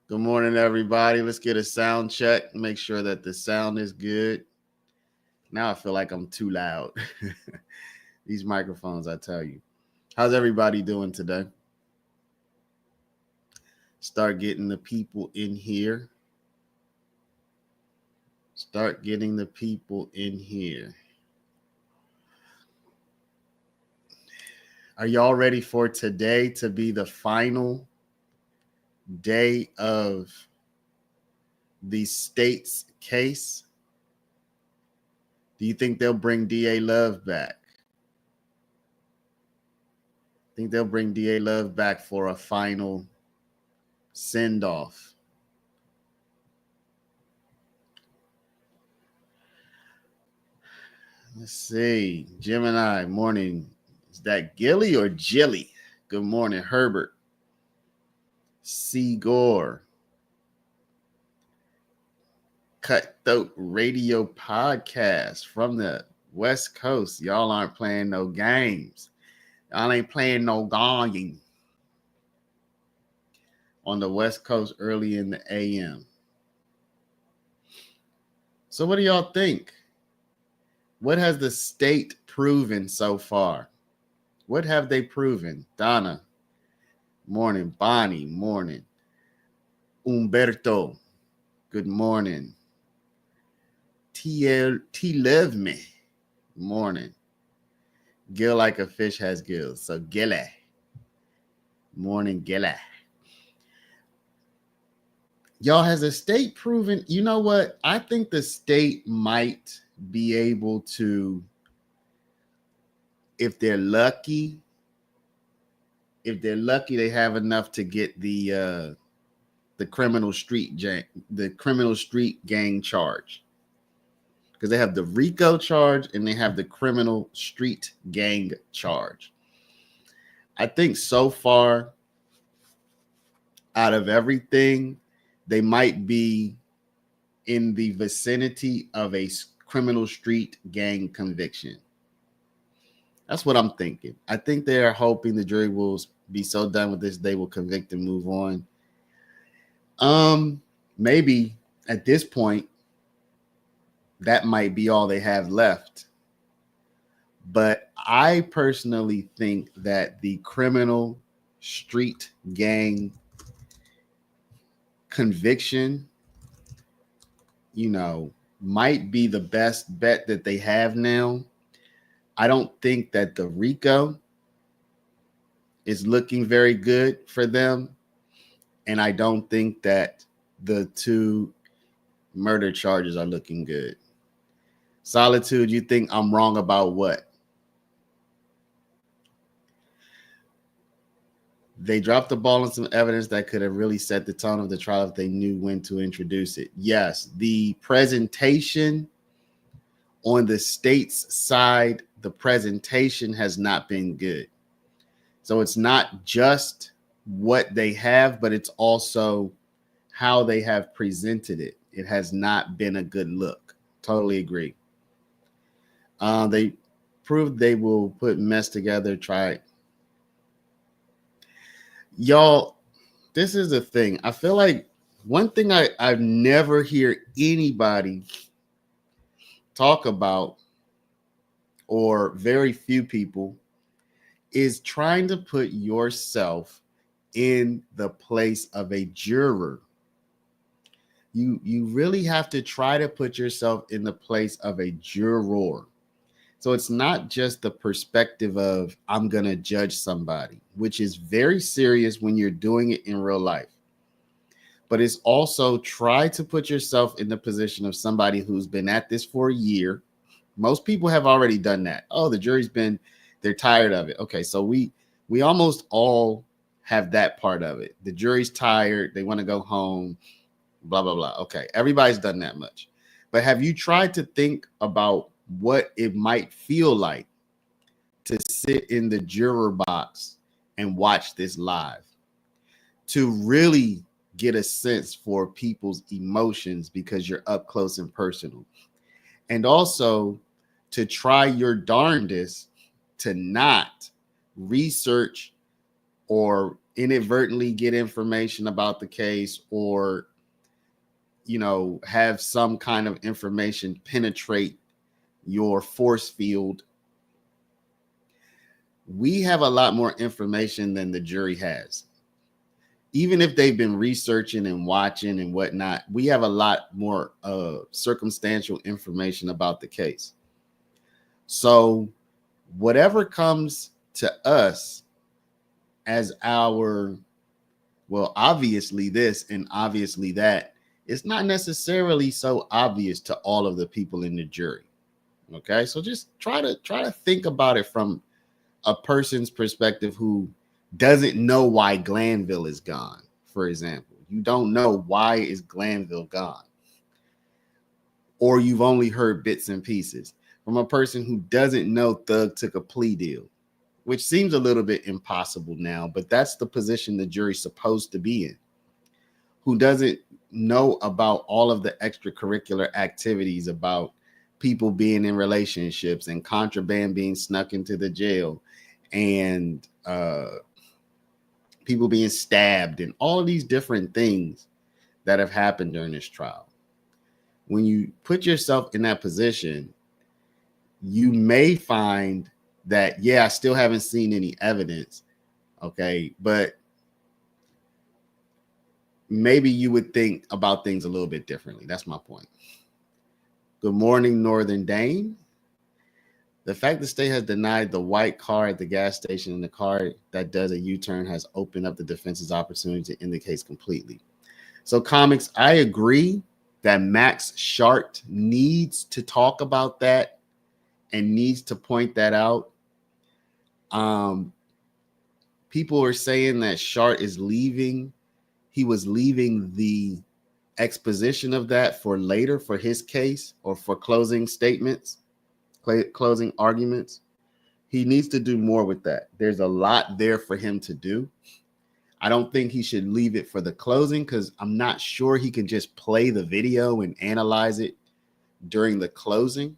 Good morning, everybody. Let's get a sound check. Make sure that the sound is good. Now I feel like I'm too loud. These microphones, I tell you. How's everybody doing today? Start getting the people in here. Start getting the people in here. Are y'all ready for today to be the final day of the state's case? Do you think they'll bring DA Love back? Think they'll bring DA Love back for a final send-off? Let's see. Gemini, morning. Is that Gilly or Jilly? Good morning, Herbert. C. Gore. Cutthroat Radio Podcast from the West Coast. Y'all aren't playing no games. Y'all ain't playing no game on the West Coast early in the AM. So what do y'all think? What has the state proven so far? What have they proven? Donna, morning. Bonnie, morning. Umberto, good morning. T love me, morning. Gill like a fish has gills. So Gilly. Morning, Gilly. Y'all, has the state proven? You know what? I think the state might be able to, if they're lucky, they have enough to get the criminal street gang charge. Because they have the RICO charge and they have the criminal street gang charge. I think so far, out of everything, they might be in the vicinity of a criminal street gang conviction. That's what I'm thinking. I think they are hoping the jury will be so done with this, they will convict and move on. Maybe at this point, that might be all they have left. But I personally think that the criminal street gang conviction, might be the best bet that they have now. I don't think that the RICO is looking very good for them. And I don't think that the two murder charges are looking good. Solitude, you think I'm wrong about what? They dropped the ball on some evidence that could have really set the tone of the trial if they knew when to introduce it. Yes, the presentation on the state's side, the presentation has not been good. So it's not just what they have, but it's also how they have presented it. It has not been a good look. Totally agree. They proved they will put mess together, try it. Y'all, this is the thing. I feel like one thing I never hear anybody talk about, or very few people, is trying to put yourself in the place of a juror. You really have to try to put yourself in the place of a juror. So it's not just the perspective of I'm going to judge somebody, which is very serious when you're doing it in real life. But it's also try to put yourself in the position of somebody who's been at this for a year. Most people have already done that. Oh, the jury's they're tired of it. Okay, so we almost all have that part of it. The jury's tired. They want to go home, blah, blah, blah. Okay, everybody's done that much. But have you tried to think about what it might feel like to sit in the juror box and watch this live, to really get a sense for people's emotions because you're up close and personal, and also to try your darndest to not research or inadvertently get information about the case, or have some kind of information penetrate your force field. We have a lot more information than the jury has. Even if they've been researching and watching and whatnot, we have a lot more circumstantial information about the case. So whatever comes to us as our, well, obviously this and obviously that, it's not necessarily so obvious to all of the people in the jury. Okay, so just try to think about it from a person's perspective who doesn't know why Glanville is gone. For example, you don't know why is Glanville gone, or you've only heard bits and pieces. From a person who doesn't know Thug took a plea deal, which seems a little bit impossible now, but that's the position the jury's supposed to be in. Who doesn't know about all of the extracurricular activities, about people being in relationships and contraband being snuck into the jail, and people being stabbed, and all of these different things that have happened during this trial. When you put yourself in that position, you may find that, yeah, I still haven't seen any evidence. Okay, but maybe you would think about things a little bit differently. That's my point. Good morning, Northern Dane. The fact the state has denied the white car at the gas station and the car that does a U-turn has opened up the defense's opportunity to end the case completely. So, Comics, I agree that Max Shart needs to talk about that and needs to point that out. People are saying that Shart is leaving. He was leaving the exposition of that for later for his case, or for closing statements, closing arguments. He needs to do more with that. There's a lot there for him to do. I don't think he should leave it for the closing, because I'm not sure he can just play the video and analyze it during the closing.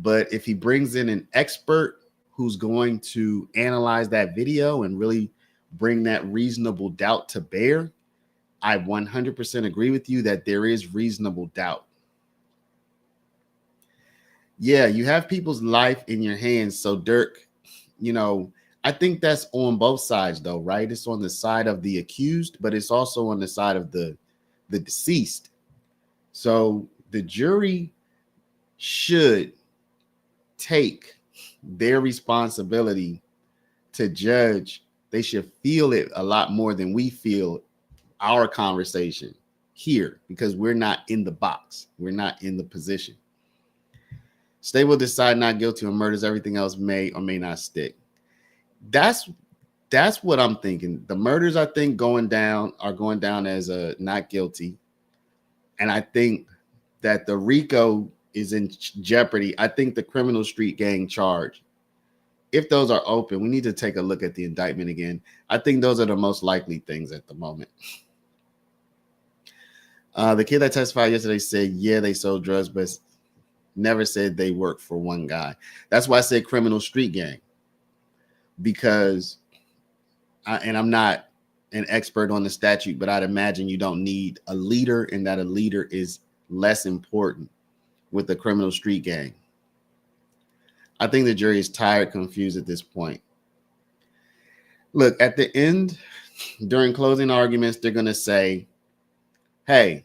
But if he brings in an expert who's going to analyze that video and really bring that reasonable doubt to bear, I 100% agree with you that there is reasonable doubt. Yeah, you have people's life in your hands. So Dirk, I think that's on both sides though, right? It's on the side of the accused, but it's also on the side of the deceased. So the jury should take their responsibility to judge. They should feel it a lot more than we feel our conversation here, because we're not in the box. We're not in the position. State will decide not guilty on murders. Everything else may or may not stick. That's what I'm thinking. The murders, I think, are going down as a not guilty. And I think that the RICO is in jeopardy. I think the criminal street gang charge, if those are open, we need to take a look at the indictment again. I think those are the most likely things at the moment. The kid that testified yesterday said, yeah, they sold drugs, but never said they worked for one guy. That's why I said criminal street gang, because I'm not an expert on the statute, but I'd imagine you don't need a leader, and that a leader is less important with the criminal street gang. I think the jury is tired, confused at this point. Look, at the end, during closing arguments, they're going to say, hey,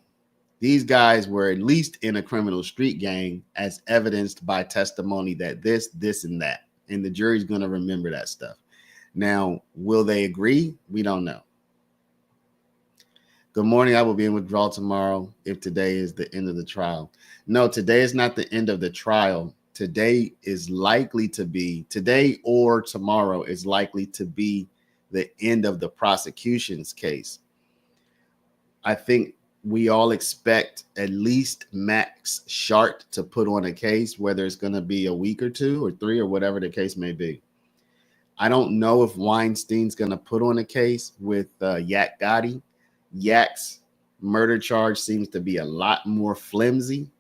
these guys were at least in a criminal street gang, as evidenced by testimony that this, and that. And the jury's going to remember that stuff. Now, will they agree? We don't know. Good morning. I will be in withdrawal tomorrow if today is the end of the trial. No, today is not the end of the trial. Today or tomorrow is likely to be the end of the prosecution's case. I think we all expect at least Max Shart to put on a case, whether it's going to be a week or 2 or 3 or whatever the case may be. I don't know if Weinstein's going to put on a case with Yak Gotti. Yak's murder charge seems to be a lot more flimsy.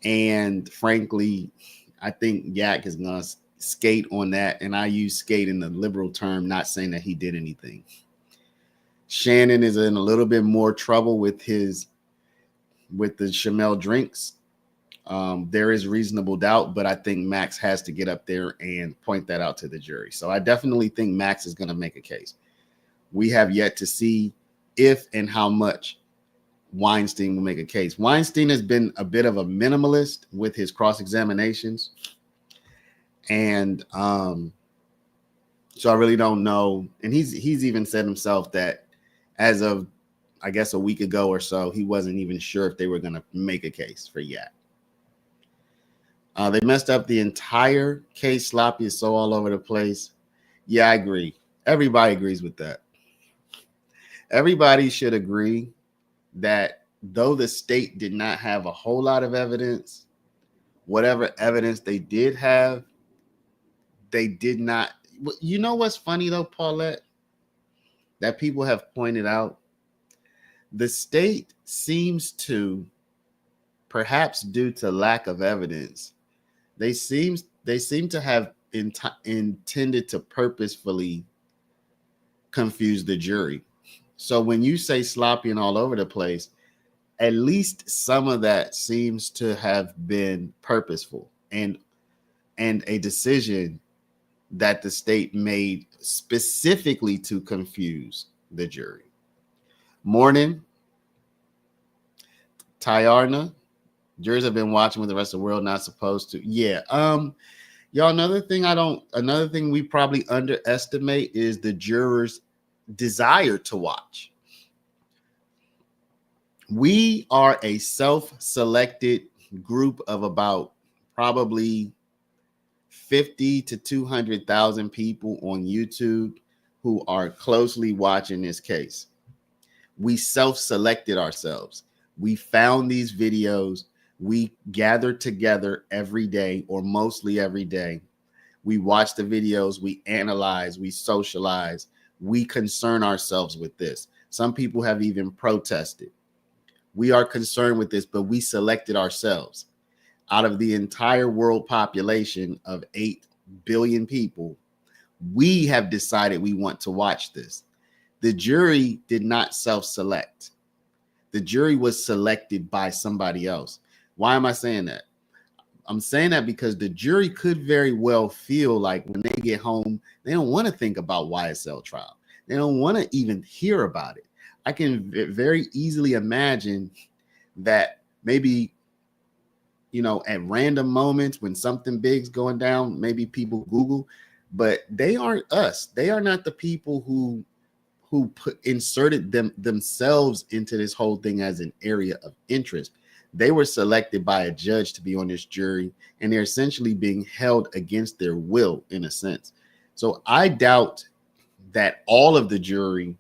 And frankly, I think Yak is going to skate on that, and I use skate in the liberal term, not saying that he did anything. Shannon is in a little bit more trouble with the Chamel drinks. There is reasonable doubt, but I think Max has to get up there and point that out to the jury. So I definitely think Max is going to make a case. We have yet to see if and how much Weinstein will make a case. Weinstein has been a bit of a minimalist with his cross-examinations. And so I really don't know. And he's even said himself that as of, I guess, a week ago or so, he wasn't even sure if they were going to make a case for Yak. They messed up the entire case. Sloppy is so all over the place. Yeah, I agree. Everybody agrees with that. Everybody should agree that though the state did not have a whole lot of evidence, whatever evidence they did have, they did not. You know what's funny though, Paulette, that people have pointed out? The state seems to, perhaps due to lack of evidence, they seem to have intended to purposefully confuse the jury. So when you say sloppy and all over the place, at least some of that seems to have been purposeful and a decision that the state made specifically to confuse the jury. Morning, Tyarna. Jurors have been watching with the rest of the world not supposed to. Yeah. Y'all, another thing we probably underestimate is the jurors' desire to watch. We are a self-selected group of about probably 50 to 200,000 people on YouTube who are closely watching this case. We self-selected ourselves. We found these videos. We gather together every day or mostly every day. We watch the videos. We analyze. We socialize. We concern ourselves with this. Some people have even protested. We are concerned with this, but we selected ourselves. Out of the entire world population of 8 billion people, we have decided we want to watch this. The jury did not self-select. The jury was selected by somebody else. Why am I saying that? I'm saying that because the jury could very well feel like when they get home, they don't want to think about YSL trial. They don't want to even hear about it. I can very easily imagine that maybe, at random moments when something big's going down, maybe people Google, but they aren't us. They are not the people who inserted themselves into this whole thing as an area of interest. They were selected by a judge to be on this jury, and they're essentially being held against their will in a sense. So I doubt that all of the jury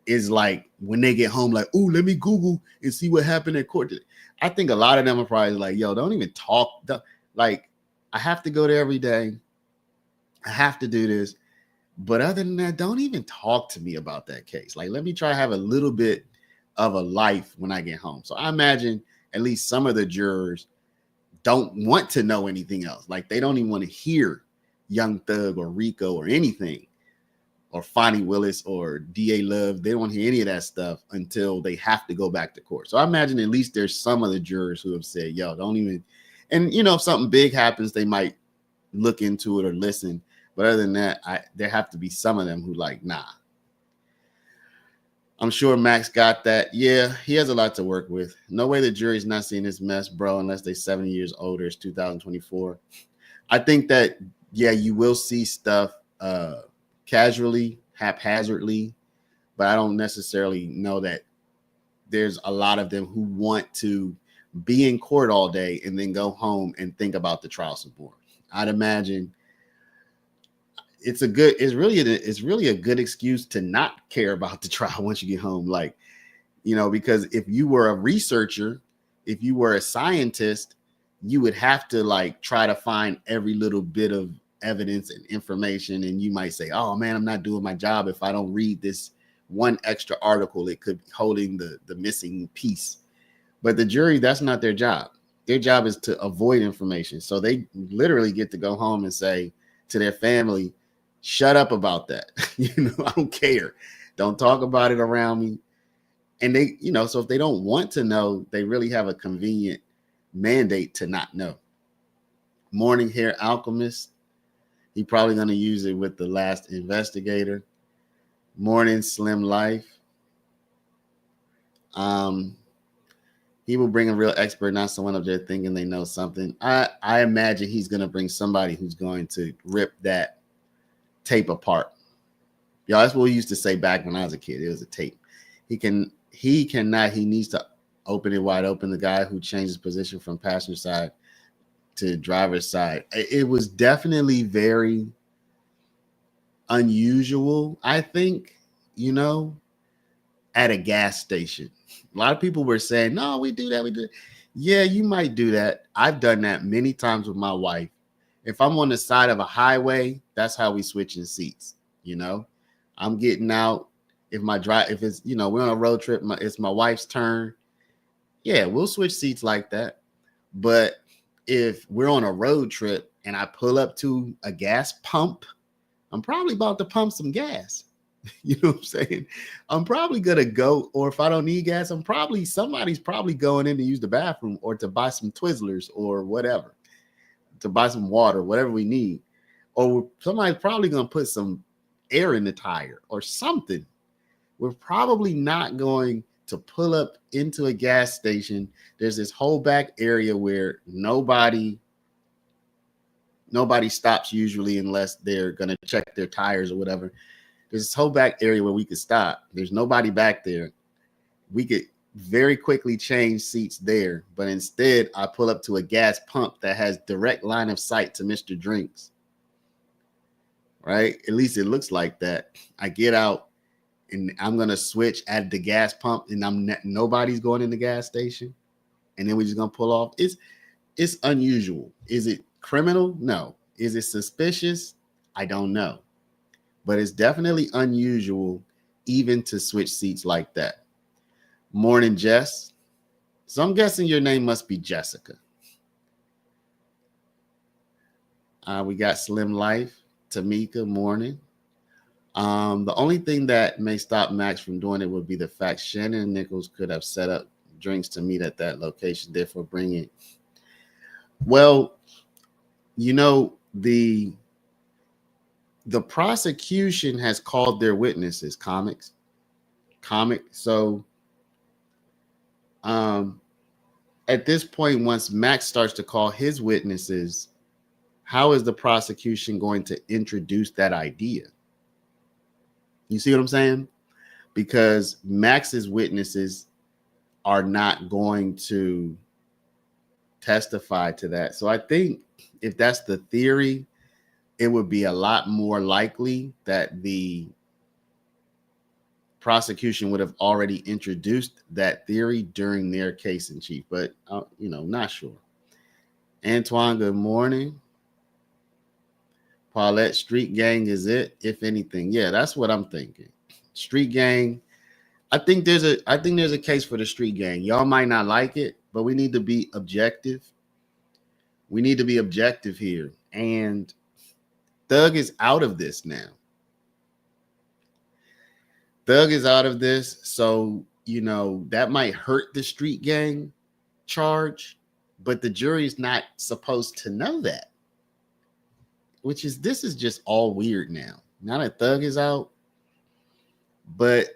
is like, when they get home, like, oh, let me Google and see what happened at court today. I think a lot of them are probably like, yo, don't even talk. Like, I have to go there every day. I have to do this. But other than that, don't even talk to me about that case. Like, let me try to have a little bit of a life when I get home. So I imagine at least some of the jurors don't want to know anything else. Like, they don't even want to hear Young Thug or Rico or anything, or Fonnie Willis or D.A. Love. They don't want to hear any of that stuff until they have to go back to court. So I imagine at least there's some of the jurors who have said, yo, don't even. And, if something big happens, they might look into it or listen. But other than that, there have to be some of them who like, nah. I'm sure Max got that. Yeah, he has a lot to work with. No way the jury's not seeing this mess, bro, unless they're 70 years older. It's 2024. I think that, yeah, you will see stuff casually, haphazardly, but I don't necessarily know that there's a lot of them who want to be in court all day and then go home and think about the trial some more. I'd imagine it's really a good excuse to not care about the trial once you get home. Like, because if you were a researcher, if you were a scientist, you would have to like try to find every little bit of evidence and information. And you might say, oh man, I'm not doing my job if I don't read this one extra article. It could be holding the missing piece. But the jury, that's not their job. Their job is to avoid information. So they literally get to go home and say to their family, shut up about that. I don't care. Don't talk about it around me. And they, so if they don't want to know, they really have a convenient mandate to not know. Morning hair alchemist. He probably going to use it with the last investigator. Morning slim life. He will bring a real expert, not someone up there thinking they know something. I imagine he's going to bring somebody who's going to rip that tape apart. Y'all, that's what we used to say back when I was a kid. It was a tape. He needs to open it wide open. The guy who changes position from passenger side to driver's side. It was definitely very unusual, I think, at a gas station. A lot of people were saying, no, we do that. We do. Yeah, you might do that. I've done that many times with my wife. If I'm on the side of a highway, that's how we switch in seats. I'm getting out. If it's, we're on a road trip, it's my wife's turn. Yeah, we'll switch seats like that. But if we're on a road trip and I pull up to a gas pump, I'm probably about to pump some gas. You know what I'm saying? I'm probably going to go, or if I don't need gas, somebody's probably going in to use the bathroom or to buy some Twizzlers or whatever, to buy some water, whatever we need. Or somebody's probably going to put some air in the tire or something. We're probably not going to pull up into a gas station. There's this whole back area where nobody stops usually unless they're going to check their tires or whatever. There's this whole back area where we could stop. There's nobody back there. We could very quickly change seats there. But instead, I pull up to a gas pump that has direct line of sight to Mr. Drinks. Right? At least it looks like that. I get out and I'm going to switch at the gas pump and nobody's going in the gas station. And then we're just going to pull off. It's unusual. Is it criminal? No. Is it suspicious? I don't know. But it's definitely unusual even to switch seats like that. Morning, Jess. So I'm guessing your name must be Jessica. We got Slim Life, Tamika, morning. The only thing that may stop Max from doing it would be the fact Shannon and Nichols could have set up drinks to meet at that location, therefore bring it. Well, the prosecution has called their witnesses comic. So at this point, once Max starts to call his witnesses, how is the prosecution going to introduce that idea? You see what I'm saying? Because Max's witnesses are not going to testify to that. So I think if that's the theory, it would be a lot more likely that the prosecution would have already introduced that theory during their case in chief. But, not sure. Antoine, good morning. Paulette, street gang is it, if anything. Yeah, that's what I'm thinking. Street gang. I think there's a case for the street gang. Y'all might not like it, but we need to be objective. We need to be objective here. And Thug is out of this now. Thug is out of this. So, that might hurt the street gang charge, but the jury is not supposed to know that. This is just all weird now. Now that Thug is out, but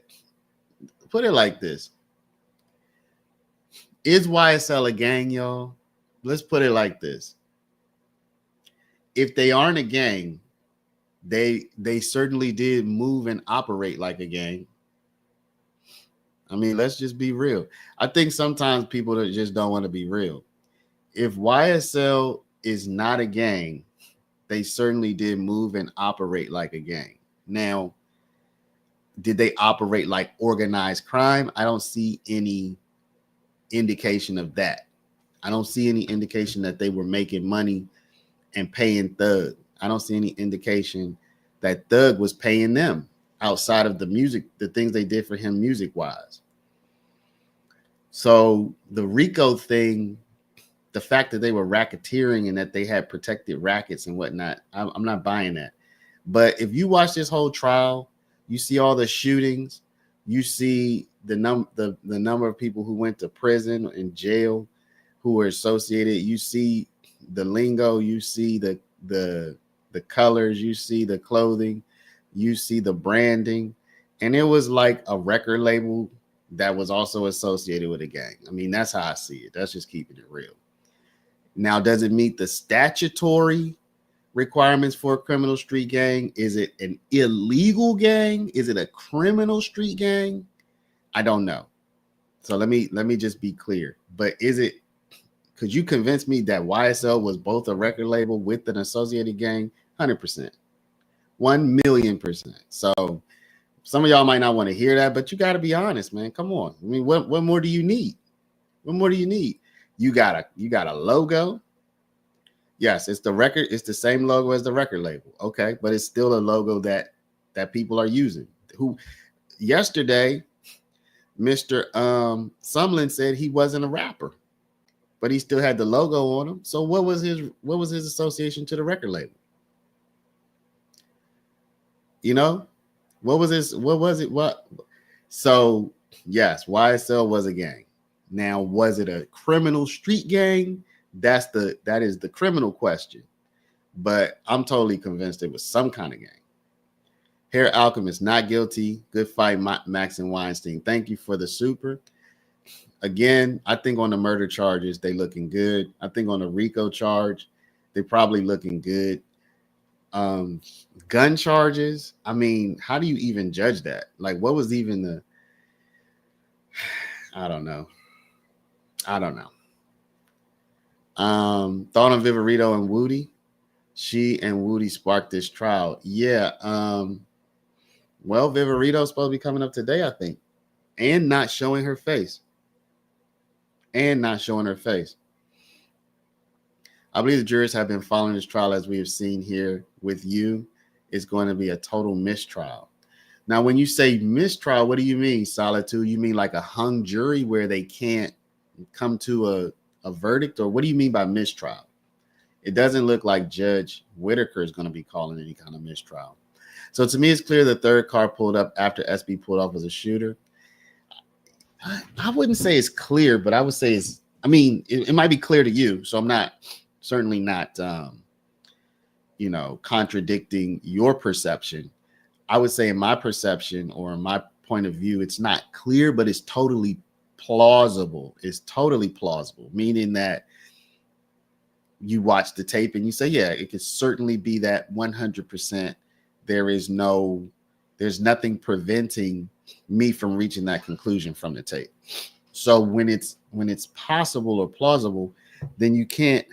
put it like this. Is YSL a gang, y'all? Let's put it like this. If they aren't a gang, they certainly did move and operate like a gang. I mean, let's just be real. I think sometimes people just don't want to be real. If YSL is not a gang, they certainly did move and operate like a gang. Now, did they operate like organized crime? I don't see any indication of that. I don't see any indication that they were making money and paying Thug. I don't see any indication that Thug was paying them outside of the music, the things they did for him music-wise. So the RICO thing, the fact that they were racketeering and that they had protected rackets and whatnot, I'm not buying that. But if you watch this whole trial, you see all the shootings, you see the number of people who went to prison and jail who were associated. You see the lingo, you see the colors, you see the clothing, you see the branding, and it was like a record label that was also associated with a gang. I mean, that's how I see it. That's just keeping it real. Now, does it meet the statutory requirements for a criminal street gang? Is it an illegal gang? Is it a criminal street gang? I don't know. So let me just be clear. But is it, could you convince me that YSL was both a record label with an associated gang? 100%. 1,000,000%. So some of y'all might not want to hear that, but you got to be honest, man. Come on. I mean, what more do you need? What more do you need? You got a logo. Yes, it's the record. It's the same logo as the record label. Okay, but it's still a logo that people are using. Who yesterday, Mr. Sumlin said he wasn't a rapper, but he still had the logo on him. So what was his association to the record label? You know, what was it? So yes, YSL was a gang. Now, was it a criminal street gang? That is the criminal question. But I'm totally convinced it was some kind of gang. Hair Alchemist, not guilty. Good fight, Max and Weinstein. Thank you for the super. Again, I think on the murder charges, they looking good. I think on the RICO charge, they probably looking good. Gun charges, I mean, how do you even judge that? Like, what was even the, I don't know. Thought on Viverito and Woody. She and Woody sparked this trial. Yeah. Well, Viverito's supposed to be coming up today, I think, and not showing her face. I believe the jurors have been following this trial as we have seen here with you. It's going to be a total mistrial. Now, when you say mistrial, what do you mean, Solitude? You mean like a hung jury where they can't come to a verdict? Or what do you mean by mistrial? It doesn't look like Judge Whitaker is going to be calling any kind of mistrial. So to me, it's clear the third car pulled up after SB pulled off as a shooter. I wouldn't say it's clear, but I would say it's, I mean, it might be clear to you. So I'm certainly not, contradicting your perception. I would say in my perception or in my point of view, it's not clear, but it's totally plausible. It's totally plausible, meaning that you watch the tape and you say, yeah, it could certainly be that 100%. There's nothing preventing me from reaching that conclusion from the tape. So when it's possible or plausible, then you can't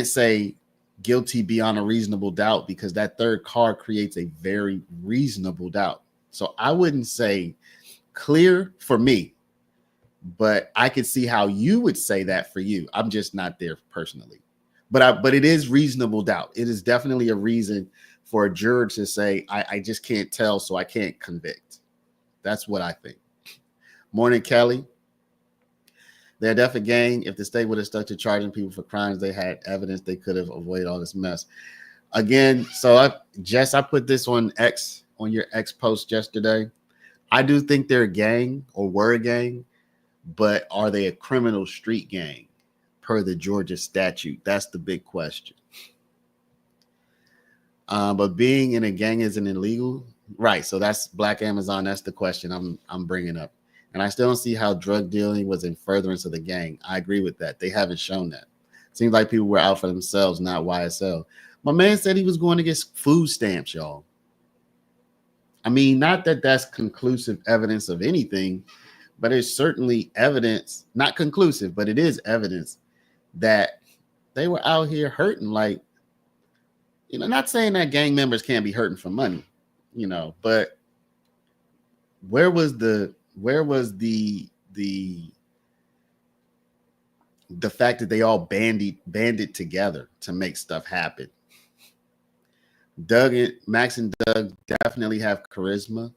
say guilty beyond a reasonable doubt, because that third car creates a very reasonable doubt. So I wouldn't say clear for me, but I could see how you would say that for you. I'm just not there personally, but it is reasonable doubt. It is definitely a reason for a juror to say, I just can't tell, so I can't convict. That's what I think. Morning, Kelly. They're definitely a gang. If the state would have stuck to charging people for crimes, they had evidence, they could have avoided all this mess. Again, so I put this on X, on your X post yesterday. I do think they're a gang or were a gang, but are they a criminal street gang per the Georgia statute? That's the big question. But being in a gang isn't illegal, right? So that's Black Amazon. That's the question I'm bringing up. And I still don't see how drug dealing was in furtherance of the gang. I agree with that. They haven't shown that. Seems like people were out for themselves, not YSL. My man said he was going to get food stamps, y'all. I mean, not that that's conclusive evidence of anything, but it's certainly evidence, not conclusive, but it is evidence that they were out here hurting. Like, not saying that gang members can't be hurting for money, but where was the fact that they all banded together to make stuff happen? Max and Doug definitely have charisma.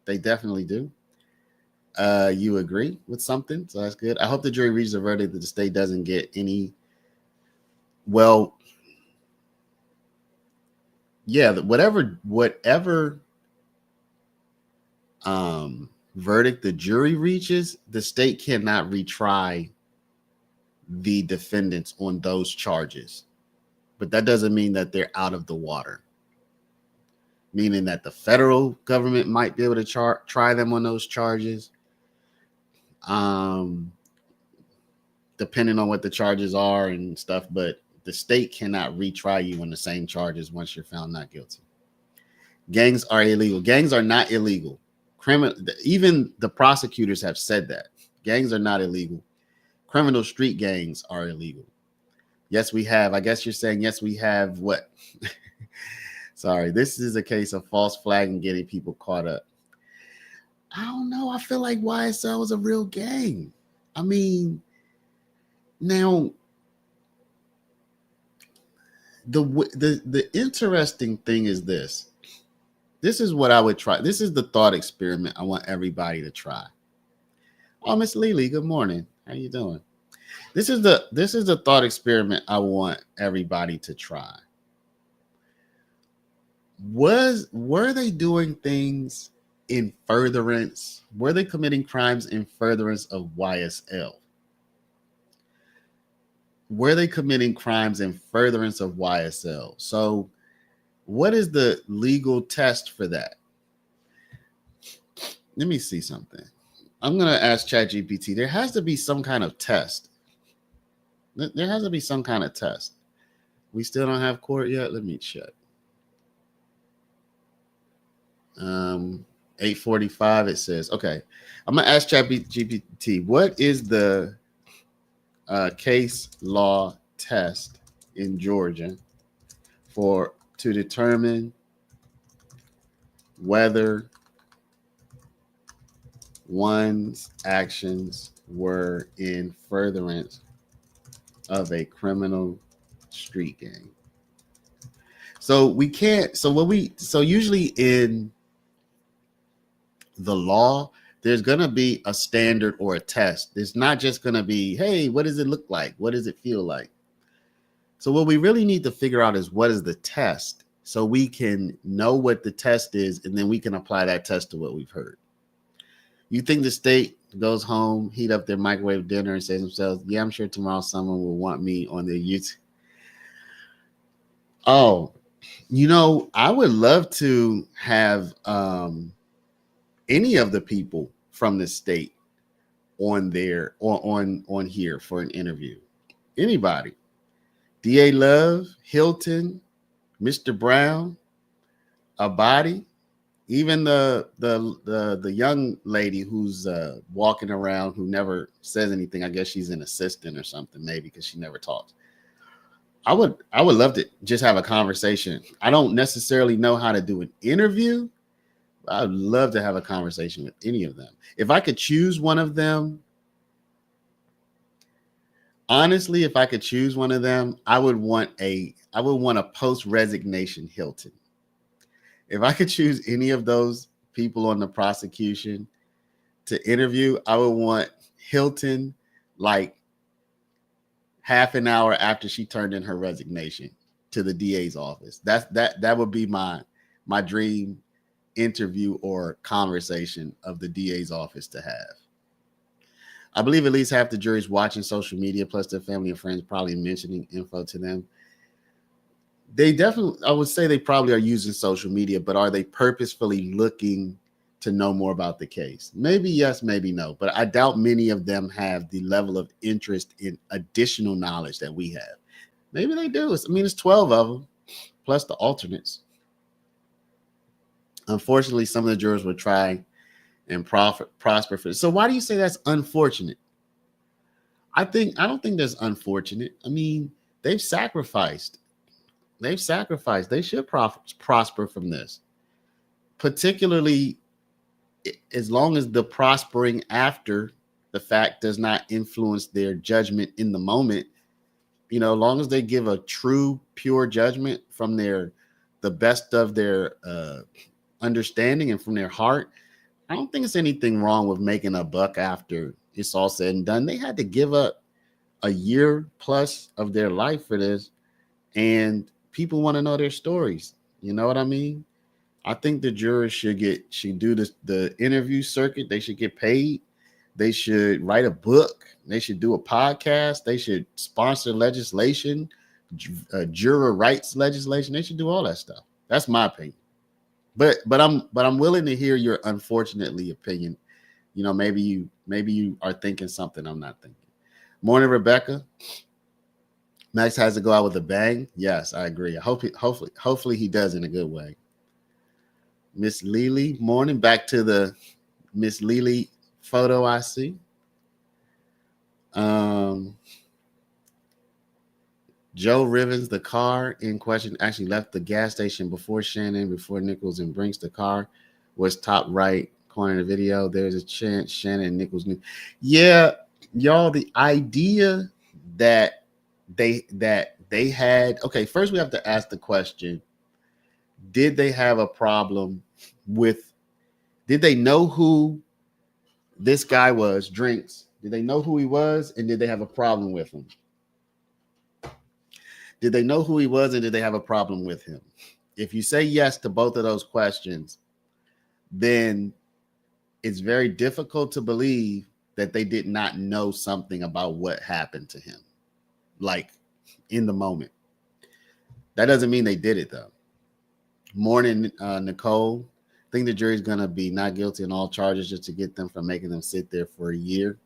They definitely do. You agree with something, so that's good. I hope the jury reaches a verdict that the state doesn't get any. Well, yeah, whatever verdict the jury reaches, the state cannot retry the defendants on those charges. But that doesn't mean that they're out of the water. Meaning that the federal government might be able to try them on those charges. Um, Depending on what the charges are and stuff, but the state cannot retry you on the same charges once you're found not guilty. Gangs are illegal. Gangs are not illegal. Even the prosecutors have said that. Gangs are not illegal. Criminal street gangs are illegal. Yes, we have. I guess you're saying, yes, we have what? Sorry, this is a case of false flagging, getting people caught up. I don't know. I feel like YSL is a real gang. I mean, now the interesting thing is this. This is what I would try. This is the thought experiment I want everybody to try. Oh, Miss Lily, good morning. How you doing? This is the thought experiment I want everybody to try. Were they doing things in furtherance? Were they committing crimes in furtherance of YSL? Were they committing crimes in furtherance of YSL? So what is the legal test for that? Let me see something. I'm going to ask ChatGPT. There has to be some kind of test. There has to be some kind of test. We still don't have court yet. Let me check. 8:45. It says, okay. I'm going to ask ChatGPT, what is the case law test in Georgia to determine whether one's actions were in furtherance of a criminal street gang? So we can't. So usually in the law, there's going to be a standard or a test. It's not just going to be, hey, what does it look like? What does it feel like? So what we really need to figure out is, what is the test, so we can know what the test is, and then we can apply that test to what we've heard. You think the state goes home, heat up their microwave dinner, and says to themselves, yeah, I'm sure tomorrow someone will want me on their YouTube. Oh, I would love to have any of the people from the state on there or on here for an interview. Anybody. DA Love, Hilton, Mr. Brown, Abadi, even the young lady who's walking around who never says anything. I guess she's an assistant or something, maybe, because she never talks. I would love to just have a conversation. I don't necessarily know how to do an interview. I would love to have a conversation with any of them. If I could choose one of them, honestly, if I could choose one of them, I would want a post-resignation Hilton. If I could choose any of those people on the prosecution to interview, I would want Hilton like half an hour after she turned in her resignation to the DA's office. That would be my dream interview or conversation of the DA's office to have. I believe at least half the jury's watching social media, plus their family and friends probably mentioning info to them. They definitely, I would say they probably are using social media, but are they purposefully looking to know more about the case? Maybe yes, maybe no, but I doubt many of them have the level of interest in additional knowledge that we have. Maybe they do. It's 12 of them, plus the alternates. Unfortunately, some of the jurors will try and prosper for it. So why do you say that's unfortunate? I don't think that's unfortunate. I mean, they've sacrificed. They should prosper from this, particularly as long as the prospering after the fact does not influence their judgment in the moment. As long as they give a true, pure judgment from the best of their understanding and from their heart, I don't think it's anything wrong with making a buck after it's all said and done. They had to give up a year plus of their life for this, and people want to know their stories. You know what I mean? I think the jurors should do this, the interview circuit. They should get paid. They should write a book. They should do a podcast. They should sponsor legislation, juror rights legislation. They should do all that stuff. That's my opinion. But I'm willing to hear your unfortunately opinion. You know, maybe you are thinking something I'm not thinking. Morning, Rebecca. Max has to go out with a bang. Yes, I agree. Hopefully he does in a good way. Miss Lily, morning. Back to the Miss Lily photo I see. Joe Rivens, the car in question, actually left the gas station before Nichols and Brinks. The car was top right corner of the video. There's a chance Shannon and Nichols knew. Yeah, y'all, the idea that they had, okay, first we have to ask the question, did they have a problem with, did they know who this guy was, Drinks? Did they know who he was, and did they have a problem with him? Did they know who he was, and did they have a problem with him? If you say yes to both of those questions, then it's very difficult to believe that they did not know something about what happened to him, like in the moment. That doesn't mean they did it, though. Morning, Nicole. I think the jury's going to be not guilty on all charges just to get them from making them sit there for a year.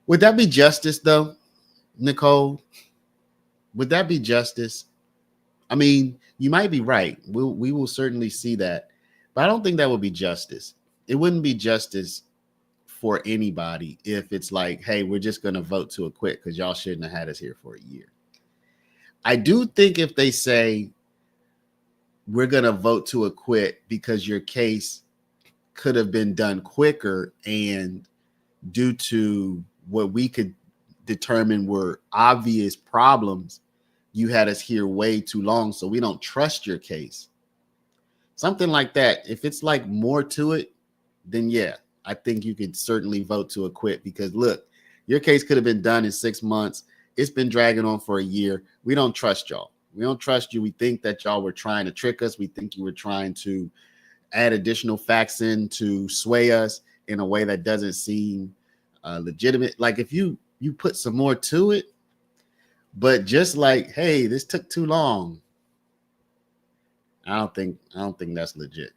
Would that be justice, though, Nicole? Would that be justice? I mean, you might be right. We will certainly see that. But I don't think that would be justice. It wouldn't be justice for anybody if it's like, hey, we're just going to vote to acquit because y'all shouldn't have had us here for a year. I do think if they say we're going to vote to acquit because your case could have been done quicker and due to what we could determine were obvious problems, you had us here way too long, so we don't trust your case. Something like that. If it's like more to it, then yeah, I think you could certainly vote to acquit because look, your case could have been done in 6 months. It's been dragging on for a year. We don't trust y'all. We don't trust you. We think that y'all were trying to trick us. We think you were trying to add additional facts in to sway us in a way that doesn't seem legitimate. Like if you put some more to it, but just like, hey, this took too long. I don't think that's legit.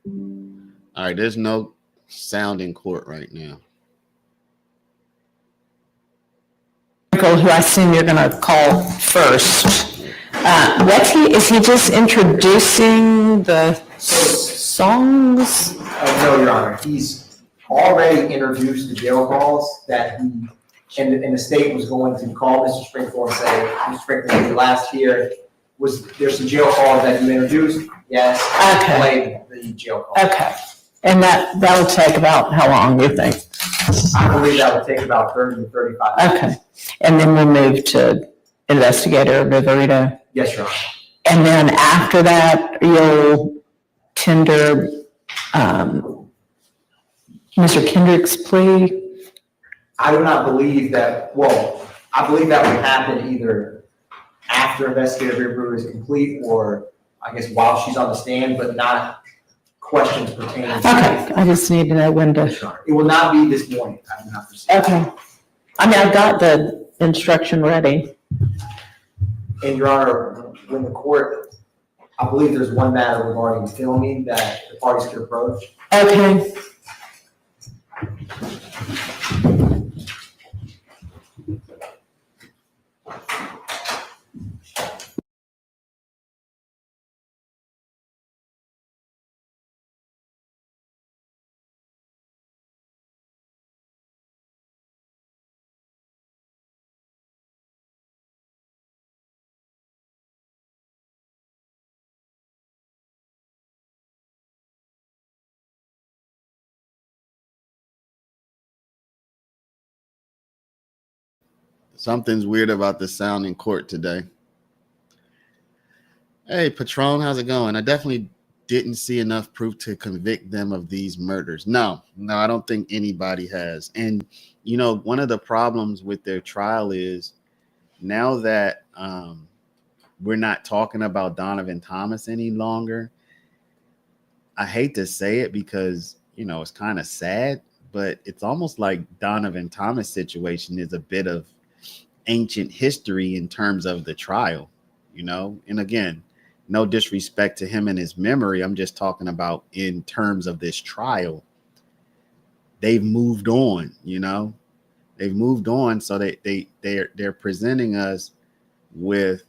All right, there's no sound in court right now. Who I assume you're going to call first. Is he just introducing the songs? No, Your Honor. He's already introduced the jail calls that he, and the state was going to call Mr. Springfield and say, Mr. Springfield, last year, there's some jail calls that you introduced? Yes. Okay. Play the jail calls. Okay. And that'll take about how long, you think? I believe that would take about 30 to 35 minutes. Okay. And then we'll move to Investigator Viverito. Yes, Your Honor. And then after that, you'll tender Mr. Kendrick's plea? I do not believe that, well, I believe that would happen either after Investigator Viverito is complete or I guess while she's on the stand, but not questions pertaining to. Okay, I just need to know when to. It will not be this morning. I do not foresee. Okay. I mean, I've got the instruction ready. And Your Honor, when the court, I believe there's one matter regarding filming that the parties could approach. Okay. Something's weird about the sound in court today. Hey, Patron, how's it going? I definitely didn't see enough proof to convict them of these murders. No, I don't think anybody has. And, one of the problems with their trial is now that we're not talking about Donovan Thomas any longer. I hate to say it because, it's kind of sad, but it's almost like Donovan Thomas situation is a bit of ancient history in terms of the trial. And again, no disrespect to him and his memory. I'm just talking about in terms of this trial. They've moved on. They've moved on, so they're presenting us with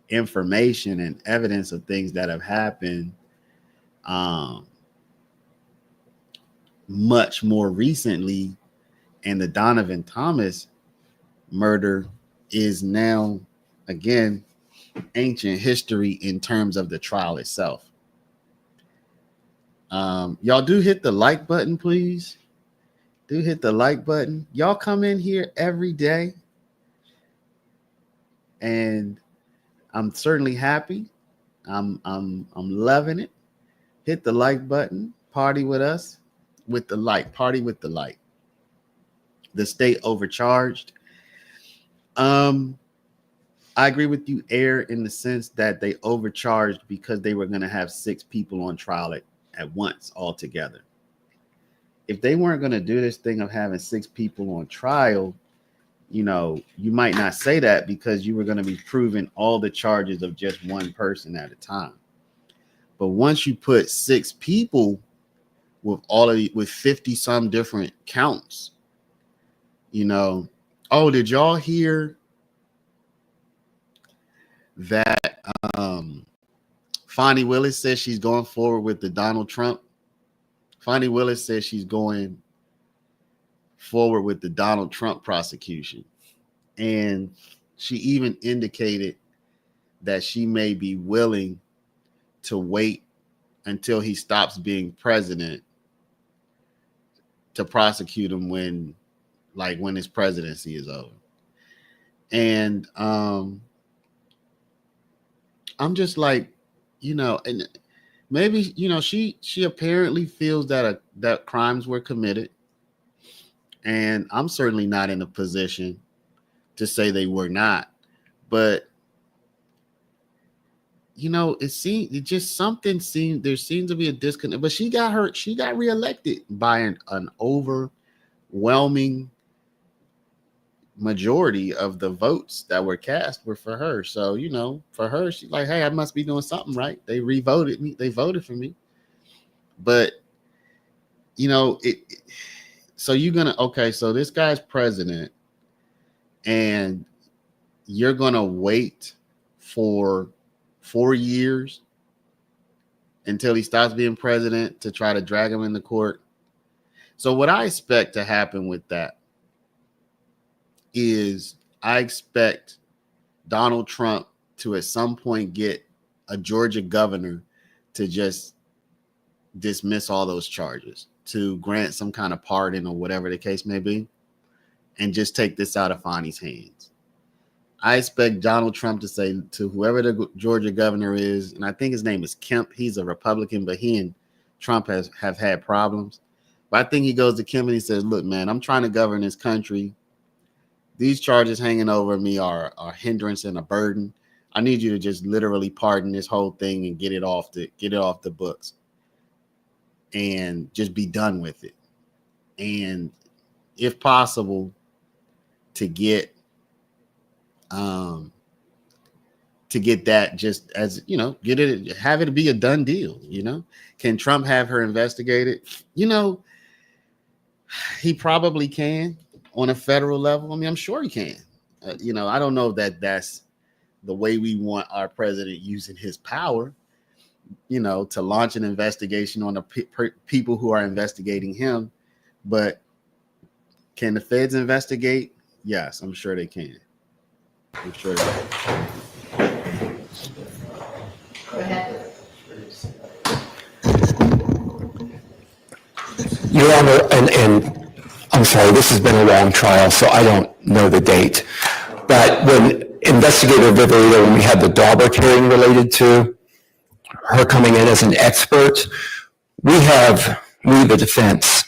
information and evidence of things that have happened um, much more recently, and the Donovan Thomas murder is now again ancient history in terms of the trial itself. Y'all do hit the like button, please. Do hit the like button. Y'all come in here every day, and I'm certainly happy. I'm loving it. Hit the like button. Party with us with the like. Party with the like. The state overcharged. I agree with you, Air, in the sense that they overcharged because they were going to have 6 people on trial at once altogether. If they weren't going to do this thing of having 6 people on trial, you might not say that because you were going to be proving all the charges of just one person at a time. But once you put 6 people with 50 some different counts, did y'all hear that Fonnie Willis says she's going forward with the Donald Trump? Fonnie Willis says she's going forward with the Donald Trump prosecution. And she even indicated that she may be willing to wait until he stops being president to prosecute him when his presidency is over. And I'm just like, and maybe, she apparently feels that that crimes were committed. And I'm certainly not in a position to say they were not. But there seems to be a disconnect. But she got reelected by an overwhelming majority of the votes that were cast were for her. So, for her, she's like, hey, I must be doing something right. They re-voted me. They voted for me. But, so you're going to, so this guy's president and you're going to wait for 4 years until he stops being president to try to drag him into court. So what I expect to happen with that is I expect Donald Trump to at some point get a Georgia governor to just dismiss all those charges, to grant some kind of pardon or whatever the case may be, and just take this out of Fonnie's hands. I expect Donald Trump to say to whoever the Georgia governor is, and I think his name is Kemp. He's a Republican, but he and Trump have had problems. But I think he goes to Kemp and he says, look, man, I'm trying to govern this country. These charges hanging over me are a hindrance and a burden. I need you to just literally pardon this whole thing and get it off the books and just be done with it. And if possible, to get that just as, have it be a done deal. Can Trump have her investigated? He probably can on a federal level. I mean, I'm sure he can. I don't know that that's the way we want our president using his power, to launch an investigation on the people who are investigating him. But can the feds investigate? Yes, I'm sure they can. I'm sure they can. Go ahead. Your Honor, and I'm sorry, this has been a long trial, so I don't know the date. But when Investigator Viverito, when we had the Dahlberg hearing related to her coming in as an expert, we, the defense,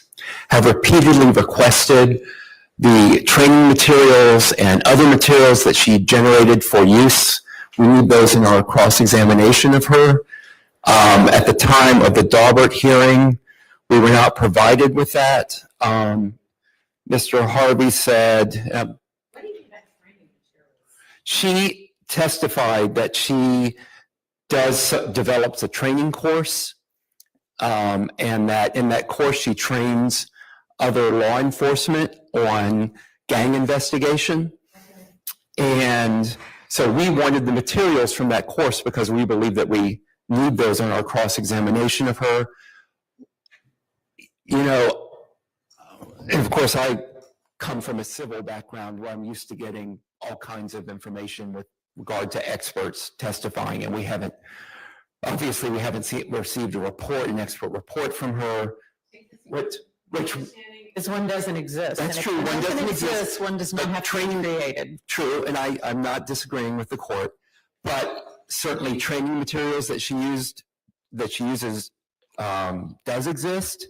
have repeatedly requested the training materials and other materials that she generated for use. We need those in our cross-examination of her. At the time of the Dahlberg hearing, we were not provided with that. Mr. Harvey said, What do you mean by training materials? she testified that she develops a training course, and that in that course she trains other law enforcement on gang investigation. And so we wanted the materials from that course because we believe that we need those on our cross-examination of her. You know, and of course, I come from a civil background where I'm used to getting all kinds of information with regard to experts testifying, and we haven't received an expert report from her. Which This one doesn't exist. That's And if true. One One doesn't doesn't exist. exist, One does not but have to be created. True, and I'm not disagreeing with the court, but certainly training materials that she uses does exist.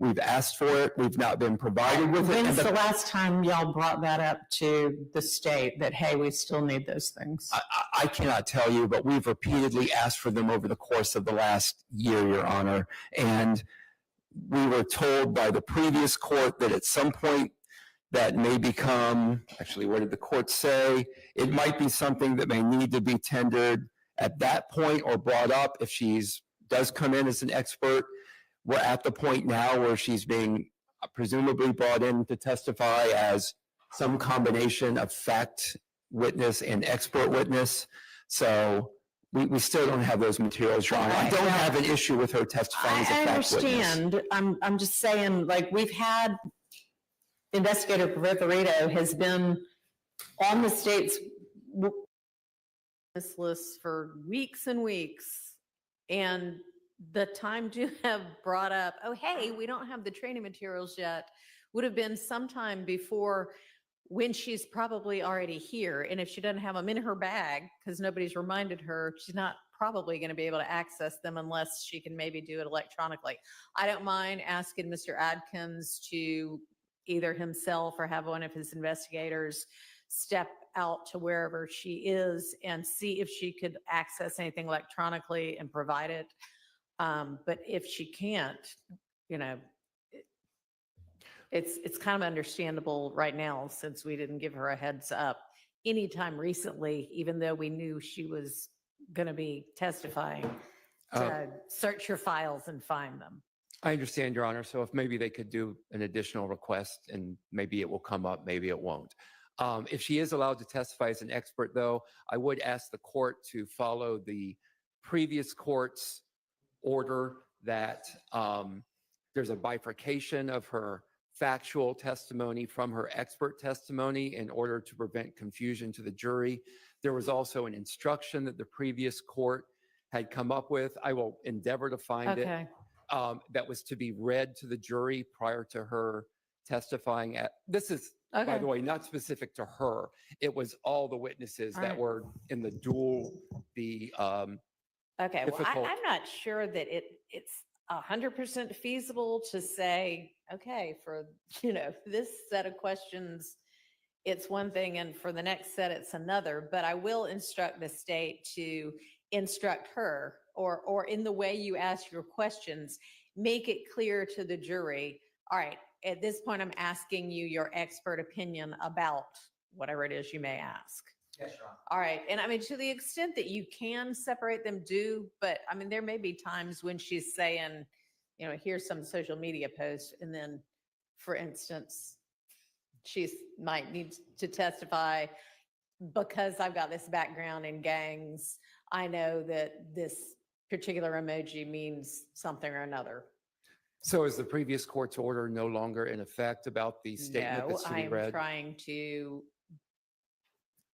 We've asked for it. We've not been provided with it. When's the last time y'all brought that up to the state that, hey, we still need those things? I cannot tell you, but we've repeatedly asked for them over the course of the last year, Your Honor. And we were told by the previous court that at some point that may become, actually, what did the court say? It might be something that may need to be tendered at that point or brought up if does come in as an expert. We're at the point now where she's being presumably brought in to testify as some combination of fact witness and expert witness. So we still don't have those materials, Your Honor. I don't have an issue with her testifying as a fact witness. I understand. I'm just saying, like, we've had Investigator Viverito has been on the state's list for weeks and weeks, and the time to have brought up, oh, hey, we don't have the training materials yet, would have been sometime before when she's probably already here. And if she doesn't have them in her bag, because nobody's reminded her, she's not probably going to be able to access them unless she can maybe do it electronically. I don't mind asking Mr. Adkins to either himself or have one of his investigators step out to wherever she is and see if she could access anything electronically and provide it. But if she can't, you know, it's kind of understandable right now since we didn't give her a heads up anytime recently, even though we knew she was going to be testifying, to search your files and find them. I understand, Your Honor. So if maybe they could do an additional request and maybe it will come up, maybe it won't. If she is allowed to testify as an expert, though, I would ask the court to follow the previous court's order that there's a bifurcation of her factual testimony from her expert testimony in order to prevent confusion to the jury. There was also an instruction that the previous court had come up with. I will endeavor to find it. That was to be read to the jury prior to her testifying at, this is, by the way, not specific to her. It was all the witnesses that were in the dual, Okay, well, I'm not sure that it's 100% feasible to say, okay, for, you know, this set of questions, it's one thing, and for the next set, it's another. But I will instruct the state to instruct her, or in the way you ask your questions, make it clear to the jury, all right, at this point, I'm asking you your expert opinion about whatever it is you may ask. Yes, Your Honor. All right. And I mean, to the extent that you can separate them, do, but I mean, there may be times when she's saying, you know, here's some social media post. And then, for instance, she might need to testify because I've got this background in gangs. I know that this particular emoji means something or another. So is the previous court's order no longer in effect about the statement that's to be read? I'm trying to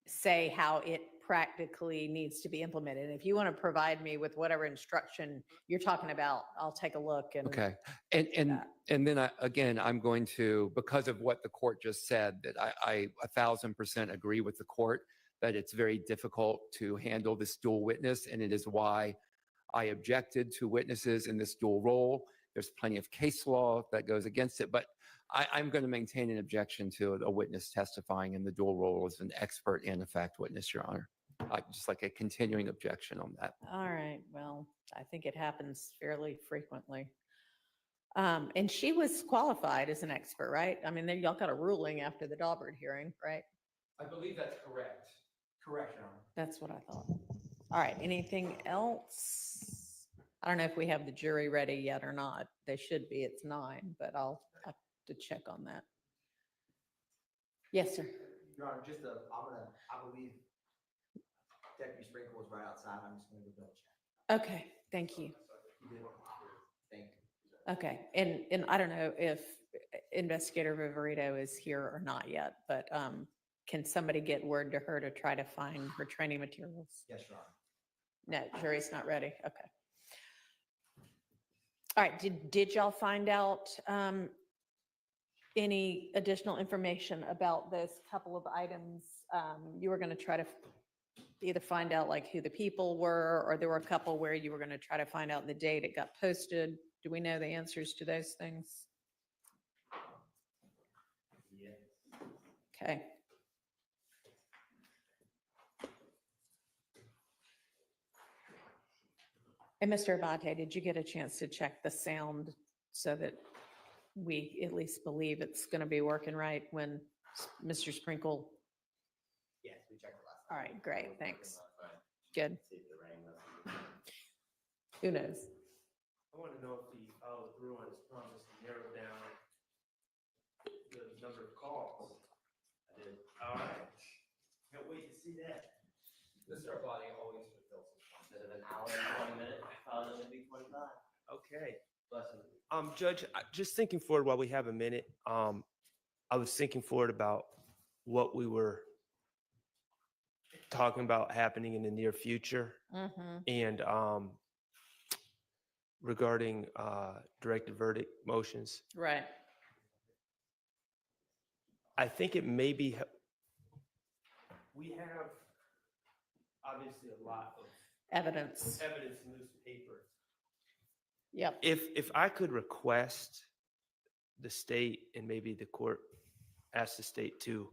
say how it practically needs to be implemented. If you want to provide me with whatever instruction you're talking about, I'll take a look. And Okay. And then again, I'm going to, because of what the court just said, that I 1,000% agree with the court that it's very difficult to handle this dual witness, and it is why I objected to witnesses in this dual role. There's plenty of case law that goes against it, but I'm going to maintain an objection to a witness testifying in the dual role as an expert and a fact witness, Your Honor. Just like a continuing objection on that. All right, well, I think it happens fairly frequently. And she was qualified as an expert, right? I mean, y'all got a ruling after the Daubert hearing, right? I believe that's correct. Correct, Your Honor. That's what I thought. All right, anything else? I don't know if we have the jury ready yet or not. They should be. It's 9, but I'll have to check on that. Yes, sir. Your Honor, I believe Deputy Sprinkle was right outside. I'm just going to double check. Okay, thank you. Thank you. Okay, and I don't know if Investigator Viverito is here or not yet, but can somebody get word to her to try to find her training materials? Yes, Your Honor. No, jury's not ready. Okay. All right, did y'all find out any additional information about those couple of items? You were going to try to either find out like who the people were, or there were a couple where you were going to try to find out the date it got posted. Do we know the answers to those things? Yeah. Okay. And Mr. Abate, did you get a chance to check the sound so that we at least believe it's going to be working right when Mr. Sprinkle? Yes, we checked it last All night. right, great, thanks. Good. See if the rain was. Who knows? I want to know if he followed through on his promise to narrow down the number of calls. I did. All right. Can't wait to see that. Mr. Abadi always fulfills his promise. Instead of an hour and 20 minutes, I found it to be 25. Okay. Bless him. Judge, just thinking forward while we have a minute, I was thinking forward about what we were talking about happening in the near future. Mm-hmm. And regarding directed verdict motions, Right. I think it may be, we have obviously a lot of Evidence. evidence in this paper. Yep. If I could request the state, and maybe the court ask the state to,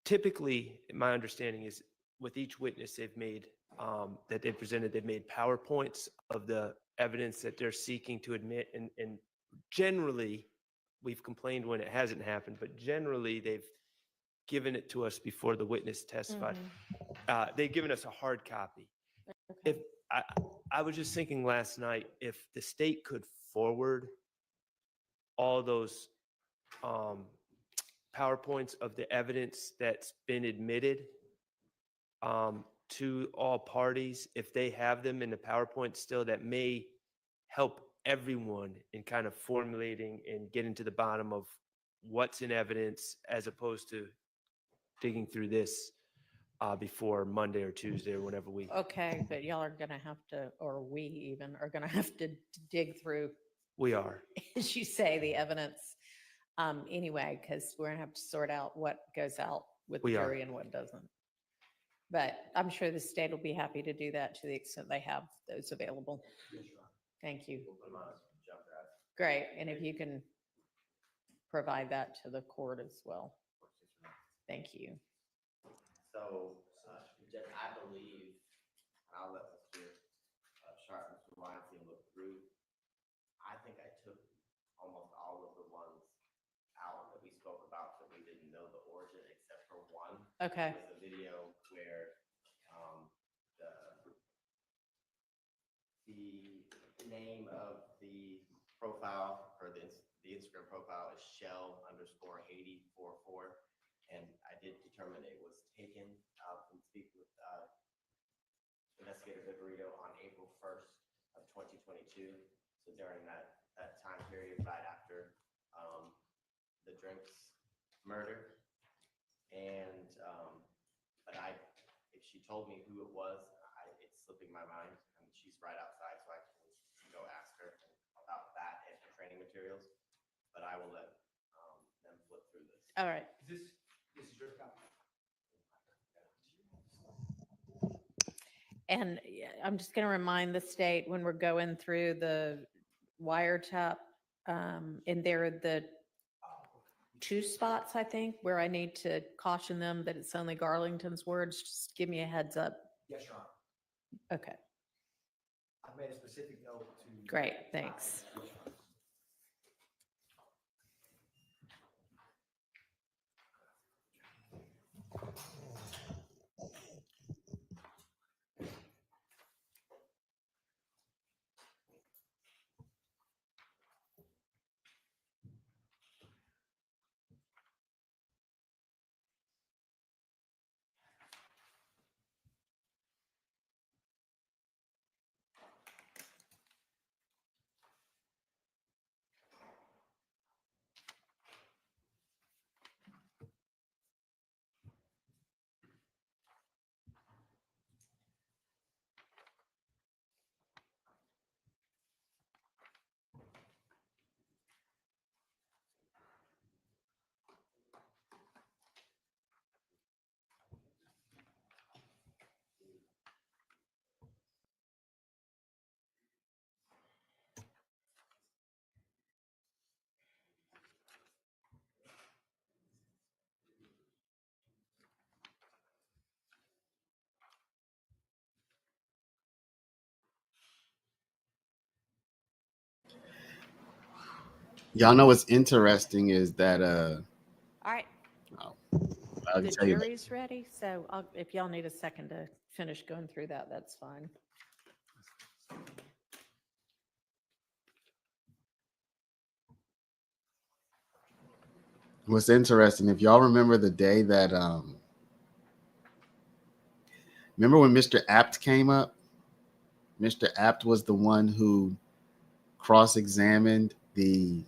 typically, my understanding is with each witness they've made, that they've presented, they've made PowerPoints of the evidence that they're seeking to admit. And generally, we've complained when it hasn't happened, but generally they've given it to us before the witness testified. They've given us a hard copy. Okay. If I was just thinking last night, if the state could forward all those PowerPoints of the evidence that's been admitted to all parties, if they have them in the PowerPoint still, that may help everyone in kind of formulating and getting to the bottom of what's in evidence, as opposed to digging through this before Monday or Tuesday or whenever we. Okay, but y'all are gonna have to, or we even are gonna have to dig through, We are. as you say, the evidence anyway, because we're gonna have to sort out what goes out with the We are. jury and what doesn't. But I'm sure the state will be happy to do that to the extent they have those available. Thank you. We'll put him on his jump drive. Great, and if you can provide that to the court as well. Thank you. So, Jeff, I believe, and I'll let Mr. Sharp, Mr. Weinstein look through. I think I took almost all of the ones out that we spoke about that we didn't know the origin, except for one. Okay, It was a video where the name of the profile, or the Instagram profile, is Shell_Haiti44. And I did determine it was taken from speaking with Investigator Viverito on April 1st of 2022. So during that time period, right after the Drinks murder. And but if she told me who it was, it's slipping my mind. I mean, she's right outside, so I can go ask her about that and her training materials. But I will let them flip through this. all right. This is your copy. And I'm just going to remind the state when we're going through the wiretap, and there are the two spots, I think, where I need to caution them that it's only Garlington's words. Just give me a heads up. Yes, Your Honor. Okay, I've made a specific note to. great, thanks. Y'all know what's interesting is that All right, oh, I'll the tell you later. jury's ready. So if y'all need a second to finish going through that, that's fine. What's interesting, if y'all remember the day that remember when Mr. Apt came up? Mr. Apt was the one who cross-examined the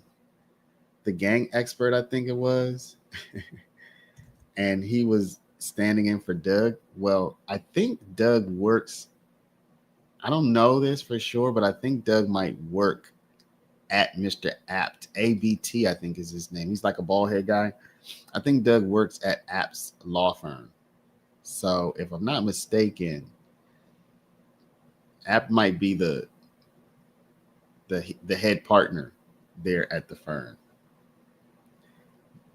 gang expert, I think it was. And he was standing in for Doug. Well, I think Doug works. I don't know this for sure, but I think Doug might work at Mr. Apt. ABT, I think is his name. He's like a bald head guy. I think Doug works at Apt's law firm. So if I'm not mistaken, Apt might be the head partner there at the firm.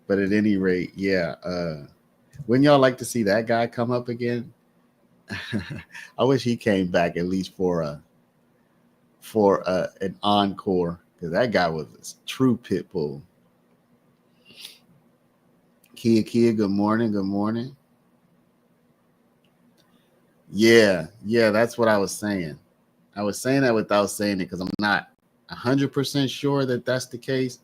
But at any rate, yeah. Wouldn't y'all like to see that guy come up again? I wish he came back at least for an encore, because that guy was a true pit bull. Kia, good morning, good morning. Yeah, that's what I was saying. I was saying that without saying it because I'm not 100% sure that that's the case,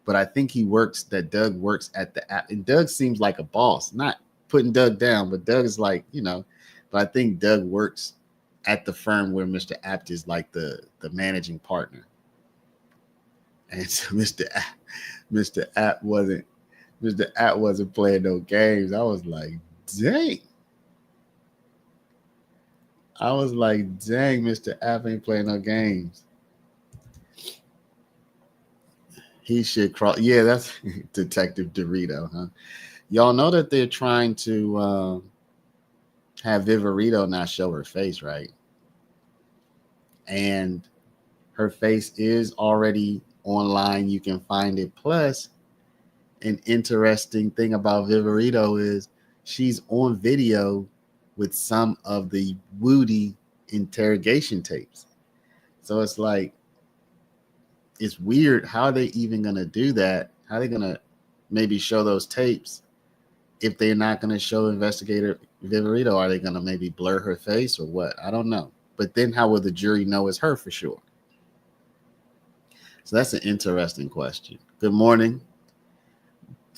but I think Doug works at the app, and Doug seems like a boss. Not putting Doug down, but Doug is like, but I think Doug works at the firm where Mr. Apt is like the managing partner. And so Mr. Apt wasn't playing no games. I was like, dang. Mr. App ain't playing no games. He should cross. Yeah, that's Detective Dorito, huh? Y'all know that they're trying to have Viverito not show her face, right? And her face is already online. You can find it. Plus, an interesting thing about Viverito is she's on video with some of the Woody interrogation tapes. So it's like, it's weird. How are they even going to do that? How are they going to maybe show those tapes if they're not going to show Investigator Viverito? Are they going to maybe blur her face or what? I don't know. But then how will the jury know it's her for sure? So that's an interesting question. Good morning.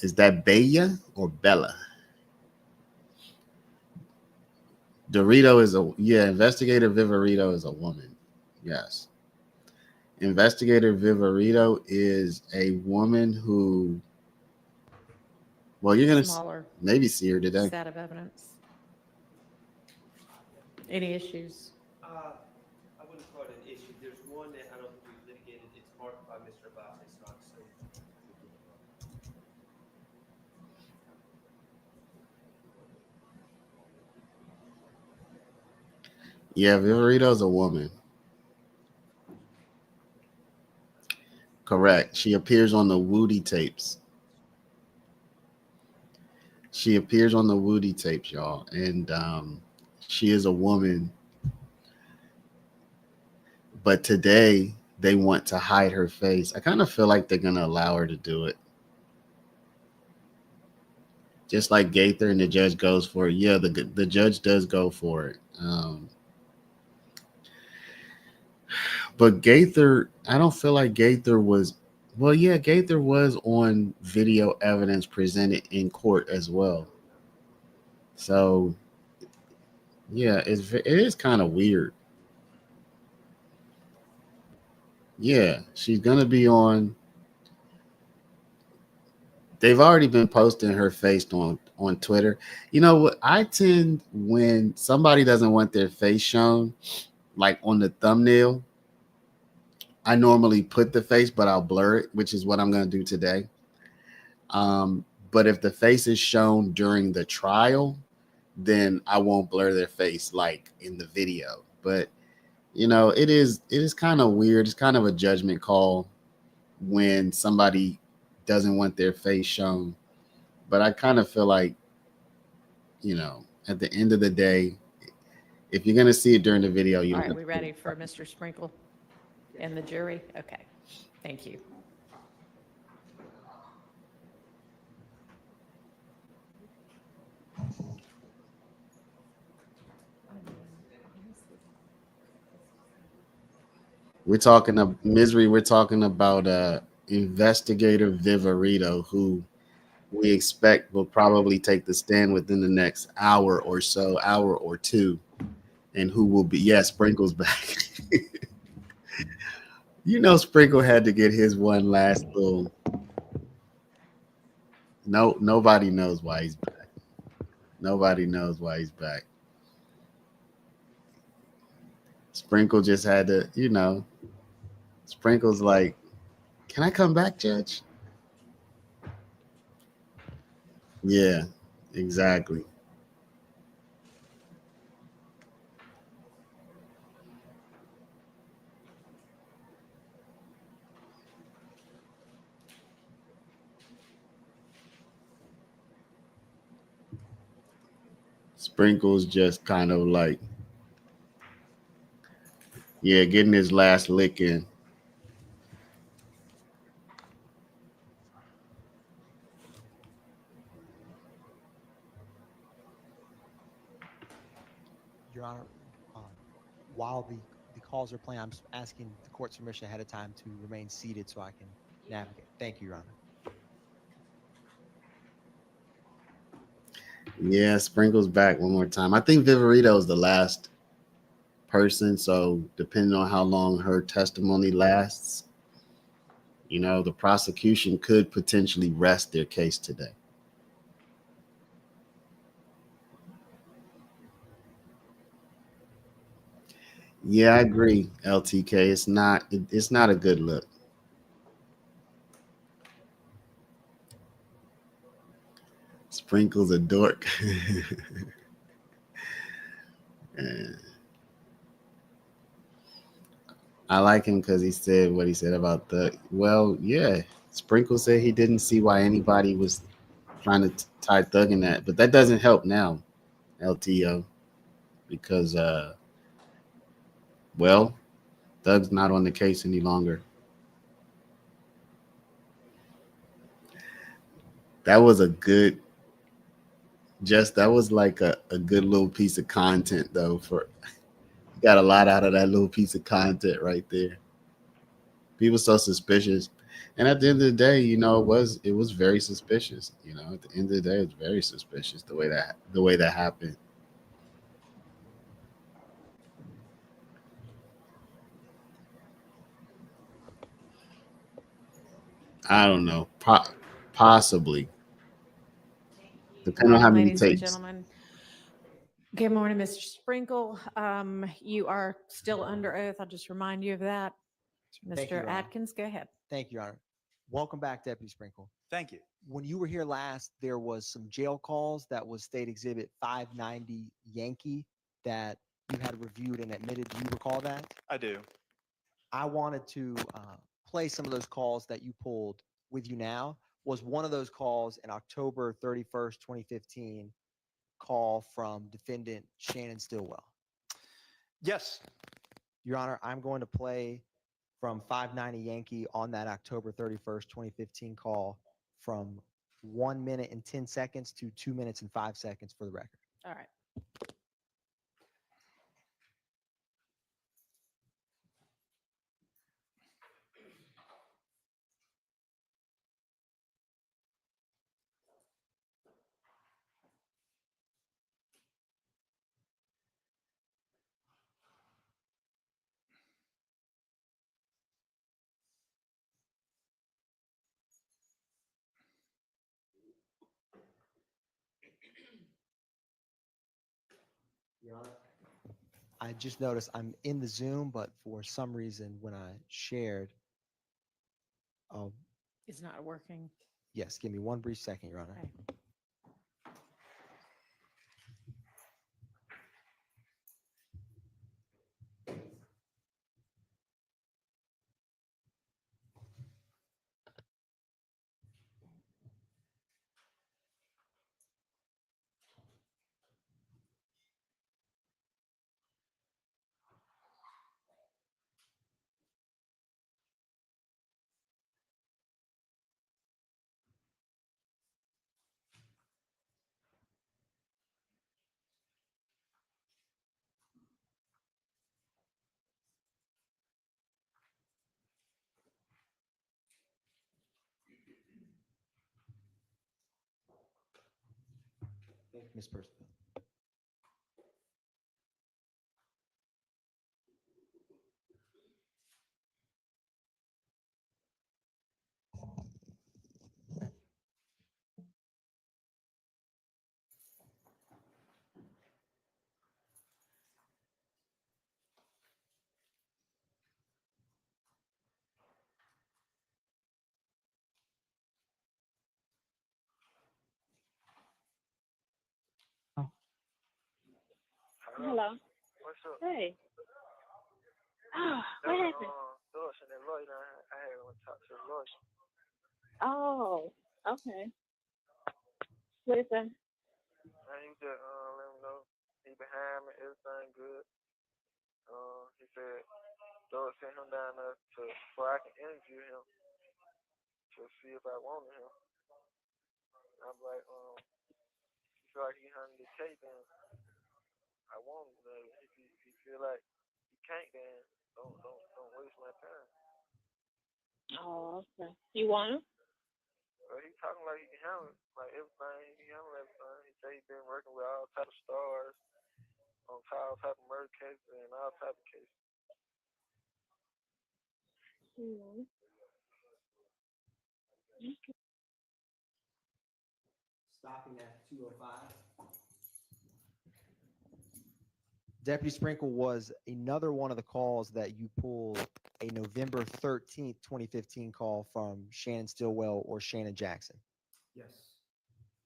Is that Bella or Bella? Dorito is Investigator Viverito is a woman. Yes. Investigator Viverito is a woman who, well, you're going to maybe see her today. Set of evidence. Any issues? I wouldn't call it an issue. There's one that I don't think we've litigated. It's marked by Mr. Abate, so I'm saying. Yeah, Viverito's a woman. Correct. She appears on the Woody tapes. She appears on the Woody tapes, y'all, and she is a woman. But today they want to hide her face. I kind of feel like they're gonna allow her to do it, just like Gaither and the judge goes for it. Yeah, the judge does go for it. But Gaither, I don't feel like Gaither was. Well, yeah, Gaither was on video evidence presented in court as well. So yeah, it is kind of weird. Yeah, she's gonna be on. They've already been posting her face on Twitter. You know what? I tend when somebody doesn't want their face shown, like on the thumbnail, I normally put the face, but I'll blur it, which is what I'm gonna do today. But if the face is shown during the trial, then I won't blur their face like in the video. But it is kind of weird. It's kind of a judgment call when somebody doesn't want their face shown. But I kind of feel like, at the end of the day, if you're gonna see it during the video, you All don't right, have we to put ready it. for Mr. Sprinkle and the jury? Okay, thank you. We're talking of misery. We're talking about investigator Viverito, who we expect will probably take the stand within the next hour or so, hour or two, and who will be, yeah, Sprinkle's back. Sprinkle had to get his one last little. No, nobody knows why he's back. Nobody knows why he's back. Sprinkle just had to, Sprinkle's like, can I come back, Judge? Yeah, exactly. Sprinkle's just kind of like, yeah, getting his last lick in. Your Honor, um, while the calls are playing, asking the court's permission ahead of time to remain seated so I can navigate. Thank you, Your Honor. Yeah, Sprinkle's back one more time. I think Viverito is the last person, so depending on how long her testimony lasts, the prosecution could potentially rest their case today. Yeah, I agree, LTK. It's not a good look. Sprinkle's a dork. And I like him because he said what he said about yeah, Sprinkle said he didn't see why anybody was trying to tie Thug in that, but that doesn't help now, LTO, because well, Thug's not on the case any longer. That was a good, that was like a good little piece of content though. Got a lot out of that little piece of content right there. People so suspicious, and at the end of the day, it was very suspicious. At the end of the day, it's very suspicious the way that happened. I don't know, possibly Good depending on how morning, many ladies and tapes. gentlemen. Good morning, Mr. Sprinkle. You are still under oath. I'll just remind you of that. Thank you, Mr. Your Honor. Atkins, go ahead. Thank you, Your Honor. Welcome back, Deputy Sprinkle. Thank you. When you were here last, there was some jail calls that was State Exhibit 590 Yankee that you had reviewed and admitted. Do you recall that? I do. I wanted to play some of those calls that you pulled with you now. Was one of those calls an October 31st, 2015 call from defendant Shannon Stillwell? Yes. Your Honor, I'm going to play from 590 Yankee on that October 31st, 2015 call from 1 minute and 10 seconds to 2 minutes and 5 seconds for the record. All right. Your Honor, I just noticed I'm in the Zoom, but for some reason when I shared, oh, It's not working. yes, give me one brief second, Your Honor. Okay. Thank you, Ms. Percival. Hello. What's up? Hey. Oh, what happened? Doris and that lawyer, I had to talk to the lawyer. Oh, okay. What is that? And he just let him know he behind me, everything good. He said Doris sent him down there to so I can interview him to see if I wanted him. I'm like, you feel like he handled the case, then I want him. If you feel like he can't, then don't waste my time. Oh, okay. You want him? He talking like he can handle it, like everything. He can handle everything. He say he been working with all type of stars on all type of murder cases and all type of cases. Mm-hmm. Stopping at 2:05. Deputy Sprinkle, was another one of the calls that you pulled a November 13th, 2015 call from Shannon Stillwell or Shannon Jackson? Yes.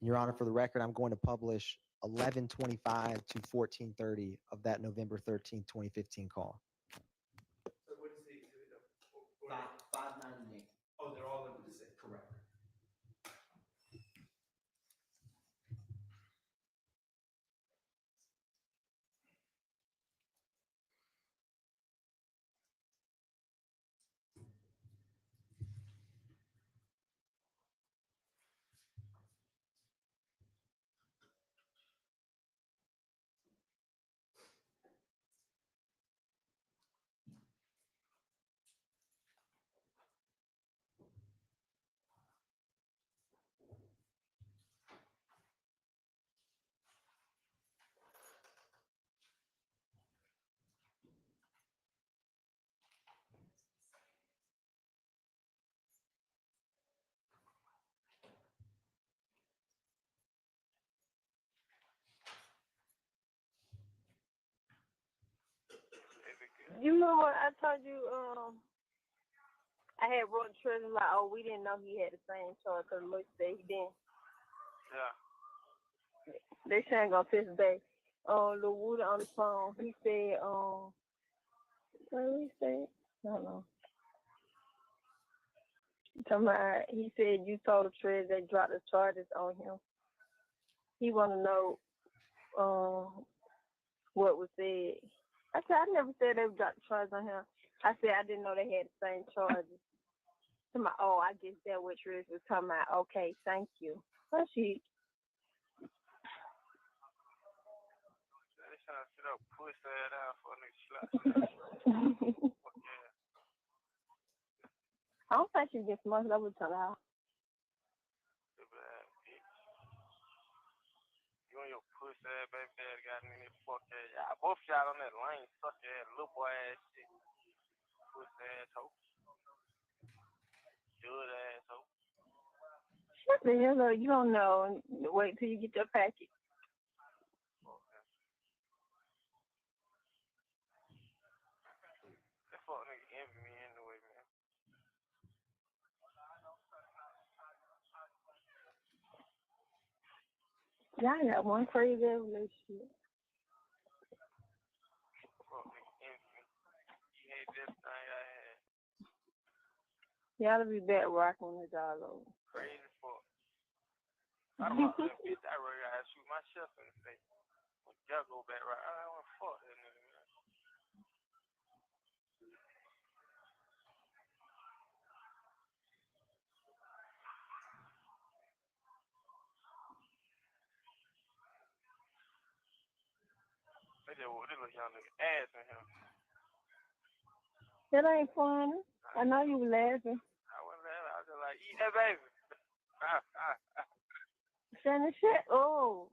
Your Honor, for the record, I'm going to publish 11:25 to 14:30 of that November 13th, 2015 call. So what is the 598? Oh, they're all in the same. Correct. You know what I told you? I had wrote Tristan like, oh, we didn't know he had the same charge because Luke said he didn't. Yeah. They saying gonna fix day. Lil Woody on the phone. He said, what did he say? I don't know. He said you told the Trez they dropped the charges on him. He want to know what was said. I said, I never said they dropped the charges on him. I said, I didn't know they had the same charges. Oh, I guess that's what Trez was talking about. Okay, thank you. But she. They trying to sit up, push that out for a nigga slap. I don't think she gets much. I would tell her. You and your pussy ass baby daddy got in there, fuck ass. Y'all both y'all on that lane, suck ass, little boy ass shit. Pussy ass hoe. Good ass hoe. What the hell? You don't know. Wait till you get your package. That fuck nigga envy me anyway, man. Y'all got one crazy relationship. Fuck nigga envy me. You hate this thing I had. Y'all be back rocking with y'all over. Crazy fuck. I don't know that bitch. I really gotta shoot myself in the face. When y'all go back right, I don't want to fuck that nigga, man. They just whoop this little young nigga ass in him. That ain't funny. I know you were laughing. I wasn't laughing. I was just like, eat that baby. Shannon shit. Oh.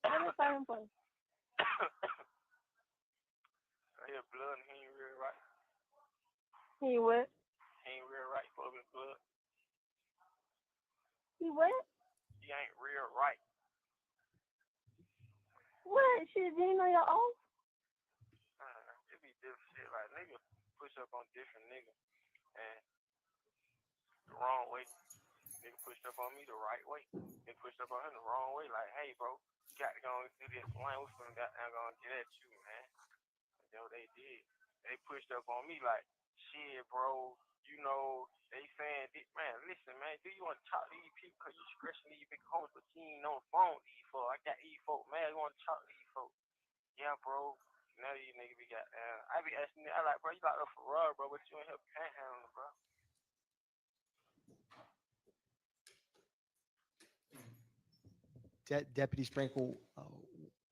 What is that for? I hear blood and he ain't real right. He what? He ain't real right for his blood. He what? He ain't real right. What? Shit, do you know your own? It be different shit. Like, niggas push up on different niggas. And the wrong way. Nigga pushed up on me the right way. Nigga pushed up on him the wrong way. Like, hey, bro, you got to go and do this. Man, we finna goddamn go and get at you, man. And that's what they did. They pushed up on me like, shit, bro, you know, they saying, man, listen, man, do you want to talk to these people because you stressing these big homies, but you ain't on the phone with these folks. I got these folks, man, you want to talk to these folks. Yeah, bro. Now these niggas be goddamn. I be asking, I like, bro, you locked up for rug, bro, but you ain't help panhandling, bro. Deputy Sprinkle,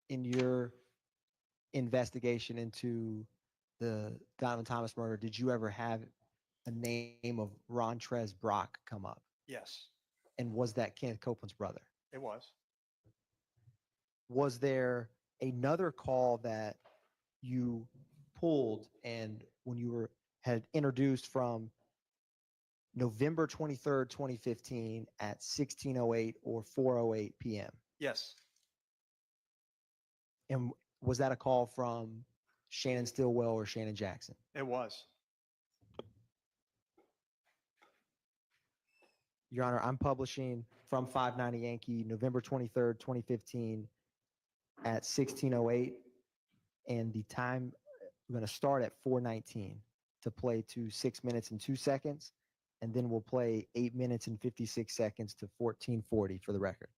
in your investigation into the Donovan Thomas murder, did you ever have a name of Rontrez Brock come up? Yes, And was that Kenneth Copeland's brother? it was. Was there another call that you pulled and when you had introduced from November 23rd, 2015 at 16:08 or 4:08 p.m.? Yes, And was that a call from Shannon Stillwell or Shannon Jackson? it was. Your Honor, I'm publishing from 590 Yankee, November 23rd, 2015 at 16:08. And the time, we're going to start at 4:19 to play to 6 minutes and 2 seconds. And then we'll play 8 minutes and 56 seconds to 14:40 for the record.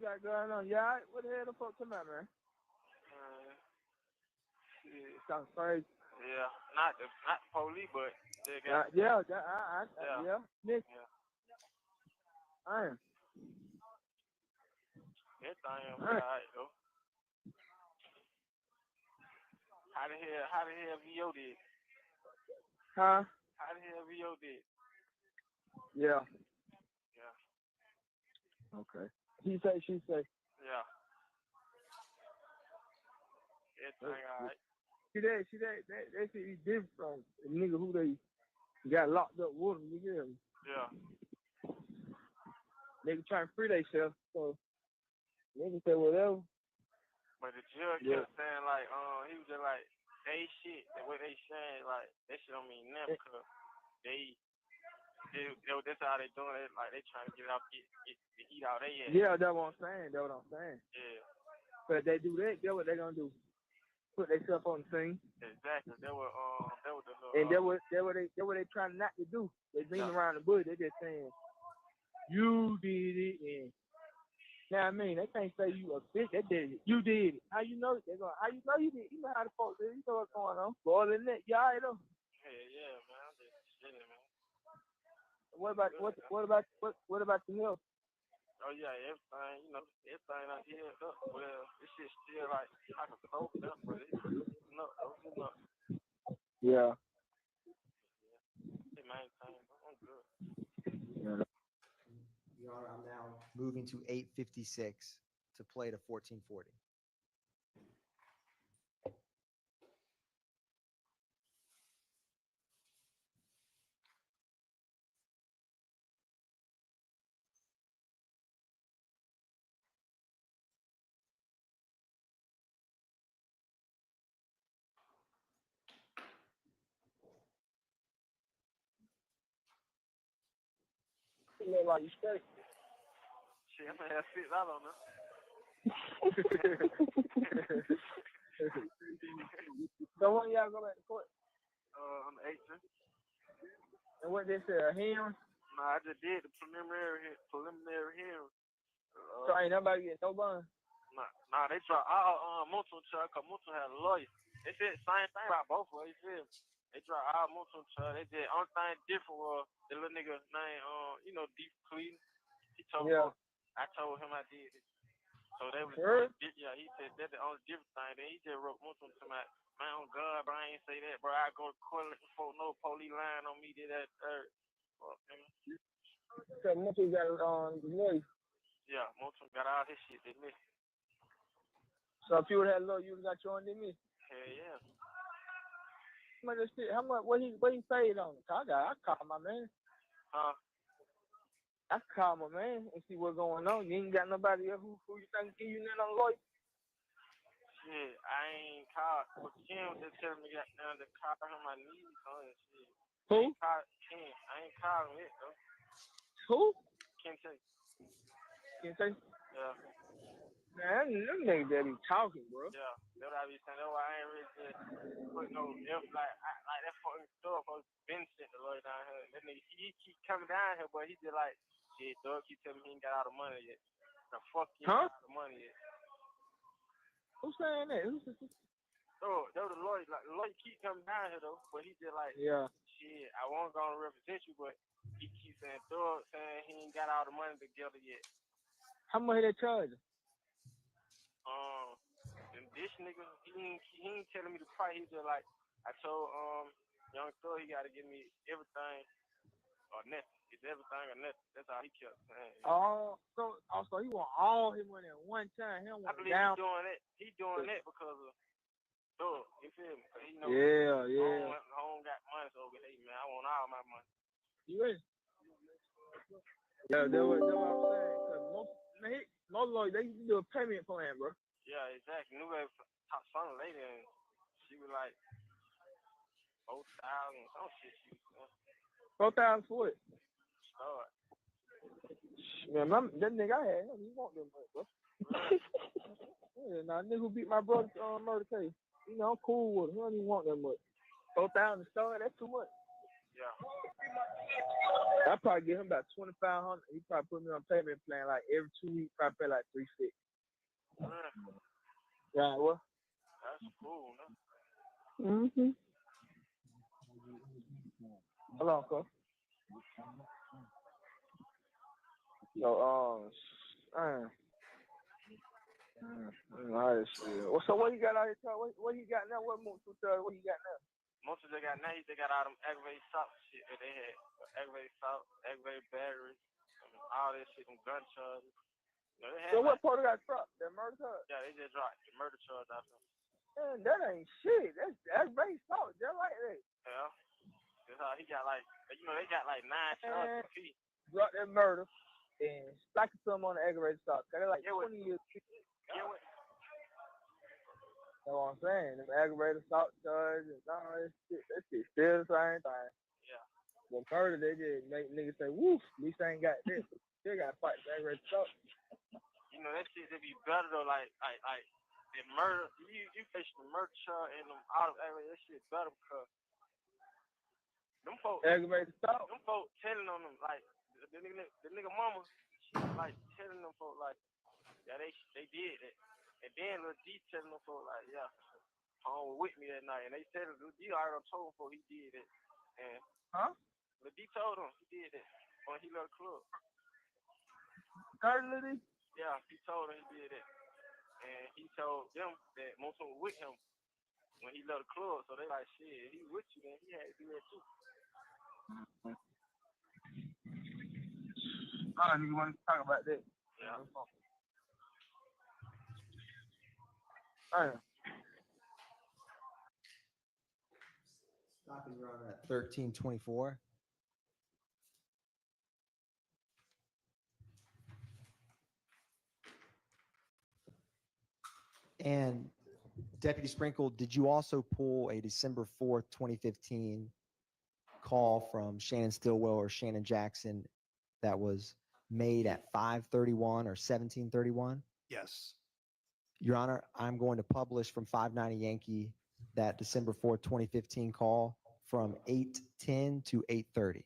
you got going on? Yeah, all right? What the hell the fuck come out, man? Shit. Sounds crazy. Yeah, not the police, but they got. Yeah. Nick. Yeah. Damn. Everything alright though. How the hell VO did? Huh? How the hell VO did? Yeah. Yeah. Okay. He say, she say. Yeah. Everything alright. See that shit is different from the nigga who they got locked up with him, you get me? Yeah. Nigga trying to free themselves, so nigga say whatever. But the judge kept saying like, he was just like, they shit, the way they saying, like, that shit don't mean nothing, because that's how they doing it, like, they trying to get the heat out of their ass. Yeah, that's what I'm saying, Yeah. But if they do that, that's what they gonna do. Put themselves on the scene. Exactly. That was the little, and that what they trying not to do. They beating around the bush. They just saying, you did it, and now I mean they can't say you a bitch. They did it. You did it. How you know? They going, how you know you did it? You know how the folks do. You know what's going on. Boy, than that, you alright though. Yeah, man. I'm just chilling, man. What about the health? Oh yeah, everything, everything I hear up. Well, this shit still like I can cope up, but it's no. Yeah. Hey, man, I'm good. Your Honor, I'm now moving to 8:56 to play to 14:40. You look like you straight. Shit, I'm gonna have $6 on them. So when y'all go back to court? On the 18th. And what they say, a hearing? Nah, I just did the preliminary hearing. So ain't nobody getting no bond? Nah, they dropped all Moulton charge because Moulton had a lawyer. They said the same thing about both of them, you feel me? They dropped all Moulton charge. They did only thing different was the little nigga named Deep Cleveland. He told me, I told him I did it. So they was he said that's the only different thing. Then he just wrote Moulton to my man, on God, bro, I ain't say that, bro. I go to court looking for no police lying on me, did that third. Fuck him. So Moulton got it on the lawyer. Yeah, Moulton got all his shit, they missed. So if you would have had lawyer, you would have got your own, didn't you? Hell yeah. How much, what he paid on it? I call my man. Huh? I call my man and see what's going on. You ain't got nobody else who you think give you nothing on the lawyer? Shit, I ain't called. But Kim just telling me that now to call him my knees on and shit. Who? Kim. I ain't calling it though. Who? Kente. Kente? Yeah. Man, them niggas that be talking, bro. Yeah, that's what I be saying. That's why I ain't really just put no like that fucking stuff. I was been sent the lawyer down here. That nigga, he keep coming down here, but he just like, shit, dog, keep telling me he ain't got all the money yet. The fuck you ain't got all the money yet. Who's saying that? So, that was the lawyer. Like, the lawyer keep coming down here though, but he just like, shit, I won't gonna represent you, but he keep saying, dog, saying he ain't got all the money together yet. How much they charge? And this nigga, he ain't telling me the price. He just like, I told Young Thug he gotta give me everything or nothing. It's everything or nothing. That's how he kept saying. So he want all his money at one time. He don't want I believe down. he doing that. He doing that because of Thug. You feel me? He know home got money, so hey man, I want all my money. You ready? Yeah, that's what I'm saying. Cause most lawyers, they used to do a payment plan, bro. Yeah, exactly. Knew that talked to some lady and she was like 4,000 some shit. She was 4,000 for it. start. Man, that nigga I had him, he want them money, bro. Nah, nigga who beat my brother's murder case. You know, I'm cool with him. He don't even want that much. 4,000 to start, that's too much. Yeah. I probably give him about 2,500. He probably put me on payment plan like every 2 weeks. Probably pay like 350. Yeah, well, that's cool. No? Mhm. Hold on, cuz. So, nice. Well, so what you got out here? What you got now? What you got now? Most of they got now, they got all them aggravated salt shit that they had. Aggravated salt, aggravated batteries, all that shit, them gun charges. You know, they had so what part of that truck? That murder charge? Yeah, they just dropped the murder charge out there. Man, that ain't shit. That's aggravated salt, just like that. Yeah. That's how he got like, you know, they got like 9 charges. Drop that murder and stack some on the aggravated salt. Cause they're like 20 years. Yeah, what? That's what I'm saying. Them aggravated assault charges and all that shit still the same thing. Yeah. Well, murder, they just make niggas say, woof, at least I ain't got this. Still got to fight the aggravated assault. You know, that shit, they be better though, like the murder, you face the murder charge and them out of aggravated, that shit better because them folks, aggravated assault, them folks telling on them, like, the nigga mama, she like telling them folks, like, yeah, they did it. And then Lil D telling them folks, like, yeah, home was with me that night. And they said Lil D already told him folks he did it. And Lil D told him he did it when he left the club. Lil D? Yeah, he told him he did it. And he told them that most of them were with him when he left the club. So they like, shit, he with you, then he had to do that too. All right, nigga, want to talk about that? Yeah. Stopping Your Honor at 1324. And Deputy Sprinkle, did you also pull a December 4th, 2015 call from Shannon Stillwell or Shannon Jackson that was made at 5:31 or 17:31? Yes. Your Honor, I'm going to publish from 590 Yankee that December 4th, 2015 call from 8:10 to 8:30.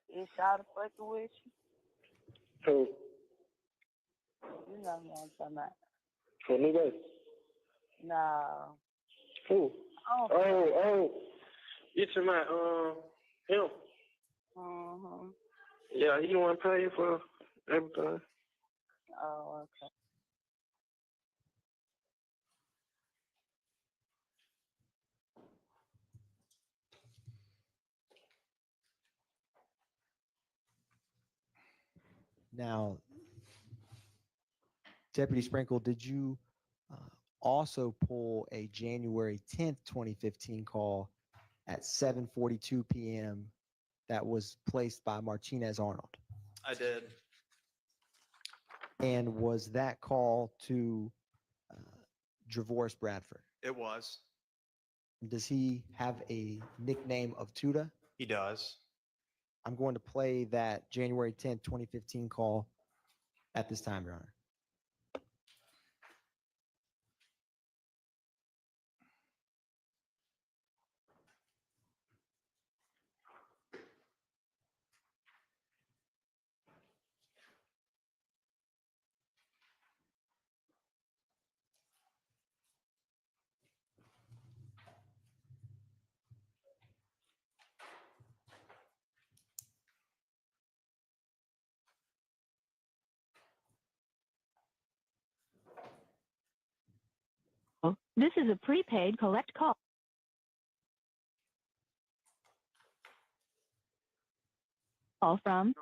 Is y'all fucking with you? Who? You know who I'm talking about. Who, nigga? No. Who? Oh. You talking about, him? Mm-hmm. Yeah, he want to pay for everything. Oh, okay. Now, Deputy Sprinkle, did you also pull a January 10th, 2015 call at 7:42 p.m. that was placed by Martinez Arnold? I did. And was that call to Dravoris Bradford? It was. Does he have a nickname of Tuda? He does. I'm going to play that January 10th, 2015 call at this time, Your Honor. This is a prepaid collect call. Call from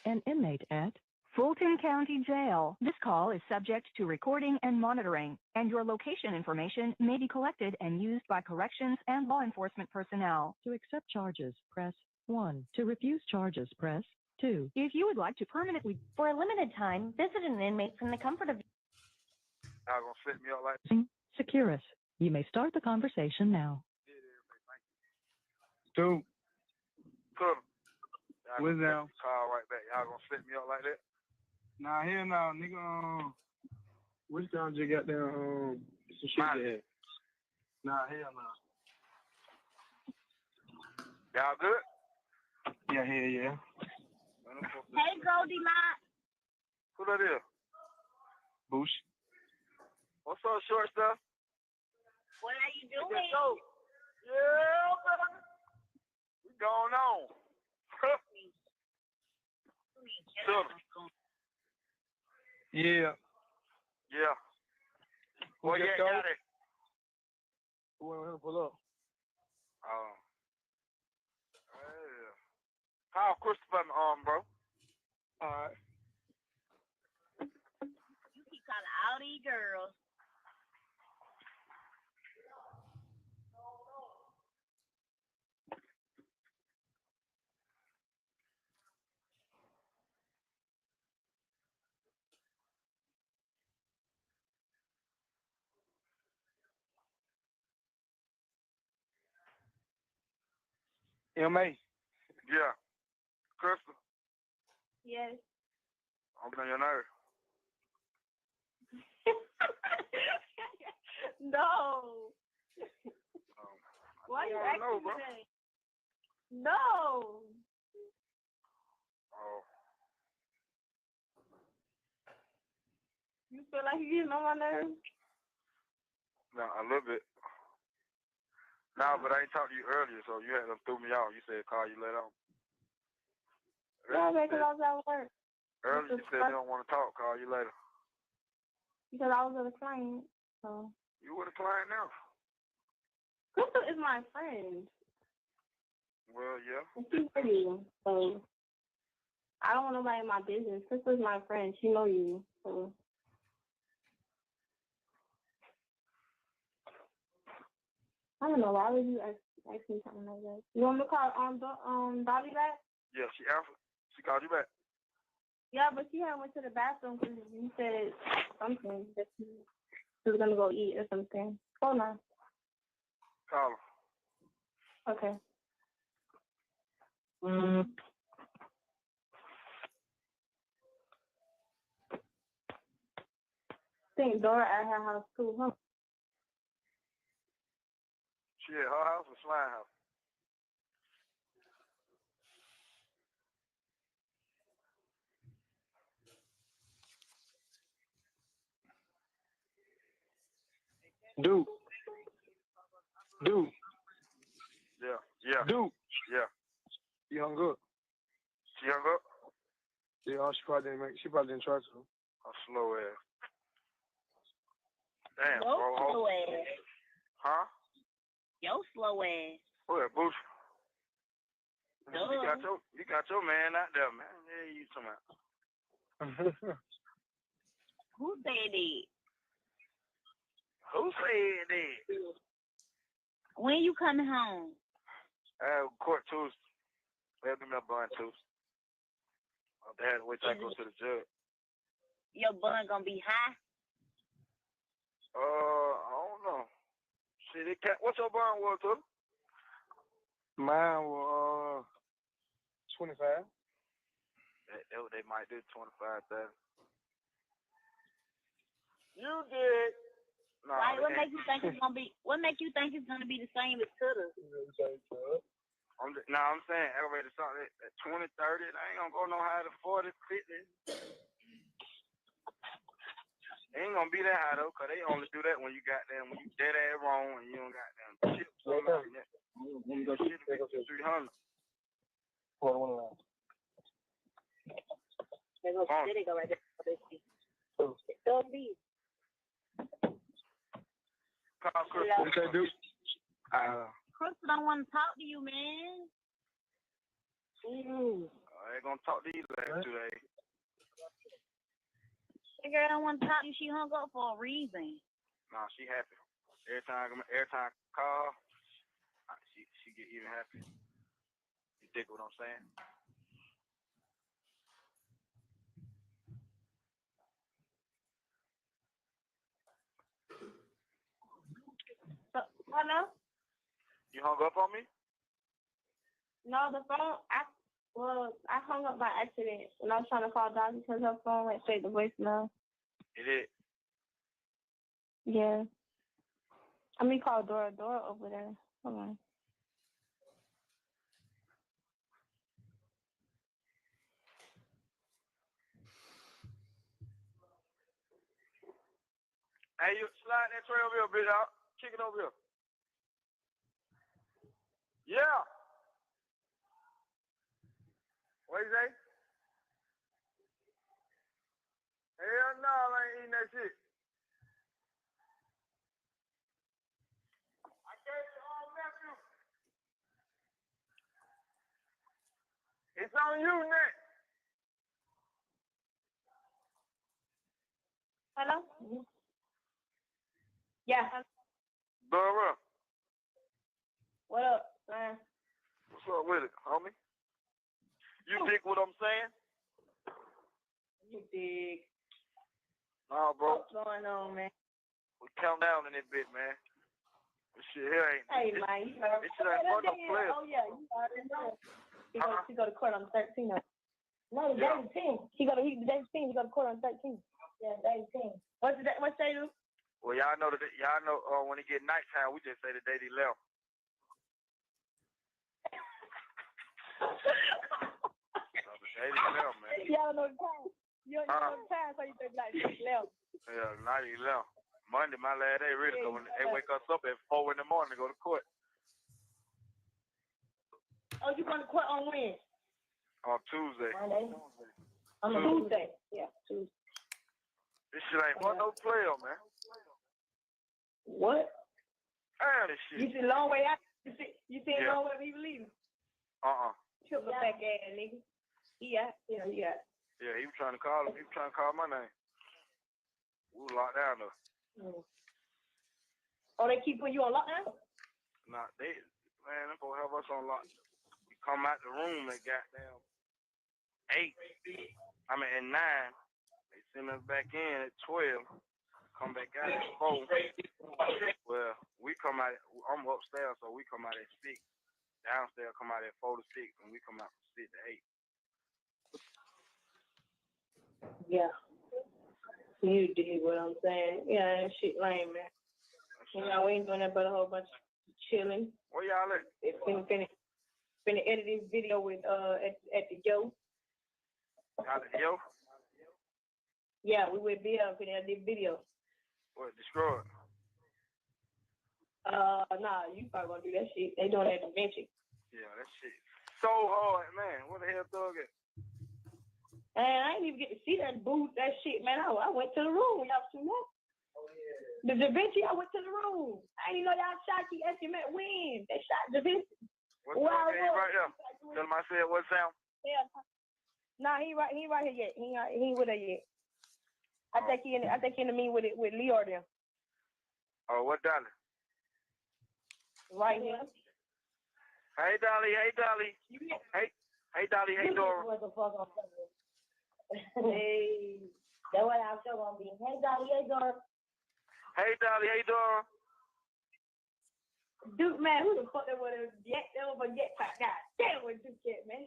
an inmate at Fulton County Jail. This call is subject to recording and monitoring, and your location information may be collected and used by corrections and law enforcement personnel. To accept charges, press 1. To refuse charges, press 2. If you would like to permanently, For a limited time, visit an inmate from the comfort of Y'all gonna set me up like Securus, you may start the conversation now. Dude. Cool. What's down? Call right back. Y'all gonna set me up like that? Nah, hell no, nigga. Which time you got there? Some shit there. Nah, hell no. Y'all good? Yeah, hell yeah. Hey, Goldie Mott. Who that is? Boosh. What's up, short stuff? What are you doing? Let's go. Yeah, brother. We going on. Sure. Yeah. Yeah. Well, yeah, got it. Who want to pull up? Oh. Yeah. How Christopher bro? All right. You keep calling all these girls. M.A. Yeah. Crystal, Yes. I'm on your nerve. No. Why you acting today? No. Oh. You feel like you're getting on my nerves? No, a little bit. No, but I ain't talked to you earlier, so you had to threw me out. You said call you later on. No, because I was at work. Earlier you said they don't want to talk. Call you later. Because I was with a client, so. You with a client now? Crystal is my friend. Well, yeah. And she's pretty, so. I don't want nobody in my business. Crystal's my friend. She know you, so. I don't know. Why would you ask me something like that? You want me to call Bobby back? Yeah, she answered. She called you back. Yeah, but she had went to the bathroom because you said something that she was gonna go eat or something. Hold on. Call her. Okay. Think Dora at her house too, huh? She at her house or Slime house? Dude. Yeah. Yeah. Dude. Yeah. You hung up. She hung up? Yeah, she probably didn't try to. I'm slow ass. Damn, Yo, bro. slow ass. Huh? Yo, slow ass. Who that, Boosh? You got your man out there, man. Yeah, you talking about. Who said it? Who said that? When you coming home? Court Tuesday. They'll be my bond Tuesday. They had to wait till I go to the judge. Your bun gonna be high? I don't know. Shit, what's your bond was, too? Mine was 25. They might do 25,000. You did. No, Why? What make you think it's gonna be? What make you think it's gonna be the same as Cutter? I'm saying elevator something at 20, 30. I ain't gonna go no higher than 40, 50. It ain't gonna be that high though, cause they only do that when you got them when you dead ass wrong and you don't got them shit. Shit 300. There go right there. Don't be. Call Crystal. Crystal don't want to talk to you, man. ain't gonna talk these last 2 days. The girl don't want to talk to you. She hung up for a reason. Nah, she happy. Every time I call, she get even happy. You dig what I'm saying? Hello? You hung up on me? No, the phone. I hung up by accident when I was trying to call Dottie because her phone went straight to voicemail. It is. Yeah. I mean, call Dora over there. Hold on. Hey, you slide that tray over here, bitch out. Kick it over here. Yeah. What you say? Hell no, I ain't eating that shit. I gave it to nephew. It's on you next. Hello? Yeah. Dora. What up, man? What's up with it, homie? You dig what I'm saying? You dig. Nah, bro. What's going on, man? We count down in this bit, man. This shit here ain't. Hey, man. You heard. This shit ain't for no players. Oh, yeah. You already know. He go to court on the 13th. No, the Yeah. day's 10. The day's 10. He go to court on the 13th. Yeah, day's 10. What's they do? Well, y'all know when it get nighttime, we just say the day they left. So the day they left, man. Y'all know the time. You don't know the time, so you think like they left. Yeah, night he left. Monday, my last day, really. So when they wake us up at 4 in the morning to go to court. Oh, you going to court on when? On Tuesday. On Tuesday. Yeah, Tuesday. This shit ain't for no player, man. What? Damn, this shit. You see a long way out? You see a long way of even leaving? Triple back ass nigga. Yeah. Yeah, he was trying to call him. He was trying to call my name. We were locked down though. Oh, they keep putting you on lockdown? Nah, them folks have us on lock. We come out the room at goddamn 8. I mean at 9. They send us back in at 12. Come back out at 4. Well, we come out. I'm upstairs, so we come out at 6. Downstairs come out at 4 to 6, and we come out from 6 to 8. Yeah. You did what I'm saying. Yeah, that shit lame, man. You know, we ain't doing that but a whole bunch of chilling. Where y'all at? Finna edit this video with at the Yo. Y'all at Yo? Yeah, we with Bill finna edit this video. What, destroyed? Nah, you probably gonna do that shit. They doing that at Vinci. Yeah, that shit so hard, man. What the hell, Thug at? And I didn't even get to see that booth, that shit, man. I went to the room. Y'all seen that? The Da Vinci, I went to the room. I didn't know y'all shot the estimate when. They shot Da Vinci. What's up? He right there. Tell him I said what's down. Yeah. Nah, he right here yet. He ain't with her yet. I think he in the meeting with Leo there. Oh, what Dolly? Right here. Hey Dolly. Hey Dolly. Hey Dolly. Hey Dora. What the fuck I'm saying? Hey, that's what I'm sure gonna be. Hey Dolly. Hey Dora. Hey Dolly. Hey Dora. Dude, man, who the fuck that was a jetpack? God damn, what you get, man?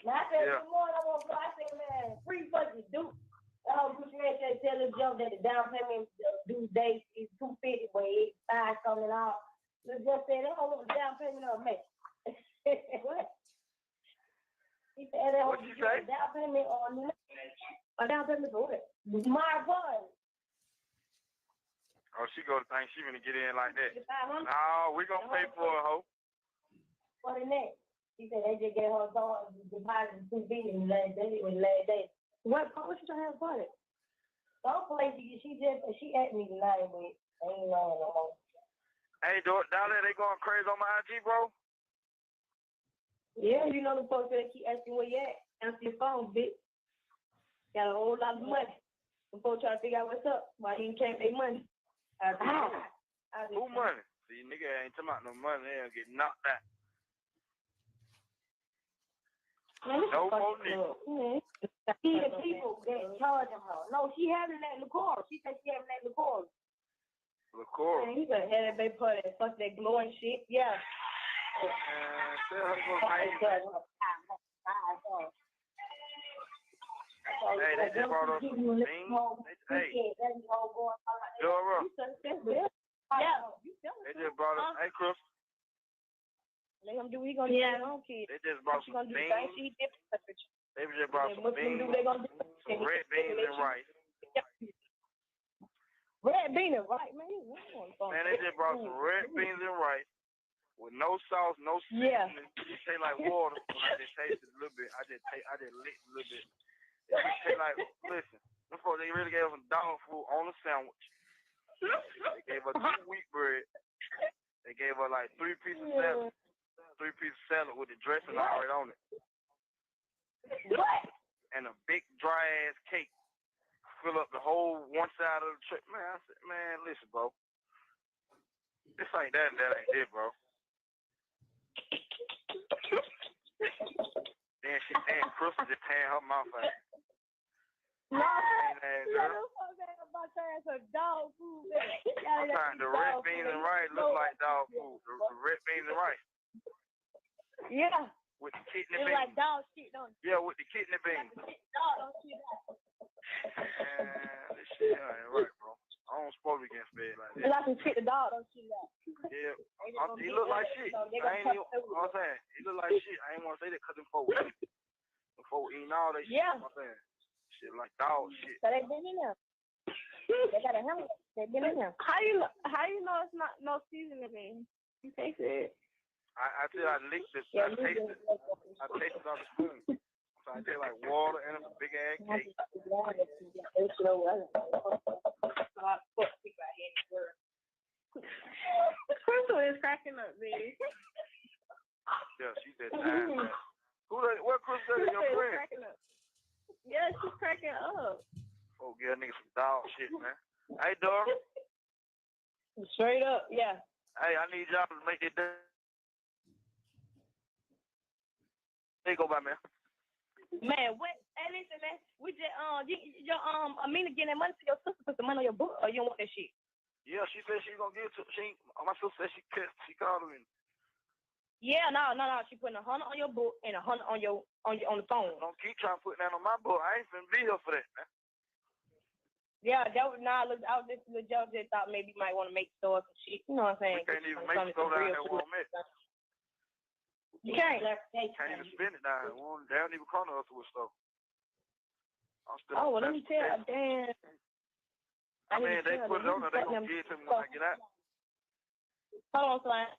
Now I said, good morning, I want to go. I said, man, free fucking Duke. Gucci Mane said, tell the jump that the down payment due date is $250, but it's $5 coming out. Let's just say they don't want the down payment of me. What? He said, they don't want the down payment on a down payment for what? My boy. Oh, she go to think she gonna get in like that. No, we gonna pay for her, hoe. For the next. He said they just gave her daughter deposit $250 last day. What you trying to have for it? Some place she at me tonight, but I ain't lying no more. Hey, Dolly, they going crazy on my IG, bro? Yeah, you know the folks that keep asking where you at. Answer your phone, bitch. Got a whole lot of money. Before trying to figure out what's up, why you can't make money? Who money? See, nigga ain't talking about no money. They'll get knocked out. No more niggas. See the people that charging her. No, she having that liqueur. She said she having that liqueur. Liqueur. Man, you better have that baby put that fuck that glowing shit. Yeah. Tell her to go pay. Hey, they just brought us some beans. Hey, Dora. Yeah. They just brought us. Hey, Chris. Let him do what he gonna do. They just brought She some gonna do the beans. same shit different. They just brought some beans, some red beans and rice. Red bean and rice, man. Man, they just brought some red beans and rice with no sauce, no seasoning. It tastes like water. When I just tasted a little bit, I just licked a little bit. It just tastes like, listen, before they really gave us some dog food on the sandwich. They gave us 2 wheat bread. They gave us like 3 pieces of salad. 3 pieces of salad with the dressing already on it. What? And a big dry ass cake. Fill up the whole one side of the trip. Man, I said, man, listen, bro. This ain't that ain't it, bro. then Crystal just tearing her mouth out. No, about trying some dog food. I'm trying the red beans and rice look like dog food. The red beans and rice. Yeah. With the kidney beans. Like dog shit, don't it? Yeah, with the kidney beans. Dog don't see that. Man, this shit ain't right, bro. I don't supposed to be getting fed like that. You like to treat the dog, don't see that. Yeah. He look like shit. I ain't even, you know what I'm saying? He look like shit. I ain't want to say that because them folks eating all that shit. You know what I'm saying? Shit like dog shit. So they been in there. They got a helmet. They been in there. How you know it's not no seasoning in? You taste it. I tell you, I licked it. I tasted it. I tasted it on the spoon. So I did like water and a big ass cake. Crystal is cracking up, baby. Yeah, she did that. What Crystal is your friend? Yeah, she's cracking up. Oh, give a nigga some dog shit, man. Hey, dog. Straight up, yeah. Hey, I need y'all to make it. There you go by, man. Man, what? Hey, listen, man. We just Amina getting that money to your sister, put the money on your book, or you don't want that shit? Yeah, she said she's gonna give it to. My sister said she called her in. Yeah, no. She putting 100 on your book and 100 on the phone. Don't keep trying to put that on my book. I ain't finna be here for that, man. Yeah, that was look. I was listening to Joe. Just thought maybe you might want to make stores and shit. You know what I'm saying? We can't even make it go down there where I'm at. You can't. Can't even spend it down. They don't even come to us with stuff. Oh, well, let me tell you, damn. I mean, they put it on there. They gonna give it to me when I get out. Hold on, Slime.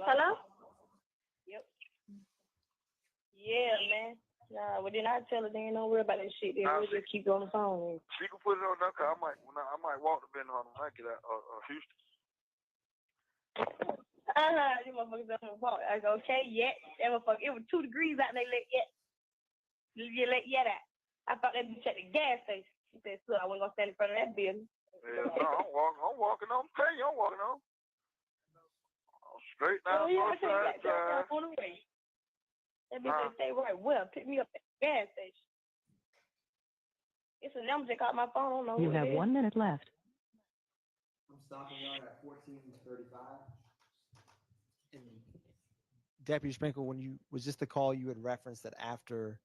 Hello? Yep. Yeah, man. Nah, well then I tell her they ain't don't worry about that shit. We'll just keep on the phone. She can put it on there, cause I might walk the bend on when I get out Houston. You motherfuckers on the phone. I go, okay, yeah. That motherfucker, it was 2 degrees out and they let out. I thought they'd be at the gas station. She said, so I wasn't gonna stand in front of that building. Yeah, no, I'm walking on. I'm telling you, I'm walking on. Straight down on the way. That bitch said, stay right well. Pick me up at the gas station. It's a number that caught my phone. You have 1 minute left. I'm stopping y'all at 14:35. And Deputy Sprinkle, was this the call you had referenced that after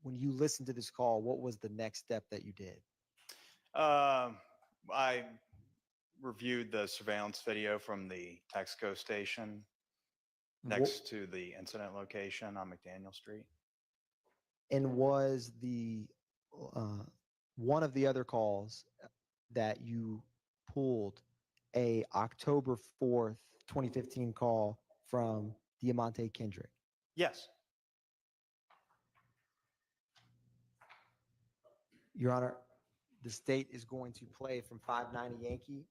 when you listened to this call, what was the next step that you did? I reviewed the surveillance video from the Texaco station next to the incident location on McDaniel Street. And was the one of the other calls that you pulled a October 4th, 2015 call from Diamante Kendrick? Yes. Your Honor, the state is going to play from 590 Yankee.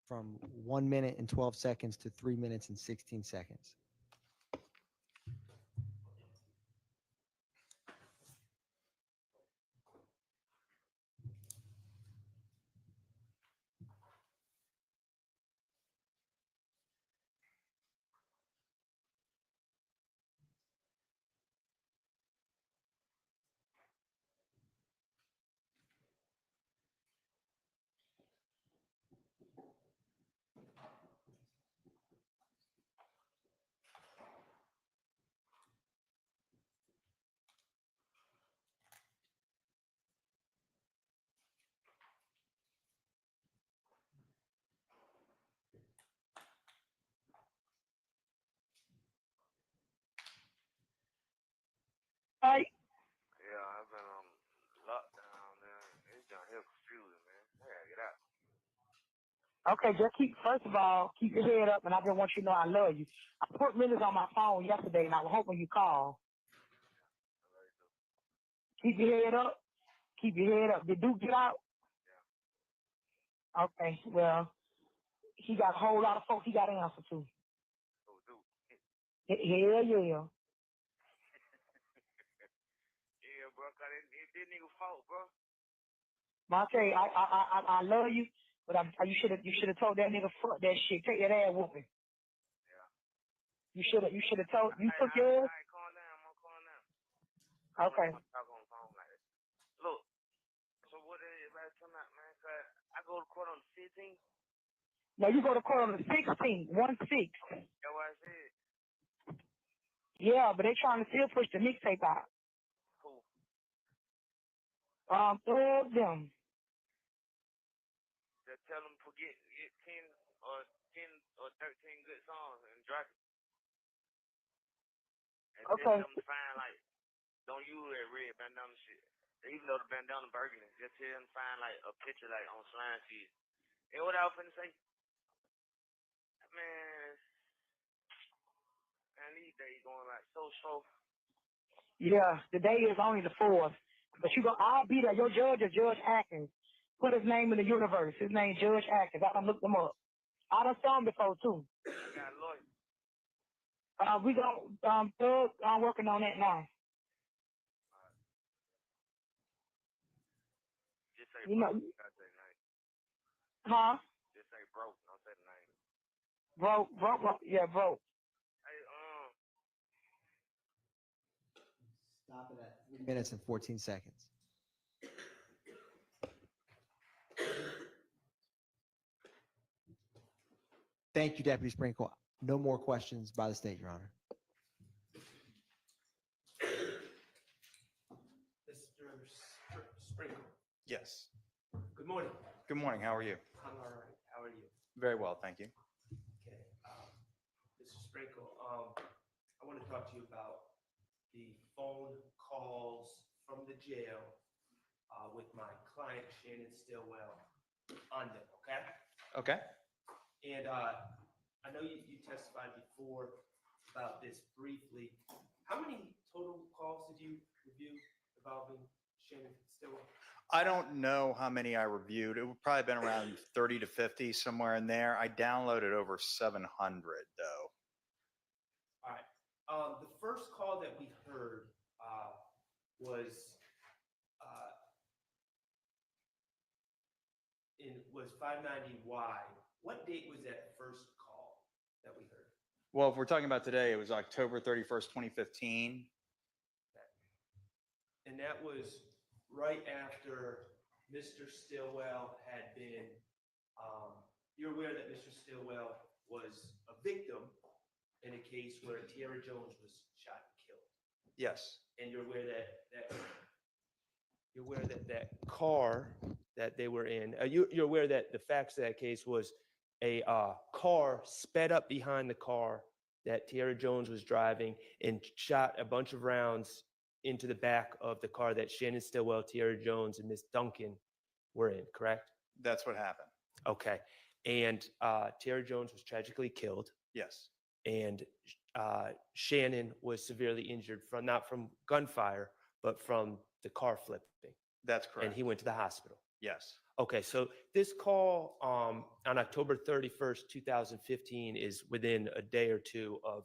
From 1 minute and 12 seconds to 3 minutes and 16 seconds. Right. Yeah, I've been on lockdown, man. It's down here confusing, man. I gotta get out. Okay, just first of all, keep your head up, and I just want you to know I love you. I put minutes on my phone yesterday, and I was hoping you call. Keep your head up. Keep your head up. Did Duke get out? Yeah. Okay, well, he got a whole lot of folks he got to answer to. Oh, Duke. Hell yeah. Yeah, bro, cause it nigga fault, bro. Monte, I love you, but you should have told that nigga fuck that shit. Take that ass whooping. Yeah. You should have told. You took yours. All right, calm down. I'm gonna calm down. Okay. I'm talk on the phone like that. Look. So what is it about tonight, man? Cause I go to court on the 15th. No, you go to court on the 16th. 1-6. That's what I said. Yeah, but they trying to still push the mixtape out. Who? Them. Just tell them forget 10 or 13 good songs and drop it. And okay. Tell them to find like, don't use that red bandana shit. Even though the bandana burgundy, just tell them to find like a picture like on slime sheet. And what I was finna say, man, these days going like so. Yeah, the day is only the 4th, but I'll be there. Your judge is Judge Atkins. Put his name in the universe. His name Judge Atkins. I done looked him up. I done saw him before too. Got a lawyer. We got Thug. I'm working on that now. Just say broke. Don't say the name. Huh? Just say broke. Don't say the name. Broke. Yeah, broke. Hey, Stop it at 3 minutes and 14 seconds. Thank you, Deputy Sprinkle. No more questions by the state, Your Honor. Mr. Sprinkle. Yes. Good morning. Good morning. How are you? I'm all right. How are you? Very well, thank you. Okay. Mr. Sprinkle, I want to talk to you about the phone calls from the jail with my client, Shannon Stillwell, on them, okay? Okay. And I know you testified before about this briefly. How many total calls did you review involving Shannon Stillwell? I don't know how many I reviewed. It would probably been around 30 to 50, somewhere in there. I downloaded over 700 though. All right. The first call that we heard was 590Y. What date was that first call that we heard? Well, if we're talking about today, it was October 31st, 2015. And that was right after Mr. Stillwell had been, you're aware that Mr. Stillwell was a victim in a case where Tierra Jones was shot and killed. Yes. And you're aware that car that they were in, you're aware that the facts of that case was a car sped up behind the car that Tierra Jones was driving and shot a bunch of rounds into the back of the car that Shannon Stillwell, Tierra Jones, and Miss Duncan were in, correct? That's what happened. Okay. And Tierra Jones was tragically killed. Yes. and Shannon was severely injured from not from gunfire, but from the car flipping. That's correct. And he went to the hospital. Yes. Okay, so this call on October 31st, 2015 is within a day or two of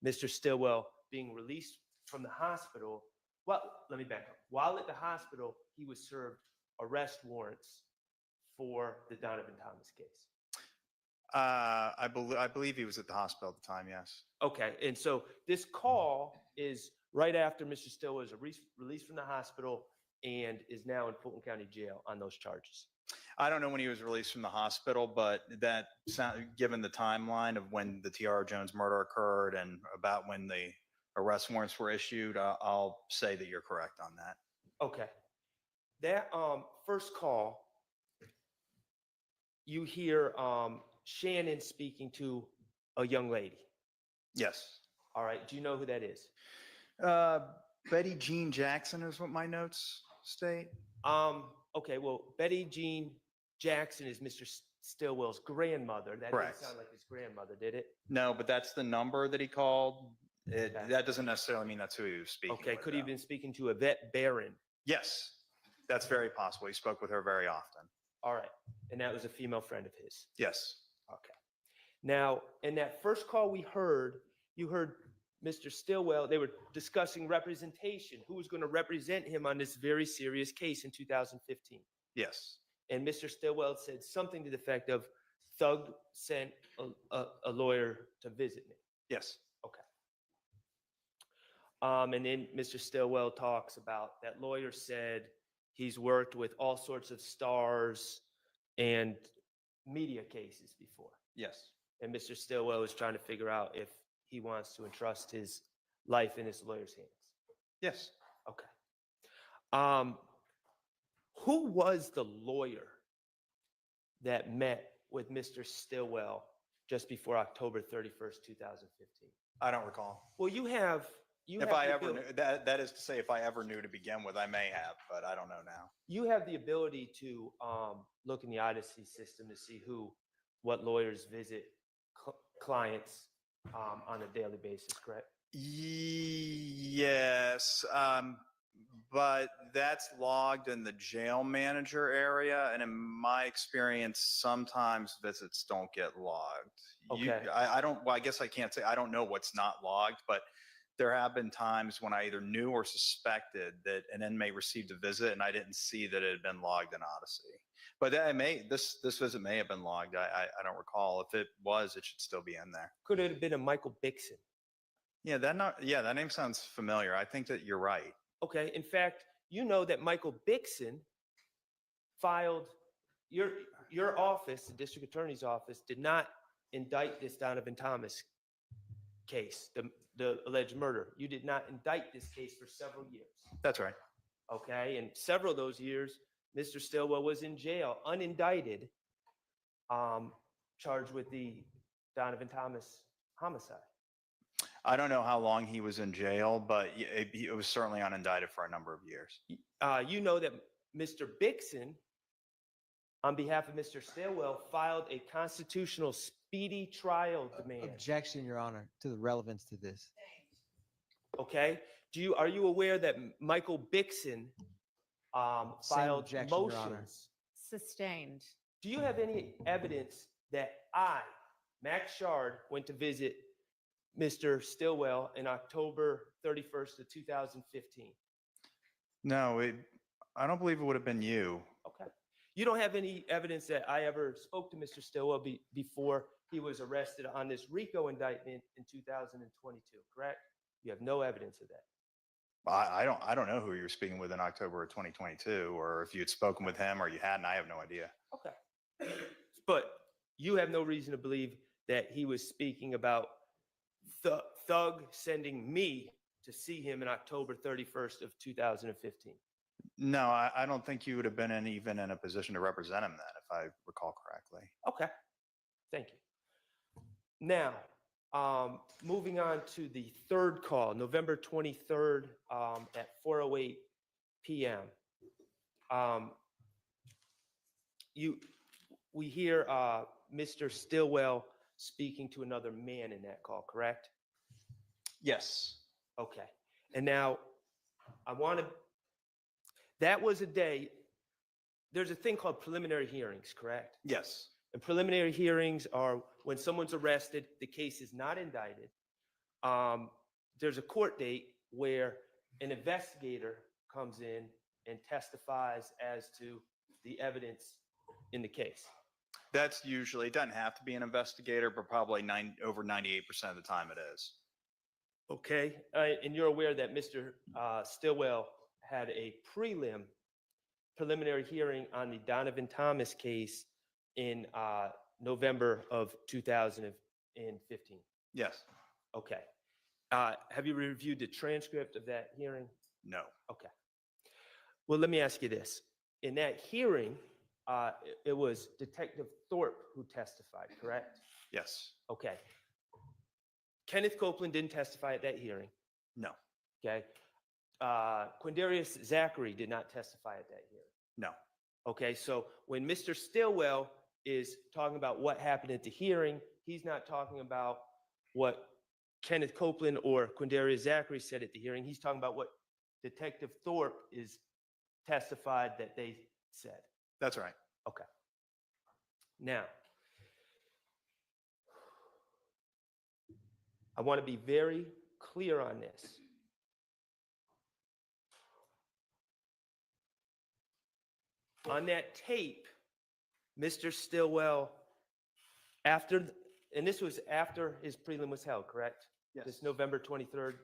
Mr. Stillwell being released from the hospital. Well, let me back up. While at the hospital, he was served arrest warrants for the Donovan Thomas case. I believe he was at the hospital at the time, yes. Okay, and so this call is right after Mr. Stillwell is released from the hospital and is now in Fulton County Jail on those charges. I don't know when he was released from the hospital, but given the timeline of when the T.R. Jones murder occurred and about when the arrest warrants were issued, I'll say that you're correct on that. Okay. That first call, you hear Shannon speaking to a young lady. Yes. All right. Do you know who that is? Betty Jean Jackson is what my notes state. Okay. Well, Betty Jean Jackson is Mr. Stillwell's grandmother. That Correct. didn't sound like his grandmother, did it? No, but that's the number that he called. Okay. That doesn't necessarily mean that's who he was speaking Okay. with, Could he though. have been speaking to Yvette Barron? Yes, that's very possible. He spoke with her very often. All right. And that was a female friend of his. Yes. Okay. Now, in that first call we heard, you heard Mr. Stillwell, they were discussing representation, who was going to represent him on this very serious case in 2015. Yes. And Mr. Stillwell said something to the effect of, Thug sent a lawyer to visit me. Yes. Okay. And then Mr. Stillwell talks about that lawyer said he's worked with all sorts of stars and media cases before. Yes. And Mr. Stillwell is trying to figure out if he wants to entrust his life in his lawyer's hands. Yes. Okay. Who was the lawyer that met with Mr. Stillwell just before October 31st, 2015? I don't recall. Well, you have. If I ever knew, that is to say, if I ever knew to begin with, I may have, but I don't know now. You have the ability to look in the Odyssey system to see what lawyers visit clients on a daily basis, correct? Yes, but that's logged in the jail manager area, and in my experience, sometimes visits don't get logged. Okay. I don't. Well, I guess I can't say I don't know what's not logged, but there have been times when I either knew or suspected that an inmate received a visit, and I didn't see that it had been logged in Odyssey. But this visit may have been logged. I don't recall. If it was, it should still be in there. Could it have been a Michael Bixon? Yeah, that name sounds familiar. I think that you're right. Okay. In fact, you know that Michael Bixon filed your office, the district attorney's office, did not indict this Donovan Thomas case, the alleged murder. You did not indict this case for several years. That's right. Okay. And several of those years, Mr. Stillwell was in jail, unindicted, charged with the Donovan Thomas homicide. I don't know how long he was in jail, but it was certainly unindicted for a number of years. You know that Mr. Bixon, on behalf of Mr. Stillwell, filed a constitutional speedy trial demand. Objection, Your Honor, to the relevance to this. Okay. Are you aware that Michael Bixon filed objection, Your Honor. motions? Sustained. Do you have any evidence that I, Max Shard, went to visit Mr. Stillwell in October 31st of 2015? No, I don't believe it would have been you. Okay. You don't have any evidence that I ever spoke to Mr. Stillwell before he was arrested on this RICO indictment in 2022, correct? You have no evidence of that. I don't know who you were speaking with in October of 2022, or if you had spoken with him or you hadn't. I have no idea. Okay. But you have no reason to believe that he was speaking about Thug sending me to see him in October 31st of 2015. No, I don't think you would have been even in a position to represent him then, if I recall correctly. Okay. Thank you. Now, moving on to the third call, November 23rd at 4:08 p.m. We hear Mr. Stillwell speaking to another man in that call, correct? Yes. Okay. And now that was a day, there's a thing called preliminary hearings, correct? Yes. And preliminary hearings are when someone's arrested, the case is not indicted. There's a court date where an investigator comes in and testifies as to the evidence in the case. That's usually, it doesn't have to be an investigator, but probably over 98% of the time it is. Okay. And you're aware that Mr. Stillwell had a preliminary hearing on the Donovan Thomas case in November of 2015. Yes. Okay. Have you reviewed the transcript of that hearing? No. Okay. Well, let me ask you this. In that hearing, it was Detective Thorpe who testified, correct? Yes. Okay. Kenneth Copeland didn't testify at that hearing. No. Okay. Quindarius Zachary did not testify at that hearing. No. Okay. So when Mr. Stillwell is talking about what happened at the hearing, he's not talking about what Kenneth Copeland or Quindarius Zachary said at the hearing. He's talking about what Detective Thorpe is testified that they said. That's right. Okay. Now, I want to be very clear on this. On that tape, Mr. Stillwell, and this was after his prelim was held, correct? Yes. This November 23rd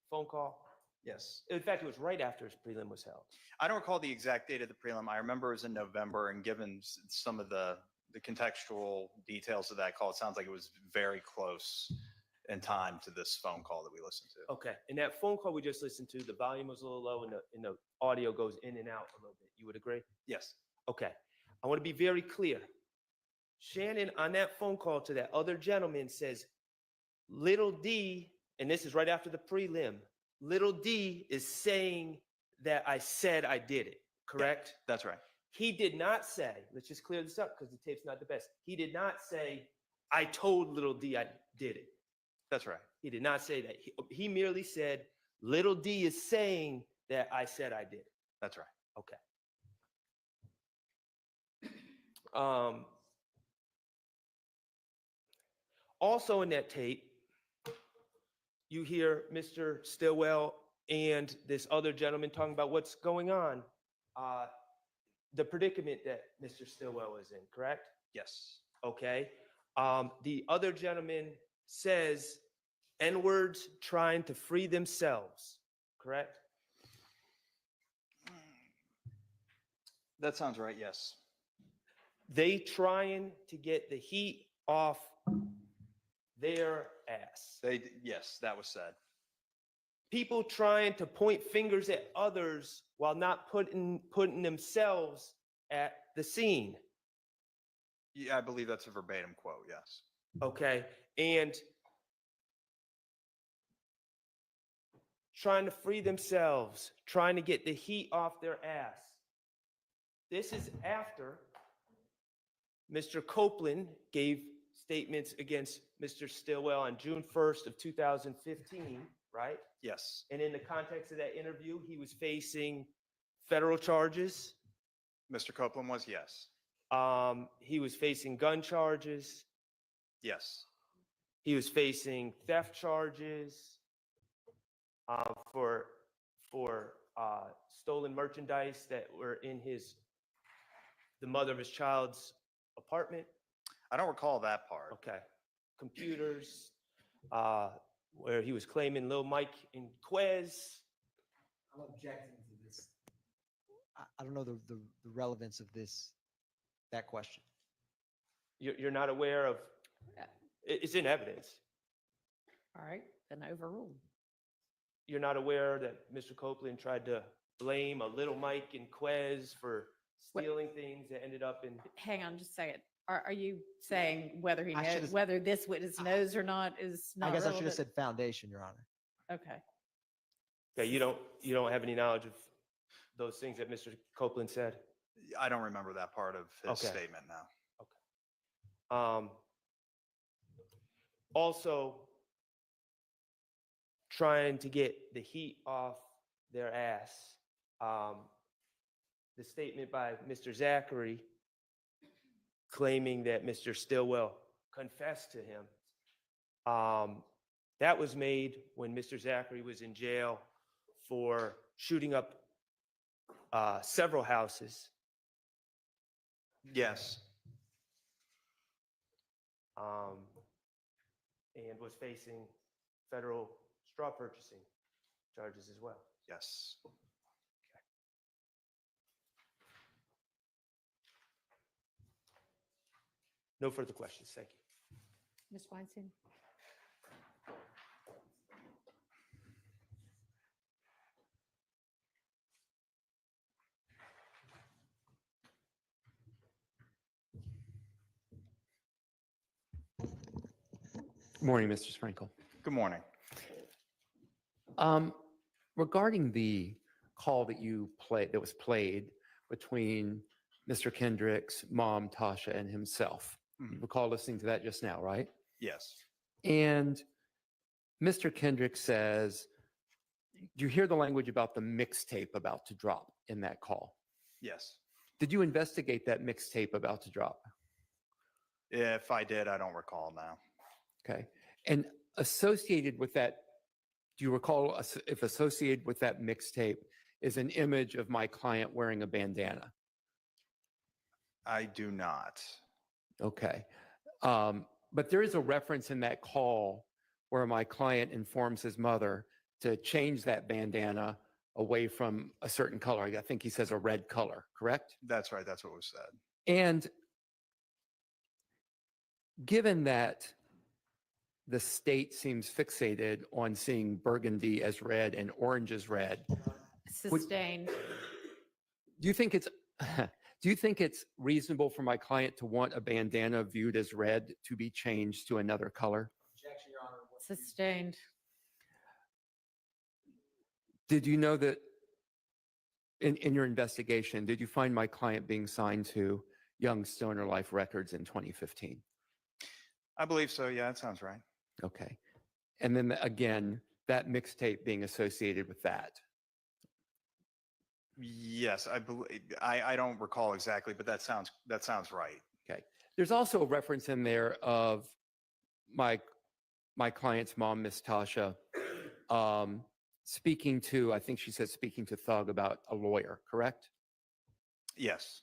phone call? Yes. In fact, it was right after his prelim was held. I don't recall the exact date of the prelim. I remember it was in November, and given some of the contextual details of that call, it sounds like it was very close in time to this phone call that we listened to. Okay. And that phone call we just listened to, the volume was a little low and the audio goes in and out a little bit. You would agree? Yes. Okay. I want to be very clear. Shannon, on that phone call to that other gentleman, says, little D, and this is right after the prelim, little D is saying that I said I did it, correct? Yeah, that's right. He did not say, let's just clear this up because the tape's not the best. He did not say, I told little D I did it. That's right. He did not say that. He merely said, little D is saying that I said I did it. That's right. Okay. Also in that tape, you hear Mr. Stillwell and this other gentleman talking about what's going on, the predicament that Mr. Stillwell is in, correct? Yes. Okay. The other gentleman says N-words trying to free themselves, correct? That sounds right, yes. They trying to get the heat off their ass. Yes, that was said. People trying to point fingers at others while not putting themselves at the scene. Yeah, I believe that's a verbatim quote, yes. Okay. And trying to free themselves, trying to get the heat off their ass. This is after Mr. Copeland gave statements against Mr. Stillwell on June 1st of 2015, right? Yes. And in the context of that interview, he was facing federal charges. Mr. Copeland was, yes. He was facing gun charges. Yes. He was facing theft charges for stolen merchandise that were in the mother of his child's apartment. I don't recall that part. Okay. Computers, where he was claiming Lil Mike and Quez. I'm objecting to this. I don't know the relevance of that question. You're not aware of, it's in evidence. All right, then overruled. You're not aware that Mr. Copeland tried to blame a Little Mike and Quez for stealing things that ended up in. Hang on just a second. Are you saying whether he I knows, should've- whether this witness knows or not is not I guess I should have relevant? said foundation, Your Honor. Okay. Okay, you don't have any knowledge of those things that Mr. Copeland said? I don't remember that part of his Okay. statement now. Also, trying to get the heat off their ass. The statement by Mr. Zachary claiming that Mr. Stillwell confessed to him. That was made when Mr. Zachary was in jail for shooting up several houses. Yes. And was facing federal straw purchasing charges as well. Yes. No further questions. Thank you. Ms. Weinstein? Good morning, Mr. Sprinkle. Good morning. Regarding the call that that was played between Mr. Kendrick's mom, Tasha, and himself. You recall listening to that just now, right? Yes. And Mr. Kendrick says, do you hear the language about the mixtape about to drop in that call? Yes. Did you investigate that mixtape about to drop? If I did, I don't recall now. Okay. And associated with that, do you recall if associated with that mixtape is an image of my client wearing a bandana? I do not. Okay. But there is a reference in that call where my client informs his mother to change that bandana away from a certain color. I think he says a red color, correct? That's right. That's what was said. And given that the state seems fixated on seeing burgundy as red and orange as red, Sustained. do you think it's reasonable for my client to want a bandana viewed as red to be changed to another color? Objection, Your Honor. Sustained. Did you know that in your investigation, did you find my client being signed to Young Stoner Life Records in 2015? I believe so. Yeah, that sounds right. Okay. And then again, that mixtape being associated with that. Yes, I believe. I don't recall exactly, but that sounds right. Okay. There's also a reference in there of my client's mom, Miss Tasha, speaking to, I think she said speaking to Thug about a lawyer, correct? Yes.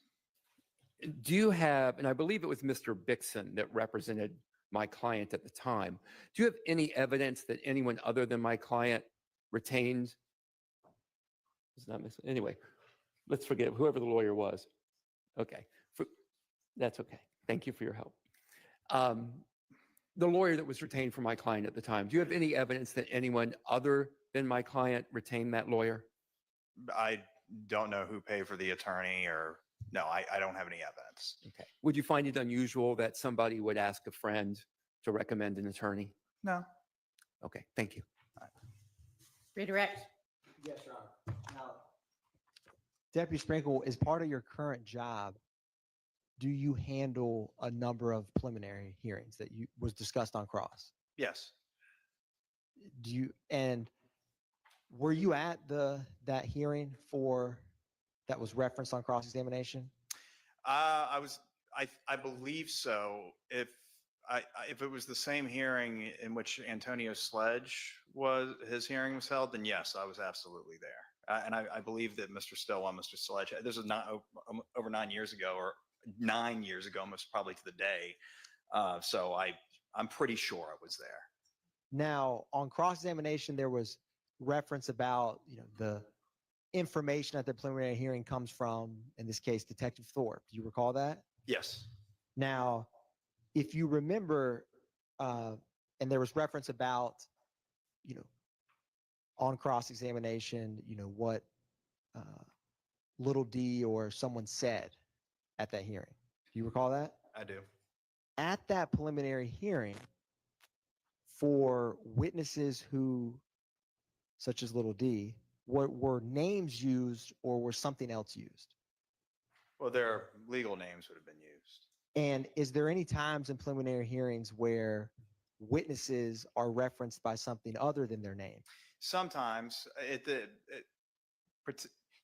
Do you have, and I believe it was Mr. Bixson that represented my client at the time. Do you have any evidence that anyone other than my client retained? It's not missing. Anyway, let's forget whoever the lawyer was. Okay. That's okay. Thank you for your help. The lawyer that was retained for my client at the time, do you have any evidence that anyone other than my client retained that lawyer? I don't know who paid for the attorney or no, I don't have any evidence. Okay. Would you find it unusual that somebody would ask a friend to recommend an attorney? No. Okay. Thank you. Redirect. Yes, Your Honor. Now, Deputy Sprinkle, as part of your current job, do you handle a number of preliminary hearings that was discussed on cross? Yes. And were you at that hearing that was referenced on cross-examination? I believe so. If it was the same hearing in which Antonio Sledge his hearing was held, then yes, I was absolutely there. And I believe that Mr. Stillwell, Mr. Sledge, this was not over 9 years ago, or 9 years ago, most probably to the day. So I'm pretty sure I was there. Now, on cross-examination, there was reference about the information at the preliminary hearing comes from, in this case, Detective Thorpe. Do you recall that? Yes. Now, if you remember, and there was reference about, on cross-examination, what little D or someone said at that hearing. Do you recall that? I do. At that preliminary hearing, for witnesses such as little D, were names used or were something else used? Well, their legal names would have been used. And is there any times in preliminary hearings where witnesses are referenced by something other than their name? Sometimes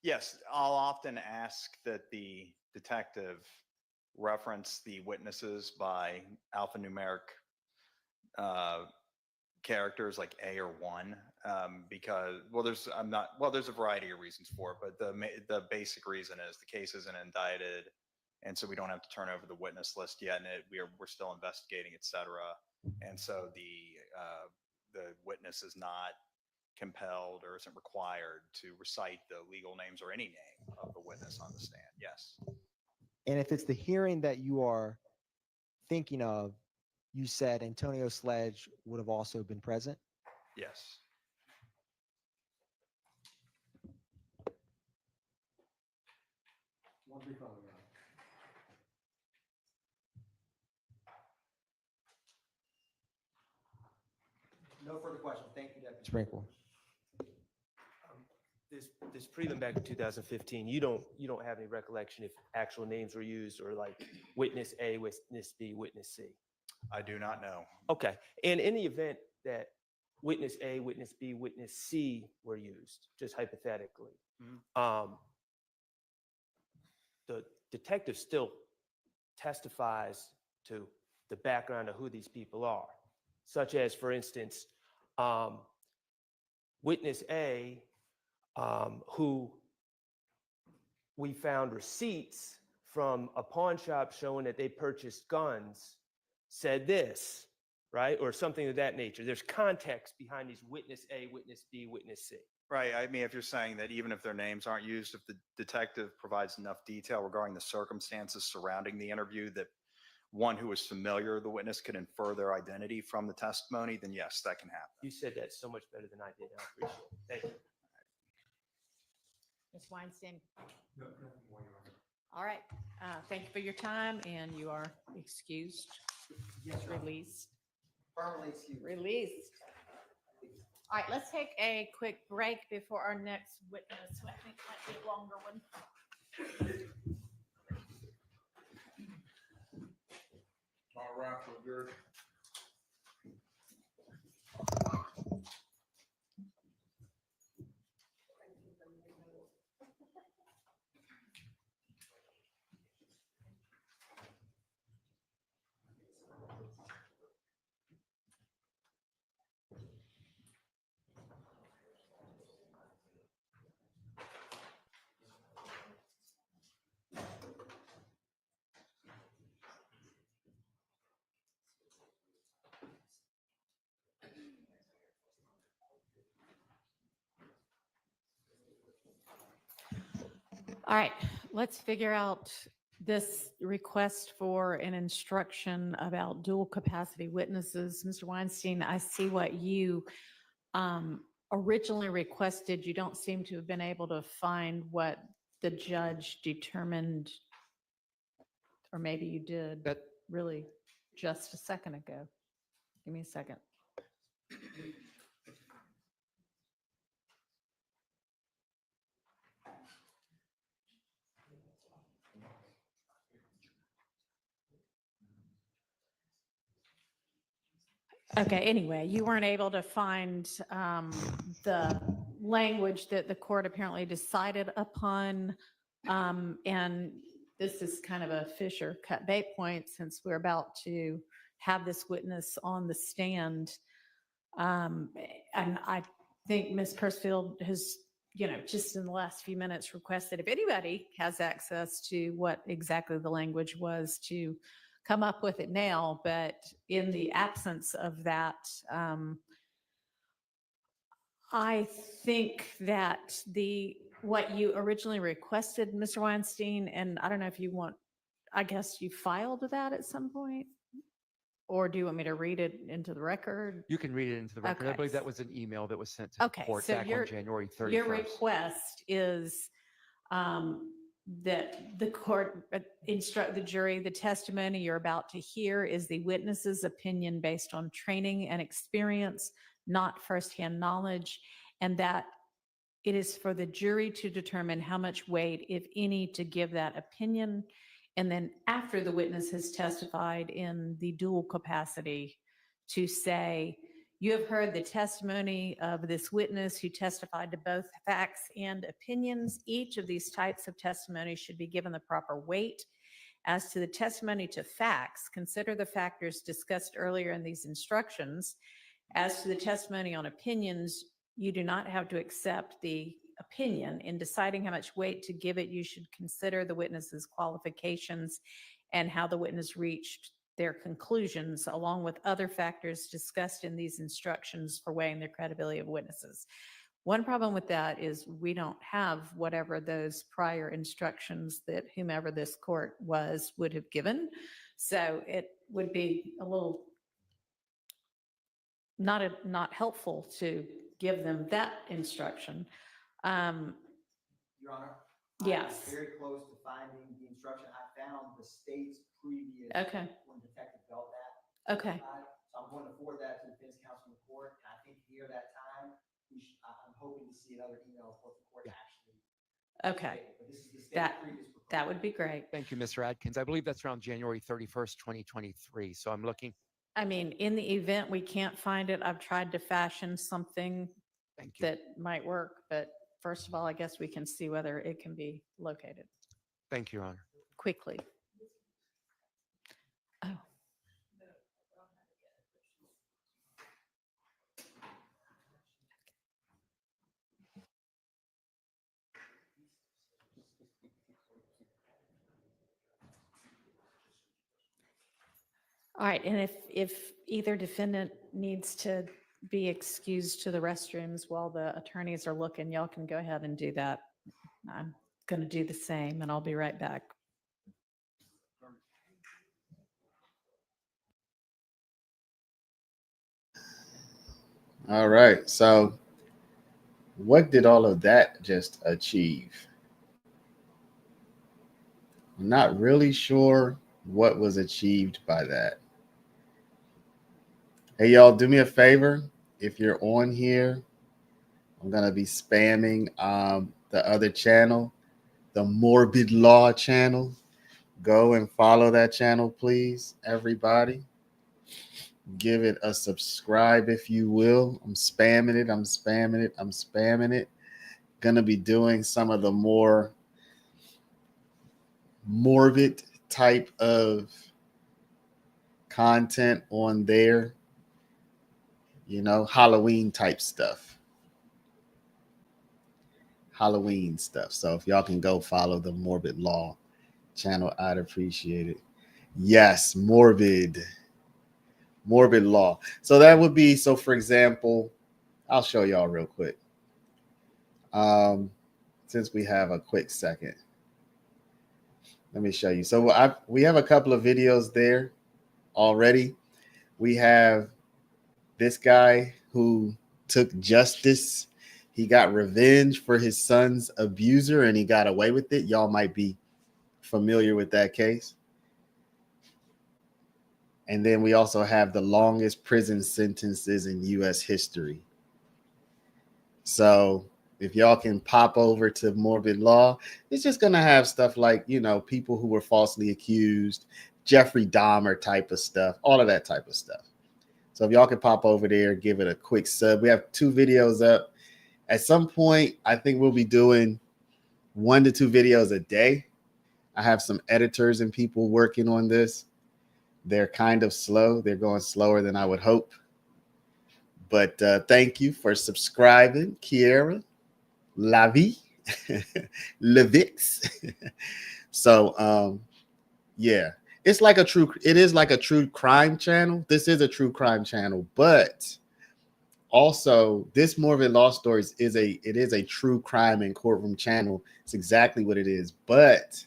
yes, I'll often ask that the detective reference the witnesses by alphanumeric characters like A or 1, because there's a variety of reasons for it, but the basic reason is the case isn't indicted, and so we don't have to turn over the witness list yet, and we're still investigating, etc. And so the witness is not compelled or isn't required to recite the legal names or any name of the witness on the stand. Yes. And if it's the hearing that you are thinking of, you said Antonio Sledge would have also been present? Yes. No further questions. Thank you, Deputy Sprinkle. This prelim back in 2015, you don't have any recollection if actual names were used or like witness A, witness B, witness C? I do not know. Okay. And in the event that witness A, witness B, witness C were used, just hypothetically, the detective still testifies to the background of who these people are, such as, for instance, witness A, who we found receipts from a pawn shop showing that they purchased guns, said this, right? Or something of that nature. There's context behind these witness A, witness B, witness C. Right. I mean, if you're saying that even if their names aren't used, if the detective provides enough detail regarding the circumstances surrounding the interview that one who is familiar with the witness could infer their identity from the testimony, then yes, that can happen. You said that so much better than I did. I appreciate it. Thank you. Ms. Weinstein. All right. Thank you for your time, and you are excused. Yes, Released. Permanently excused. Released. All right, let's take a quick break before our next witness, who I think might be a longer one. All right, so good. All right, let's figure out this request for an instruction about dual capacity witnesses. Mr. Weinstein, I see what you originally requested. You don't seem to have been able to find what the judge determined, or maybe you did really just a second ago. Give me a second. Okay, anyway, you weren't able to find the language that the court apparently decided upon. And this is kind of a fish or cut bait point, since we're about to have this witness on the stand. And I think Ms. Pursfield has, just in the last few minutes requested if anybody has access to what exactly the language was to come up with it now. But in the absence of that, I think that what you originally requested, Mr. Weinstein, and I don't know if you want, I guess you filed that at some point, or do you want me to read it into the record? You can read it into the record. I Okay. believe that was an email that was sent to the court back on January 31st. Your request is that the court instruct the jury the testimony you're about to hear is the witness's opinion based on training and experience, not firsthand knowledge, and that it is for the jury to determine how much weight, if any, to give that opinion. And then after the witness has testified in the dual capacity, to say, you have heard the testimony of this witness who testified to both facts and opinions. Each of these types of testimony should be given the proper weight. As to the testimony to facts, consider the factors discussed earlier in these instructions. As to the testimony on opinions, you do not have to accept the opinion. In deciding how much weight to give it, you should consider the witness's qualifications and how the witness reached their conclusions, along with other factors discussed in these instructions for weighing the credibility of witnesses. One problem with that is we don't have whatever those prior instructions that whomever this court was would have given. So it would be a little not helpful to give them that instruction. Your Honor? Yes. I'm very close to finding the instruction. I found the state's previous. Okay. When Detective Bell that. Okay. So I'm going to forward that to the defense counsel in the court. And I think near that time, I'm hoping to see another email of what the court actually. Okay. But this is the state's previous. That would be great. Thank you, Mr. Adkins. I believe that's around January 31st, 2023. So I'm looking. I mean, in the event we can't find it, I've tried to fashion something Thank you. that might work. But first of all, I guess we can see whether it can be located Thank you, Your Honor. quickly. Oh. All right, and if either defendant needs to be excused to the restrooms while the attorneys are looking, y'all can go ahead and do that. I'm going to do the same, and I'll be right back. All right. So what did all of that just achieve? I'm not really sure what was achieved by that. Hey, y'all, do me a favor. If you're on here, I'm going to be spamming the other channel, the Morbid Law channel. Go and follow that channel, please, everybody. Give it a subscribe, if you will. I'm spamming it. I'm spamming it. I'm spamming it. Going to be doing some of the more morbid type of content on there. You know, Halloween type stuff. Halloween stuff. So if y'all can go follow the Morbid Law channel, I'd appreciate it. Yes, morbid law. So that would be, so for example, I'll show y'all real quick. Since we have a quick second, let me show you. So we have a couple of videos there already. We have this guy who took justice. He got revenge for his son's abuser and he got away with it. Y'all might be familiar with that case. And then we also have the longest prison sentences in U.S. history. So if y'all can pop over to Morbid Law, it's just going to have stuff like, you know, people who were falsely accused, Jeffrey Dahmer type of stuff, all of that type of stuff. So if y'all can pop over there, give it a quick sub. We have 2 videos up. At some point, I think we'll be doing 1 to 2 videos a day. I have some editors and people working on this. They're kind of slow. They're going slower than I would hope. But thank you for subscribing, Kiera, Lavi, Levix. So, yeah. It is like a true crime channel. This is a true crime channel, but also this Morbid Law Stories is a true crime and courtroom channel. It's exactly what it is. But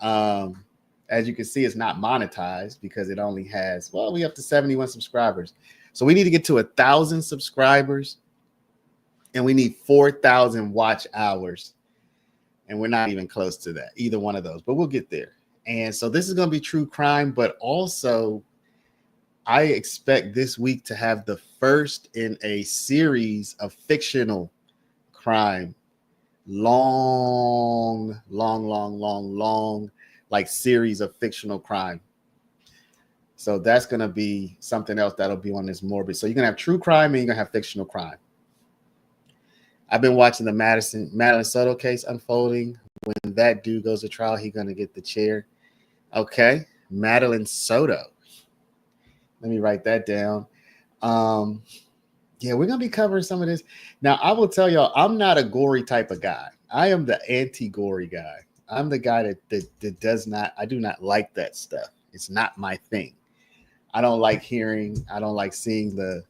as you can see, it's not monetized because it only has, well, we have to 71 subscribers. So we need to get to 1,000 subscribers and we need 4,000 watch hours. And we're not even close to that, either one of those, but we'll get there. And so this is going to be true crime, but also I expect this week to have the first in a series of fictional crime. Long like series of fictional crime. So that's going to be something else that'll be on this Morbid. So you're going to have true crime and you're going to have fictional crime. I've been watching the Madeline Soto case unfolding. When that dude goes to trial, he's going to get the chair. Okay. Madeline Soto. Let me write that down. Yeah, we're going to be covering some of this. Now, I will tell y'all, I'm not a gory type of guy. I am the anti-gory guy. I'm the guy that does not, I do not like that stuff. It's not my thing. I don't like hearing, I don't like seeing the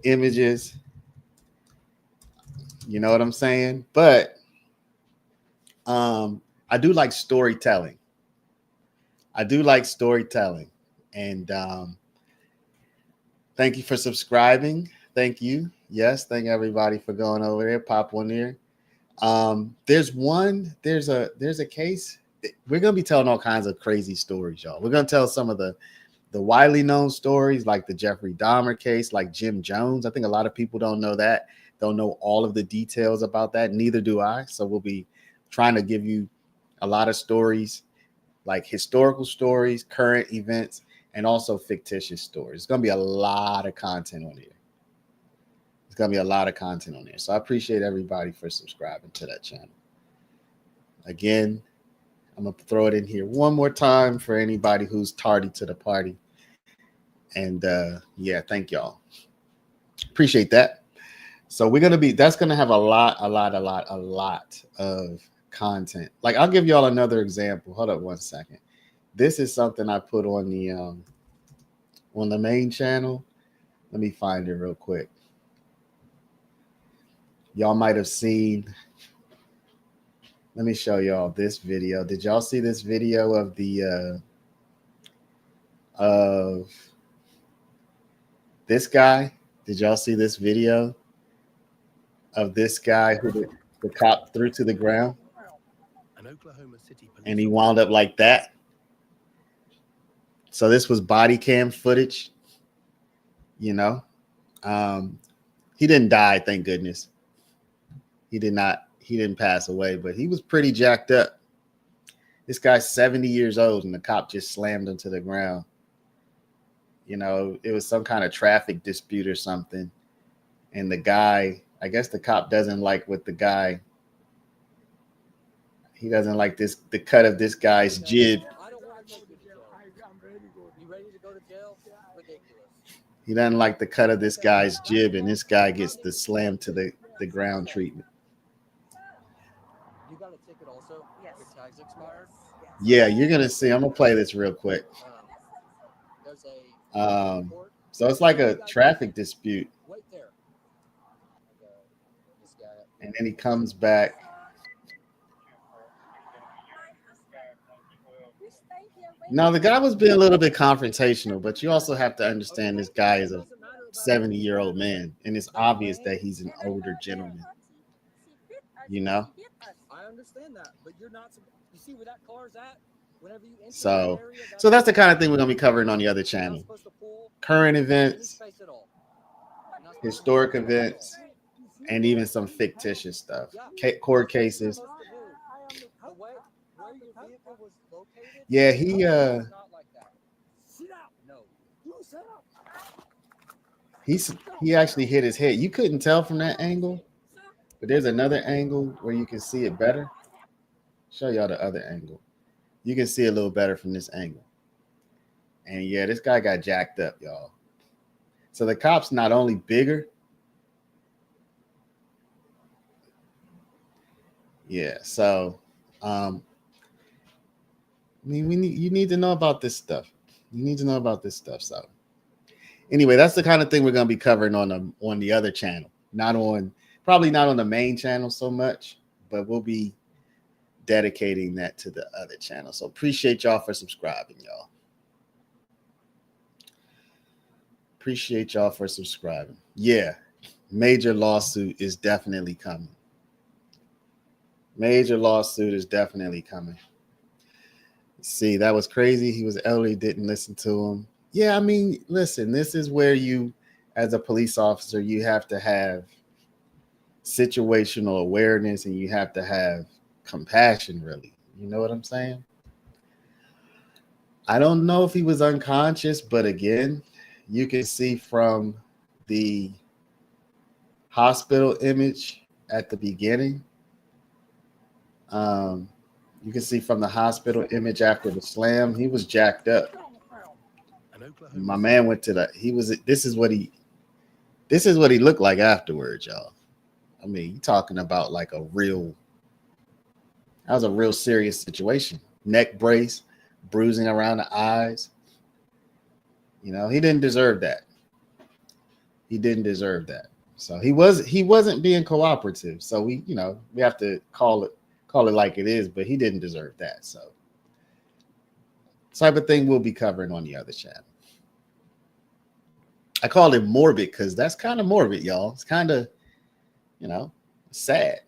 images. You know what I'm saying? But I do like storytelling. I do like storytelling. And thank you for subscribing. Thank you. Yes, thank everybody for going over there. Pop one there. There's a case. We're gonna be telling all kinds of crazy stories, y'all. We're gonna tell some of the widely known stories, like the Jeffrey Dahmer case, like Jim Jones. I think a lot of people don't know that. Don't know all of the details about that. Neither do I. So we'll be trying to give you a lot of stories, like historical stories, current events, and also fictitious stories. It's gonna be a lot of content on here. It's gonna be a lot of content on there. So I appreciate everybody for subscribing to that channel. Again, I'm gonna throw it in here one more time for anybody who's tardy to the party. And yeah, thank y'all. Appreciate that. So we're gonna be, that's gonna have a lot of content. Like, I'll give y'all another example. Hold up one second. This is something I put on the main channel. Let me find it real quick. Y'all might have seen. Let me show y'all this video. Did y'all see this video of the of this guy? Did y'all see this video of this guy who the cop threw to the ground? And he wound up like that. So this was body cam footage. You know, he didn't die, thank goodness. He didn't pass away, but he was pretty jacked up. This guy's 70 years old and the cop just slammed him to the ground. You know, it was some kind of traffic dispute or something. And the guy, I guess the cop doesn't like what the guy, he doesn't like the cut of this guy's jib. He doesn't like the cut of this guy's jib, and this guy gets the slam to the ground treatment. You got a ticket also? Yes. Your tag's expired? Yeah, you're going to see. I'm going to play this real quick. So it's like a traffic dispute. Right there. And then he comes back. Now, the guy was being a little bit confrontational, but you also have to understand this guy is a 70-year-old man, and it's obvious that he's an older gentleman. You know? I understand that, but you're not. You see where that car's at? Whenever you enter So that's the kind of thing we're going to be covering on the other channel. Current events, historic events, and even some fictitious stuff. Court cases. Yeah, he actually hit his head. You couldn't tell from that angle, but there's another angle where you can see it better. Show y'all the other angle. You can see a little better from this angle. And yeah, this guy got jacked up, y'all. So the cop's not only bigger. Yeah, so I mean, you need to know about this stuff. You need to know about this stuff. So anyway, that's the kind of thing we're going to be covering on the other channel. Probably not on the main channel so much, but we'll be dedicating that to the other channel. So appreciate y'all for subscribing, y'all. Appreciate y'all for subscribing. Yeah, major lawsuit is definitely coming. Major lawsuit is definitely coming. See, that was crazy. He was elderly, didn't listen to him. Yeah, I mean, listen, this is where you, as a police officer, you have to have situational awareness and you have to have compassion, really. You know what I'm saying? I don't know if he was unconscious, but again, you can see from the hospital image at the beginning. Um, you can see from the hospital image after the slam, he was jacked up. My man went to the. He was. This is what he. This is what he looked like afterwards, y'all. I mean, you talking about like a real. That was a real serious situation. Neck brace, bruising around the eyes. You know, he didn't deserve that. He didn't deserve that. So he wasn't being cooperative. So we have to call it like it is, but he didn't deserve that. So type of thing we'll be covering on the other channel. I call it morbid because that's kind of morbid, y'all. It's kind of, sad.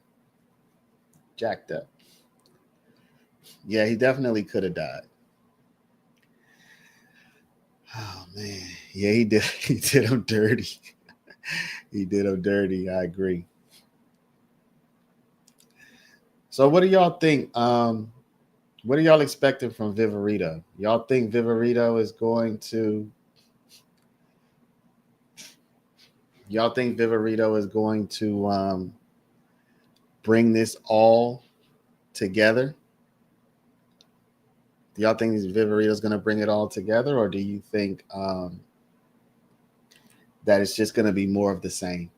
Jacked up. Yeah, he definitely could have died. Oh man. Yeah, he did. He did him dirty. He did him dirty. I agree. So what do y'all think? What are y'all expecting from Viverito? Y'all think Viverito is going to bring this all together? Do y'all think Viverito is going to bring it all together, or do you think that it's just going to be more of the same?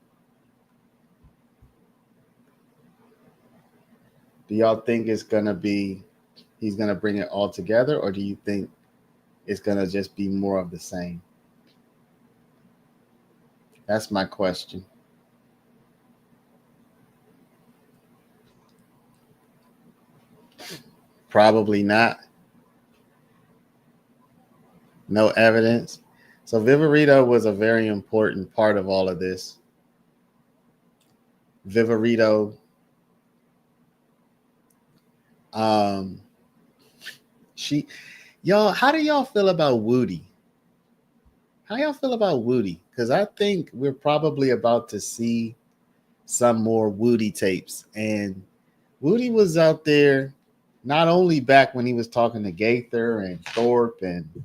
Do y'all think he's going to bring it all together, or do you think it's going to just be more of the same? That's my question. Probably not. No evidence. So Viverito was a very important part of all of this. Viverito, y'all, how do y'all feel about Woody? How y'all feel about Woody? Because I think we're probably about to see some more Woody tapes. And Woody was out there not only back when he was talking to Gaither and Thorpe and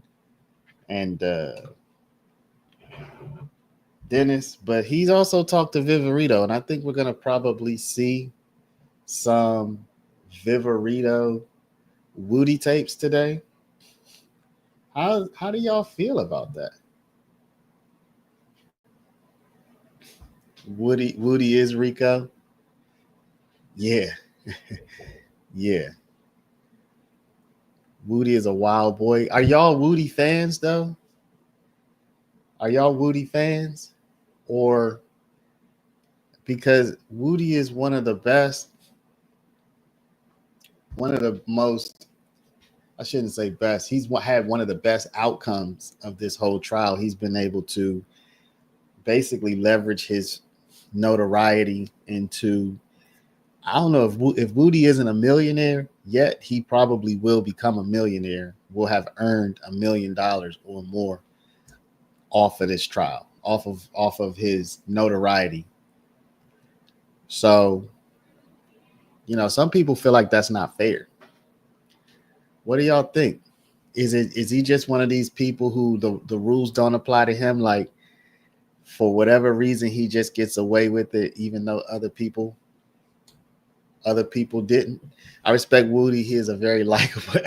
Dennis, but he's also talked to Viverito, and I think we're gonna probably see some Viverito Woody tapes today. How do y'all feel about that? Woody is Rico. Yeah, yeah. Woody is a wild boy. Are y'all Woody fans though? Are y'all Woody fans? Or because Woody is one of the best, one of the most, I shouldn't say best. He's had one of the best outcomes of this whole trial. He's been able to basically leverage his notoriety into, I don't know if Woody isn't a millionaire yet, he probably will become a millionaire, will have earned $1 million or more off of this trial, off of his notoriety. So, some people feel like that's not fair. What do y'all think? Is he just one of these people who the rules don't apply to him? Like, for whatever reason, he just gets away with it, even though other people didn't. I respect Woody. He is a very likable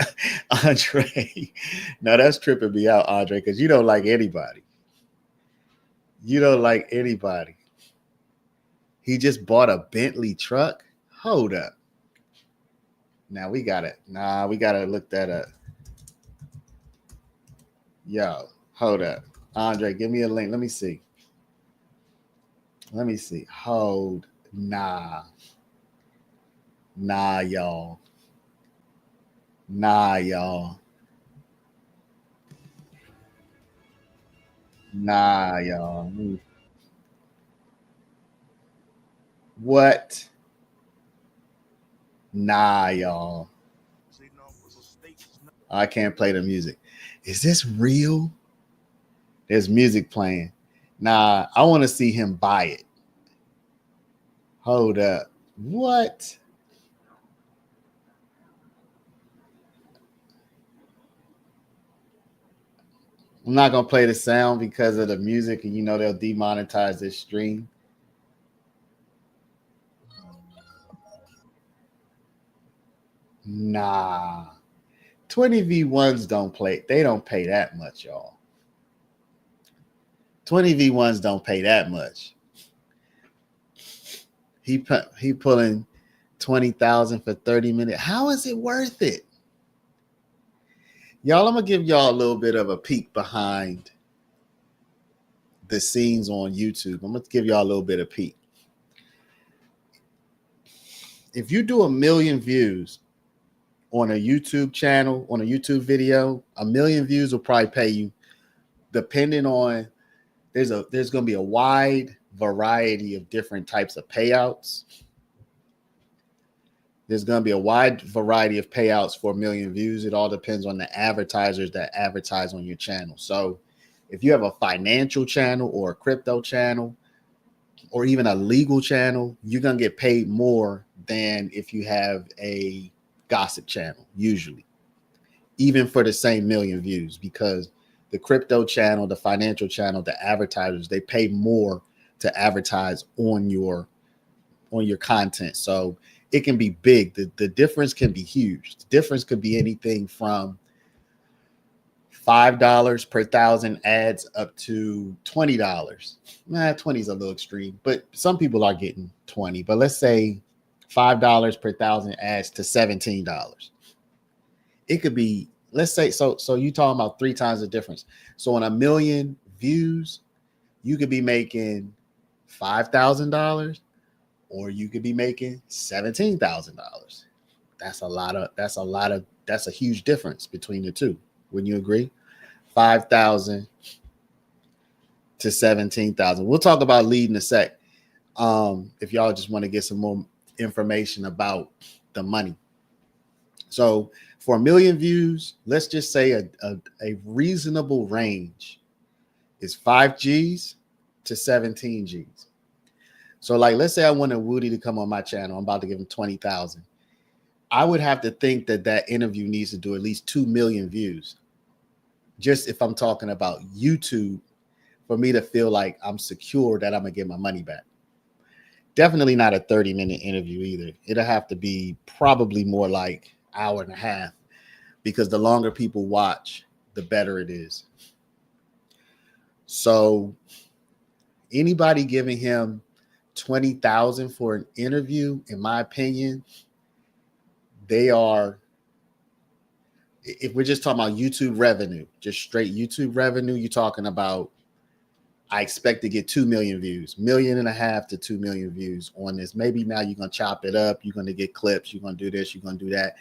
Andre. No, that's tripping me out, Andre, because you don't like anybody. You don't like anybody. He just bought a Bentley truck. Hold up. Now we gotta look that up. Yo, hold up. Andre, give me a link. Let me see. Hold. Nah, y'all. Nah, y'all. Nah, y'all. What? Nah, y'all. I can't play the music. Is this real? There's music playing. Nah, I want to see him buy it. Hold up. What? I'm not gonna play the sound because of the music, and they'll demonetize this stream. Nah, 20v1s don't play. They don't pay that much, y'all. 20v1s don't pay that much. He pulling 20,000 for 30 minutes. How is it worth it? Y'all, I'm gonna give y'all a little bit of a peek behind the scenes on YouTube. I'm gonna give y'all a little bit of peek. If you do 1 million views on a YouTube channel, on a YouTube video, 1 million views will probably pay you, depending on, there's going to be a wide variety of different types of payouts. There's going to be a wide variety of payouts for 1 million views. It all depends on the advertisers that advertise on your channel. So if you have a financial channel or a crypto channel or even a legal channel, you're going to get paid more than if you have a gossip channel, usually, even for the same 1 million views, because the crypto channel, the financial channel, the advertisers, they pay more to advertise on your content. So it can be big. The difference can be huge. The difference could be anything from $5 per 1,000 ads up to $20. 20 is a little extreme, but some people are getting 20. But let's say $5 per 1,000 ads to $17. It could be, let's say, so you talking about 3 times the difference. So on 1 million views, you could be making $5,000, or you could be making $17,000. That's a huge difference between the two. Wouldn't you agree? 5,000 to 17,000. We'll talk about lead in a sec. If y'all just want to get some more information about the money. So for 1 million views, let's just say a reasonable range is 5 G's to 17 G's. So like, let's say I wanted Woody to come on my channel. I'm about to give him 20,000. I would have to think that interview needs to do at least 2 million views. Just if I'm talking about YouTube, for me to feel like I'm secure that I'm gonna get my money back. Definitely not a 30-minute interview either. It'll have to be probably more like hour and a half, because the longer people watch, the better it is. So anybody giving him 20,000 for an interview, in my opinion, they are, if we're just talking about YouTube revenue, just straight YouTube revenue, you're talking about, I expect to get 2 million views, 1.5 million to 2 million views on this. Maybe now you're going to chop it up. You're going to get clips. You're going to do this. You're going to do that.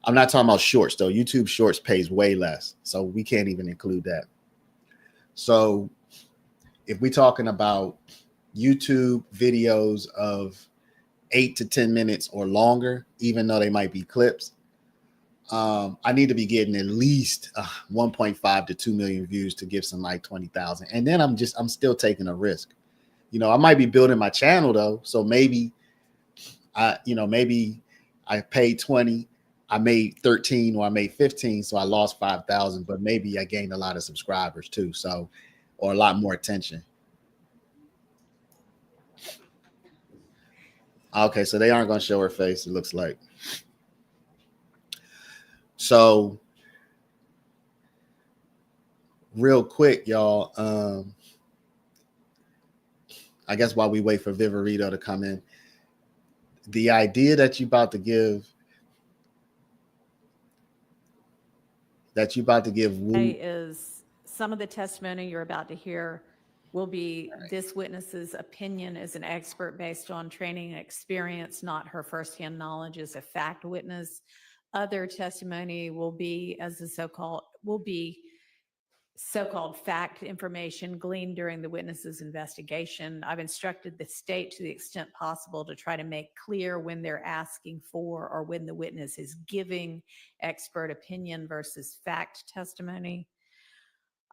I'm not talking about shorts, though. YouTube shorts pays way less. So we can't even include that. So if we're talking about YouTube videos of 8 to 10 minutes or longer, even though they might be clips, I need to be getting at least 1.5 to 2 million views to give somebody 20,000. And then I'm still taking a risk. I might be building my channel though. So maybe maybe I paid 20, I made 13, or I made 15. So I lost 5,000, but maybe I gained a lot of subscribers too. So, or a lot more attention. Okay. So they aren't going to show her face, it looks like. So real quick, y'all, I guess while we wait for Viverito to come in, the idea that you're about to give is some of the testimony you're about to hear will be this witness's opinion as an expert based on training and experience, not her firsthand knowledge as a fact witness. Other testimony will be so-called fact information gleaned during the witness's investigation. I've instructed the state to the extent possible to try to make clear when they're asking for or when the witness is giving expert opinion versus fact testimony.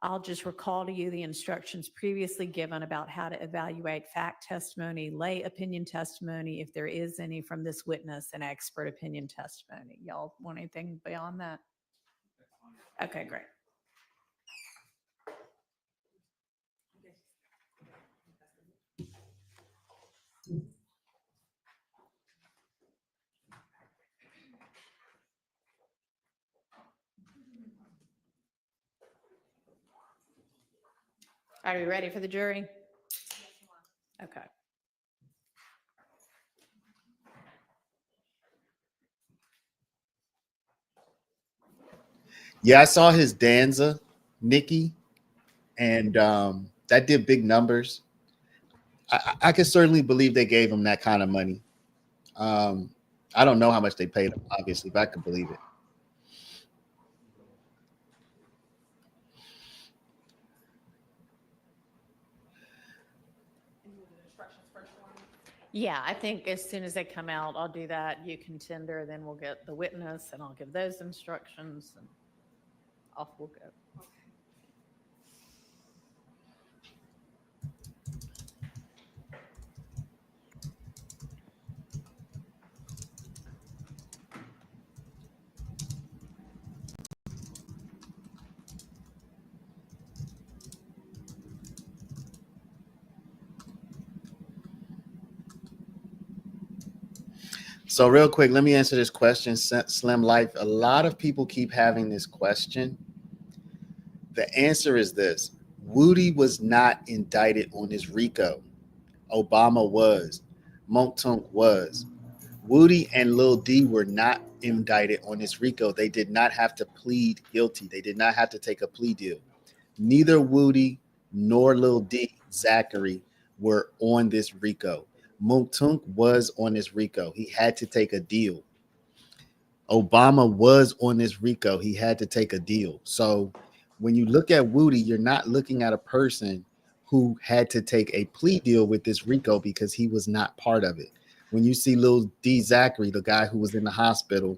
I'll just recall to you the instructions previously given about how to evaluate fact testimony, lay opinion testimony, if there is any from this witness, and expert opinion testimony. Y'all want anything beyond that? Okay, great. Are you ready for the jury? Okay. Yeah, I saw his Danza, Nikki, and that did big numbers. I could certainly believe they gave him that kind of money. Um, I don't know how much they paid him, obviously, but I could believe it. Yeah, I think as soon as they come out, I'll do that. You can tender, then we'll get the witness and I'll give those instructions and off we'll go. So, real quick, let me answer this question, Slim Life. A lot of people keep having this question. The answer is this: Woody was not indicted on his RICO. Obama was. Montunk was. Woody and Lil D were not indicted on this RICO. They did not have to plead guilty. They did not have to take a plea deal. Neither Woody nor Lil D, Zachary, were on this RICO. Montunk was on this RICO. He had to take a deal. Obama was on this RICO. He had to take a deal. So when you look at Woody, you're not looking at a person who had to take a plea deal with this RICO because he was not part of it. When you see Lil D Zachary, the guy who was in the hospital,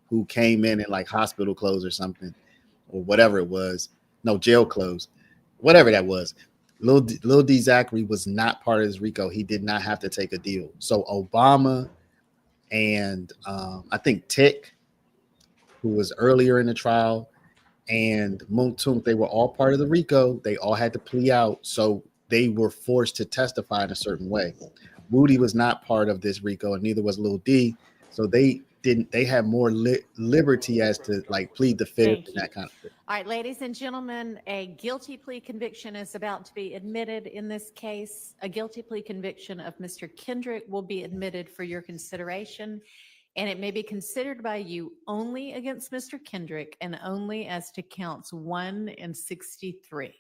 who came in like hospital clothes or something, or whatever it was, no, jail clothes, whatever that was. Lil D Zachary was not part of this RICO. He did not have to take a deal. So Obama and I think Tick, who was earlier in the trial, and Montunk, they were all part of the RICO. They all had to plea out, so they were forced to testify in a certain way. Woody was not part of this RICO, and neither was Lil D. So they didn't. They had more liberty as to like plead the fifth Thank and you. that kind of thing. All right, ladies and gentlemen, a guilty plea conviction is about to be admitted in this case. A guilty plea conviction of Mr. Kendrick will be admitted for your consideration, and it may be considered by you only against Mr. Kendrick and only as to counts 1 and 63.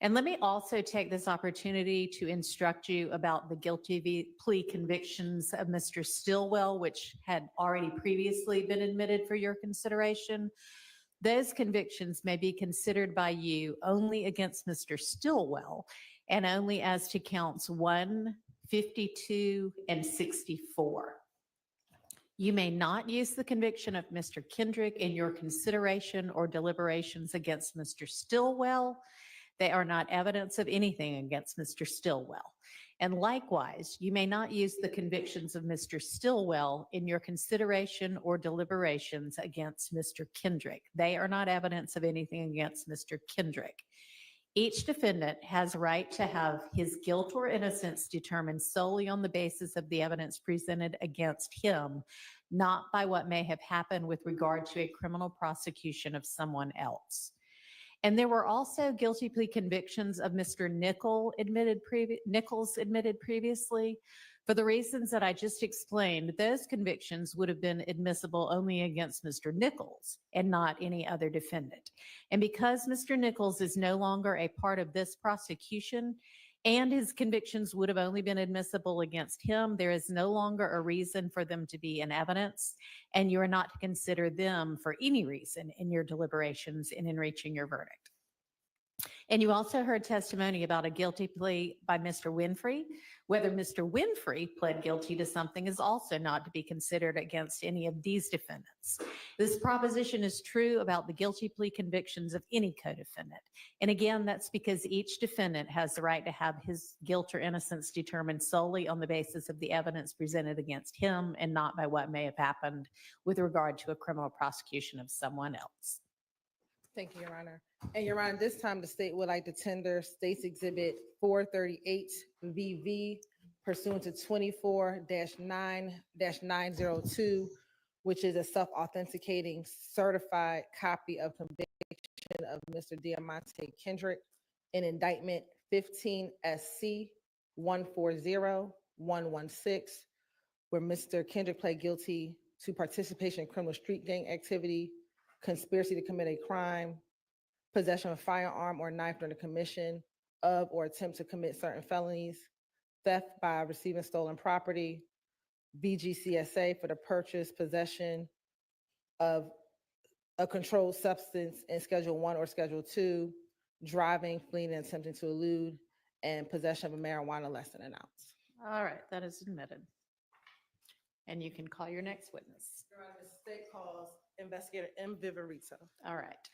And let me also take this opportunity to instruct you about the guilty plea convictions of Mr. Stillwell, which had already previously been admitted for your consideration. Those convictions may be considered by you only against Mr. Stillwell and only as to counts 1, 52, and 64. You may not use the conviction of Mr. Kendrick in your consideration or deliberations against Mr. Stillwell. They are not evidence of anything against Mr. Stillwell. And likewise, you may not use the convictions of Mr. Stillwell in your consideration or deliberations against Mr. Kendrick. They are not evidence of anything against Mr. Kendrick. Each defendant has a right to have his guilt or innocence determined solely on the basis of the evidence presented against him, not by what may have happened with regard to a criminal prosecution of someone else. And there were also guilty plea convictions of Mr. Nichols admitted previously. For the reasons that I just explained, those convictions would have been admissible only against Mr. Nichols and not any other defendant. And because Mr. Nichols is no longer a part of this prosecution, and his convictions would have only been admissible against him, there is no longer a reason for them to be in evidence, and you are not to consider them for any reason in your deliberations and in reaching your verdict. And you also heard testimony about a guilty plea by Mr. Winfrey. Whether Mr. Winfrey pled guilty to something is also not to be considered against any of these defendants. This proposition is true about the guilty plea convictions of any co-defendant. And again, that's because each defendant has the right to have his guilt or innocence determined solely on the basis of the evidence presented against him and not by what may have happened with regard to a criminal prosecution of someone else. Thank you, Your Honor. And Your Honor, this time the state would like to tender State's Exhibit 438 VV pursuant to 24-9-902, which is a self-authenticating certified copy of conviction of Mr. Diamante Kendrick, an indictment 15 SC 140116, where Mr. Kendrick pled guilty to participation in criminal street gang activity, conspiracy to commit a crime, possession of a firearm or knife during the commission of or attempt to commit certain felonies, theft by receiving stolen property, BGCSA for the purchase, possession of a controlled substance in Schedule 1 or Schedule 2, driving, fleeing, and attempting to elude, and possession of a marijuana less than an ounce. All right, that is admitted. And you can call your next witness. Your Honor, the state calls Investigator M. Viverito. All right.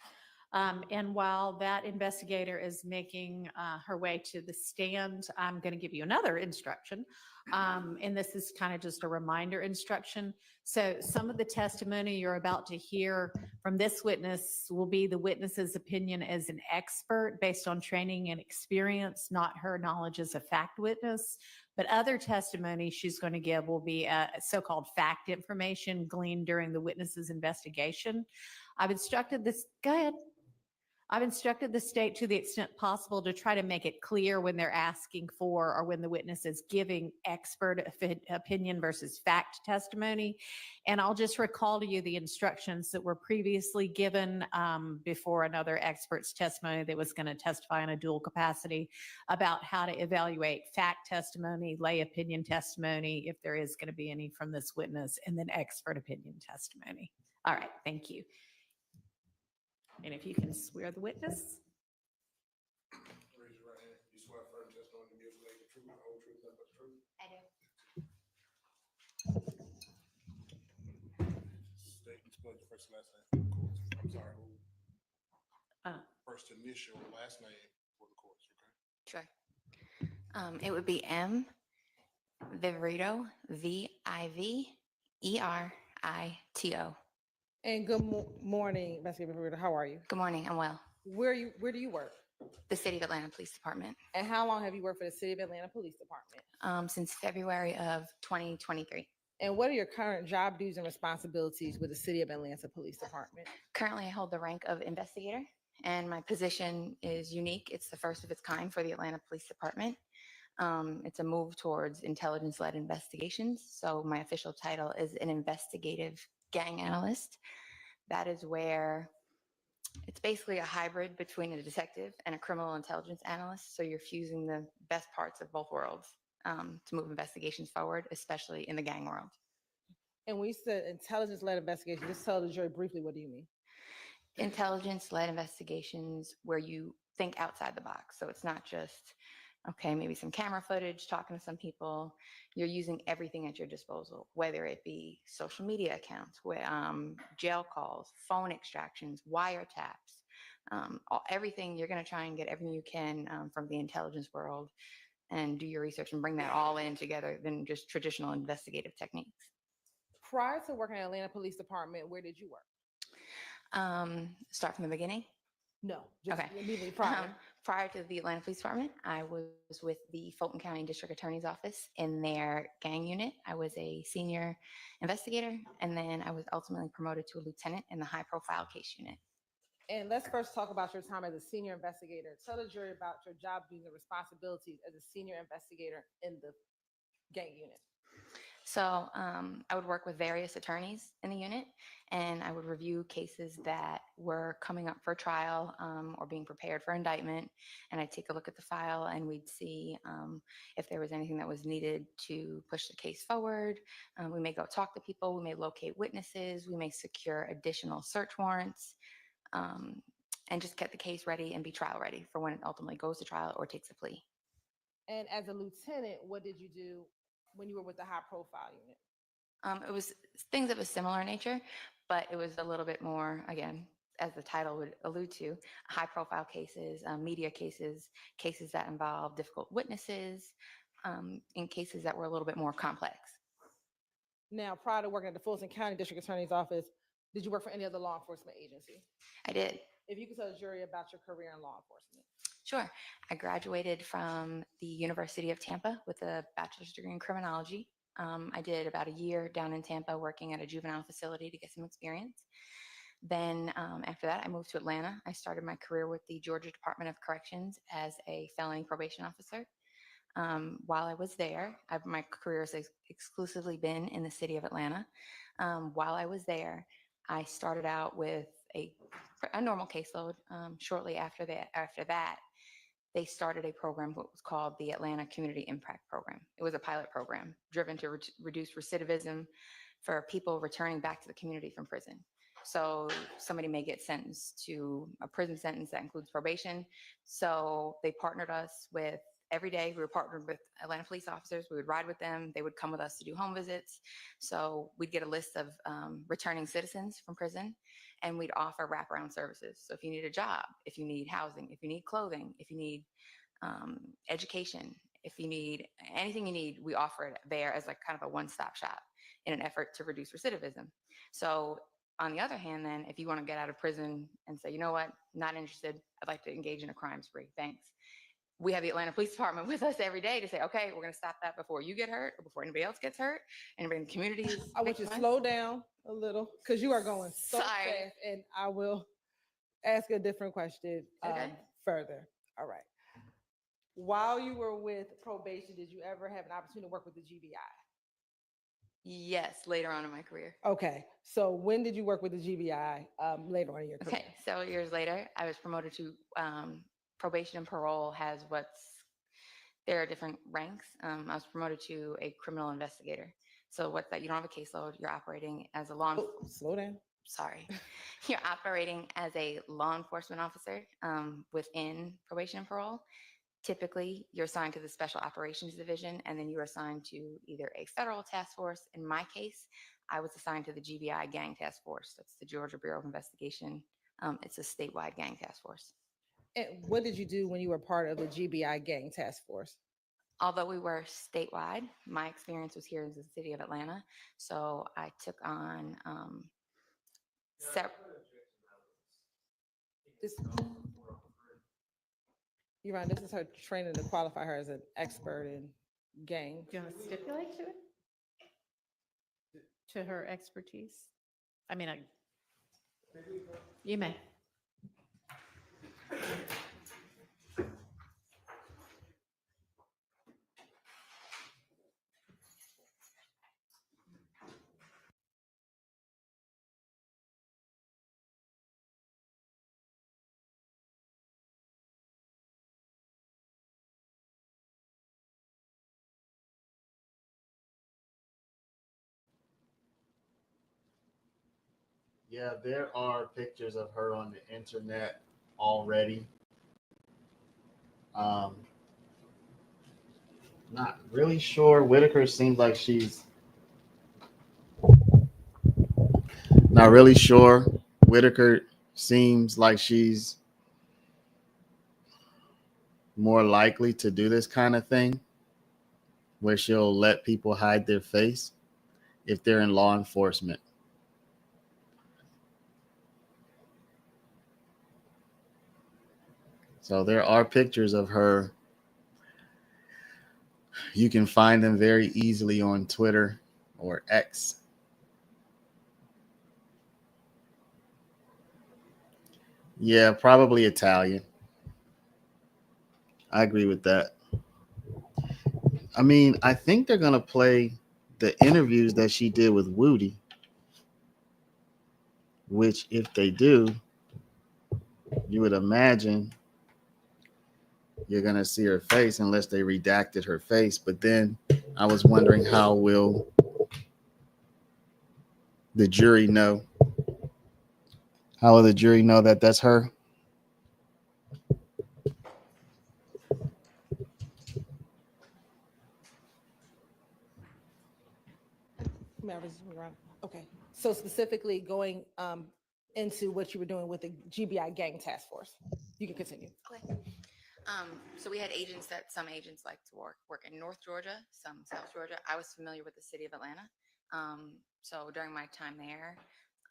And while that investigator is making her way to the stand, I'm going to give you another instruction. And this is kind of just a reminder instruction. So some of the testimony you're about to hear from this witness will be the witness's opinion as an expert based on training and experience, not her knowledge as a fact witness. But other testimony she's going to give will be so-called fact information gleaned during the witness's investigation. I've instructed the state to the extent possible to try to make it clear when they're asking for or when the witness is giving expert opinion versus fact testimony. And I'll just recall to you the instructions that were previously given before another expert's testimony that was going to testify in a dual capacity about how to evaluate fact testimony, lay opinion testimony, if there is going to be any from this witness, and then expert opinion testimony. All right, thank you. And if you can swear the witness. Raise your right hand. You swear firm testimony to give the truth, the whole truth, nothing but the truth? I do. State and spell your first and last name for the courts. I'm sorry, who? First initial, last name for the courts, okay? Sure. It would be M. Viverito, Viverito. And good morning, Investigator Viverito. How are you? Good morning. I'm well. Where do you work? The City of Atlanta Police Department. And how long have you worked for the City of Atlanta Police Department? Since February of 2023. And what are your current job duties and responsibilities with the City of Atlanta Police Department? Currently, I hold the rank of investigator, and my position is unique. It's the first of its kind for the Atlanta Police Department. It's a move towards intelligence-led investigations. So my official title is an investigative gang analyst. That is where it's basically a hybrid between a detective and a criminal intelligence analyst. So you're fusing the best parts of both worlds to move investigations forward, especially in the gang world. And when you said intelligence-led investigation, just tell the jury briefly, what do you mean? Intelligence-led investigations where you think outside the box. So it's not just, okay, maybe some camera footage, talking to some people. You're using everything at your disposal, whether it be social media accounts, jail calls, phone extractions, wiretaps, everything. You're going to try and get everything you can from the intelligence world and do your research and bring that all in together than just traditional investigative techniques. Prior to working at Atlanta Police Department, where did you work? Start from the beginning? No, just okay. Immediately prior. Prior to the Atlanta Police Department, I was with the Fulton County District Attorney's Office in their gang unit. I was a senior investigator, and then I was ultimately promoted to a lieutenant in the high-profile case unit. And let's first talk about your time as a senior investigator. Tell the jury about your job duties and responsibilities as a senior investigator in the gang unit. So I would work with various attorneys in the unit, and I would review cases that were coming up for trial or being prepared for indictment. And I'd take a look at the file, and we'd see if there was anything that was needed to push the case forward. We may go talk to people. We may locate witnesses. We may secure additional search warrants and just get the case ready and be trial ready for when it ultimately goes to trial or takes a plea. And as a lieutenant, what did you do when you were with the high profile unit? It was things of a similar nature, but it was a little bit more, again, as the title would allude to, high profile cases, media cases, cases that involve difficult witnesses, in cases that were a little bit more complex. Now, prior to working at the Fulton County District Attorney's Office, did you work for any other law enforcement agency? I did. If you could tell the jury about your career in law enforcement. Sure. I graduated from the University of Tampa with a bachelor's degree in criminology. I did about a year down in Tampa working at a juvenile facility to get some experience. Then after that, I moved to Atlanta. I started my career with the Georgia Department of Corrections as a felony probation officer. While I was there, my career has exclusively been in the city of Atlanta. While I was there, I started out with a normal caseload. Shortly after that, they started a program what was called the Atlanta Community Impact Program. It was a pilot program driven to reduce recidivism for people returning back to the community from prison. So somebody may get sentenced to a prison sentence that includes probation. So they partnered us with every day. We were partnered with Atlanta police officers. We would ride with them. They would come with us to do home visits. So we'd get a list of returning citizens from prison, and we'd offer wraparound services. So if you need a job, if you need housing, if you need clothing, if you need education, if you need anything you need, we offer it there as like kind of a one-stop shop in an effort to reduce recidivism. So on the other hand, then, if you want to get out of prison and say, you know what, not interested, I'd like to engage in a crime spree, thanks. We have the Atlanta Police Department with us every day to say, okay, we're going to stop that before you get hurt or before anybody else gets hurt. Anybody in the community is I want you to slow down a little because you are going so fast, and I will ask a different question further. All right. While you were with probation, did you ever have an opportunity to work with the GBI? Yes, later on in my career. Okay. So when did you work with the GBI later on in your career? Okay, several years later, I was promoted to probation and parole there are different ranks. I was promoted to a criminal investigator. So what's that? You don't have a caseload. You're operating as a slow down. Sorry. You're operating as a law enforcement officer within probation and parole. Typically, you're assigned to the Special Operations Division, and then you're assigned to either a federal task force. In my case, I was assigned to the GBI Gang Task Force. That's the Georgia Bureau of Investigation. It's a statewide gang task force. And what did you do when you were part of the GBI Gang Task Force? Although we were statewide, my experience was here in the city of Atlanta. So I took on You're right. This is her training to qualify her as an expert in gang. Do you want to stipulate to it? To her expertise? I mean, you may. Yeah, there are pictures of her on the internet already. Not really sure. Whitaker seems like she's not really sure. Whitaker seems like she's more likely to do this kind of thing where she'll let people hide their face if they're in law enforcement. So there are pictures of her. You can find them very easily on Twitter or X. Yeah, probably Italian. I agree with that. I mean, I think they're going to play the interviews that she did with Woody, which if they do, you would imagine you're going to see her face unless they redacted her face. But then I was wondering, how will the jury know? How will the jury know that that's her? Okay. So specifically going into what you were doing with the GBI Gang Task Force. You can continue. Okay. So we had some agents like to work in North Georgia, some South Georgia. I was familiar with the city of Atlanta. So during my time there,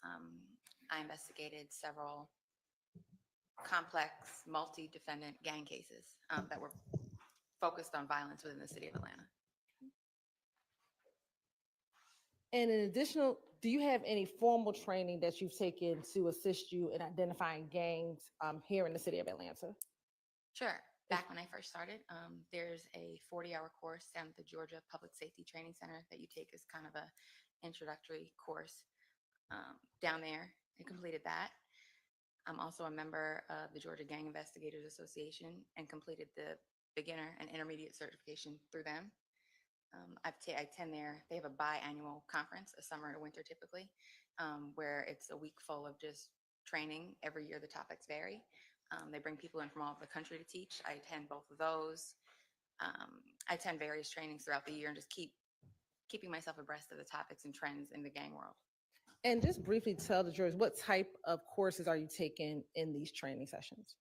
I investigated several complex multi-defendant gang cases that were focused on violence within the city of Atlanta. And in additional Do you have any formal training that you've taken to assist you in identifying gangs here in the city of Atlanta? Sure. Back when I first started, there's a 40-hour course down at the Georgia Public Safety Training Center that you take as kind of a introductory course down there. I completed that. I'm also a member of the Georgia Gang Investigators Association and completed the beginner and intermediate certification through them. I attend there. They have a biannual conference, a summer and a winter typically, where it's a week full of just training. Every year the topics vary. They bring people in from all over the country to teach. I attend both of those. I attend various trainings throughout the year and just keeping myself abreast of the topics and trends in the gang world. And just briefly tell the jurors, what type of courses are you taking in these training sessions?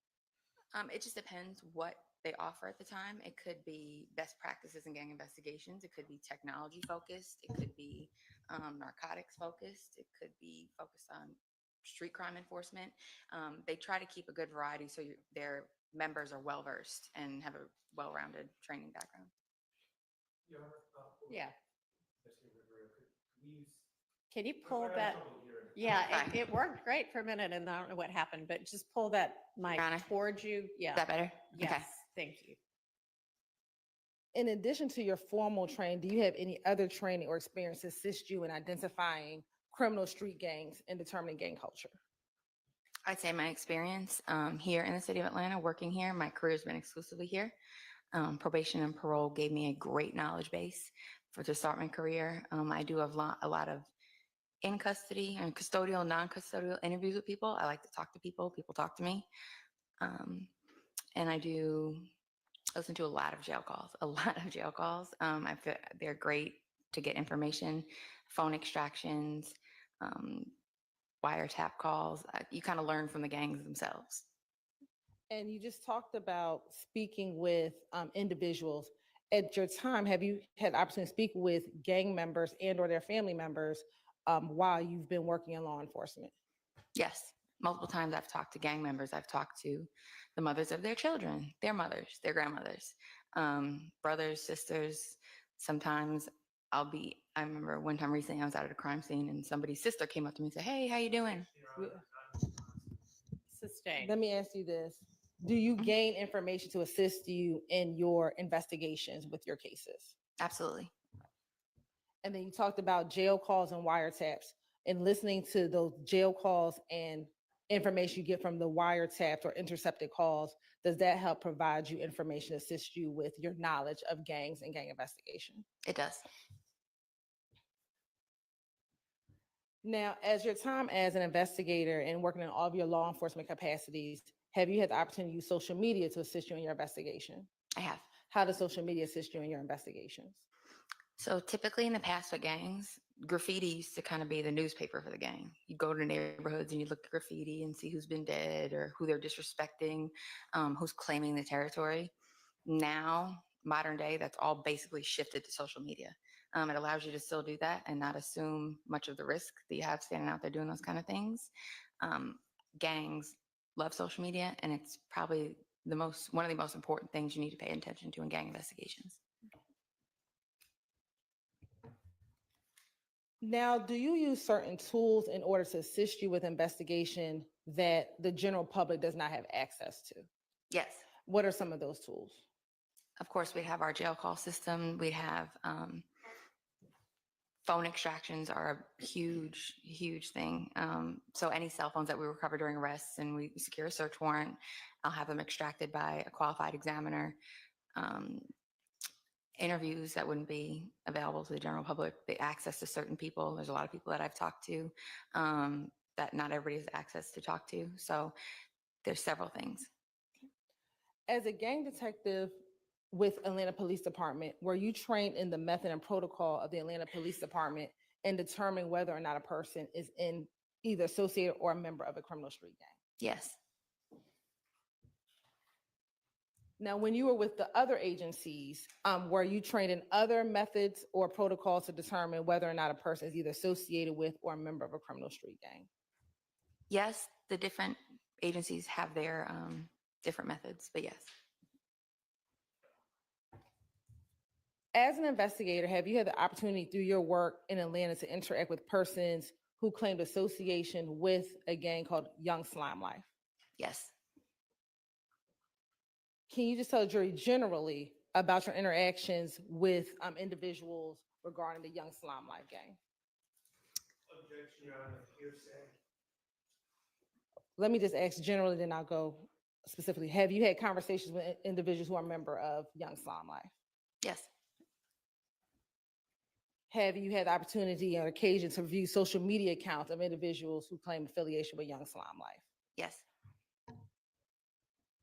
It just depends what they offer at the time. It could be best practices in gang investigations. It could be technology focused. It could be narcotics focused. It could be focused on street crime enforcement. They try to keep a good variety so their members are well versed and have a well-rounded training background. Yeah. Can you pull that? Yeah, it worked great for a minute and I don't know what happened, but just pull that mic towards you. Yeah. Is that better? Yes, Okay. thank you. In addition to your formal training, do you have any other training or experience to assist you in identifying criminal street gangs and determining gang culture? I'd say my experience here in the city of Atlanta, working here, my career has been exclusively here. Probation and parole gave me a great knowledge base to start my career. I do have a lot of in custody and custodial, non-custodial interviews with people. I like to talk to people. People talk to me. And I do listen to a lot of jail calls. I feel they're great to get information, phone extractions, wiretap calls. You kind of learn from the gangs themselves. And you just talked about speaking with individuals. At your time, have you had the opportunity to speak with gang members and or their family members while you've been working in law enforcement? Yes, multiple times I've talked to gang members. I've talked to the mothers of their children, their mothers, their grandmothers, brothers, sisters. Sometimes I remember one time recently I was out at a crime scene and somebody's sister came up to me and said, "Hey, how you doing?" Sustained. Let me ask you this. Do you gain information to assist you in your investigations with your cases? Absolutely. And then you talked about jail calls and wiretaps, and listening to those jail calls and information you get from the wiretapped or intercepted calls. Does that help provide you information to assist you with your knowledge of gangs and gang investigation? It does. Now, as your time as an investigator and working in all of your law enforcement capacities, have you had the opportunity to use social media to assist you in your investigation? I have. How does social media assist you in your investigations? So typically in the past with gangs, graffiti used to kind of be the newspaper for the gang. You go to neighborhoods and you look at graffiti and see who's been dead or who they're disrespecting, who's claiming the territory. Now, modern day, that's all basically shifted to social media. It allows you to still do that and not assume much of the risk that you have standing out there doing those kind of things. Gangs love social media, and it's probably one of the most important things you need to pay attention to in gang investigations. Now, do you use certain tools in order to assist you with investigation that the general public does not have access to? Yes. What are some of those tools? Of course, we have our jail call system. We have phone extractions are a huge, huge thing. So any cell phones that we recover during arrests and we secure a search warrant, I'll have them extracted by a qualified examiner. Interviews that wouldn't be available to the general public, the access to certain people. There's a lot of people that I've talked to that not everybody has access to talk to. So there's several things. As a gang detective with Atlanta Police Department, were you trained in the method and protocol of the Atlanta Police Department in determining whether or not a person is in either associated or a member of a criminal street gang? Yes. Now, when you were with the other agencies, were you trained in other methods or protocols to determine whether or not a person is either associated with or a member of a criminal street gang? Yes, the different agencies have their different methods, but yes. As an investigator, have you had the opportunity through your work in Atlanta to interact with persons who claimed association with a gang called Young Slime Life? Yes. Can you just tell the jury generally about your interactions with individuals regarding the Young Slime Life gang? Objection, Your Honor. Hearsay. Let me just ask generally, then I'll go specifically. Have you had conversations with individuals who are a member of Young Slime Life? Yes. Have you had the opportunity or occasion to review social media accounts of individuals who claim affiliation with Young Slime Life? Yes.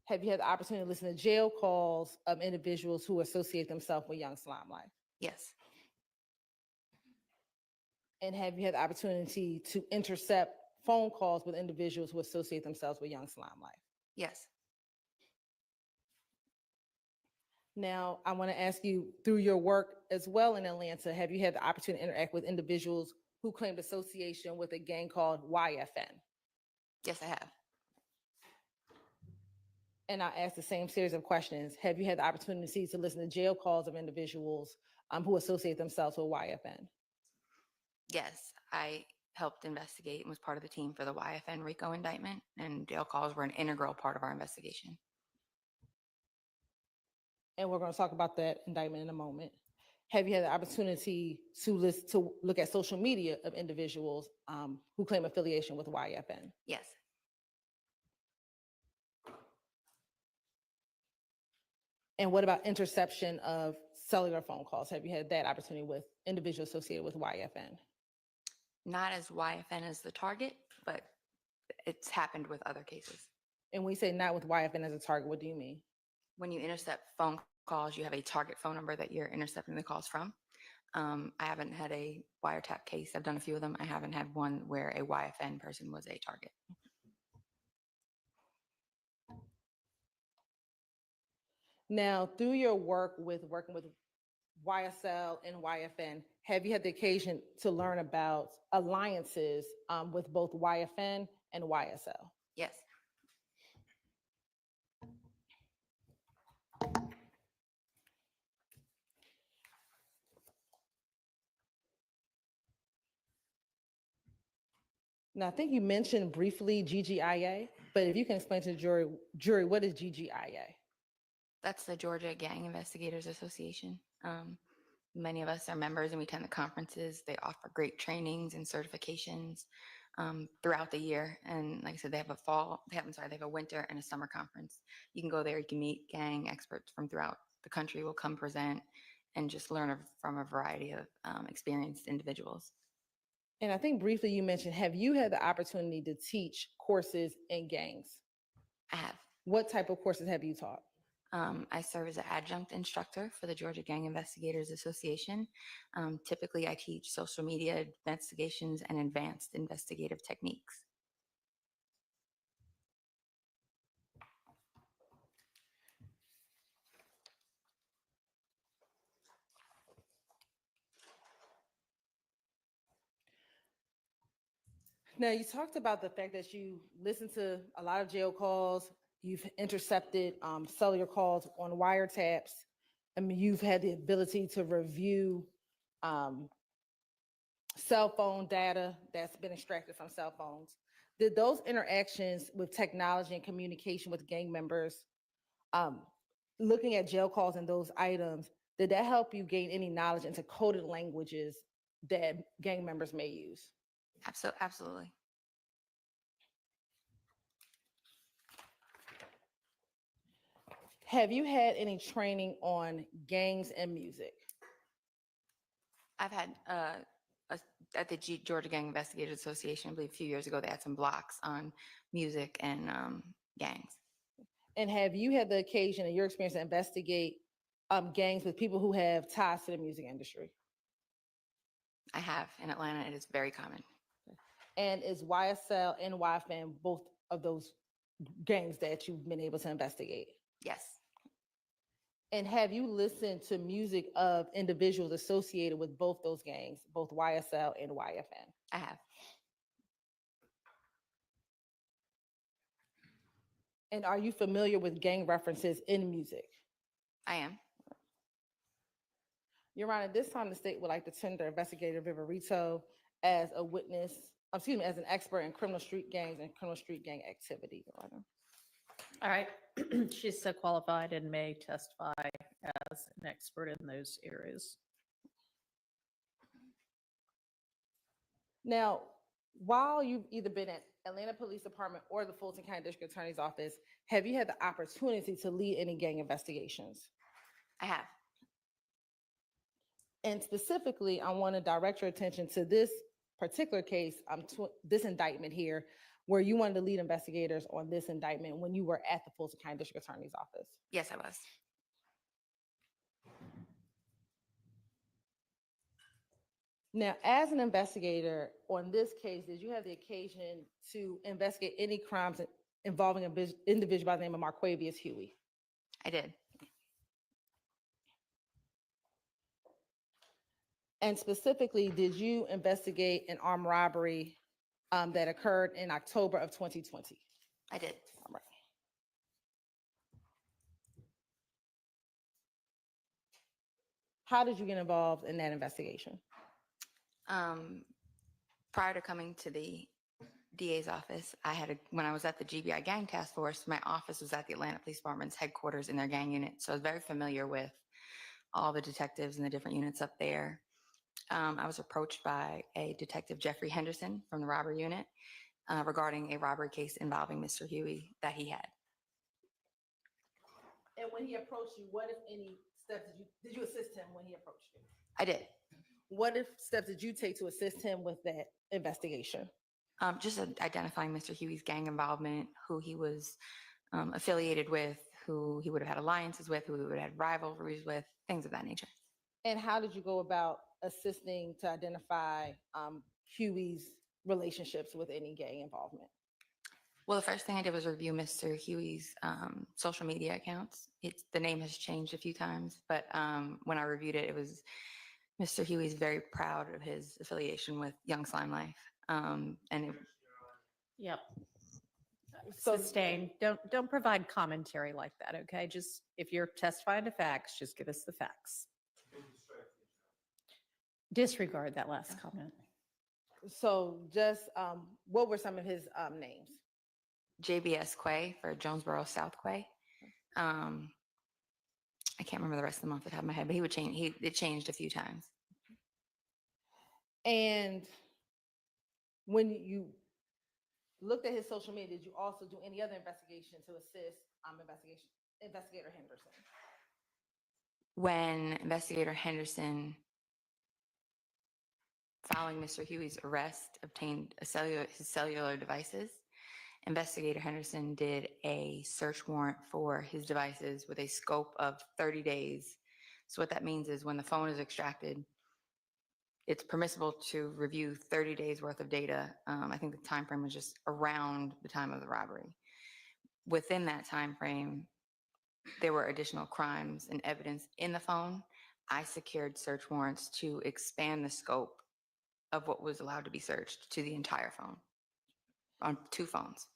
Have you had the opportunity to listen to jail calls of individuals who associate themselves with Young Slime Life? Yes. And have you had the opportunity to intercept phone calls with individuals who associate themselves with Young Slime Life? Yes. Now, I want to ask you, through your work as well in Atlanta, have you had the opportunity to interact with individuals who claimed association with a gang called YFN? Yes, I have. And I ask the same series of questions. Have you had the opportunity to listen to jail calls of individuals who associate themselves with YFN? Yes, I helped investigate and was part of the team for the YSL RICO indictment, and jail calls were an integral part of our investigation. And we're going to talk about that indictment in a moment. Have you had the opportunity to look at social media of individuals who claim affiliation with YFN? Yes. And what about interception of cellular phone calls? Have you had that opportunity with individuals associated with YFN? Not as YFN as the target, but it's happened with other cases. And when you say not with YFN as a target, what do you mean? When you intercept phone calls, you have a target phone number that you're intercepting the calls from. I haven't had a wiretap case. I've done a few of them. I haven't had one where a YFN person was a target. Now, through your work working with YSL and YFN, have you had the occasion to learn about alliances with both YFN and YSL? Yes. Now, I think you mentioned briefly GGIA, but if you can explain to the jury, what is GGIA? That's the Georgia Gang Investigators Association. Many of us are members and we attend the conferences. They offer great trainings and certifications throughout the year. And like I said, they have a winter and a summer conference. You can go there, you can meet gang experts from throughout the country will come present and just learn from a variety of experienced individuals. And I think briefly you mentioned, have you had the opportunity to teach courses in gangs? I have. What type of courses have you taught? I serve as an adjunct instructor for the Georgia Gang Investigators Association. Typically, I teach social media investigations and advanced investigative techniques. Now, you talked about the fact that you listened to a lot of jail calls, you've intercepted cellular calls on wiretaps. I mean, you've had the ability to review cell phone data that's been extracted from cell phones. Did those interactions with technology and communication with gang members, looking at jail calls and those items, did that help you gain any knowledge into coded languages that gang members may use? Absolutely. Have you had any training on gangs and music? I've had at the Georgia Gang Investigators Association, I believe a few years ago, they had some blocks on music and gangs. And have you had the occasion in your experience to investigate gangs with people who have ties to the music industry? I have. In Atlanta, it is very common. And is YSL and YFN both of those gangs that you've been able to investigate? Yes. And have you listened to music of individuals associated with both those gangs, both YSL and YFN? I have. And are you familiar with gang references in music? I am. Your Honor, this time the state would like to tender investigator Viverito as a witness, excuse me, as an expert in criminal street gangs and criminal street gang activity, Your Honor. All right. She's so qualified and may testify as an expert in those areas. Now, while you've either been at Atlanta Police Department or the Fulton County District Attorney's Office, have you had the opportunity to lead any gang investigations? I have. And specifically, I want to direct your attention to this particular case, this indictment here, where you wanted to lead investigators on this indictment when you were at the Fulton County District Attorney's Office. Yes, I was. Now, as an investigator on this case, did you have the occasion to investigate any crimes involving an individual by the name of Marquavius Huey? I did. And specifically, did you investigate an armed robbery that occurred in October of 2020? I did. All right. How did you get involved in that investigation? Prior to coming to the DA's office, when I was at the GBI Gang Task Force, my office was at the Atlanta Police Department's headquarters in their gang unit. So I was very familiar with all the detectives and the different units up there. I was approached by a detective, Jeffrey Henderson, from the robbery unit regarding a robbery case involving Mr. Huey that he had. And when he approached you, what, if any, steps did you assist him when he approached you? I did. What if steps did you take to assist him with that investigation? Just identifying Mr. Huey's gang involvement, who he was affiliated with, who he would have had alliances with, who he would have had rivalries with, things of that nature. And how did you go about assisting to identify Huey's relationships with any gang involvement? Well, the first thing I did was review Mr. Huey's social media accounts. The name has changed a few times, but when I reviewed it, it was Mr. Huey's very proud of his affiliation with Young Slime Life. Yep. Sustained. Don't provide commentary like that, okay? Just if you're testifying to facts, just give us the facts. Disregard that last comment. So just what were some of his names? JBS Quay for Jonesboro South Quay. I can't remember the rest of them off the top of my head, but he would change. It changed a few times. And when you looked at his social media, did you also do any other investigation to assist Investigator Henderson? When Investigator Henderson, following Mr. Huey's arrest, obtained his cellular devices, Investigator Henderson did a search warrant for his devices with a scope of 30 days. So what that means is when the phone is extracted, it's permissible to review 30 days worth of data. I think the time frame was just around the time of the robbery. Within that time frame, there were additional crimes and evidence in the phone. I secured search warrants to expand the scope of what was allowed to be searched to the entire phone on 2 phones.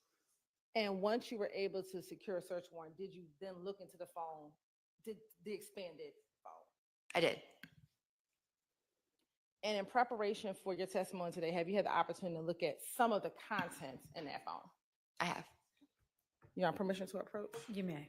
And once you were able to secure a search warrant, did you then look into the phone, the expanded phone? I did. And in preparation for your testimony today, have you had the opportunity to look at some of the contents in that phone? I have. You have permission to approach? You may.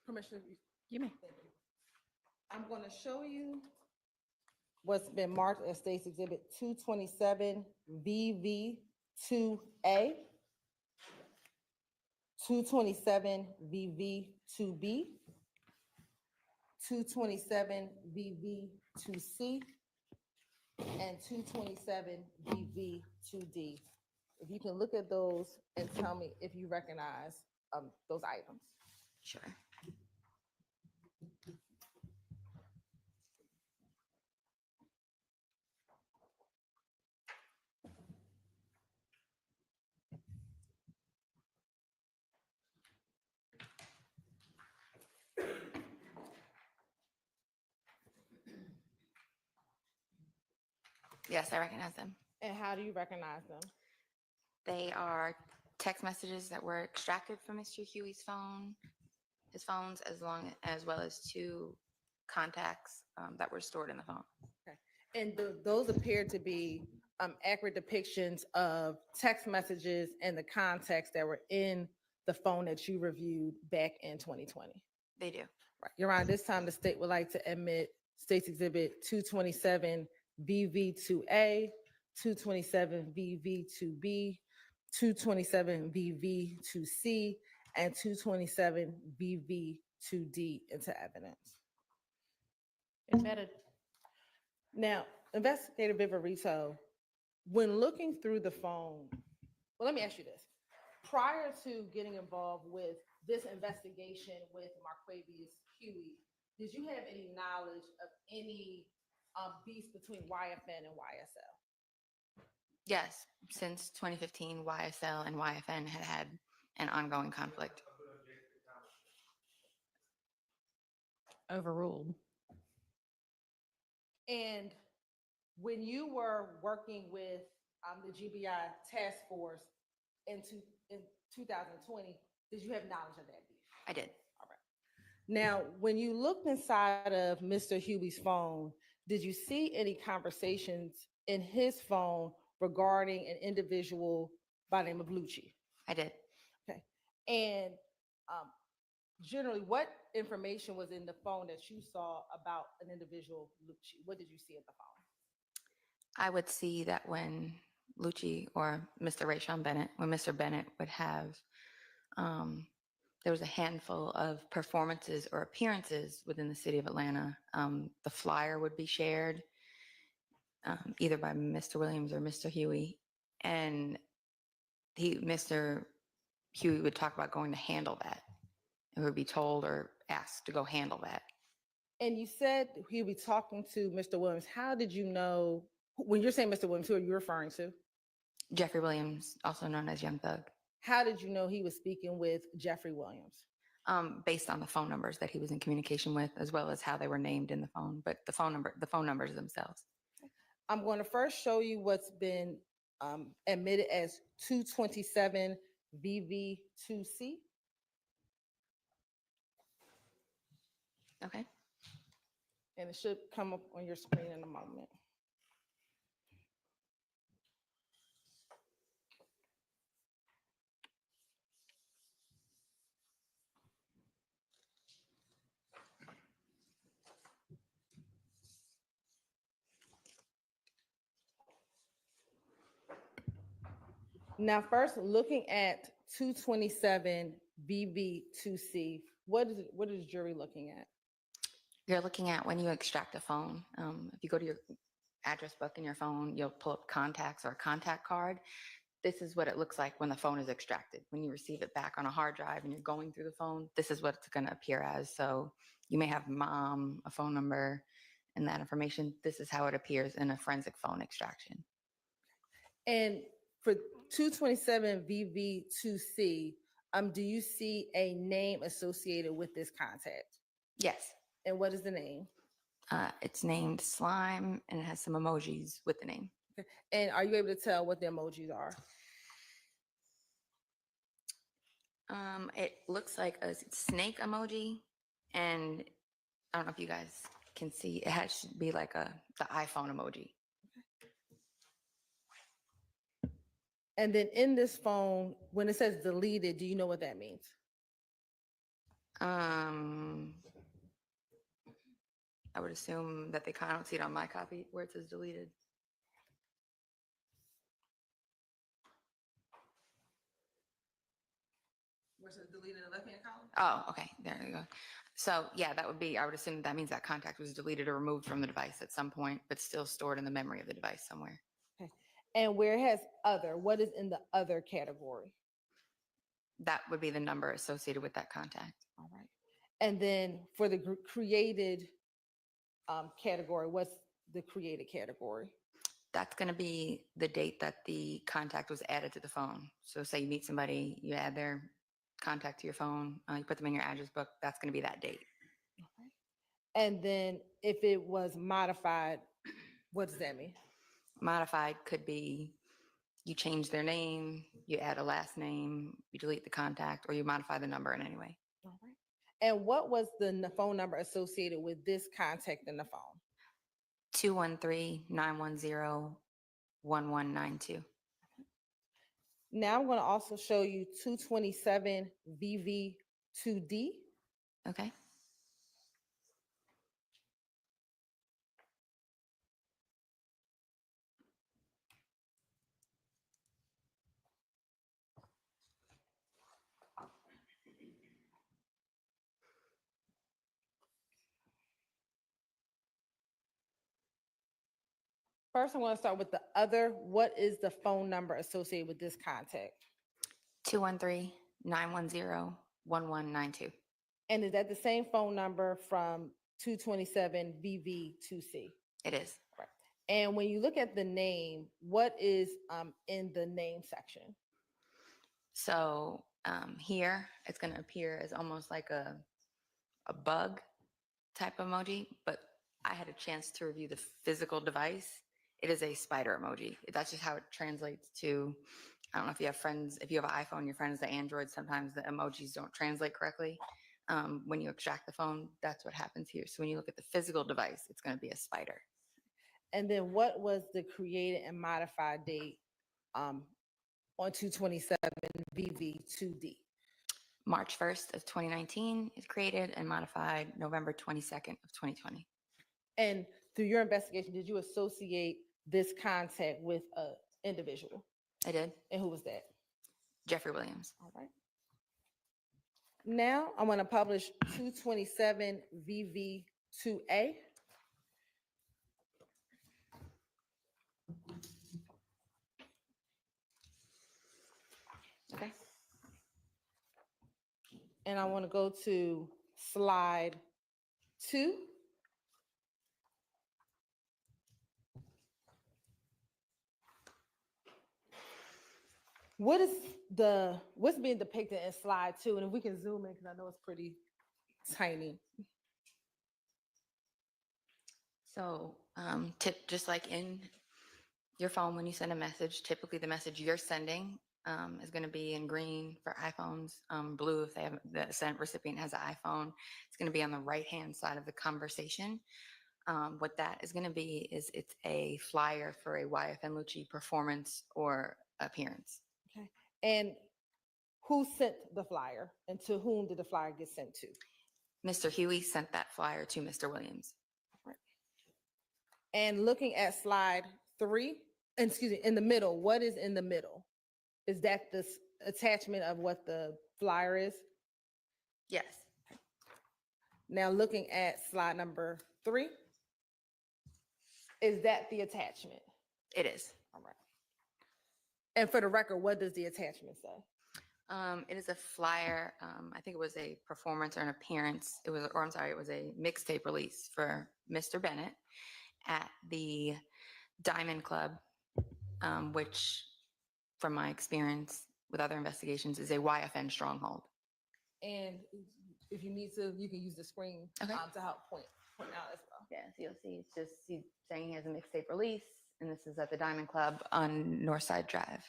Permission? You may. I'm going to show you what's been marked as State's Exhibit 227 VV2A. 227 VV2B, 227 VV2C, and 227 VV2D. If you can look at those and tell me if you recognize those items. Sure. Yes, I recognize them. And how do you recognize them? They are text messages that were extracted from Mr. Huey's phone, his phones, as well as two contacts that were stored in the phone. Okay. And those appear to be accurate depictions of text messages and the contacts that were in the phone that you reviewed back in 2020. They do. Right. Your Honor, this time the state would like to admit State's Exhibit 227 VV2A, 227 VV2B, 227 VV2C, and 227 VV2D into evidence. Admitted. Now, Investigator Viverito, when looking through the phone, well, let me ask you this. Prior to getting involved with this investigation with Marquavius Huey, did you have any knowledge of any beefs between YFN and YSL? Yes, since 2015, YSL and YFN had had an ongoing conflict. Overruled. And when you were working with the GBI task force in 2020, did you have knowledge of that beef? I did. All right. Now, when you looked inside of Mr. Huey's phone, did you see any conversations in his phone regarding an individual by the name of Lucci? I did. Okay. And generally, what information was in the phone that you saw about an individual Lucci? What did you see in the phone? I would see that when Lucci or Mr. Rayshawn Bennett, when Mr. Bennett would have, there was a handful of performances or appearances within the city of Atlanta. The flyer would be shared either by Mr. Williams or Mr. Huey, and Mr. Huey would talk about going to handle that. It would be told or asked to go handle that. And you said he would be talking to Mr. Williams. How did you know, when you're saying Mr. Williams, who are you referring to? Jeffrey Williams, also known as Young Thug. How did you know he was speaking with Jeffrey Williams? Based on the phone numbers that he was in communication with, as well as how they were named in the phone, but the phone numbers themselves. I'm going to first show you what's been admitted as 227 VV2C. Okay. And it should come up on your screen in a moment. Now, first, looking at 227 VV2C, what is the jury looking at? You're looking at when you extract a phone. If you go to your address book in your phone, you'll pull up contacts or a contact card. This is what it looks like when the phone is extracted. When you receive it back on a hard drive and you're going through the phone, this is what it's going to appear as. So you may have mom, a phone number, and that information. This is how it appears in a forensic phone extraction. And for 227 VV2C, do you see a name associated with this contact? Yes. And what is the name? It's named Slime, and it has some emojis with the name. Okay. And are you able to tell what the emojis are? It looks like a snake emoji, and I don't know if you guys can see, it should be like the iPhone emoji. And then in this phone, when it says deleted, do you know what that means? I would assume that I don't see it on my copy where it says deleted. Versus deleted in the left-hand column? Oh, okay, there you go. So yeah, that would be, I would assume that means that contact was deleted or removed from the device at some point, but still stored in the memory of the device somewhere. Okay. And where it has other, what is in the other category? That would be the number associated with that contact. All right. And then for the created category, what's the created category? That's going to be the date that the contact was added to the phone. So say you meet somebody, you add their contact to your phone, you put them in your address book, that's going to be that date. Okay. And then if it was modified, what does that mean? Modified could be you change their name, you add a last name, you delete the contact, or you modify the number in any way. All right. And what was the phone number associated with this contact in the phone? 213-910-1192. Now I'm going to also show you 227 VV2D. Okay. First, I want to start with the other. What is the phone number associated with this contact? 213-910-1192. And is that the same phone number from 227 VV2C? It is. Right. And when you look at the name, what is in the name section? So here, it's going to appear as almost like a bug type emoji, but I had a chance to review the physical device. It is a spider emoji. That's just how it translates to, I don't know if you have friends, if you have an iPhone, your friends, the Android, sometimes the emojis don't translate correctly. When you extract the phone, that's what happens here. So when you look at the physical device, it's going to be a spider. And then what was the created and modified date on 227 VV2D? March 1st of 2019 is created and modified November 22nd of 2020. And through your investigation, did you associate this contact with an individual? I did. And who was that? Jeffrey Williams. All right. Now I'm going to publish 227 VV2A. Okay. And I want to go to slide 2. What's being depicted in slide 2? And if we can zoom in, because I know it's pretty tiny. So just like in your phone, when you send a message, typically the message you're sending is going to be in green for iPhones, blue if they have the sent recipient has an iPhone. It's going to be on the right-hand side of the conversation. What that is going to be is it's a flyer for a YFN Lucci performance or appearance. Okay. And who sent the flyer, and to whom did the flyer get sent to? Mr. Huey sent that flyer to Mr. Williams. Right. And looking at slide 3, excuse me, in the middle, what is in the middle? Is that this attachment of what the flyer is? Yes. Now looking at slide number 3, is that the attachment? It is. All right. And for the record, what does the attachment say? It is a flyer. I think it was a performance or an appearance. It was a mixtape release for Mr. Bennett at the Diamond Club, which, from my experience with other investigations, is a YFN stronghold. And if you need to, you can use the screen to help point out as well. Yeah, so you'll see it's just saying he has a mixtape release, and this is at the Diamond Club on Northside Drive.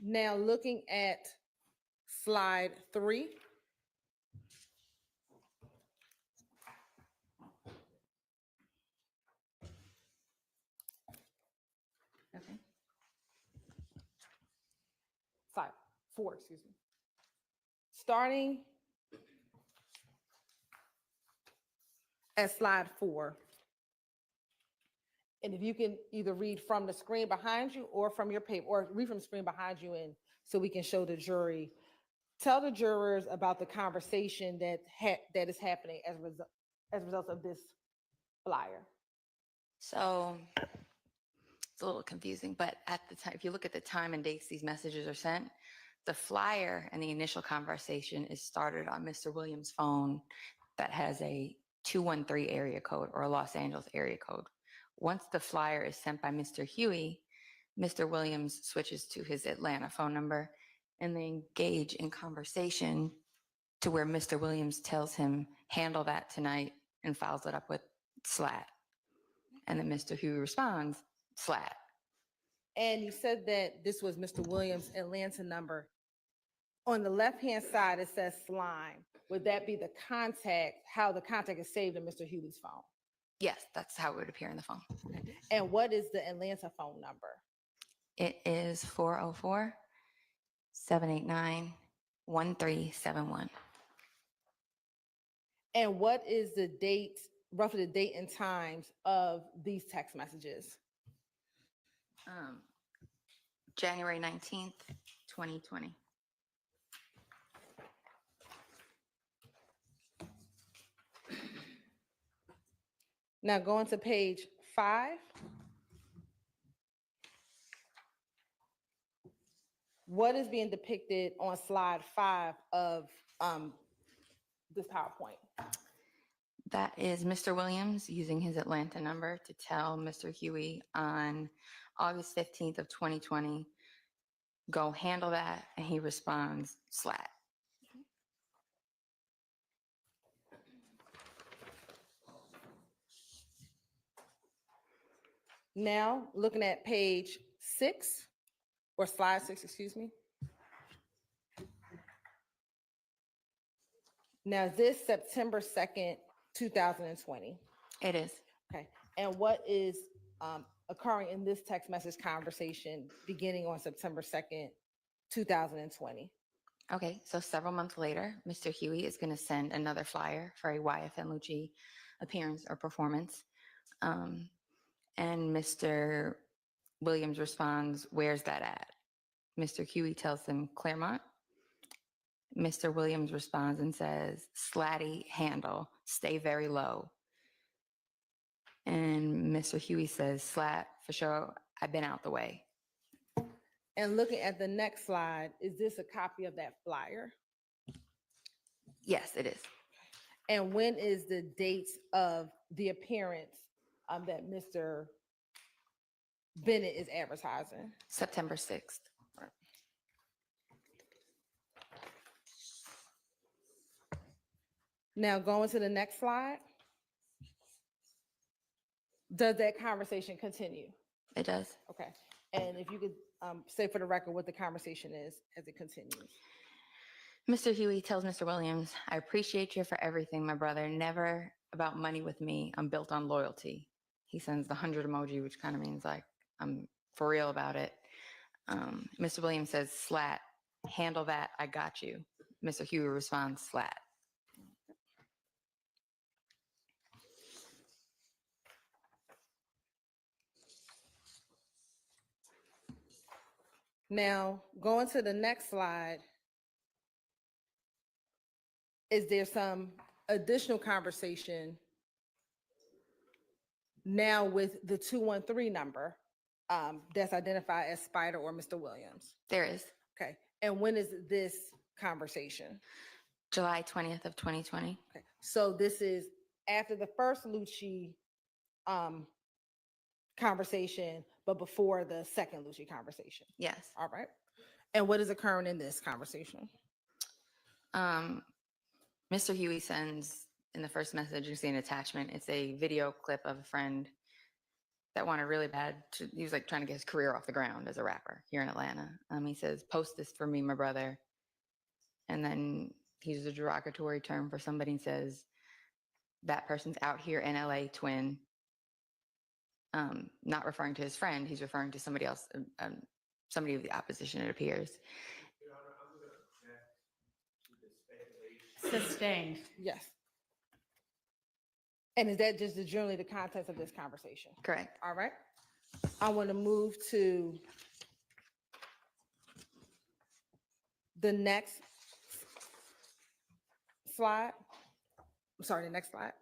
Now looking at slide 3. Okay. Slide 4, excuse me. Starting at slide 4. And if you can either read from the screen behind you or from your paper, or read from the screen behind you and so we can show the jury. Tell the jurors about the conversation that is happening as a result of this flyer. So it's a little confusing, but at the time, if you look at the time and dates these messages are sent, the flyer and the initial conversation is started on Mr. Williams' phone that has a 213 area code or a Los Angeles area code. Once the flyer is sent by Mr. Huey, Mr. Williams switches to his Atlanta phone number and they engage in conversation to where Mr. Williams tells him, handle that tonight, and follows it up with slat. And then Mr. Huey responds, slat. And you said that this was Mr. Williams' Atlanta number. On the left-hand side, it says slime. Would that be the contact, how the contact is saved in Mr. Huey's phone? Yes, that's how it would appear in the phone. And what is the Atlanta phone number? It is 404-789-1371. And what is the date, roughly the date and times of these text messages? January 19th, 2020. Now going to page 5. What is being depicted on slide 5 of this PowerPoint? That is Mr. Williams using his Atlanta number to tell Mr. Huey on August 15th of 2020, go handle that, and he responds, slat. Now, looking at page 6, or slide 6, excuse me. Now, is this September 2nd, 2020? It is. Okay. And what is occurring in this text message conversation beginning on September 2nd, 2020? Okay, so several months later, Mr. Huey is going to send another flyer for a YFN Lucci appearance or performance. And Mr. Williams responds, where's that at? Mr. Huey tells him, Claremont. Mr. Williams responds and says, slatty handle, stay very low. And Mr. Huey says, slat, for sure, I've been out the way. And looking at the next slide, is this a copy of that flyer? Yes, it is. And when is the date of the appearance that Mr. Bennett is advertising? September 6th. Now going to the next slide. Does that conversation continue? It does. Okay. And if you could say for the record what the conversation is as it continues. Mr. Huey tells Mr. Williams, I appreciate you for everything, my brother. Never about money with me. I'm built on loyalty. He sends the 100 emoji, which kind of means like, I'm for real about it. Mr. Williams says, slat, handle that, I got you. Mr. Huey responds, slat. Now, going to the next slide, is there some additional conversation now with the 213 number that's identified as Spider or Mr. Williams? There is. Okay. And when is this conversation? July 20th of 2020. Okay. So this is after the first Lucci conversation, but before the second Lucci conversation. Yes. All right. And what is occurring in this conversation? Mr. Huey sends in the first message, you see an attachment. It's a video clip of a friend that wanted really bad he was like trying to get his career off the ground as a rapper here in Atlanta. He says, post this for me, my brother. And then he uses a derogatory term for somebody and says, that person's out here in LA, twin. Not referring to his friend, he's referring to somebody else, somebody of the opposition, it appears. Sustained. Yes. And is that just generally the context of this conversation? Correct. All right. I want to move to The next slide. I'm sorry, the next slide.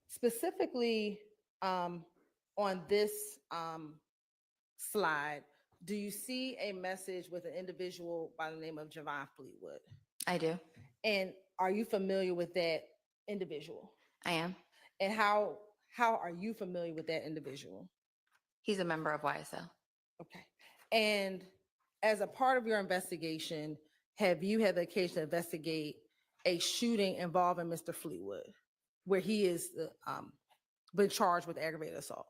Specifically, on this slide, do you see a message with an individual by the name of Javon Fleetwood? I do. And are you familiar with that individual? I am. And how are you familiar with that individual? He's a member of YSL. Okay. And as a part of your investigation, have you had the occasion to investigate a shooting involving Mr. Fleetwood, where he is been charged with aggravated assault?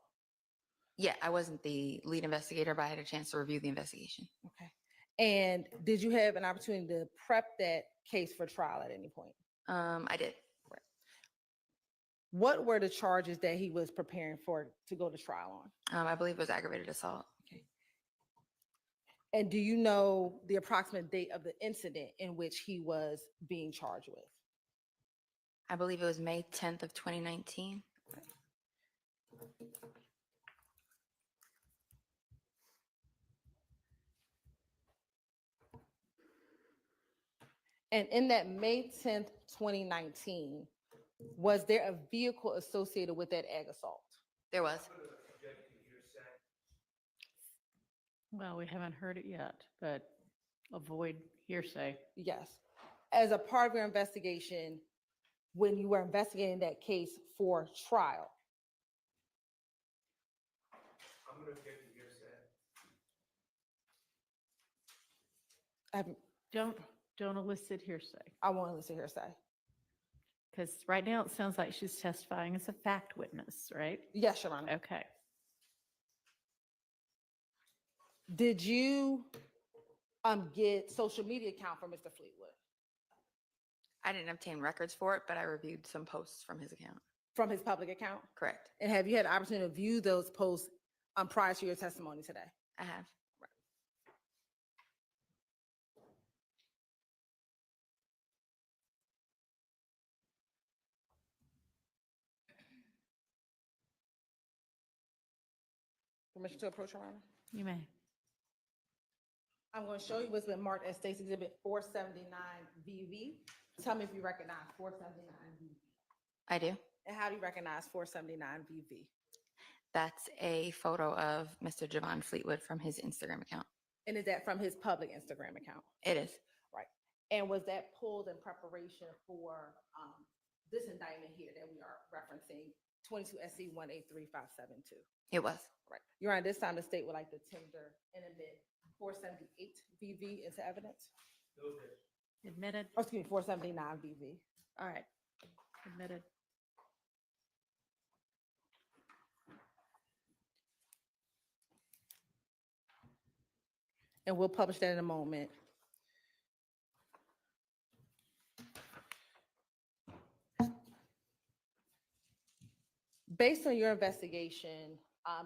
Yeah, I wasn't the lead investigator, but I had a chance to review the investigation. Okay. And did you have an opportunity to prep that case for trial at any point? I did. What were the charges that he was preparing for to go to trial on? I believe it was aggravated assault. Okay. And do you know the approximate date of the incident in which he was being charged with? I believe it was May 10th of 2019. And in that May 10th, 2019, was there a vehicle associated with that ag assault? There was. Well, we haven't heard it yet, but avoid hearsay. Yes. As a part of your investigation, when you were investigating that case for trial, I'm going to get the hearsay. Don't elicit hearsay. I won't elicit hearsay. Because right now it sounds like she's testifying as a fact witness, right? Yes, Your Honor. Okay. Did you get social media account for Mr. Fleetwood? I didn't obtain records for it, but I reviewed some posts from his account. From his public account? Correct. And have you had the opportunity to view those posts prior to your testimony today? I have. Permission to approach, Your Honor? You may. I'm going to show you what's been marked as State's Exhibit 479 VV. Tell me if you recognize 479 VV. I do. And how do you recognize 479 VV? That's a photo of Mr. Javon Fleetwood from his Instagram account. And is that from his public Instagram account? It is. Right. And was that pulled in preparation for this indictment here that we are referencing, 22 SC 183572? It was. Right. Your Honor, this time the state would like to tender and admit 478 VV into evidence. Admitted. Oh, excuse me, 479 VV. All right. Admitted. And we'll publish that in a moment. Based on your investigation,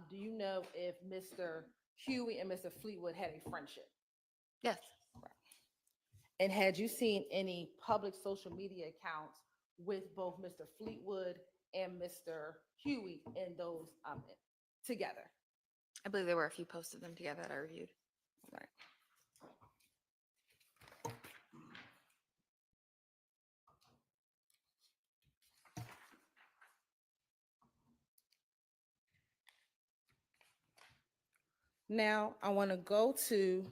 do you know if Mr. Huey and Mr. Fleetwood had a friendship? Yes. And had you seen any public social media accounts with both Mr. Fleetwood and Mr. Huey in those together? I believe there were a few posts of them together that I reviewed. Right. Now I want to go to,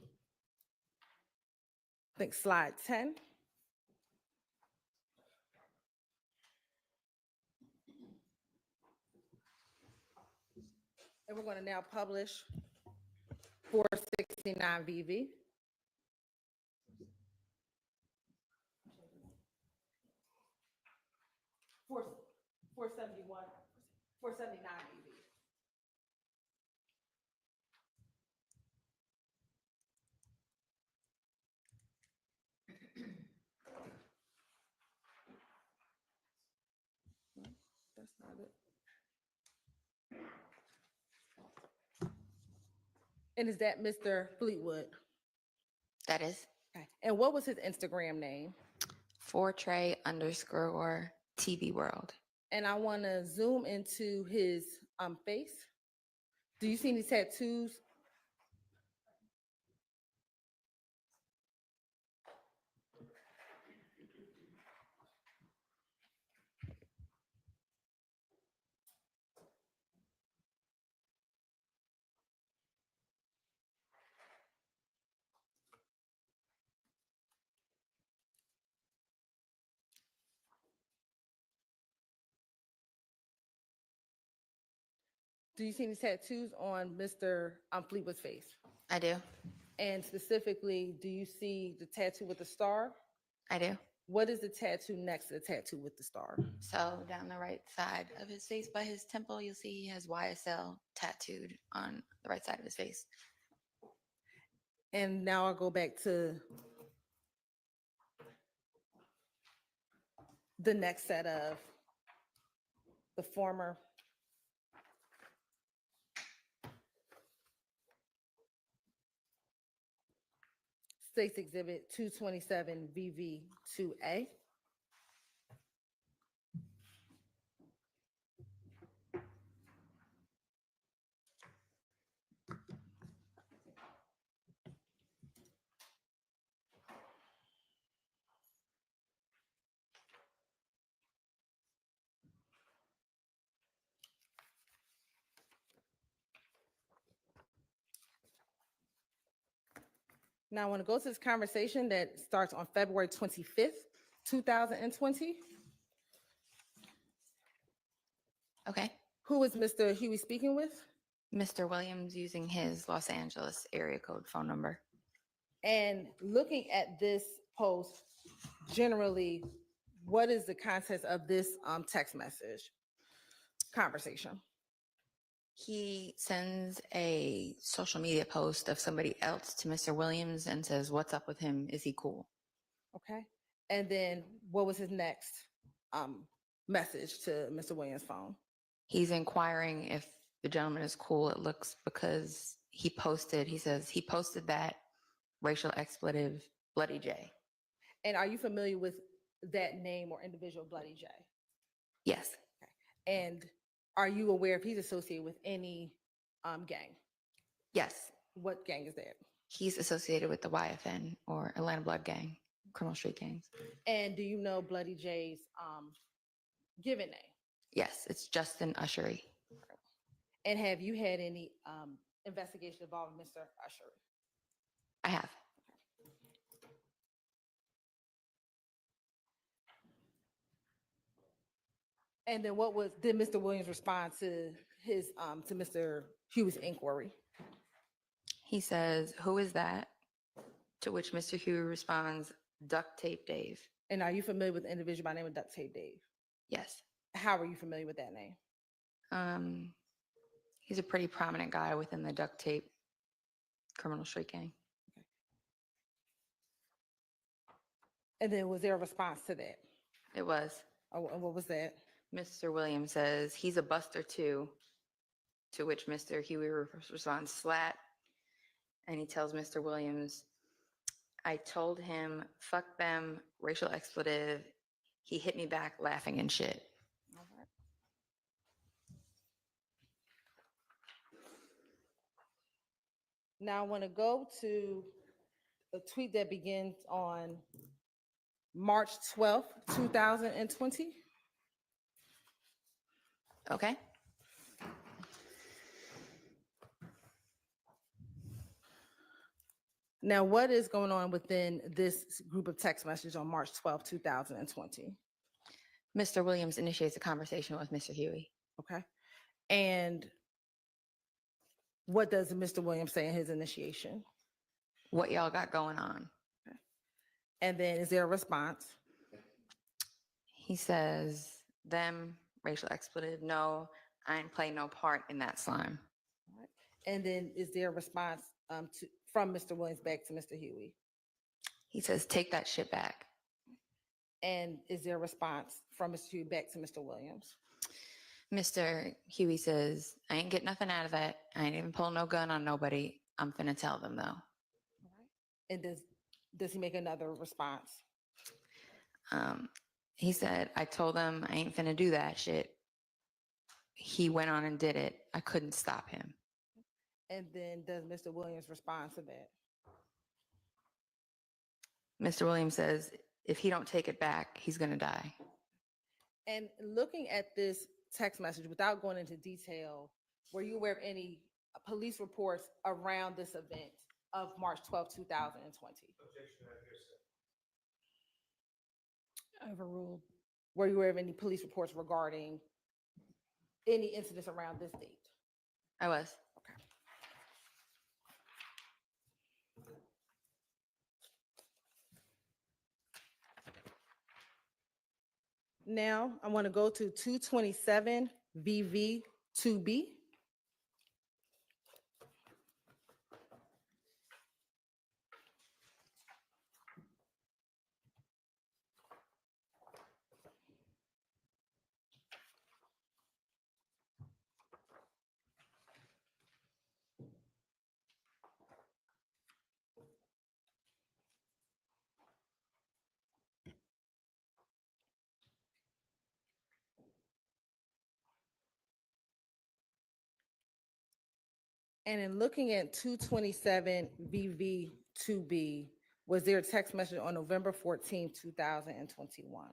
I think, slide 10. And we're going to now publish 469 VV. Four 471, 479 VV. That's not it. And is that Mr. Fleetwood? That is. Okay. And what was his Instagram name? _TV World. And I want to zoom into his face. Do you see any tattoos Do you see any tattoos on Mr. Fleetwood's face? I do. And specifically, do you see the tattoo with the star? I do. What is the tattoo next to the tattoo with the star? So down the right side of his face by his temple, you'll see he has YSL tattooed on the right side of his face. And now I'll go back to the next set of the former States Exhibit 227 VV2A. Now I want to go to this conversation that starts on February 25th, 2020. Okay. Who is Mr. Huey speaking with? Mr. Williams using his Los Angeles area code phone number. And looking at this post, generally, what is the context of this text message conversation? He sends a social media post of somebody else to Mr. Williams and says, "What's up with him? Is he cool?" Okay. And then what was his next message to Mr. Williams' phone? He's inquiring if the gentleman is cool. It looks because he says he posted that racial expletive, Bloody J. And are you familiar with that name or individual, Bloody J? Yes. And are you aware if he's associated with any gang? Yes. What gang is that? He's associated with the YFN, or Atlanta Blood Gang, criminal street gangs. And do you know Bloody J's given name? Yes, it's Justin Ushery. And have you had any investigation involving Mr. Ushery? I have. And then did Mr. Williams respond to his to Mr. Hugh's inquiry? He says, "Who is that?" To which Mr. Huey responds, "Duct Tape Dave." And are you familiar with the individual by the name of Duct Tape Dave? Yes. How are you familiar with that name? He's a pretty prominent guy within the duct tape criminal street gang. Okay. And then was there a response to that? It was. Oh, and what was that? Mr. Williams says, "He's a buster too." To which Mr. Huey responds, "Slat." And he tells Mr. Williams, "I told him, fuck them, racial expletive. He hit me back laughing and shit." All right. Now I want to go to a tweet that begins on March 12th, 2020. Okay. Now, what is going on within this group of text messages on March 12th, 2020? Mr. Williams initiates a conversation with Mr. Huey. Okay. And what does Mr. Williams say in his initiation? What y'all got going on? Okay. And then is there a response? He says, "Them, racial expletive. No, I ain't play no part in that slime." All right. And then is there a response from Mr. Williams back to Mr. Huey? He says, "Take that shit back." And is there a response from Mr. Huey back to Mr. Williams? Mr. Huey says, "I ain't get nothing out of that. I ain't even pull no gun on nobody. I'm finna tell them though." All right. And does he make another response? He said, "I told them I ain't finna do that shit. He went on and did it. I couldn't stop him." And then does Mr. Williams respond to that? Mr. Williams says, "If he don't take it back, he's gonna die." And looking at this text message, without going into detail, were you aware of any police reports around this event of March 12, 2020? Overruled. Were you aware of any police reports regarding any incidents around this date? I was. Now I want to go to 227 VV 2B. And in looking at 227 VV 2B, was there a text message on November 14, 2021?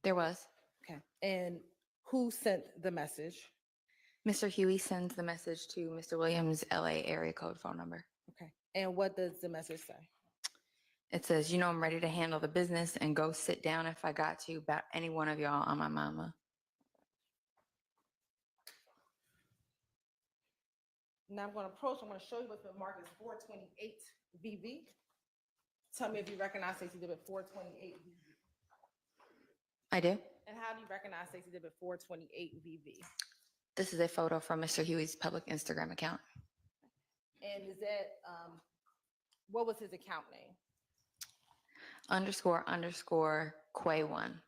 There was. Okay. And who sent the message? Mr. Huey sends the message to Mr. Williams' LA area code phone number. Okay. And what does the message say? It says, you know, I'm ready to handle the business and go sit down if I got to about any one of y'all on my mama. Now I'm going to approach, I'm going to show you what's been marked as 428 VV. Tell me if you recognize Stacey Dibbitt 428 VV. I do. And how do you recognize Stacey Dibbitt 428 VV? This is a photo from Mr. Huey's public Instagram account. And is that, what was his account name? __ Quay1.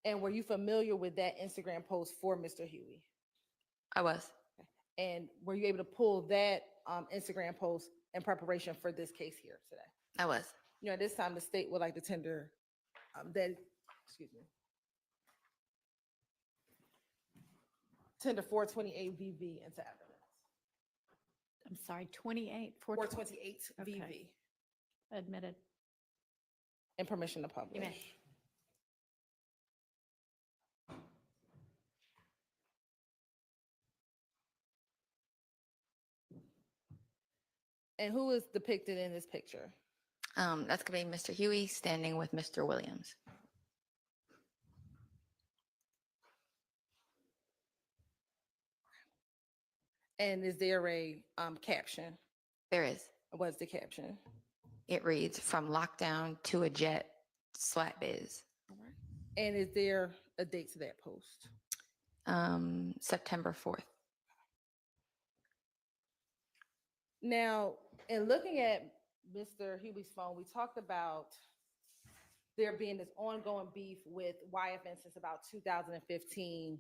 And were you familiar with that Instagram post for Mr. Huey? I was. And were you able to pull that Instagram post in preparation for this case here today? I was. You know, this time the state would like to tender tender 428 VV into evidence. I'm sorry, 28, 428 Okay. VV Admitted. and permission to publish. Amen. And who is depicted in this picture? That's going to be Mr. Huey standing with Mr. Williams. And is there a caption? There is. What's the caption? It reads, from lockdown to a jet, slap biz. And is there a date to that post? September 4th. Now, in looking at Mr. Huey's phone, we talked about there being this ongoing beef with YFN since about 2015.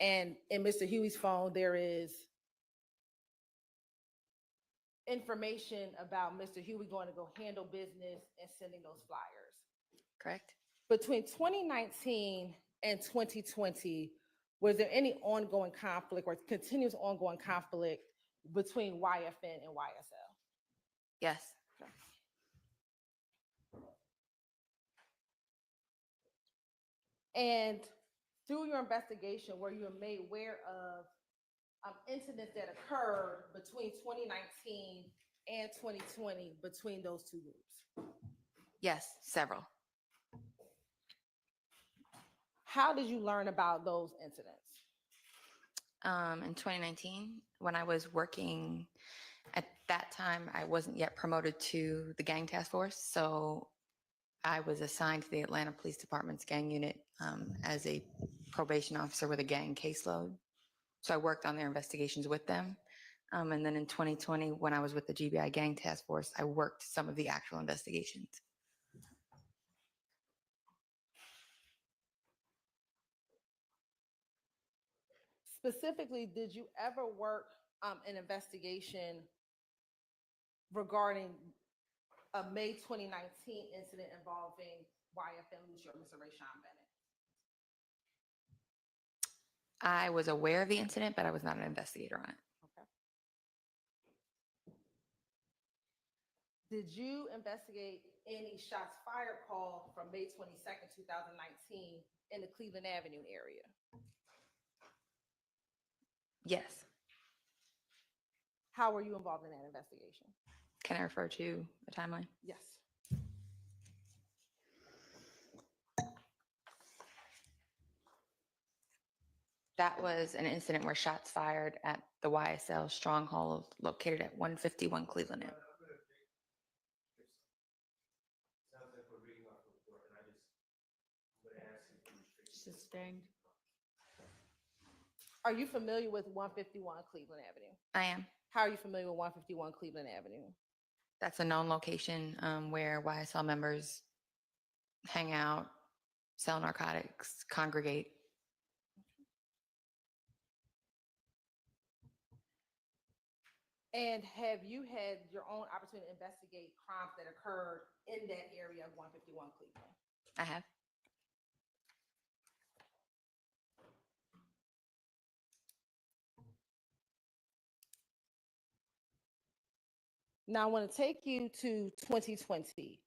And in Mr. Huey's phone, there is information about Mr. Huey going to go handle business and sending those flyers. Correct. Between 2019 and 2020, was there any ongoing conflict or continuous ongoing conflict between YFN and YSL? Yes. And through your investigation, were you made aware of incidents that occurred between 2019 and 2020 between those two groups? Yes, several. How did you learn about those incidents? In 2019, when I was working at that time, I wasn't yet promoted to the gang task force. So I was assigned to the Atlanta Police Department's gang unit as a probation officer with a gang caseload. So I worked on their investigations with them. And then in 2020, when I was with the GBI gang task force, I worked some of the actual investigations. Specifically, did you ever work an investigation regarding a May 2019 incident involving YFN Lucia or Mr. Rayshawn Bennett? I was aware of the incident, but I was not an investigator on it. Okay. Did you investigate any shots fired call from May 22nd, 2019 in the Cleveland Avenue area? Yes. How were you involved in that investigation? Can I refer to a timeline? Yes. That was an incident where shots fired at the YSL stronghold located at 151 Cleveland Ave. Sounds like we're reading off the report, and I just would ask if you Sustained. Are you familiar with 151 Cleveland Avenue? I am. How are you familiar with 151 Cleveland Avenue? That's a known location where YSL members hang out, sell narcotics, congregate. And have you had your own opportunity to investigate crimes that occurred in that area of 151 Cleveland? I have. Now, I want to take you to 2020.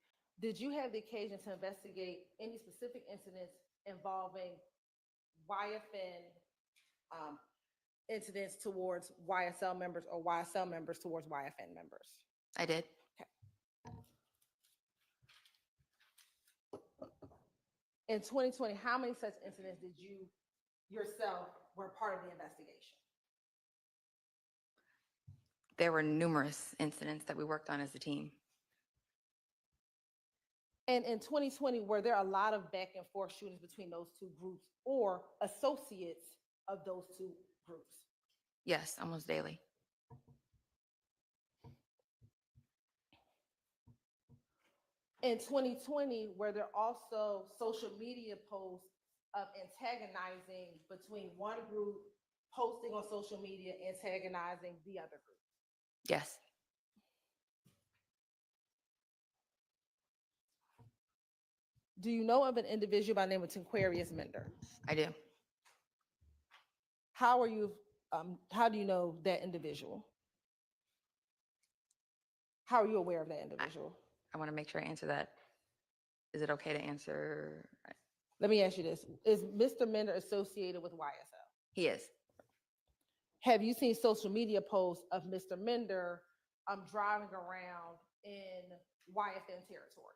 Did you have the occasion to investigate any specific incidents involving YFN incidents towards YSL members or YSL members towards YFN members? I did. In 2020, how many such incidents did you yourself were part of the investigation? There were numerous incidents that we worked on as a team. And in 2020, were there a lot of back and forth shootings between those two groups or associates of those two groups? Yes, almost daily. In 2020, were there also social media posts of antagonizing between one group, posting on social media, antagonizing the other group? Yes. Do you know of an individual by the name of Tinquarius Mender? I do. How do you know that individual? How are you aware of that individual? I want to make sure I answer that. Is it okay to answer? Let me ask you this. Is Mr. Mender associated with YSL? He is. Have you seen social media posts of Mr. Mender driving around in YFN territory?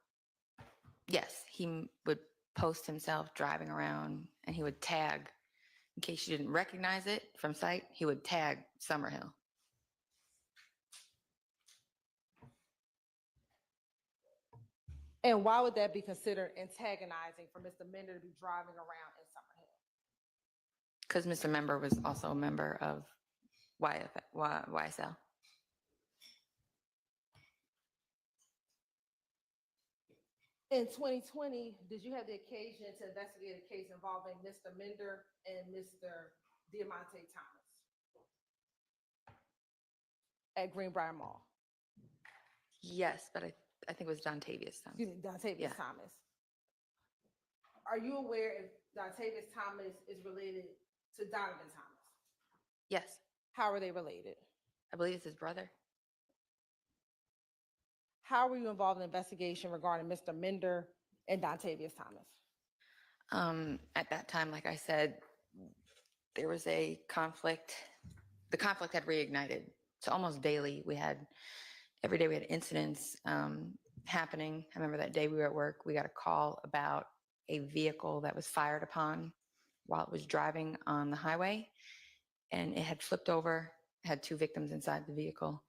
Yes, he would post himself driving around and he would tag, in case you didn't recognize it from sight, he would tag Summerhill. And why would that be considered antagonizing for Mr. Mender to be driving around in Summerhill? Because Mr. Member was also a member of YSL. In 2020, did you have the occasion to investigate a case involving Mr. Mender and Mr. Diamante Thomas at Greenbrier Mall? Yes, but I think it was Dontavius Thomas. Excuse me, Dontavius Thomas. Are you aware if Dontavius Thomas is related to Donovan Thomas? Yes. How are they related? I believe it's his brother. How were you involved in the investigation regarding Mr. Mender and Dontavius Thomas? At that time, like I said, there was a conflict. The conflict had reignited. So almost daily, every day we had incidents happening. I remember that day we were at work, we got a call about a vehicle that was fired upon while it was driving on the highway, and it had flipped over, had two victims inside the vehicle.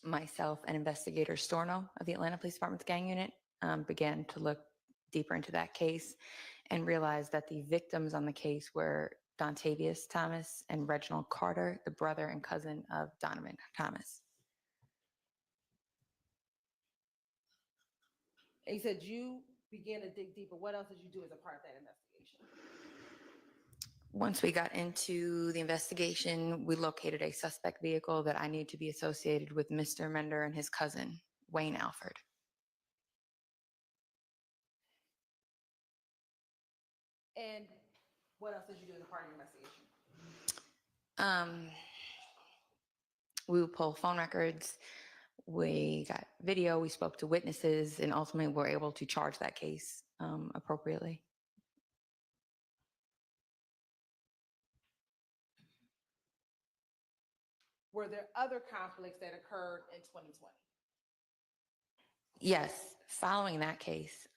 Myself and investigator Storno of the Atlanta Police Department's gang unit began to look deeper into that case and realized that the victims on the case were Dontavius Thomas and Reginald Carter, the brother and cousin of Donovan Thomas. And you said you began to dig deeper. What else did you do as a part of that investigation? Once we got into the investigation, we located a suspect vehicle that I knew to be associated with Mr. Mender and his cousin, Wayne Alford. And what else did you do as a part of the investigation? We would pull phone records, we got video, we spoke to witnesses, and ultimately were able to charge that case appropriately. Were there other conflicts that occurred in 2020? Yes, following that case,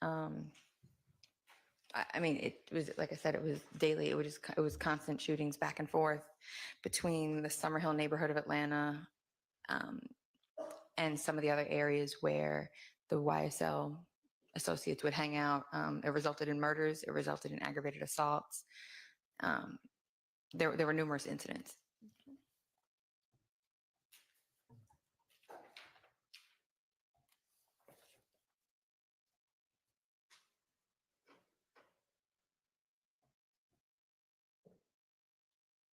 I mean, it was, like I said, it was daily. It was constant shootings back and forth between the Summerhill neighborhood of Atlanta um, and some of the other areas where the YSL associates would hang out. It resulted in murders. It resulted in aggravated assaults. Um, there were numerous incidents.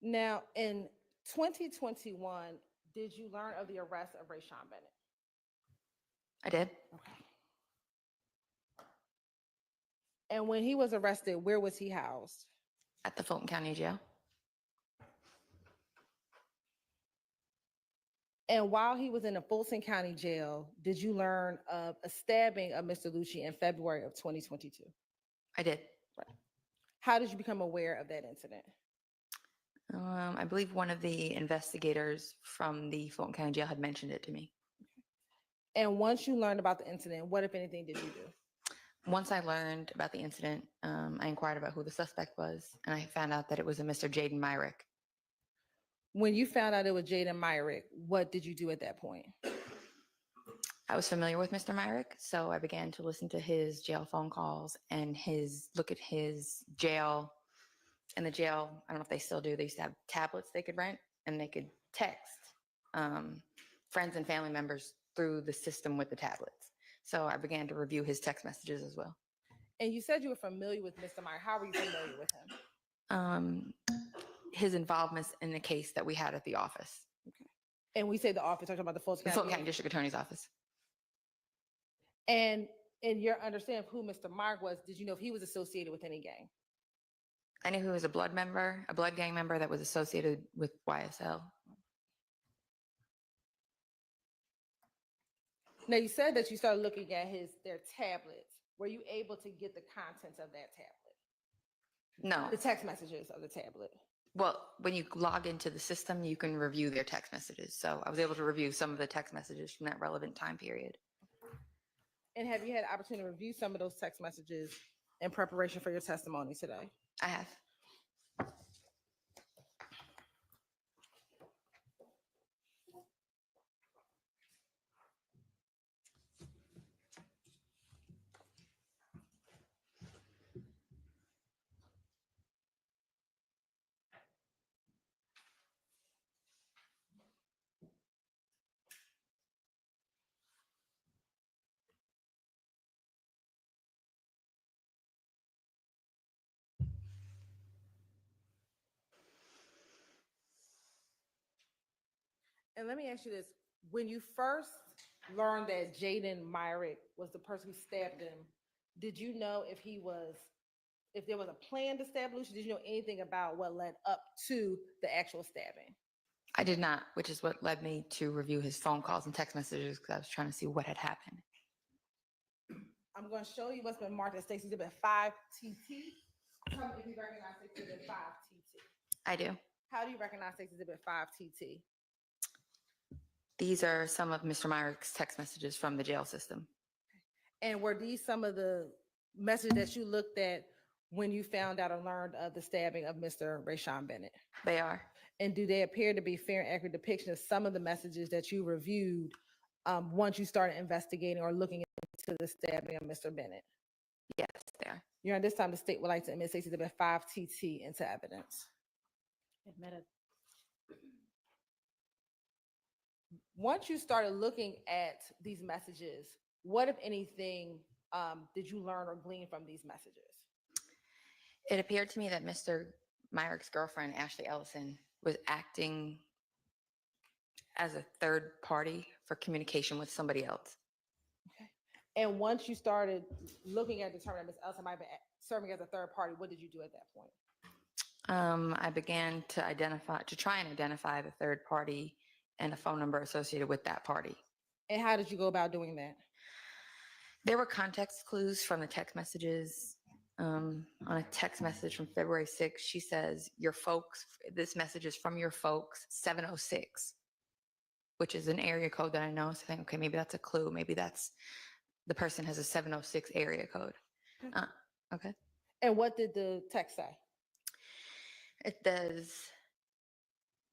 Now, in 2021, did you learn of the arrest of Rayshawn Bennett? I did. And when he was arrested, where was he housed? At the Fulton County Jail. And while he was in the Fulton County Jail, did you learn of a stabbing of Mr. Lucci in February of 2022? I did. How did you become aware of that incident? I believe one of the investigators from the Fulton County Jail had mentioned it to me. And once you learned about the incident, what, if anything, did you do? Once I learned about the incident, I inquired about who the suspect was, and I found out that it was a Mr. Jaden Myrick. When you found out it was Jaden Myrick, what did you do at that point? I was familiar with Mr. Myrick, so I began to listen to his jail phone calls and look at his jail. In the jail, I don't know if they still do, they used to have tablets they could rent, and they could text friends and family members through the system with the tablets. So I began to review his text messages as well. And you said you were familiar with Mr. Myrick. How were you familiar with him? His involvements in the case that we had at the office. Okay. And we say the office, talking about the Fulton County District Attorney's Office. And in your understanding of who Mr. Myrick was, did you know if he was associated with any gang? I knew he was a blood gang member that was associated with YSL. Now, you said that you started looking at their tablets. Were you able to get the contents of that tablet? No. The text messages of the tablet. Well, when you log into the system, you can review their text messages. So I was able to review some of the text messages from that relevant time period. And have you had the opportunity to review some of those text messages in preparation for your testimony today? I have. And let me ask you this. When you first learned that Jaden Myrick was the person who stabbed him, did you know if there was a plan to stab Lucci? Did you know anything about what led up to the actual stabbing? I did not, which is what led me to review his phone calls and text messages because I was trying to see what had happened. I'm going to show you what's been marked as Stacy Exhibit 5TT. Tell me if you recognize Stacy Exhibit 5TT. I do. How do you recognize Stacy Exhibit 5TT? These are some of Mr. Myrick's text messages from the jail system. And were these some of the messages that you looked at when you found out or learned of the stabbing of Mr. Rayshawn Bennett? They are. And do they appear to be fair and accurate depiction of some of the messages that you reviewed once you started investigating or looking into the stabbing of Mr. Bennett? Yes, they are. Your Honor, this time the state would like to admit Stacy Exhibit 5TT into evidence. Once you started looking at these messages, what, if anything, did you learn or glean from these messages? It appeared to me that Mr. Myrick's girlfriend, Ashley Ellison, was acting as a third party for communication with somebody else. Okay. And once you started looking at determining Ms. Ellison might be serving as a third party, what did you do at that point? I began to try and identify the third party and a phone number associated with that party. And how did you go about doing that? There were context clues from the text messages. On a text message from February 6th, she says, your folks, this message is from your folks, 706, which is an area code that I know. So I think, okay, maybe that's a clue. Maybe that's the person has a 706 area code. Okay. And what did the text say? It does.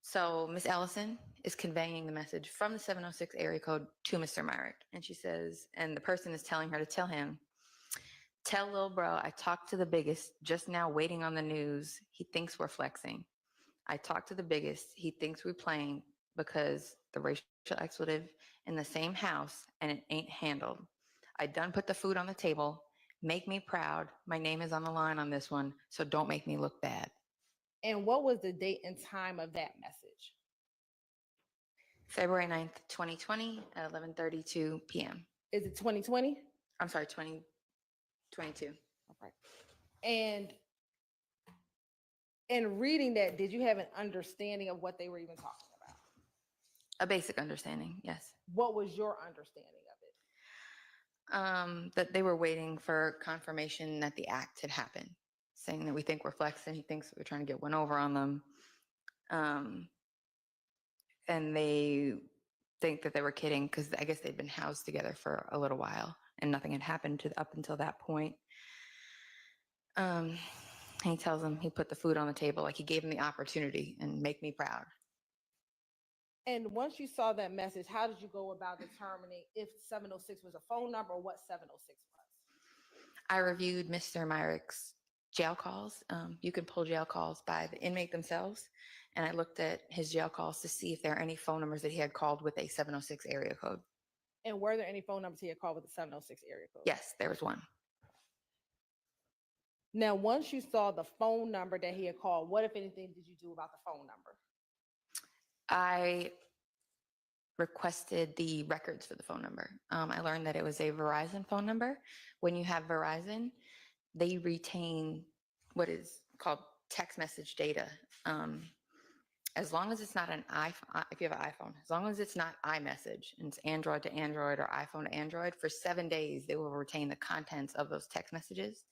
So Miss Ellison is conveying the message from the 706 area code to Mr. Myrick. And she says, and the person is telling her to tell him, tell lil bro, I talked to the biggest, just now waiting on the news. He thinks we're flexing. I talked to the biggest, he thinks we're playing because the racial expletive in the same house and it ain't handled. I done put the food on the table. Make me proud. My name is on the line on this one, so don't make me look bad. And what was the date and time of that message? February 9th, 2020 at 11:32 p.m. Is it 2020? I'm sorry, 2022. Okay. And in reading that, did you have an understanding of what they were even talking about? A basic understanding, yes. What was your understanding of it? That they were waiting for confirmation that the act had happened, saying that we think we're flexing. He thinks we're trying to get one over on them. And they think that they were kidding because I guess they'd been housed together for a little while and nothing had happened up until that point. And he tells them he put the food on the table, like he gave him the opportunity and make me proud. And once you saw that message, how did you go about determining if 706 was a phone number or what 706 was? I reviewed Mr. Myrick's jail calls. You can pull jail calls by the inmate themselves. And I looked at his jail calls to see if there are any phone numbers that he had called with a 706 area code. And were there any phone numbers he had called with the 706 area code? Yes, there was one. Now, once you saw the phone number that he had called, what, if anything, did you do about the phone number? I requested the records for the phone number. I learned that it was a Verizon phone number. When you have Verizon, they retain what is called text message data. As long as it's not an iPhone, if you have an iPhone, as long as it's not iMessage and it's Android to Android or iPhone to Android, for 7 days, they will retain the contents of those text messages.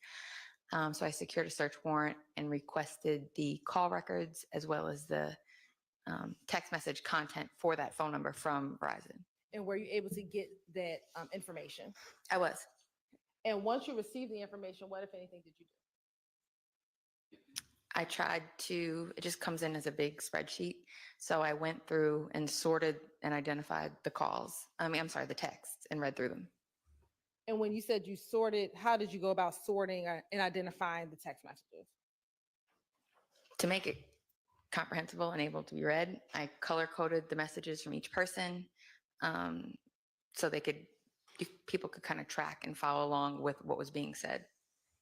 So I secured a search warrant and requested the call records as well as the text message content for that phone number from Verizon. And were you able to get that information? I was. And once you received the information, what, if anything, did you do? I tried to, it just comes in as a big spreadsheet. So I went through and sorted and identified the calls. I'm sorry, the texts, and read through them. And when you said you sorted, how did you go about sorting and identifying the text messages? To make it comprehensible and able to be read, I color coded the messages from each person, so people could kind of track and follow along with what was being said.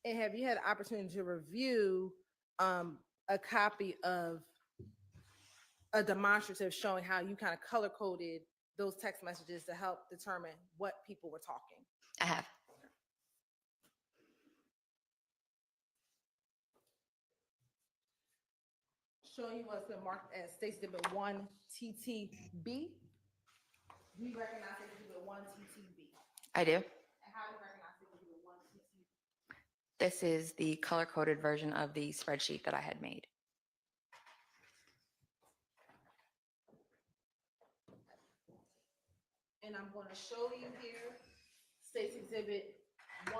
And have you had an opportunity to review a copy of a demonstrative showing how you kind of color coded those text messages to help determine what people were talking? I have. Showing you what's been marked as States Exhibit 1 TTB. Do you recognize Exhibit 1 TTB? I do. And how do you recognize Exhibit 1 TTB? This is the color coded version of the spreadsheet that I had made. And I'm going to show you here States Exhibit 1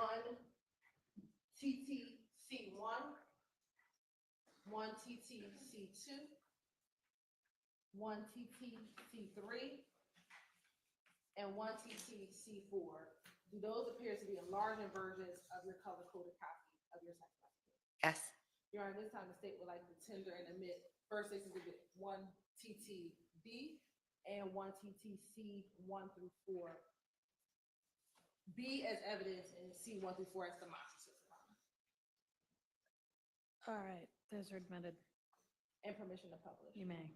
TTC1, 1 TTC2, 1 TTC3, and 1 TTC4. Do those appear to be enlarged versions of your color-coded copy of your text message? Yes. Your Honor, this time the state would like to tender and admit first States Exhibit 1 TTB and 1 TTC 1 through 4. B as evidence and C 1 through 4 as demonstrative. All right, those are admitted. And permission to publish. You may.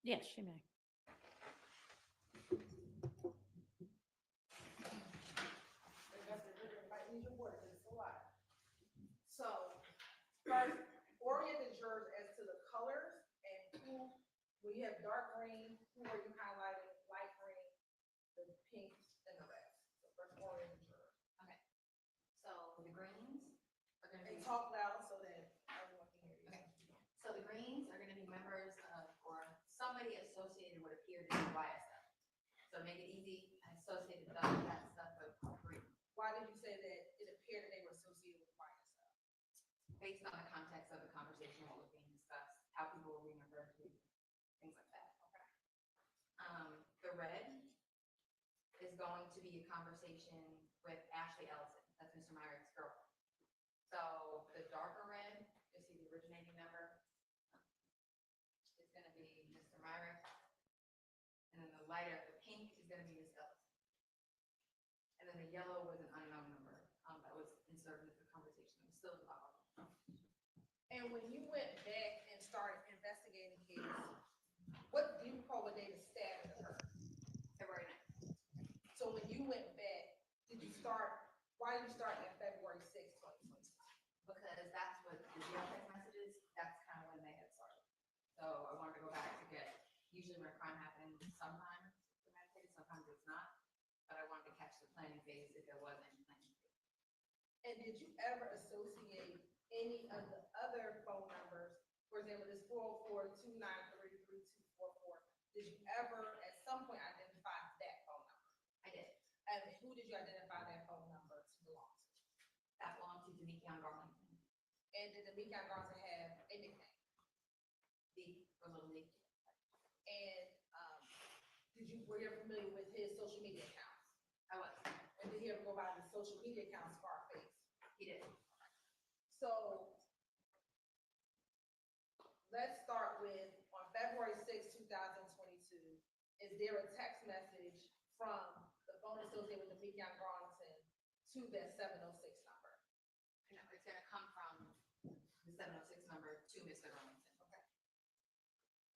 Yes, she may. So, first, orient the jurors as to the colors and who, when you have dark green, who are you highlighting, light green, the pinks, and the reds. So first, orient the jurors. Okay. So the greens are going to be. And talk loud so that everyone can hear you. Okay. So the greens are going to be members of, or somebody associated would appear to be YSL. So make it easy, associated that stuff with green. Why did you say that it appeared that they were associated with YSL? Based on the context of the conversation, what was being discussed, how people were being referred to, things like that. Okay. The red is going to be a conversation with Ashley Ellison. That's Mr. Myrick's girlfriend. So the darker red, you'll see the originating member, is going to be Mr. Myrick. And then the lighter, the pink is going to be Miss Ellison. And then the yellow was an unknown number that was inserted into the conversation. It was still involved. And when you went back and started investigating the case, what do you recall what day the stabbing occurred? February 9th. So when you went back, why did you start at February 6th, 2022? Because that's what the jail text messages, that's kind of when they had started. So I wanted to go back to get, usually when a crime happens, sometimes it's premeditated, sometimes it's not. But I wanted to catch the planning phase if there was any planning phase. And did you ever associate any of the other phone numbers? For example, this 404-293-3244. Did you ever at some point identify that phone number? I did. And who did you identify that phone number to belong to? That belonged to Demikion Garlington. And did Demikion Garlington have a nickname? D for Little League. And were you familiar with his social media accounts? I was. And did he ever go by the social media account Scarface? He did. So let's start with on February 6, 2022, is there a text message from the phone associated with Demikion Garlington to that 706 number? No, it's going to come from the 706 number to Mr. Garlington. Okay.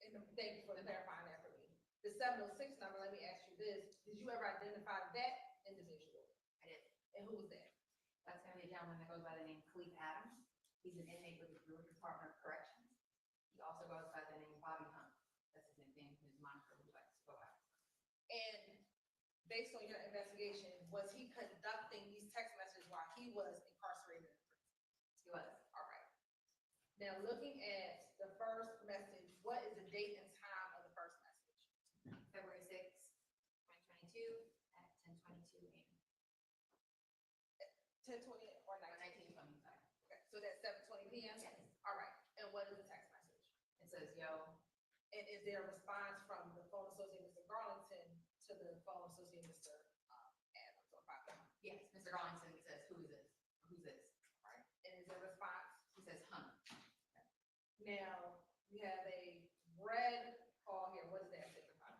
And thank you for clarifying that for me. The 706 number, let me ask you this. Did you ever identify that individual? I did. And who was that? That's going to be a gentleman that goes by the name Cleve Adams. He's an inmate with the Georgia Department of Corrections. He also goes by the name Bobby Hunt. That's his nickname, his moniker, who likes to go out. And based on your investigation, was he conducting these text messages while he was incarcerated in prison? He was. All right. Now, looking at the first message, what is the date and time of the first message? February 6, 2022 at 10:22 a.m. 10:20 or 19? 19:20, sorry. Okay, so that's 7:20 p.m.? Yes. All right. And what is the text message? It says, yo. And is there a response from the phone associated Mr. Garlington to the phone associated Mr. Adams or Bobby? Yes, Mr. Garlington says, who is this? Who's this? All right. And is there a response? He says, Hunt. Now, you have a red call here. What does that signify?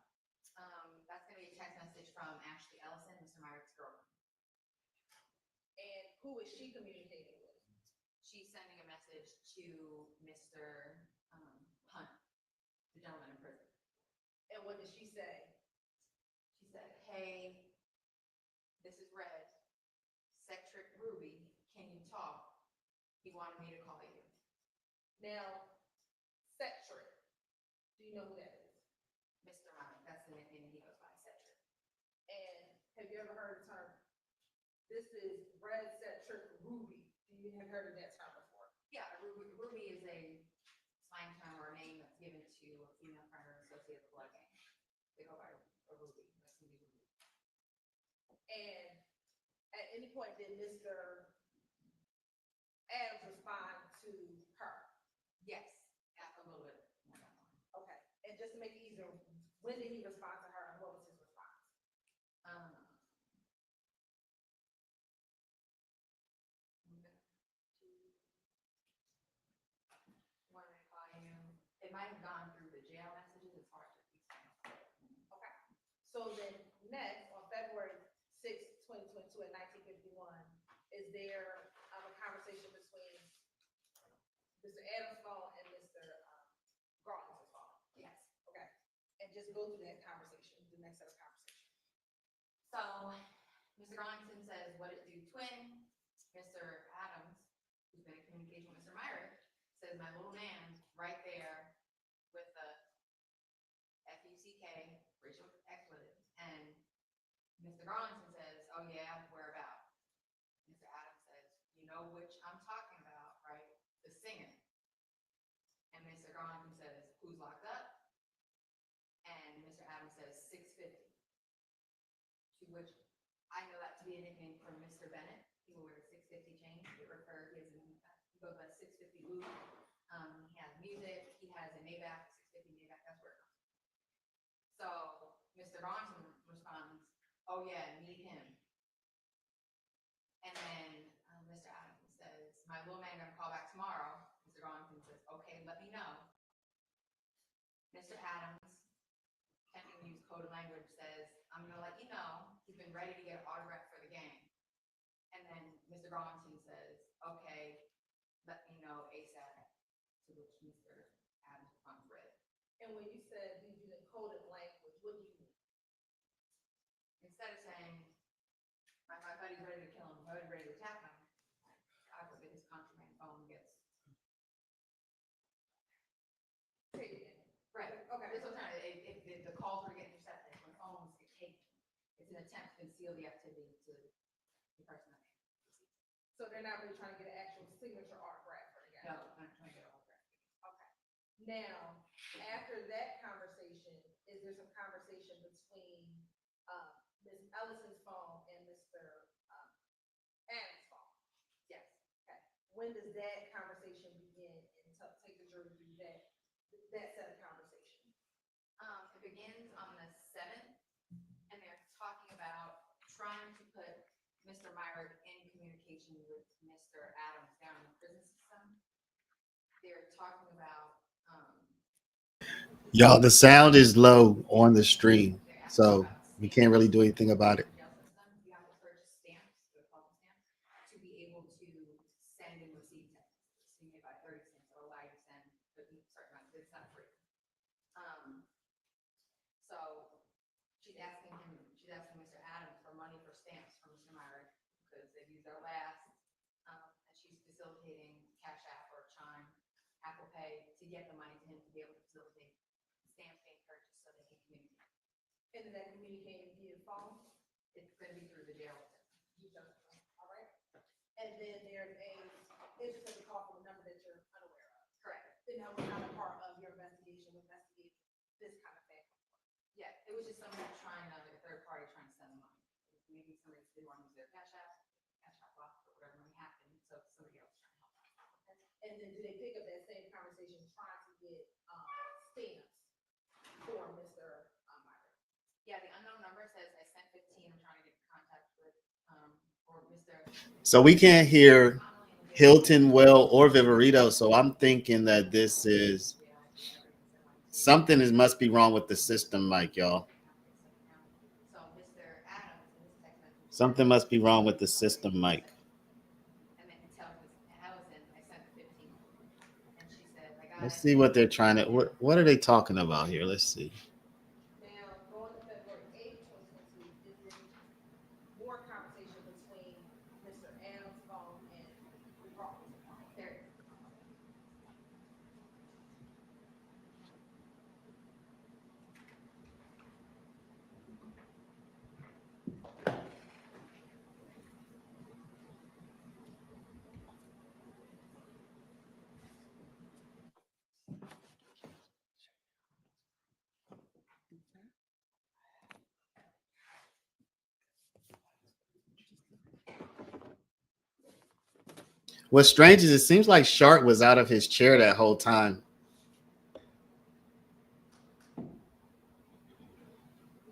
That's going to be a text message from Ashley Ellison, Mr. Myrick's girlfriend. And who is she communicating with? She's sending a message to Mr. Hunt, the gentleman in prison. And what did she say? She said, hey, this is Red. Sectric Ruby, can you talk? He wanted me to call you. Now, Cetric, do you know who that is? Mr. Myrick, that's the nickname he goes by, Cetric. And have you ever heard the term, this is Red Cetric Ruby? Do you have heard of that term before? Yeah, Ruby is a slang term or a name that's given to a female partner associated with blood gang. They go by a Ruby. That's gonna be Ruby. And at any point did Mr. Adams respond to her? Yes, a little bit more. Okay. And just to make it easier, when did he respond to her and what was his response? When I call you, it might have gone through the jail messages. It's hard to explain. Okay. So then next, on February 6, 2022 at 1951, is there a conversation between Mr. Adams' phone and Mr. Garland's phone? Yes. Okay. just go through that conversation, the next set of conversation. So Mr. Arlington says, what it do, twin? Mr. Adams, who's been in communication with Mr. Myrick, says, my little man right there with the F-U-C-K, racial expletives. And Mr. Arlington says, oh yeah, where about? Mr. Adams says, you know which I'm talking about, right? The singer. And Mr. Arlington says, who's locked up? And Mr. Adams says, 650. To which I know that to be a nickname from Mr. Bennett. He will wear a 650 chain. He goes by 650 Luke. He has music. He has a Maybach, 650 Maybach. That's where it comes from. So Mr. Ronson responds, "Oh yeah, meet him." And then Mr. Adams says, "My little man gonna call back tomorrow." Mr. Ronson says, "Okay, let me know." Mr. Adams, attempting to use code language, says, "I'm gonna let you know. He's been ready to get an autograph for the game." And then Mr. Ronson says, "Okay, let me know ASAP." To which Mr. Adams responds, "Red." And when you said you using coded language, what do you mean? Instead of saying, my buddy's ready to kill him, my buddy's ready to attack him, I hope that his contraband phone gets. Right. Okay. This was trying to, if the calls were getting intercepted, when phones get taken, it's an attempt to conceal the activity to the person that made it. So they're not really trying to get an actual signature autograph for the guy? No, I'm not trying to get an autograph. Okay. Now, after that conversation, is there some conversation between Ms. Ellison's phone and Mr. Adams' phone? Yes. Okay. When does that conversation begin, and take the jury through that set of conversation? It begins on the 7th, and they're talking about trying to put Mr. Myrick in communication with Mr. Adams down in the prison system. They're talking about Y'all, the sound is low on the stream, so we can't really do anything about it. jail system. You have to purchase stamps, the bubble stamps, to be able to send and receive text messages. So you may buy 30 stamps that allow you to send a certain amount. It's not free. So she's asking Mr. Adams for money for stamps from Mr. Myrick because they've used their last, and she's facilitating Cash App or Chime, Apple Pay to get the money to him to be able to facilitate stamps being purchased so they can communicate. And then that communicating via phone? It's going to be through the jail system. All right. And then there's it's just a call from a number that you're unaware of. Correct. Then that was not a part of your investigation, investigating this kind of thing. Yeah, it was just somebody trying to, like a third party trying to send the money. Maybe somebody didn't want to use their Cash App block, or whatever may happen, so somebody else trying to help out. And then do they pick up that same conversation trying to get stamps for Mr. Myrick? Yeah, the unknown number says I sent 15. I'm trying to get in contact with or Mr. So we can't hear Hilton well or Viverito, so I'm thinking that this is something must be wrong with the system, Mike, y'all. So Mr. Adams in his text message. Something must be wrong with the system, Mike. And then he tells Ms. Allison, I sent 15. And she says, I got Let's it. see what they're trying to. What are they talking about here? Let's see. Now, going to February 8th, 2022, is there more conversation between Mr. Adams' phone and the Crawford's phone? There is. What's strange is it seems like Shark was out of his chair that whole time.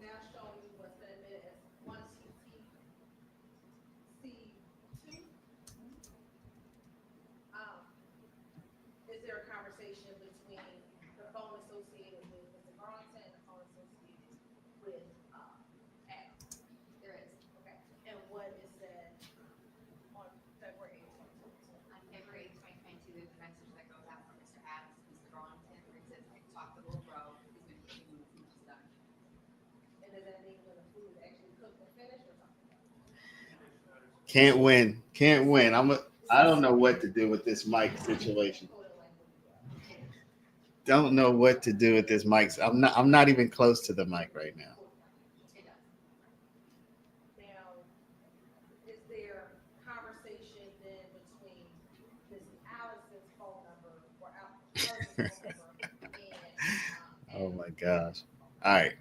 Now showing you what's been admitted as 1TC C2. Is there a conversation between the phone associated with Mr. Garlington and the phone associated with Adams? There is. Okay. And what is said on February 8th, 2022? On February 8th, 2022, there's a message that goes out from Mr. Adams to Mr. Can't win. Can't win. I don't know what to do with this mic situation. Don't know what to do with this mic. I'm not even close to the mic right now. Now, is there conversation then between Miss Allison's phone number or Allison's phone number and Oh my gosh. All right.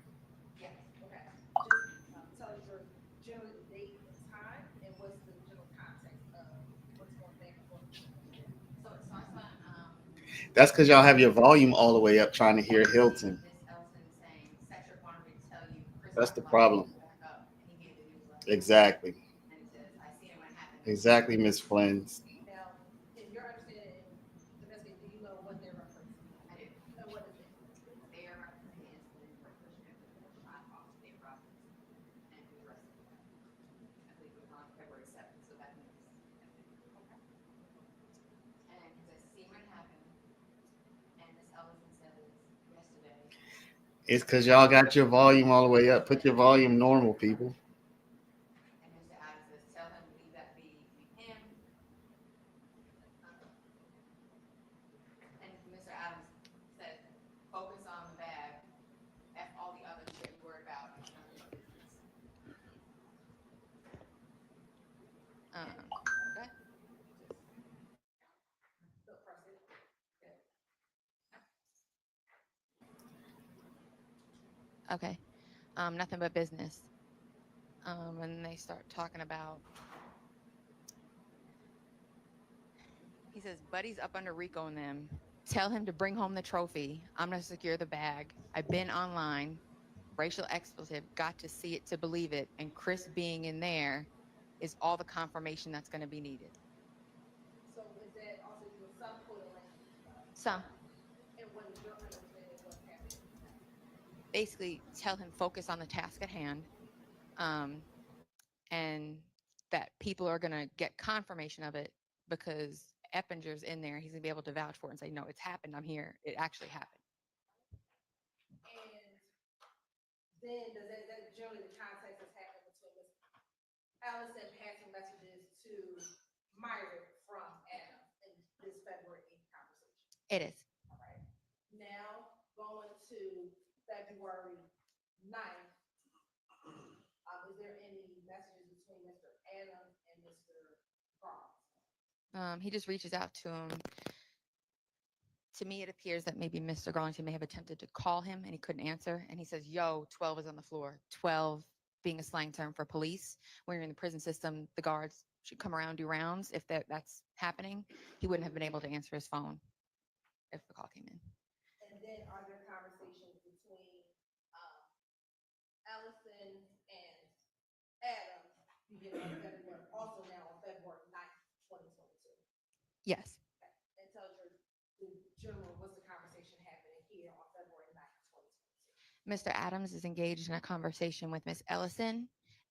yes, okay. Just tell us your general date and time and what's the general context of what's going back and forth between them today. So it starts on That's because y'all have your volume all the way up trying to hear Hilton. Miss Elton saying, Cedric wanted me to tell you, Chris That's the Hartlock problem. is back up and he made the news last night. Exactly. And he says, I seen it when it happened. Exactly, Miss Flynn. Now, in your understanding, Domestic, do you know what they're referencing? I do. And what is it? They are referencing the incident where Chris Strickland was shot off to Dave Roberts and he was arrested for that. I believe it was on February 7th, so that news yesterday. Okay. And he says, seen when it happened. And Miss Ellison says yesterday. It's because y'all got your volume all the way up. Put your volume normal, people. And Mr. Adams says, tell him to leave that be between him. And Mr. Adams said, focus on the bag. F all the other shit you worried about. It's none of your business. Okay. Okay. Nothing but business. And they start talking about, he says, Buddy's up under Rico and them. Tell him to bring home the trophy. I'm going to secure the bag. I've been online. Racial expletive. Got to see it to believe it. And Chris being in there is all the confirmation that's going to be needed. So is that also using some code of language? Some. And what is your understanding of what's happening? Basically, tell him focus on the task at hand. And that people are going to get confirmation of it because Eppinger's in there. He's going to be able to vouch for it and say, no, it's happened. I'm here. It actually happened. And then does that generally the context that's happening between Miss Allison passing messages to Myrick from Adam in this February 8th conversation? It is. All right. Now going to February 9th, is there any messages between Mr. Adams and Mr. Garland? He just reaches out to him. To me, it appears that maybe Mr. Garlington may have attempted to call him and he couldn't answer. And he says, yo, 12 is on the floor. 12 being a slang term for police. When you're in the prison system, the guards should come around, do rounds. If that's happening, he wouldn't have been able to answer his phone if the call came in. And then are there conversations between Allison and Adam beginning on February, also now on February 9th, 2022? Yes. Okay. And tell us the general, what's the conversation happening here on February 9th, 2022? Mr. Adams is engaged in a conversation with Miss Ellison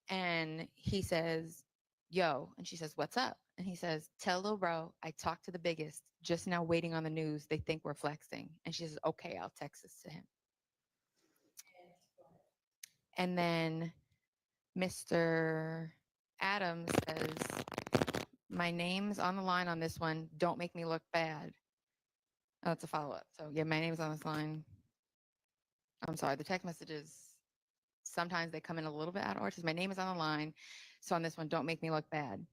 and he says, yo, and she says, what's up? And he says, tell Lil Bro, I talked to the biggest, just now waiting on the news. They think we're flexing. And she says, okay, I'll text this to him. And then Mr. Adams says, my name's on the line on this one. Don't make me look bad. Oh, it's a follow-up. So yeah, my name's on this line. I'm sorry, the text messages, sometimes they come in a little bit out of order. Says, my name is on the line. So on this one, don't make me look bad.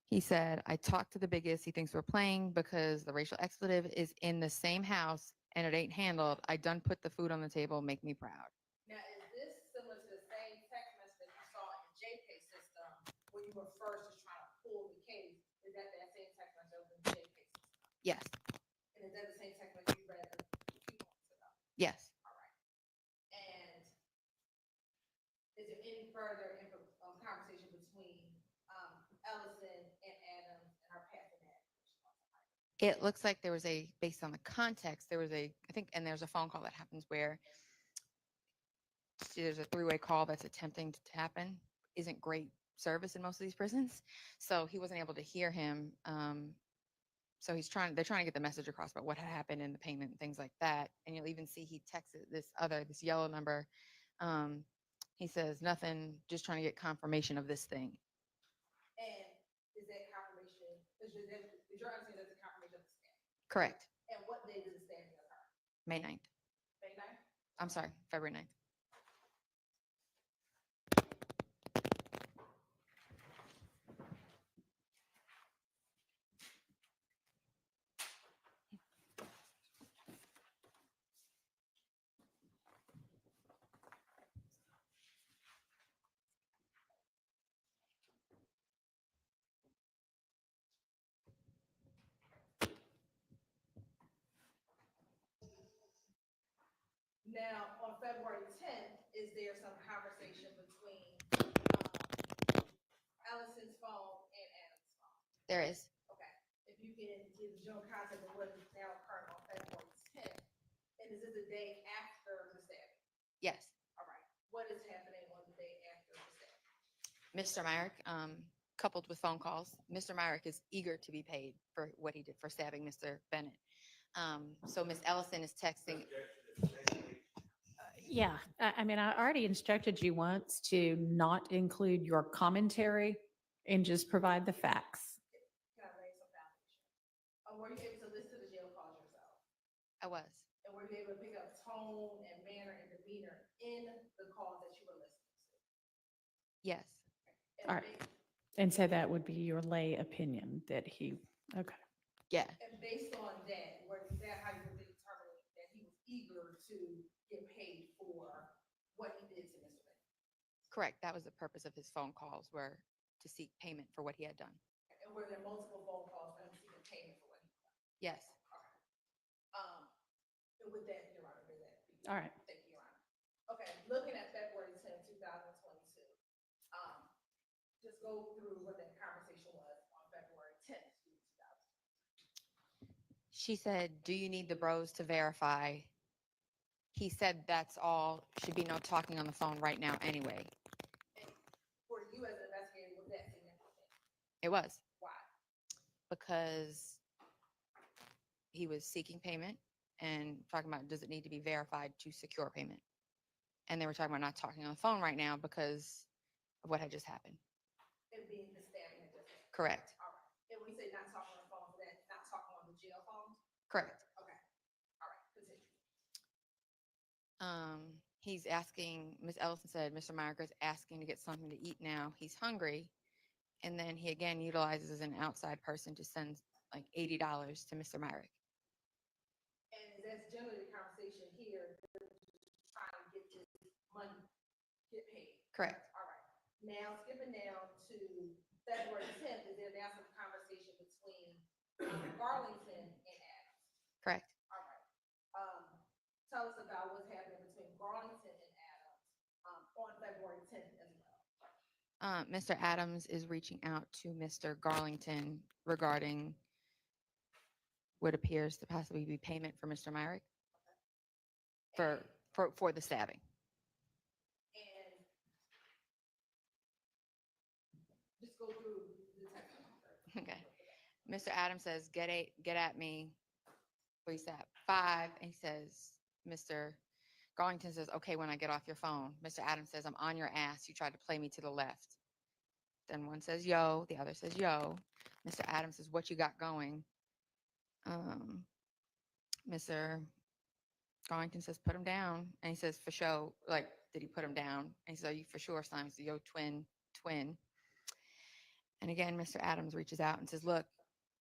He said, I talked to the biggest. He thinks we're playing because the racial expletive is in the same house and it ain't handled. I done put the food on the table. Make me proud. Now, is this similar to the same text message that you saw in the JK system when you were first just trying to pull the case? Is that same text message in the JK system? Yes. And is that the same text message you read a few moments ago? Yes. All right. And is there any further conversation between Ellison and Adams and our path in that? It looks like there was based on the context, there was I think, and there's a phone call that happens where there's a three-way call that's attempting to happen. Isn't great service in most of these prisons. So he wasn't able to hear him. So they're trying to get the message across about what had happened in the payment and things like that. And you'll even see he texted this yellow number. He says, nothing, just trying to get confirmation of this thing. Did your understanding that's a confirmation of the staff? Correct. And what day does the staffing occur? May 9th. May 9th? I'm sorry, February 9th. Now, on February 10th, is there some conversation between Allison's phone and Adam's phone? There is. Okay, if you can give the general context of what is now occurring on February 10th, and is it the day after the stabbing? Yes. All right, what is happening on the day after the stabbing? Mr. Myrick, coupled with phone calls, Mr. Myrick is eager to be paid for what he did for stabbing Mr. Bennett. So Ms. Ellison is texting. Yeah, I mean, I already instructed you once to not include your commentary and just provide the facts. Can I lay some foundation? Were you able to listen to the jail calls yourself? I was. And were you able to pick up tone and manner and demeanor in the calls that you were listening to? Yes. And All right. And so that would be your lay opinion that he, okay. Yeah. And based on that, is that how you were determining that he was eager to get paid for what he did to Mr. Bennett? Correct. That was the purpose of his phone calls, were to seek payment for what he had done. And were there multiple phone calls for him seeking payment for what he did? Yes. And with that, Your Honor, with that. All right. Thank you, Your Honor. Okay, looking at February 10th, 2022, just go through what that conversation was on February 10th, 2022. She said, "Do you need the bros to verify?" He said, "That's all. Should be no talking on the phone right now anyway." And for you as an investigator, was that significant? It was. Why? Because he was seeking payment and talking about, does it need to be verified to secure payment? And they were talking about not talking on the phone right now because of what had just happened. It being the stabbing that just happened. Correct. All right. And when you say not talking on the phone, for that, not talking on the jail phone? Correct. Okay. All right. Continue. He's asking, Ms. Ellison said, Mr. Myrick is asking to get something to eat now. He's hungry. And then he again utilizes an outside person to send like $80 to Mr. Myrick. And that's generally the conversation here, trying to get this money, get paid. Correct. All right. Now, skipping down to February 10th, is there now some conversation between Garlington and Adams? Correct. All right. Tell us about what's happening between Garlington and Adams on February 10th as well. Mr. Adams is reaching out to Mr. Garlington regarding what appears to possibly be payment for Mr. Myrick for the stabbing. And just go through the text. Okay. Mr. Adams says, get at me. Please at 5. And he says, Mr. Garlington says, okay, when I get off your phone. Mr. Adams says, I'm on your ass. You tried to play me to the left. Then one says, yo. The other says, yo. Mr. Adams says, what you got going? Mr. Garlington says, put him down. And he says, for sure. Like, did he put him down? And he says, you for sure, Simon. So, yo, twin. And again, Mr. Adams reaches out and says, look,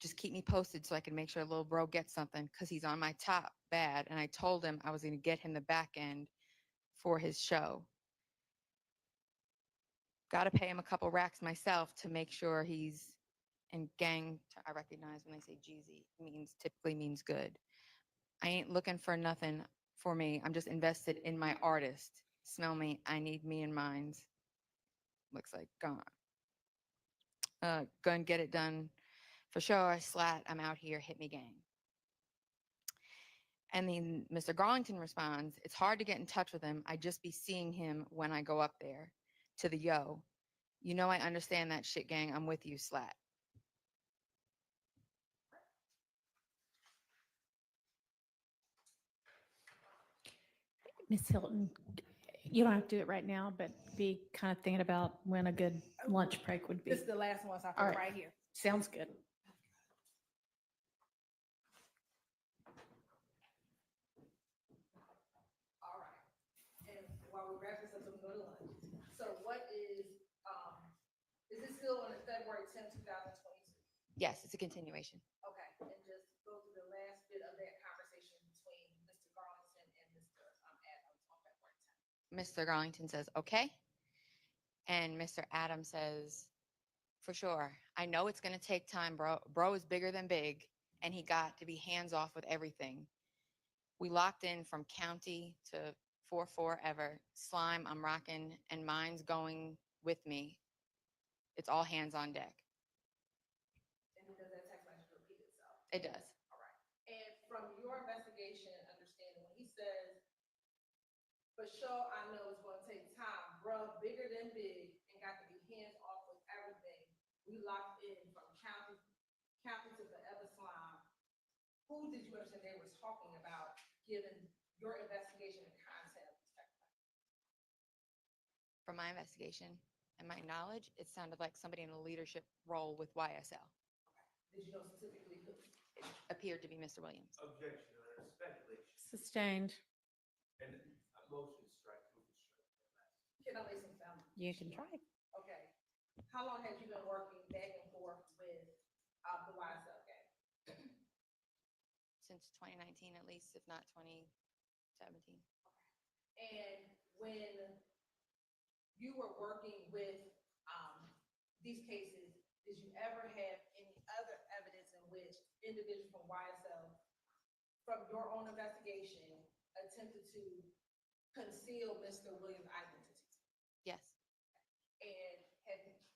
just keep me posted so I can make sure little bro gets something because he's on my top bad. And I told him I was going to get him the back end for his show. Got to pay him a couple racks myself to make sure he's in gang. I recognize when they say Jeezy typically means good. I ain't looking for nothing for me. I'm just invested in my artist. Smell me. I need me and mines. Looks like gone. Go and get it done for sure. Slat, I'm out here. Hit me, gang. And then Mr. Garlington responds, it's hard to get in touch with him. I just be seeing him when I go up there. To the yo. You know I understand that shit, gang. I'm with you, Slat. Ms. Hilton, you don't have to do it right now, but be kind of thinking about when a good lunch break would be. This is the last one, so I All put right. right here. Sounds good. Yes, it's a continuation. Okay, and just go through the last bit of that conversation between Mr. Garlington and Mr. Adams on February 10th. Mr. Garlington says, okay. And Mr. Adams says, for sure. I know it's going to take time, bro. Bro is bigger than big, and he got to be hands off with everything. We locked in from county to 4-4 ever. Slime, I'm rocking, and mine's going with me. It's all hands on deck. And does that text message repeat itself? It does. All right. And from your investigation and understanding, when he says, for sure, I know it's going to take time, bro, bigger than big, and got to be hands off with everything. We locked in from county to forever slime. Who did you understand they were talking about, given your investigation and content of this text message? From my investigation and my knowledge, it sounded like somebody in a leadership role with YSL. Did you know specifically who? It appeared to be Mr. Williams. Objection, Your Honor. Speculation. Sustained. And motion strike. Can I lay some found? You can try. Okay. How long have you been working back and forth with the YSL gang? Since 2019, at least, if not 2017. And when you were working with these cases, did you ever have any other evidence in which individuals from YSL, from your own investigation, attempted to conceal Mr. Williams' identity? Yes. And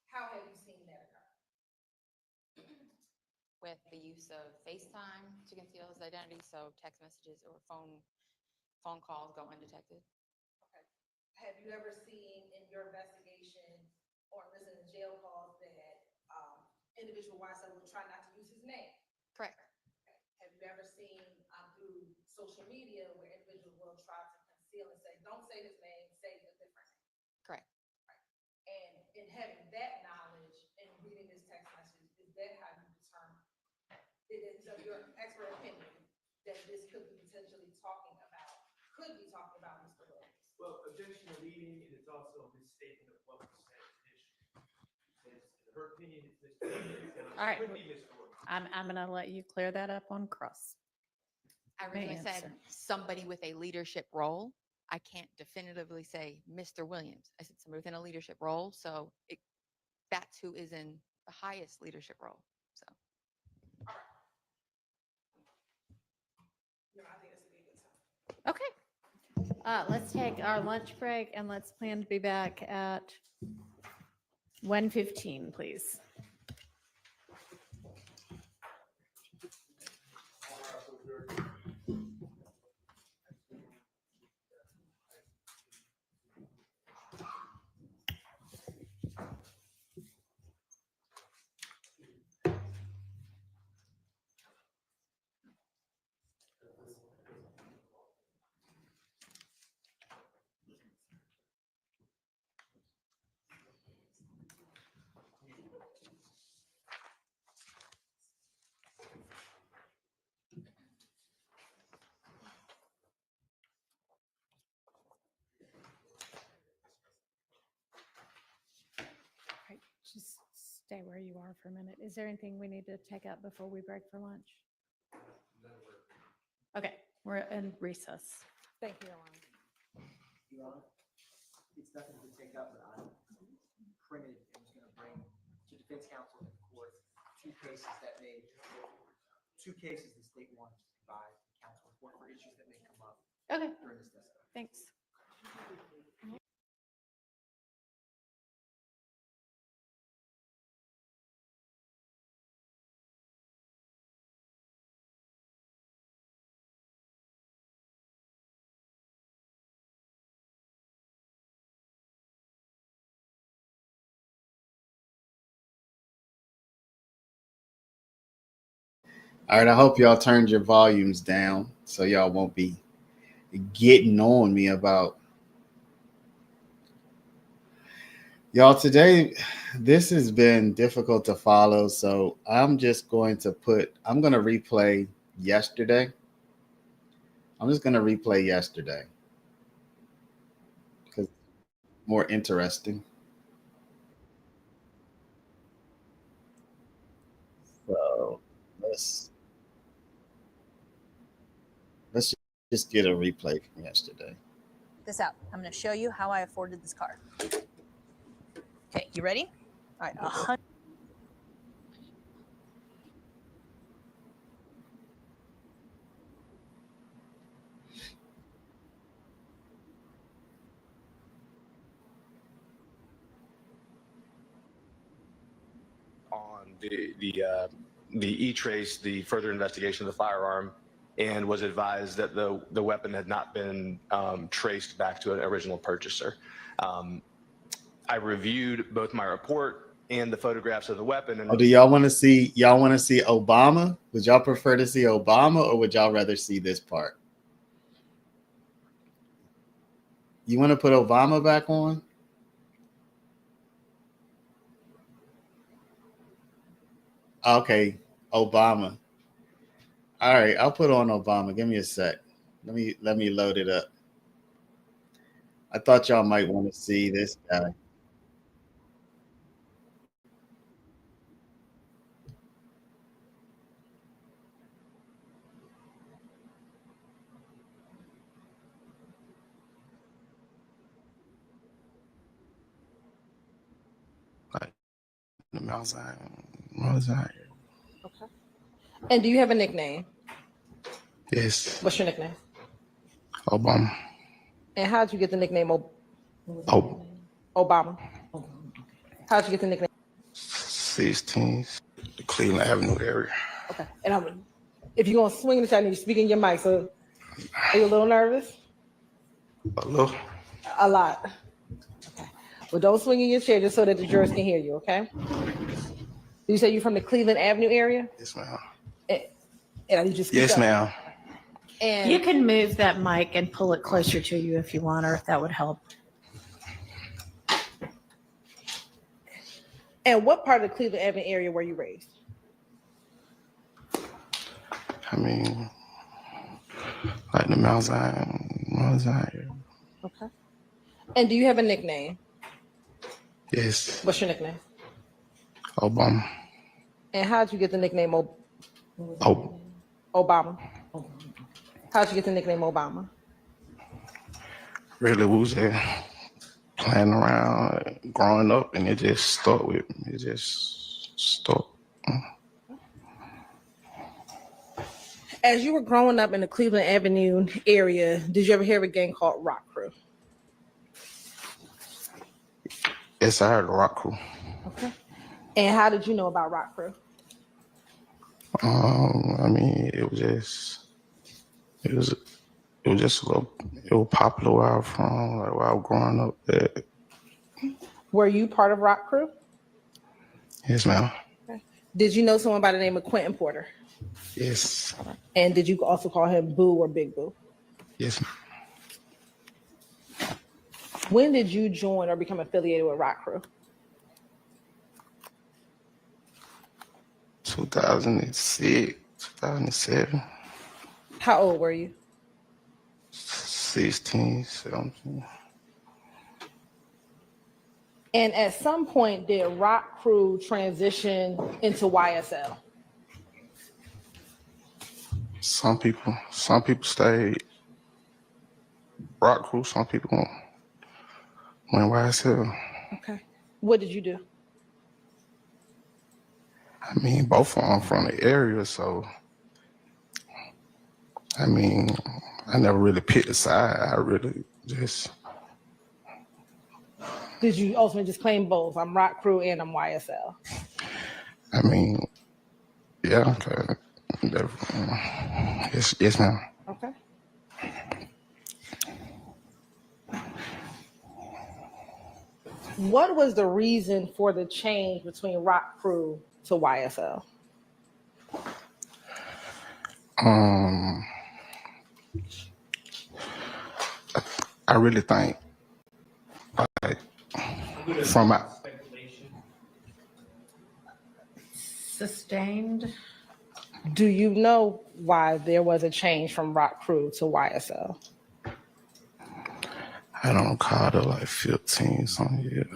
how have you seen that occur? With the use of FaceTime to conceal his identity, so text messages or phone calls go undetected. Okay. Have you ever seen in your investigation or listening to jail calls that individual YSL will try not to use his name? Correct. Okay. Have you ever seen through social media where individuals will try to conceal and say, don't say his name, say a different name? Correct. Right. And in having that knowledge and reading this text message, is that how you determine, it is of your expert opinion, that this could be potentially talking about Mr. Williams? Well, objection to leading, and it's also a misstatement of what was said initially. In her opinion, it's Mr. Williams, and All right. it could be Mr. Williams. I'm going to let you clear that up on cross. I originally said answer. somebody with a leadership role. I can't definitively say Mr. Williams. I said somebody within a leadership role, so that's who is in the highest leadership role. So. No, I think this would be a good time. Okay. Let's take our lunch break and let's plan to be back at 1:15, please. Right, just stay where you are for a minute. Is there anything we need to take up before we break for lunch? Okay, we're in recess. Thank you, Alana. Your Honor, it's nothing to take up, but I printed and was gonna bring to defense counsel and the court two cases the state wants to provide counsel for issues that may come up Okay, during this discussion. thanks. All right, I hope y'all turned your volumes down so y'all won't be getting on me about y'all today. This has been difficult to follow, so I'm just going to replay yesterday. I'm just going to replay yesterday because it's more interesting. So let's just get a replay from yesterday. This out. I'm going to show you how I afforded this car. Okay, you ready? All right, 100. On the E-Trace, the further investigation of the firearm, and was advised that the weapon had not been traced back to an original purchaser. I reviewed both my report and the photographs of the weapon. And do y'all want to see Obama? Would y'all prefer to see Obama, or would y'all rather see this part? You want to put Obama back on? Okay, Obama. All right, I'll put on Obama. Give me a sec. Let me load it up. I thought y'all might want to see this guy. Okay. And do you have a nickname? Yes. What's your nickname? Obama. And how'd you get the nickname Obama? How'd you get the nickname? 16th, the Cleveland Avenue area. Okay. And if you're gonna swing this, I need you to speak in your mic. So, are you a little nervous? A little. A lot. Okay. Well, don't swing in your chair just so that the jurors can hear you. Okay. You say you're from the Cleveland Avenue area? Yes, ma'am. And I need you to speak Yes, up. ma'am. And you can move that mic and pull it closer to you if you want, or if that would help. And what part of the Cleveland Avenue area were you raised? I mean, like the Mount Zion area. Okay. And do you have a nickname? Yes. What's your nickname? Obama. And how'd you get the nickname Obama? How'd you get the nickname Obama? Really, we was there playing around, growing up, and it just stuck with me. It just stuck. As you were growing up in the Cleveland Avenue area, did you ever hear of a gang called Rock Crew? Yes, I heard the Rock Crew. Okay. And how did you know about Rock Crew? I mean, it was just a little, it was popular where I was from, like where I was growing up. Were you part of Rock Crew? Yes, ma'am. Okay. Did you know someone by the name of Quentin Porter? Yes. And did you also call him Boo or Big Boo? Yes, ma'am. When did you join or become affiliated with Rock Crew? 2006, 2007. How old were you? 16, 17. And at some point, did Rock Crew transition into YSL? Some people stayed Rock Crew, some people went YSL. Okay. What did you do? I mean, both of them from the area, so I mean, I never really picked a side. I really just. Did you ultimately just claim both? I'm Rock Crew and I'm YSL. I mean, yeah, okay. Yes, ma'am. Okay. What was the reason for the change between Rock Crew to YSL? I really think, like, from my Sustained. Do you know why there was a change from Rock Crew to YSL? I don't call it like 15 something.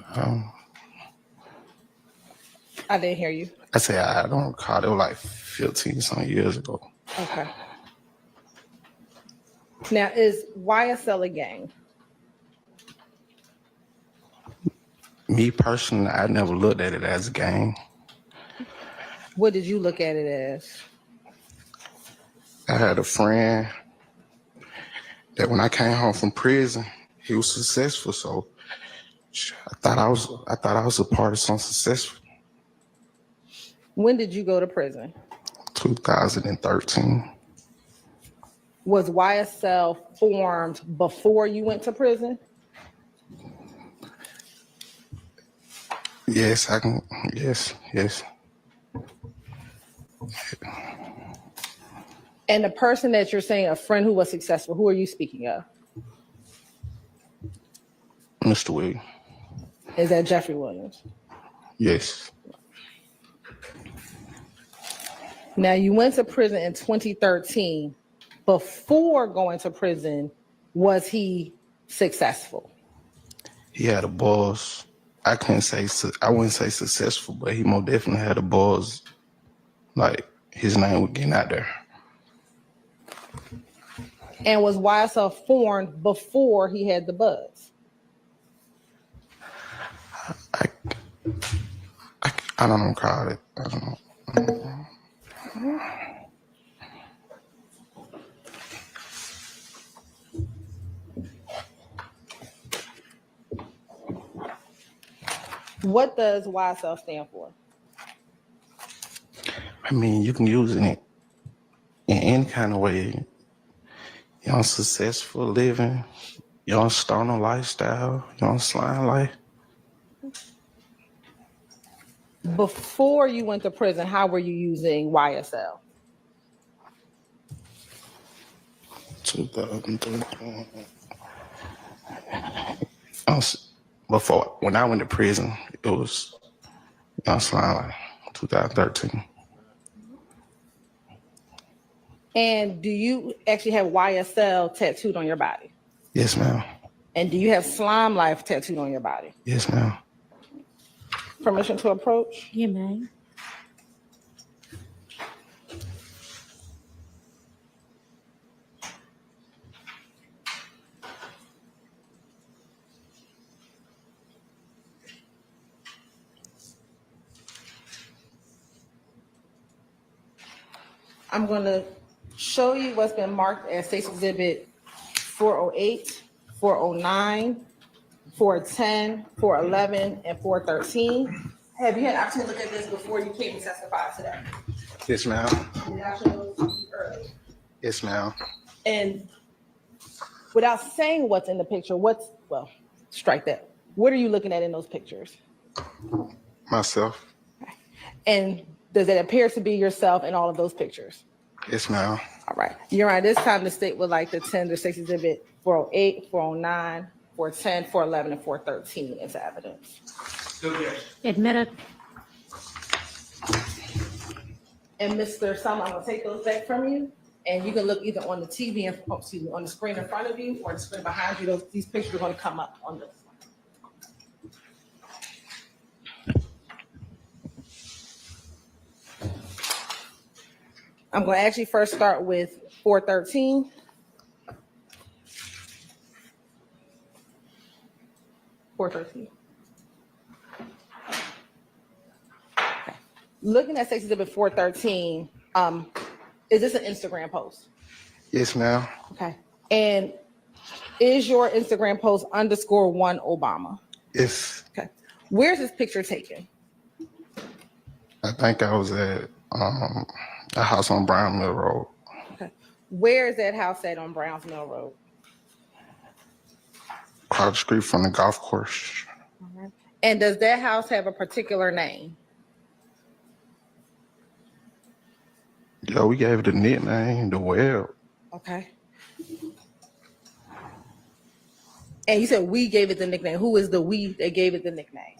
I didn't hear you. I said I don't recall. It was like 15 some years ago. Okay. Now, is YSL a gang? Me personally, I never looked at it as a gang. What did you look at it as? I had a friend that when I came home from prison, he was successful. So I thought I was a part of something successful. When did you go to prison? 2013. Was YSL formed before you went to prison? Yes, I can. Yes. And the person that you're saying, a friend who was successful, who are you speaking of? Mr. Williams. Is that Jeffrey Williams? Yes. Now, you went to prison in 2013. Before going to prison, was he successful? He had a buzz. I wouldn't say successful, but he most definitely had a buzz. Like his name was getting out there. And was YSL formed before he had the buzz? I don't know, call it. I don't know. What does YSL stand for? I mean, you can use it in any kind of way. Young successful living, young stoner lifestyle, young slime life. Before you went to prison, how were you using YSL? 2013. Before, when I went to prison, it was young slime life, 2013. And do you actually have YSL tattooed on your body? Yes, ma'am. And do you have Slime Life tattooed on your body? Yes, ma'am. Permission to approach? You may. I'm going to show you what's been marked as State's Exhibit 408, 409, 410, 411, and 413. Have you had an opportunity to look at this before you came to testify today? Yes, ma'am. Did I show you earlier? Yes, ma'am. And without saying what's in the picture, well, strike that. What are you looking at in those pictures? Myself. And does it appear to be yourself in all of those pictures? Yes, ma'am. All right. You're right. This time the state would like to tender State's Exhibit 408, 409, 410, 411, and 413 as evidence. Admitted. And Mr. Selma, I'm going to take those back from you. And you can look either on the TV, on the screen in front of you or the screen behind you. These pictures are going to come up on this. I'm going to actually first start with 413. Okay. Looking at State's Exhibit 413, is this an Instagram post? Yes, ma'am. Okay. And is your Instagram post _1 Obama? Yes. Okay. Where's this picture taken? I think I was at a house on Brown Mill Road. Okay. Where is that house at on Browns Mill Road? Across the street from the golf course. And does that house have a particular name? Yeah, we gave it a nickname, the Web. Okay. And you said we gave it the nickname. Who is the we that gave it the nickname?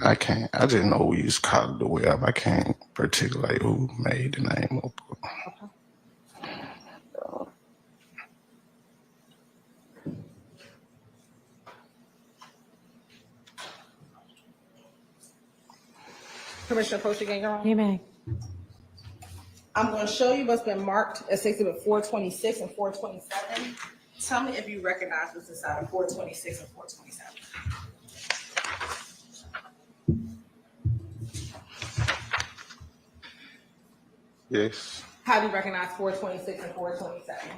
I can't. I just know we used to call it the Web. I can't particulate who made the name up. Commissioner Post, again, you're on. You may. I'm going to show you what's been marked as Exhibit 426 and 427. Tell me if you recognize what's inside of 426 and 427. Yes. How do you recognize 426 and 427?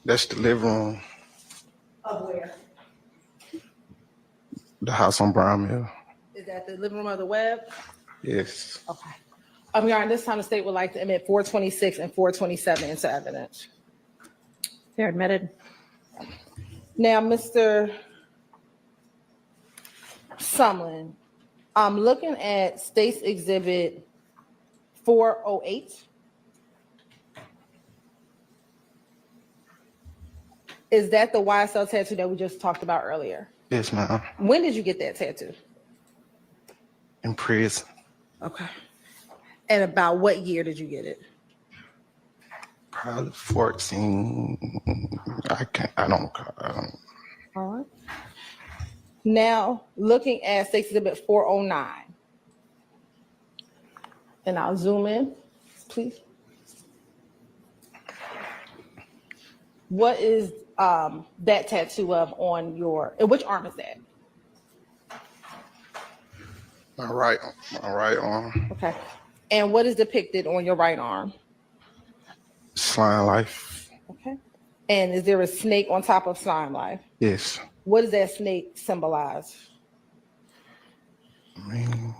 That's the living room, Of where? the house on Brown Hill. Is that the living room of the web? Yes. Okay. Your Honor, this time the state would like to admit 426 and 427 into evidence. They're admitted. Now, Mr. Sumlin, I'm looking at State's Exhibit 408. Is that the YSL tattoo that we just talked about earlier? Yes, ma'am. When did you get that tattoo? In prison. Okay. And about what year did you get it? Probably 14. I don't. All right. Now, looking at State's Exhibit 409. And I'll zoom in, please. What is that tattoo of on your, and which arm is that? My right arm. Okay. And what is depicted on your right arm? Slime life. Okay. And is there a snake on top of Slime Life? Yes. What does that snake symbolize? I mean,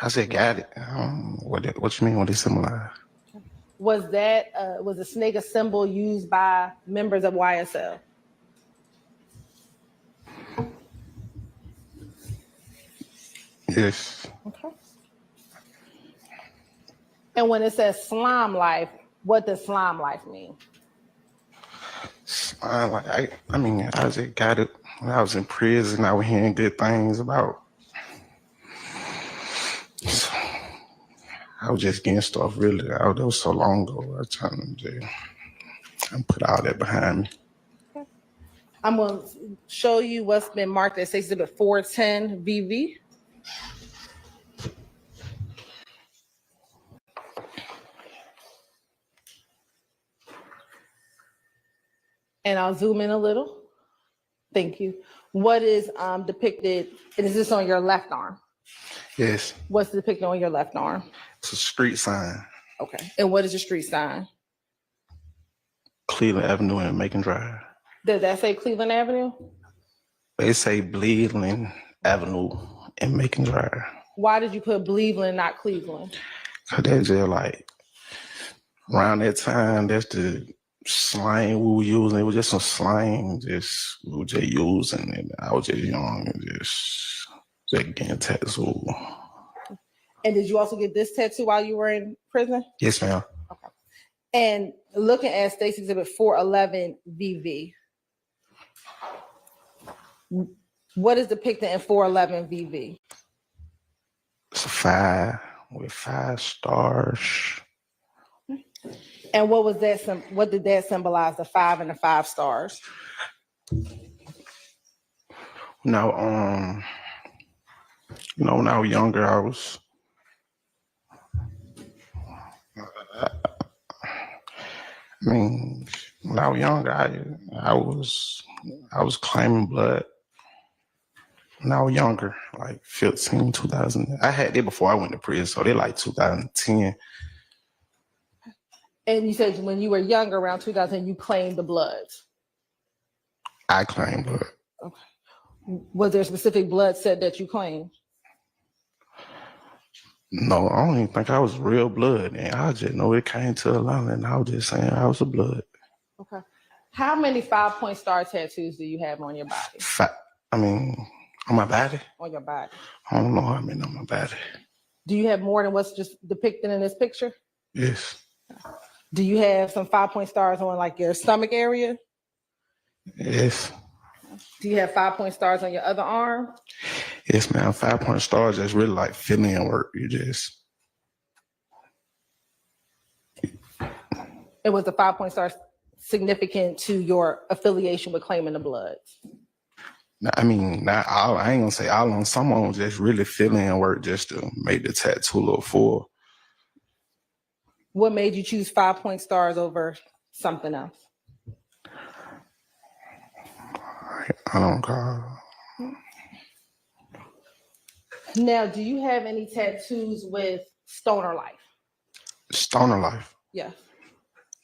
I said got it. What you mean? What it symbolize? Was the snake a symbol used by members of YSL? Yes. Okay. And when it says Slime Life, what does Slime Life mean? I just got it when I was in prison. I was hearing good things about. So, I was just getting stuff really. That was so long ago. I was trying to put all that behind me. Okay. I'm going to show you what's been marked as Exhibit 410 VV. And I'll zoom in a little. Thank you. What is depicted, and is this on your left arm? Yes. What's depicted on your left arm? It's a street sign. Okay. And what is your street sign? Cleveland Avenue and Macon Drive. Does that say Cleveland Avenue? They say Cleveland Avenue and Macon Drive. Why did you put Cleveland, not Cleveland? Cause that's just like around that time, that's the slang we were using. It was just some slang we were just using, and I was just young and just getting tattooed. And did you also get this tattoo while you were in prison? Yes, ma'am. Okay. And looking at State's Exhibit 411 VV, what is depicted in 411 VV? It's a 5 with 5 stars. And what was that? What did that symbolize? The 5 and the 5 stars. Now, when I was younger, when I was younger, I was claiming blood. When I was younger, like 15, 2000, I had it before I went to prison, so they like 2010. And you said when you were younger, around 2000, you claimed the blood. I claimed blood. Okay. Was there a specific blood set that you claimed? No, I don't even think I was real blood. And I just know it came to Atlanta, and I was just saying I was a blood. Okay. How many 5-point star tattoos do you have on your body? On my body? On your body. I don't know how many on my body. Do you have more than what's just depicted in this picture? Yes. Do you have some 5-point stars on like your stomach area? Yes. Do you have 5-point stars on your other arm? Yes, man. 5-point stars, that's really like fill-in work. You just. It was the 5-point stars significant to your affiliation with Claiming the Blood? I mean, not all. I ain't gonna say all of them. Some of them just really filling in work just to make the tattoo look full. What made you choose 5 Point Stars over something else? I don't call. Now, do you have any tattoos with Stoner Life? Stoner Life. Yes.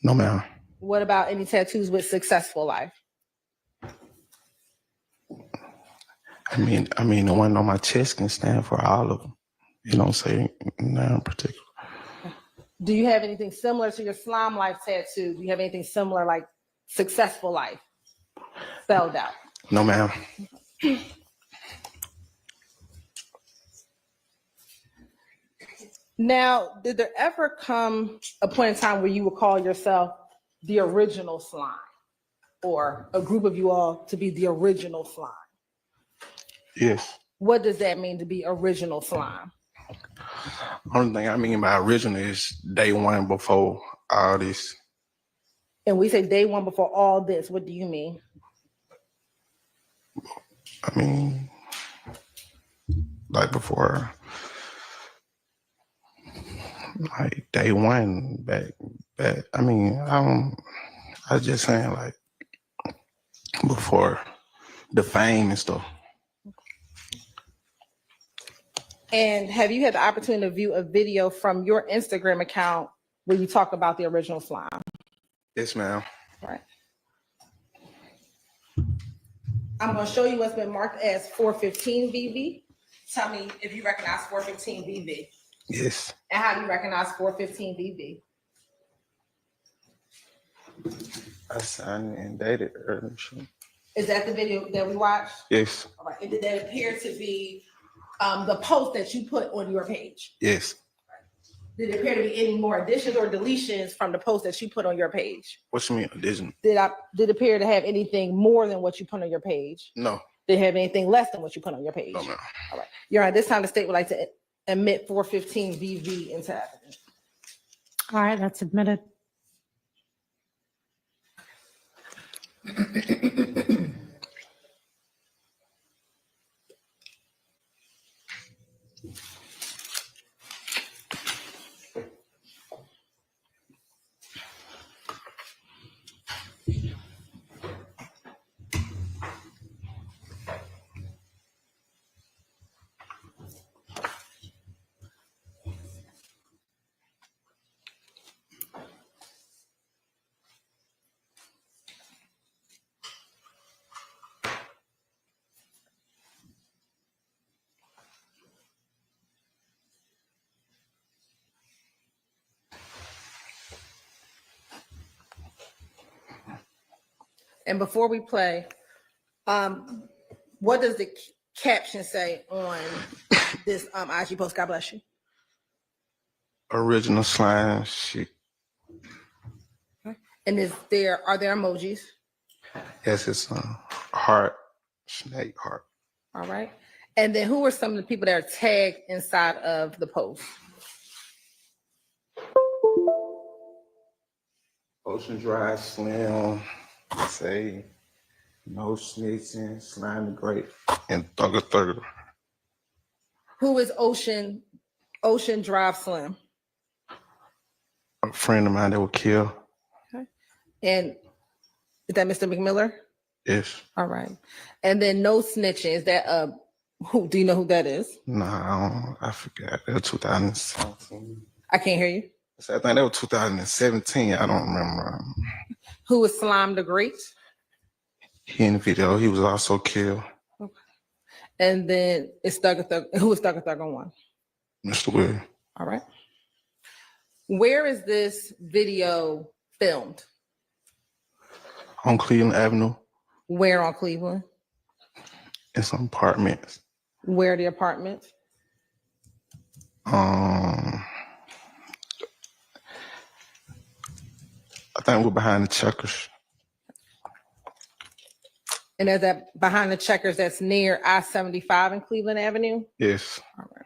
No, ma'am. What about any tattoos with Successful Life? I mean, the one on my chest can stand for all of them. You don't say none in particular. Do you have anything similar to your Slime Life tattoo? Do you have anything similar like Successful Life spelled out? No, ma'am. Now, did there ever come a point in time where you would call yourself the original Slime, or a group of you all to be the original Slime? Yes. What does that mean to be original Slime? Only thing I mean by original is day one before all this. And we say day one before all this, what do you mean? I mean, like before, like day one back. I mean, I was just saying like before the fame and stuff. And have you had the opportunity to view a video from your Instagram account where you talk about the original Slime? Yes, ma'am. Right. I'm going to show you what's been marked as 415 VV. Tell me if you recognize 415 VV. Yes. And how do you recognize 415 VV? I signed and dated earlier. Is that the video that we watched? Yes. All right. And did that appear to be the post that you put on your page? Yes. Did it appear to be any more additions or deletions from the post that you put on your page? What you mean addition? Did it appear to have anything more than what you put on your page? No. Did it have anything less than what you put on your page? No, ma'am. All right. Your Honor, this time the state would like to admit 415 VV into evidence. All right, that's admitted. And before we play, what does the caption say on this IG post? God bless you. Original slime shit. And are there emojis? Yes, it's a heart, snake heart. All right. And then who are some of the people that are tagged inside of the post? Ocean Drive, Slim, say, no snitching, slime the great, and Thugger. Who is Ocean Drive Slim? A friend of mine that was killed. Okay. And is that Mr. McMiller? Yes. All right. And then no snitching. Is that who? Do you know who that is? No, I forgot. That was 2017. I can't hear you. I think that was 2017. I don't remember. Who is Slime the Great? He in the video. He was also killed. Okay. And then it's Thugger. Who is Thugger 1? Mr. Will. All right. Where is this video filmed? On Cleveland Avenue. Where on Cleveland? In some apartments. Where are the apartments? I think we're behind the checkers. And is that behind the checkers that's near I-75 in Cleveland Avenue? Yes. All right.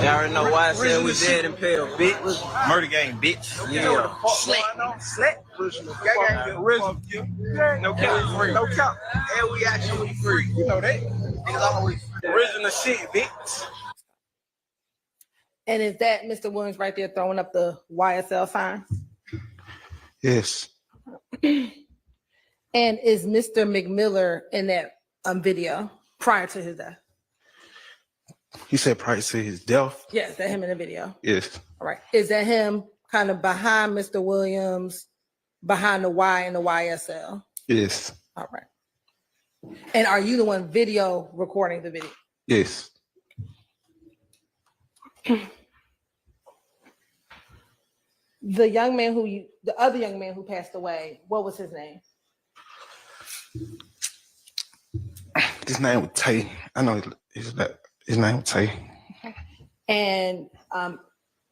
Y'all already know why I said we dead and pale, bitch. Murder game, bitch. Yeah. Slick. Original. No cap. No cap. And we actually free. You know that. Niggas always free. Original shit, bitch. And is that Mr. Williams right there throwing up the YSL sign? Yes. And is Mr. McMiller in that video prior to his death? He said prior to his death. Yes, is that him in the video? Yes. All right. Is that him kind of behind Mr. Williams, behind the Y and the YSL? Yes. All right. And are you the one video recording the video? Yes. The young man the other young man who passed away, what was his name? His name was Tay. I know his name was Tay. And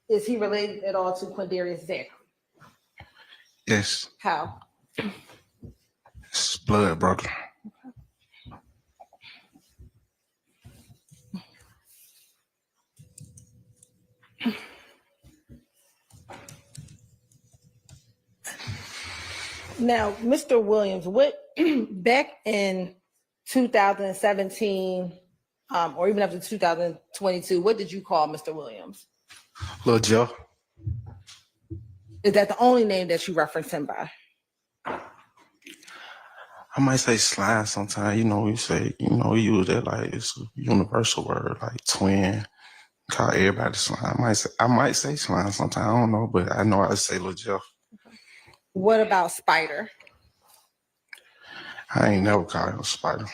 is he related at all to Quindarius Zach? Yes. How? It's blood, brother. Now, Mr. Williams, what back in 2017, or even up to 2022, what did you call Mr. Williams? Lil Joe. Is that the only name that you reference him by? I might say slime sometimes. You know, we use that like it's a universal word, like twin. Call everybody slime. I might say slime sometimes. I don't know, but I know I say Lil Joe. What about Spider? I ain't never called him a Spider.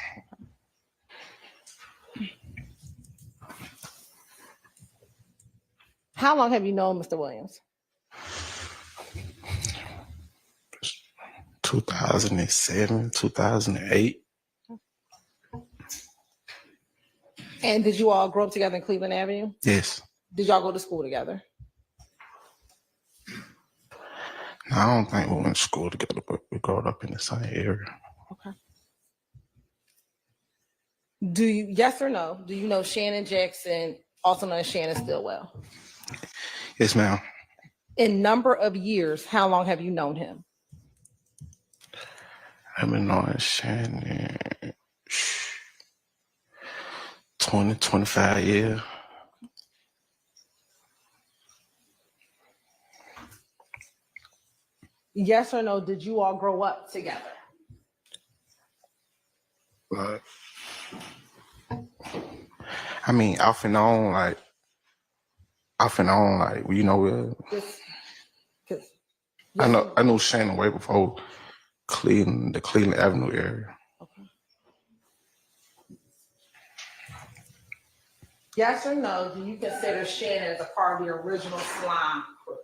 How long have you known Mr. Williams? 2007, 2008. And did you all grow up together in Cleveland Avenue? Yes. Did y'all go to school together? No, I don't think we went to school together, but we grew up in the same area. Okay. Do you, yes or no, do you know Shannon Jackson, also known as Shannon Stillwell? Yes, ma'am. In number of years, how long have you known him? I've been knowing Shannon 20, 25 years. Yes or no, did you all grow up together? But I mean, off and on, like, you know, I knew Shannon way before the Cleveland Avenue area. Okay. Yes or no, do you consider Shannon as a part of the original slime crew?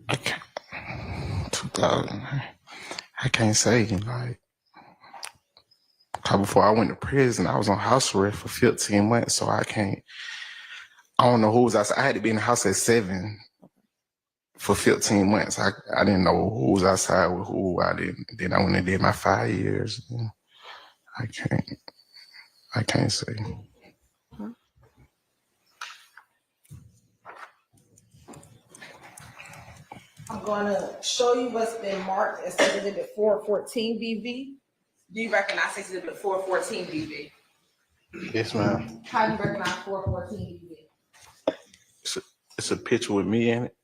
I can't, 2000, I can't say, like, before I went to prison, I was on house arrest for 15 months, so I don't know who was outside. I had to be in the house at 7 for 15 months. I didn't know who was outside with who. Then I went and did my 5 years. I can't say. I'm going to show you what's been marked as Exhibit 414 BV. Do you recognize Exhibit 414 BV? Yes, ma'am. How do you recognize 414 BV? It's a picture with me in it.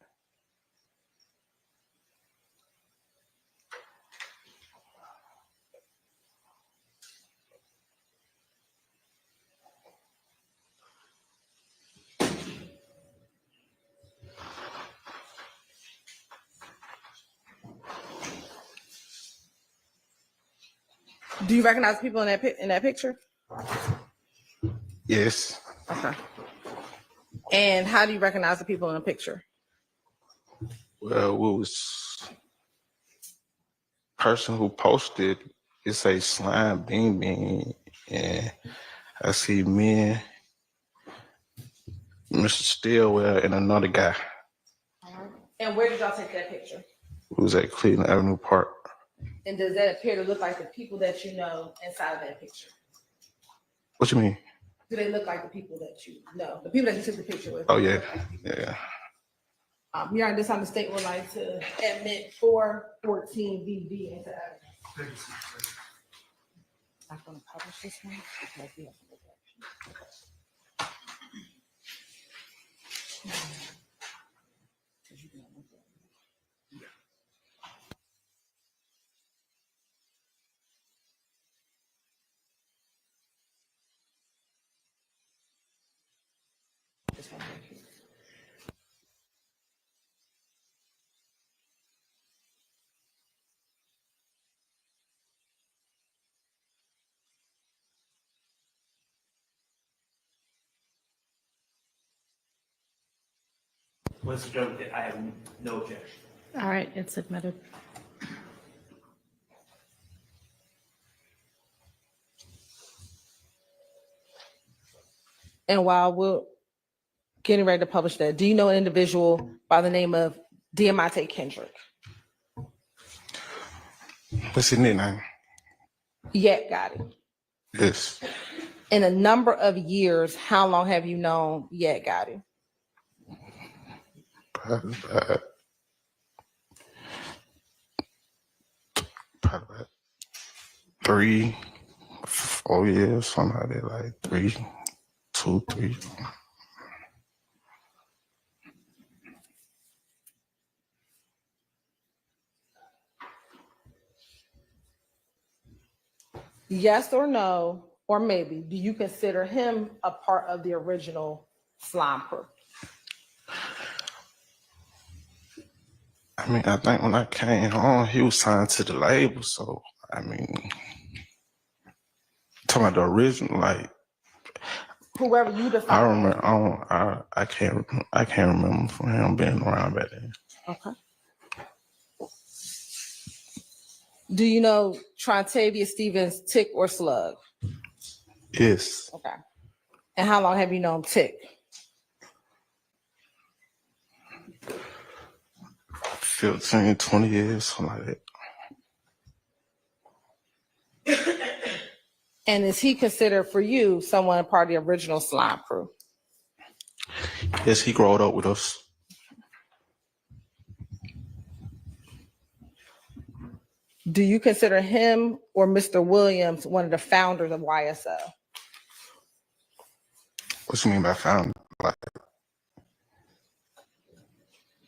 Do you recognize people in that picture? Yes. Okay. And how do you recognize the people in the picture? Well, it was person who posted, it say Slime Bean Bean, and I see me, Mr. Stillwell, and another guy. And where did y'all take that picture? We was at Cleveland Avenue Park. And does that appear to look like the people that you know inside of that picture? What you mean? Do they look like the people that you know? The people that you took the picture with? Oh yeah, yeah. Your Honor, this time the state would like to admit 414 VV into evidence. I'm going to publish this one because we have to look at this one right here. Mr. Jones, I have no objection. All right, it's admitted. And while we're getting ready to publish that, do you know an individual by the name of Diamante Kendrick? What's his nickname? Yeah, got it. Yes. In a number of years, how long have you known Yet Gotti? Probably about 3, 4 years, something like that, like 3, 2, 3. Yes or no, or maybe, do you consider him a part of the original slime crew? I mean, I think when I came home, he was signed to the label, so I mean, talking about the original, like Whoever you define. I remember, I can't remember from him being around back then. Okay. Do you know Trontavia Stevens, Tick or Slug? Yes. Okay. And how long have you known Tick? 15, 20 years, something like that. And is he considered for you someone a part of the original slime crew? Yes, he growed up with us. Do you consider him or Mr. Williams one of the founders of YSL? What you mean by founder? Like,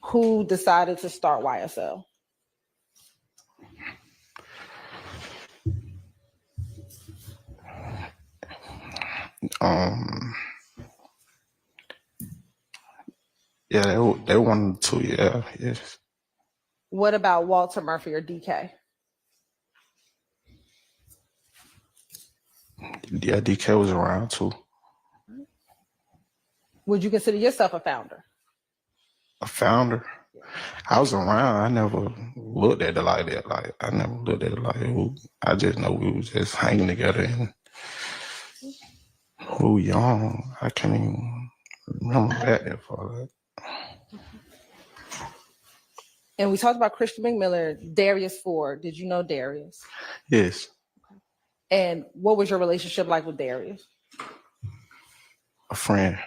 who decided to start YSL? Yeah, they wanted to, yeah, yes. What about Walter Murphy or DK? Yeah, DK was around too. Would you consider yourself a founder? A founder? I was around. I never looked at it like that. Like, I never looked at it like that. I just know we was just hanging together and we were young. I can't even remember back that far. And we talked about Christian McMiller, Darius Ford. Did you know Darius? Yes. And what was your relationship like with Darius? A friend.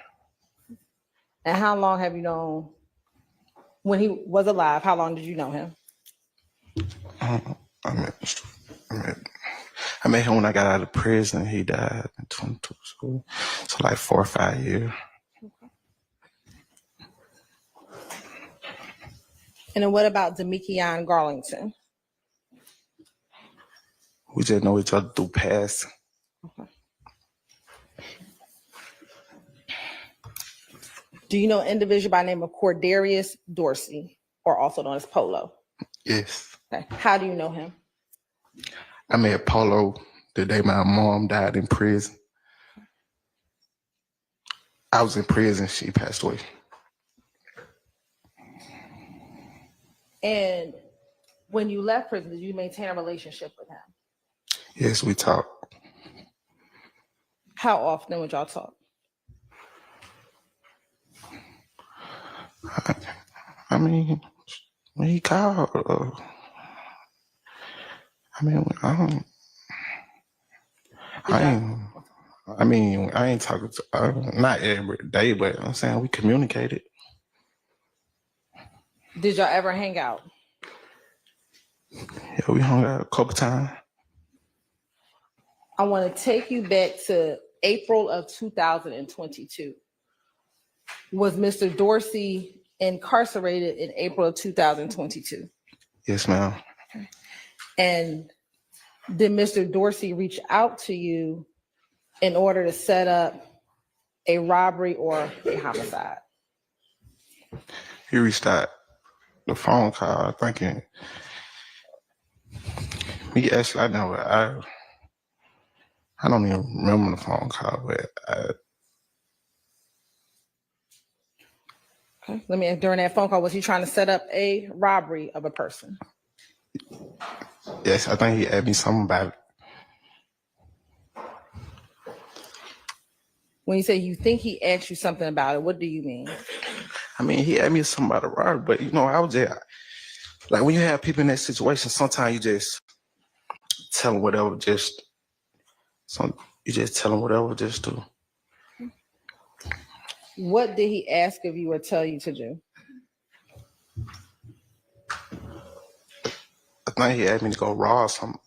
And how long have you known, when he was alive, how long did you know him? I met him when I got out of prison. He died in 22, so like 4 or 5 years. And then what about Demikion Garlington? We just know each other through past. Okay. Do you know an individual by the name of Cordarius Dorsey, or also known as Polo? Yes. Okay. How do you know him? I met Polo the day my mom died in prison. I was in prison. She passed away. And when you left prison, did you maintain a relationship with him? Yes, we talked. How often would y'all talk? I mean, When he called, I mean, I ain't talking to, not every day, but I'm saying we communicated. Did y'all ever hang out? Yeah, we hung out a couple times. I want to take you back to April of 2022. Was Mr. Dorsey incarcerated in April of 2022? Yes, ma'am. And did Mr. Dorsey reach out to you in order to set up a robbery or a homicide? He reached out the phone call thinking, he actually, I don't even remember the phone call, but Okay. Let me ask, during that phone call, was he trying to set up a robbery of a person? yes, I think he asked me something about it. When you say you think he asked you something about it, what do you mean? I mean, he asked me something about a robbery, but you know, I was there. Like when you have people in that situation, sometimes you just tell them whatever, you just tell them whatever, just to. What did he ask of you or tell you to do? I think he asked me to go rob somebody.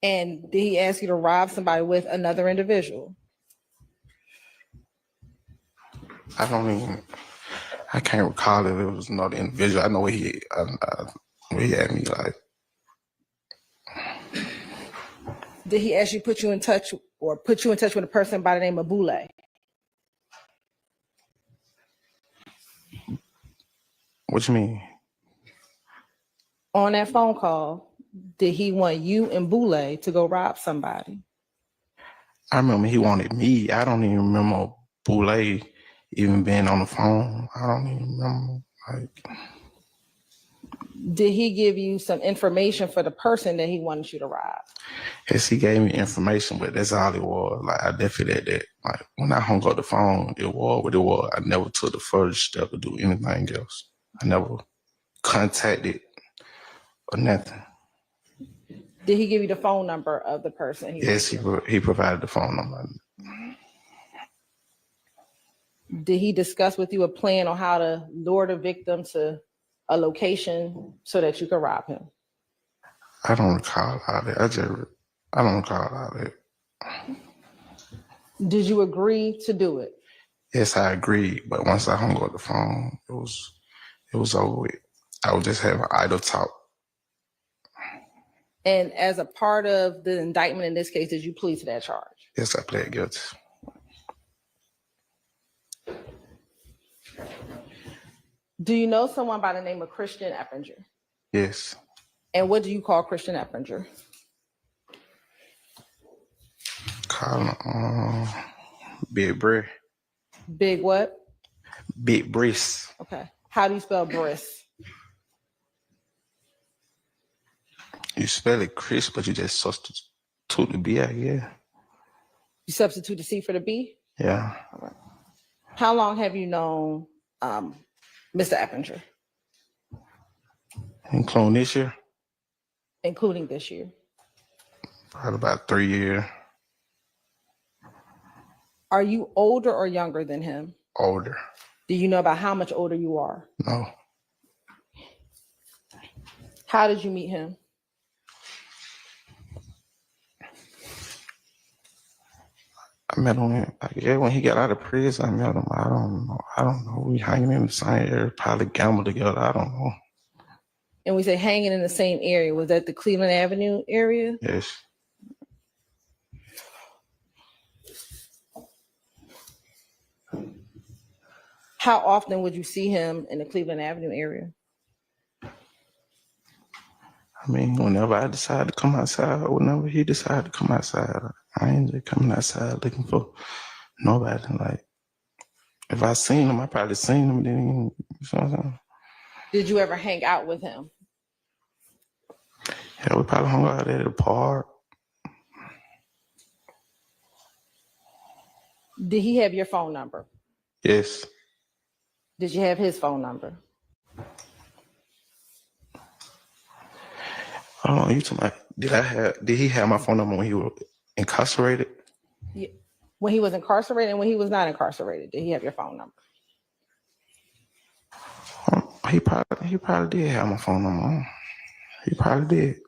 And did he ask you to rob somebody with another individual? I can't recall if it was another individual. I know where he had me like. Did he actually put you in touch with a person by the name of Boule? What you mean? On that phone call, did he want you and Boule to go rob somebody? I remember he wanted me. I don't even remember Boule even being on the phone. I don't even remember. Did he give you some information for the person that he wanted you to rob? Yes, he gave me information, but that's all it was. Like I definitely did that. Like when I hung up the phone, it was what it was. I never took the first step to do anything else. I never contacted or nothing. Did he give you the phone number of the person? Yes, he provided the phone number. Did he discuss with you a plan on how to lure the victim to a location so that you could rob him? I don't recall all that. I don't recall all that. Did you agree to do it? Yes, I agreed. But once I hung up the phone, it was over with. I was just having idle talk. And as a part of the indictment in this case, did you plead to that charge? Yes, I pled guilty. Do you know someone by the name of Christian Eppinger? Yes. And what do you call Christian Eppinger? Call him Big Briss. Big what? Big Briss. Okay. How do you spell Briss? You spell it Chris, but you just substitute the B, I guess. You substitute the C for the B? Yeah. All right. How long have you known Mr. Eppinger? Including this year? Including this year. Probably about 3 years. Are you older or younger than him? Older. Do you know about how much older you are? No. How did you meet him? I met him when he got out of prison. I met him. I don't know. We hanging in the same area, probably gambled together. I don't know. And we say hanging in the same area. Was that the Cleveland Avenue area? Yes. How often would you see him in the Cleveland Avenue area? I mean, whenever I decide to come outside, or whenever he decided to come outside, I ain't just coming outside looking for nobody. Like, if I seen him, I probably seen him. Then, you know what I'm saying? Did you ever hang out with him? Yeah, we probably hung out at the park. Did he have your phone number? Yes. Did you have his phone number? Oh, you talking about, did he have my phone number when he was incarcerated? Yeah. When he was incarcerated and when he was not incarcerated, did he have your phone number? He probably did have my phone number. He probably did.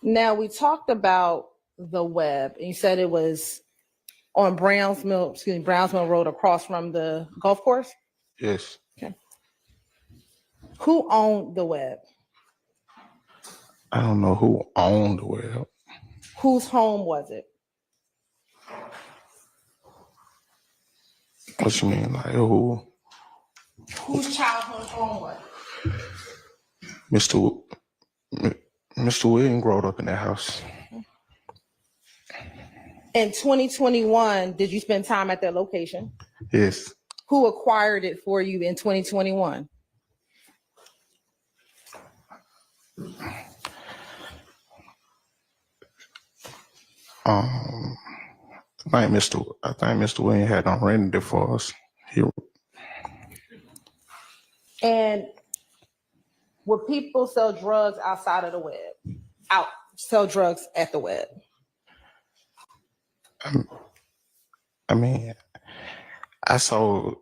Now, we talked about the web, and you said it was on Browns Mill Road across from the golf course? Yes. Okay. Who owned the web? I don't know who owned the web. Whose home was it? What you mean, like who? Whose childhood home was it? Mr. Williams growed up in that house. In 2021, did you spend time at that location? Yes. Who acquired it for you in 2021? I think Mr. Williams had done rented it for us. And would people sell drugs outside of the web? Sell drugs at the web? I mean, I sold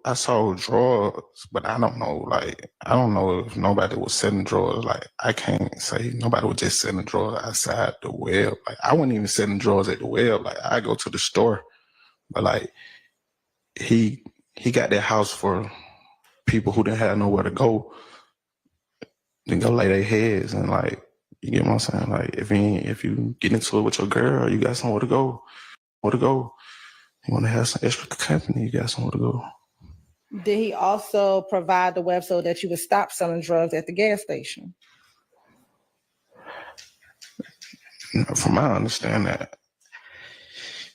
drugs, but I don't know. Like, I don't know if nobody was selling drugs. Like, I can't say nobody was just selling drugs outside the web. Like, I wasn't even selling drugs at the web. Like, I go to the store, but like, he got that house for people who didn't have nowhere to go. They go lay their heads, and like, you get what I'm saying? Like, if you get into it with your girl, you got somewhere to go. You want to have some extra company, you got somewhere to go. Did he also provide the web so that you would stop selling drugs at the gas station? From my understanding,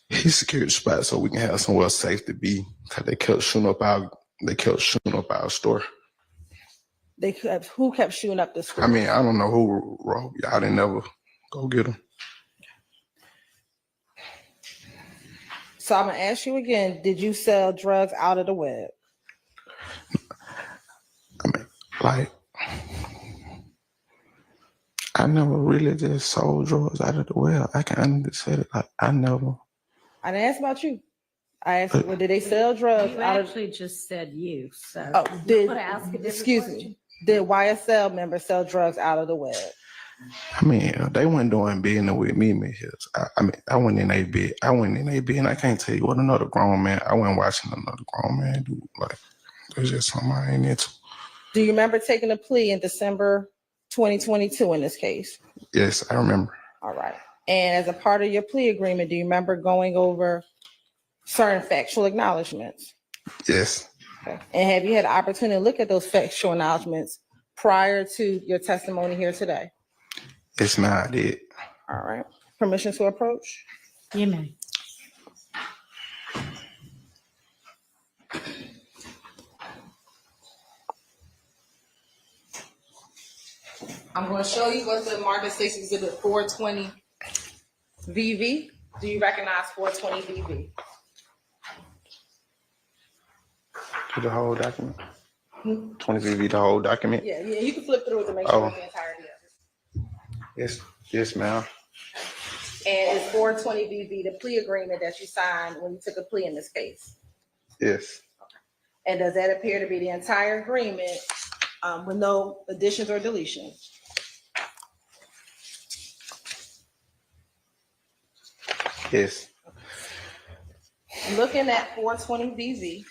he secured the spot so we can have somewhere safe to be. Cause they kept shooting up our store. Who kept shooting up the store? I mean, I don't know who robbed y'all. Didn't never go get them. So I'm gonna ask you again, did you sell drugs out of the web? Like, I never really just sold drugs out of the web. I can honestly say that. Like, I never. I didn't ask about you. I asked, well, did they sell drugs You out of? actually just said you, so. Oh, you could ask a different excuse question. me. Did YSL members sell drugs out of the web? I mean, they weren't doing business with me, I went in a bit. And I can't tell you what another grown man. I wasn't watching another grown man do. Like, it's just something I ain't into. Do you remember taking a plea in December 2022 in this case? Yes, I remember. All right. And as a part of your plea agreement, do you remember going over certain factual acknowledgments? Yes. Okay. And have you had the opportunity to look at those factual acknowledgments prior to your testimony here today? Yes, ma'am, I did. All right. Permission to approach? You may. I'm going to show you what the Market 6 Exhibit 420 VV. Do you recognize 420 VV? To the whole document? 20 VV, the whole document? Yeah, you can flip through it to make sure it's the entirety of it. Yes, ma'am. And it's 420 VV, the plea agreement that you signed when you took a plea in this case. Yes. And does that appear to be the entire agreement with no additions or deletions? Yes. Looking at 420 VV.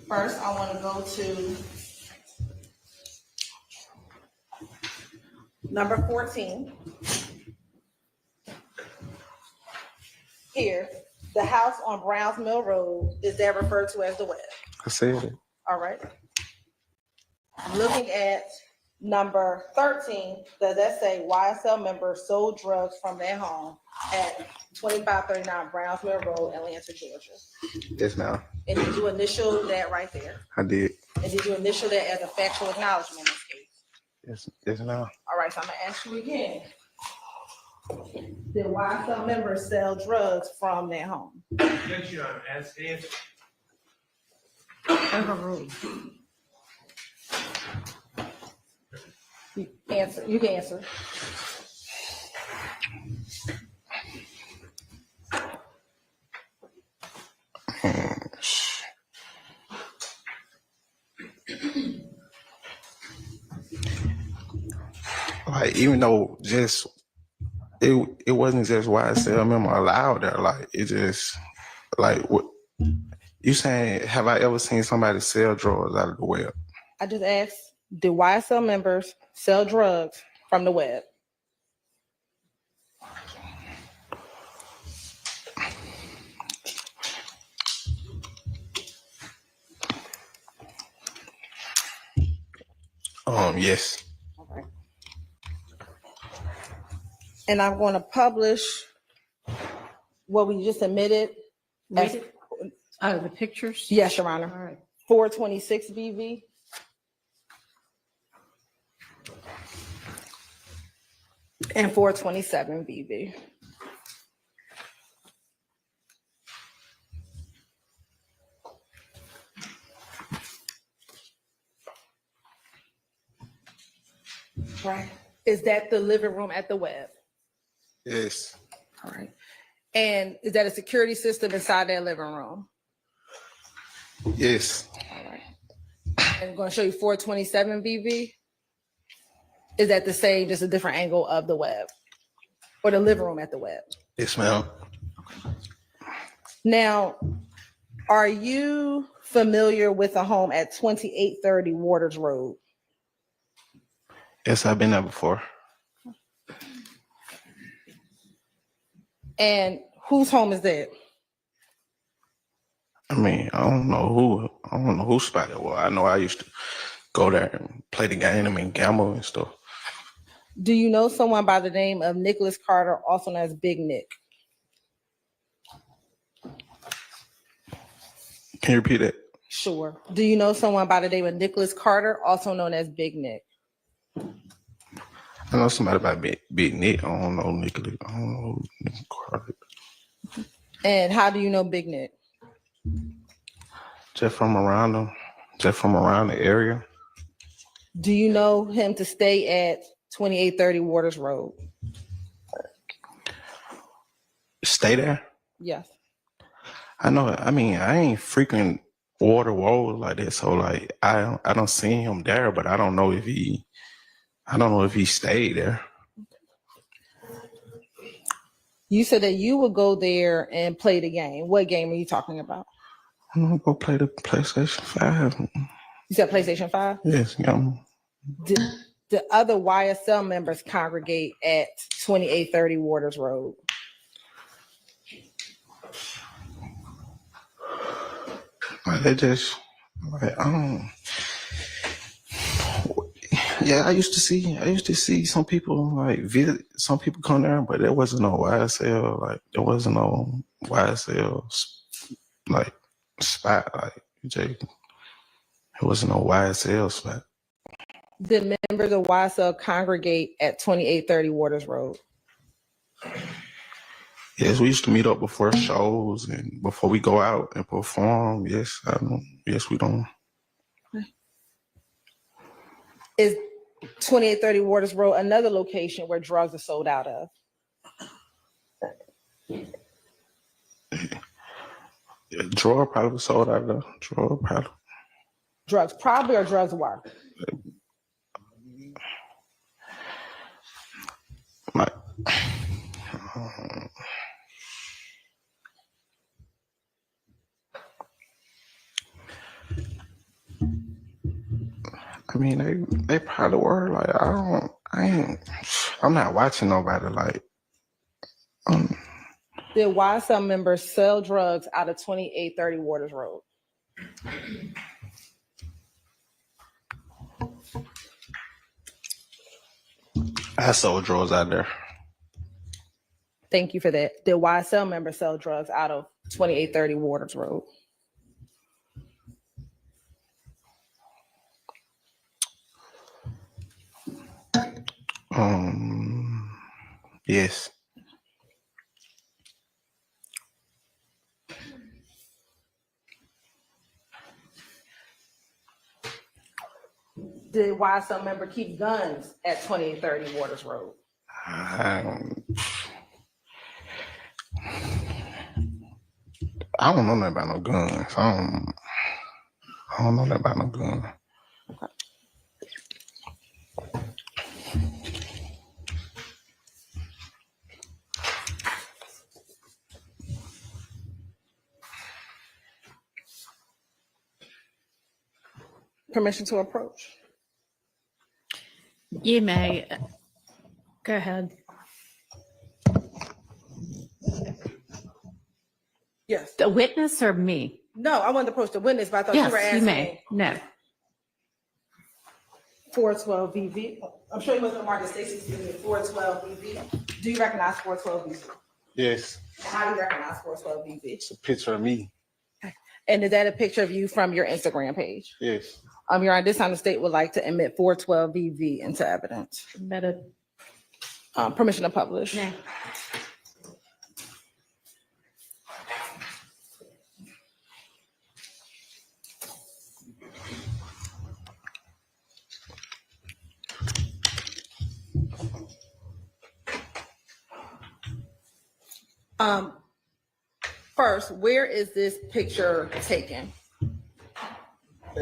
First, I want to go to number 14. Here, the house on Browns Mill Road, is that referred to as the web? I said it. All right. Looking at number 13, does that say YSL members sold drugs from their home at 2539 Browns Mill Road, Atlanta, Georgia? Yes, ma'am. And did you initial that right there? I did. And did you initial that as a factual acknowledgement in this case? Yes, ma'am. All right, so I'm gonna ask you again. Did YSL members sell drugs from their home? Yes, Your Honor. Overruled. Answer. You can answer. Like, even though just it wasn't just YSL member allowed there. Like, it just like what you saying? Have I ever seen somebody sell drugs out of the web? I just asked, do YSL members sell drugs from the web? Yes. Okay. And I'm going to publish what we just admitted. Read it. Oh, the pictures? Yes, Your Honor. All right. 426 BV. And 427 BV. Right. Is that the living room at the web? Yes. All right. And is that a security system inside that living room? Yes. All right. And I'm going to show you 427 BV. Is that the same, just a different angle of the web or the living room at the web? Yes, ma'am. Now, are you familiar with a home at 2830 Waters Road? Yes, I've been there before. And whose home is that? I mean, I don't know whose spot it was. I know I used to go there and play the game and gamble and stuff. Do you know someone by the name of Nicholas Carter, also known as Big Nick? Can you repeat that? Sure. Do you know someone by the name of Nicholas Carter, also known as Big Nick? I know somebody by Big Nick. I don't know Nicholas. I don't know Nicholas Carter. And how do you know Big Nick? Just from around the area. Do you know him to stay at 2830 Waters Road? Stay there? Yes. I know. I mean, I ain't frequent Water Road like that, so like I don't see him there, but I don't know if he stayed there. You said that you would go there and play the game. What game are you talking about? I'm gonna go play the PlayStation 5. You said PlayStation 5? Yes, yeah. The other YSL members congregate at 2830 Waters Road. Like they just like yeah, I used to see some people like visit, some people come there, but there wasn't no YSL, like there wasn't no YSL like spot, like there wasn't no YSL spot. The members of YSL congregate at 2830 Waters Road. Yes, we used to meet up before shows and before we go out and perform. Yes, we don't. Is 2830 Waters Road another location where drugs are sold out of? Drawer probably sold out of drawer probably. Drugs probably or drugs were? Like, I mean, they probably were. Like, I'm not watching nobody. Like, Did YSL members sell drugs out of 2830 Waters Road? I sold drugs out there. Thank you for that. Did YSL members sell drugs out of 2830 Waters Road? Yes. Did YSL member keep guns at 2830 Waters Road? I don't know nothing about no guns. I don't know nothing about no gun. Permission to approach. You may. Go ahead. Yes. The witness or me? No, I wanted to approach the witness, but I thought you were Yes, asking you may. No. 412 VV. I'm sure you must know Marcus Stacy's 412 VV. Do you recognize 412 VV? Yes. How do you recognize 412 VV? It's a picture of me. And is that a picture of you from your Instagram page? Yes. Your Honor, this time the state would like to admit 412 VV into evidence. Better. Permission to publish. No. First, where is this picture taken?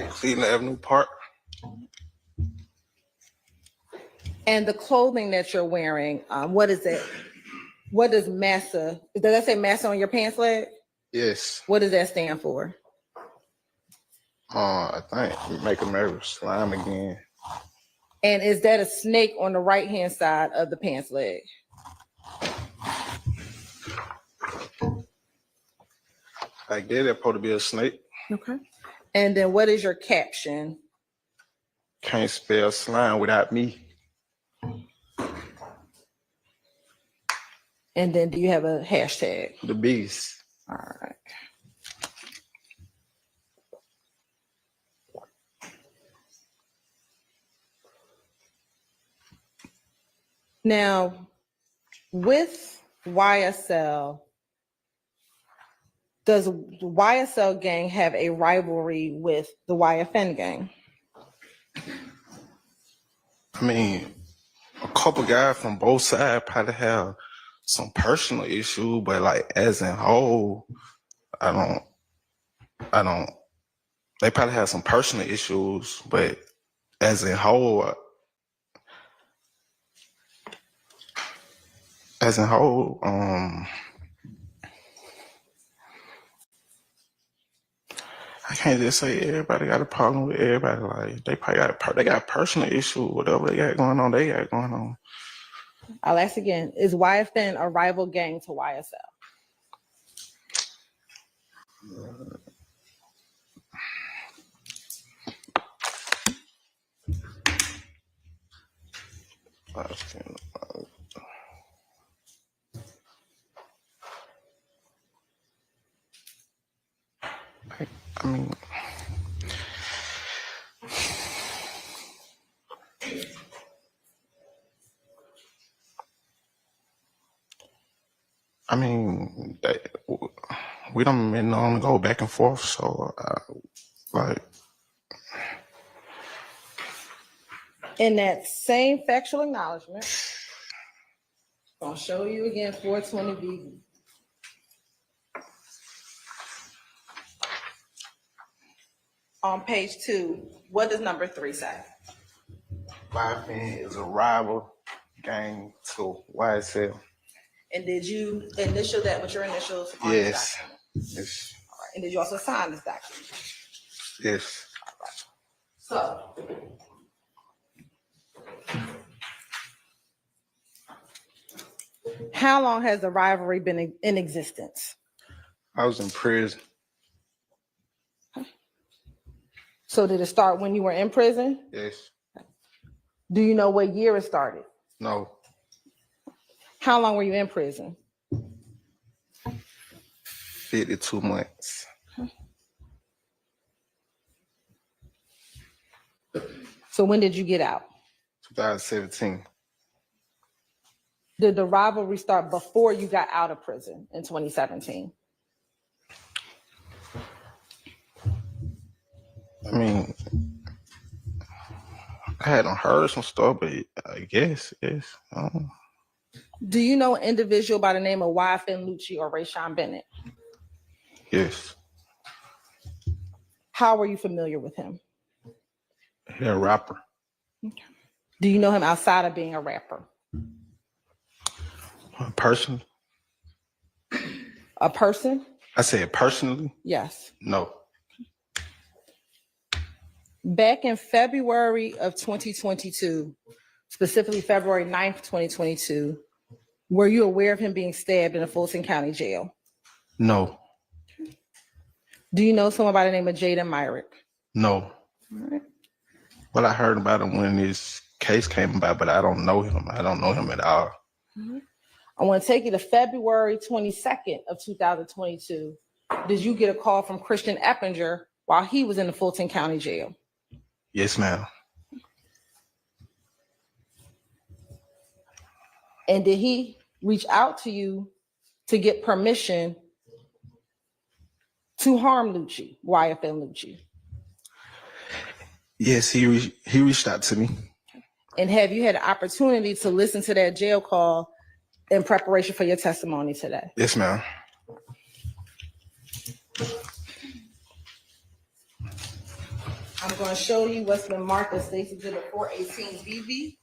Cleveland Avenue Park. And the clothing that you're wearing, what is it? What does massa, does that say massa on your pants leg? Yes. What does that stand for? I think Make America Slime Again. And is that a snake on the right-hand side of the pants leg? I guess that's supposed to be a snake. Okay. And then what is your caption? Can't spell slime without me. And then do you have a hashtag? The beast. All right. Now, with YSL, does YSL gang have a rivalry with the YFN gang? I mean, a couple guys from both sides probably have some personal issue, but like as in whole, I don't. They probably have some personal issues, but as in whole, I can't just say everybody got a problem with everybody. Like they probably they got personal issue, whatever they got going on, they got going on. I'll ask again, is YFN a rival gang to YSL? I mean, we don't normally go back and forth, so like. In that same factual acknowledgement, I'll show you again 420 BB. On page 2, what does number 3 say? YFN is a rival gang to YSL. And did you initial that with your initials on Yes. this document? Yes. All right. And did you also sign this document? Yes. So, how long has the rivalry been in existence? I was in prison. So did it start when you were in prison? Yes. Do you know what year it started? No. How long were you in prison? 52 months. So when did you get out? 2017. Did the rivalry start before you got out of prison in 2017? I mean, I hadn't heard some stuff, but I guess, yes. Do you know an individual by the name of YSL Lucci or Rayshawn Bennett? Yes. How are you familiar with him? He's a rapper. Do you know him outside of being a rapper? Personally? A person? I said personally? Yes. No. Back in February of 2022, specifically February 9th, 2022, were you aware of him being stabbed in a Fulton County jail? No. Do you know someone by the name of Jaden Myrick? No. All right. Well, I heard about him when this case came about, but I don't know him. I don't know him at all. I want to take you to February 22nd of 2022. Did you get a call from Christian Eppinger while he was in the Fulton County jail? Yes, ma'am. And did he reach out to you to get permission to harm Lucci, YSL Lucci? Yes, he reached out to me. And have you had an opportunity to listen to that jail call in preparation for your testimony today? Yes, ma'am. I'm going to show you what's been marked as State's Exhibit 418 BV.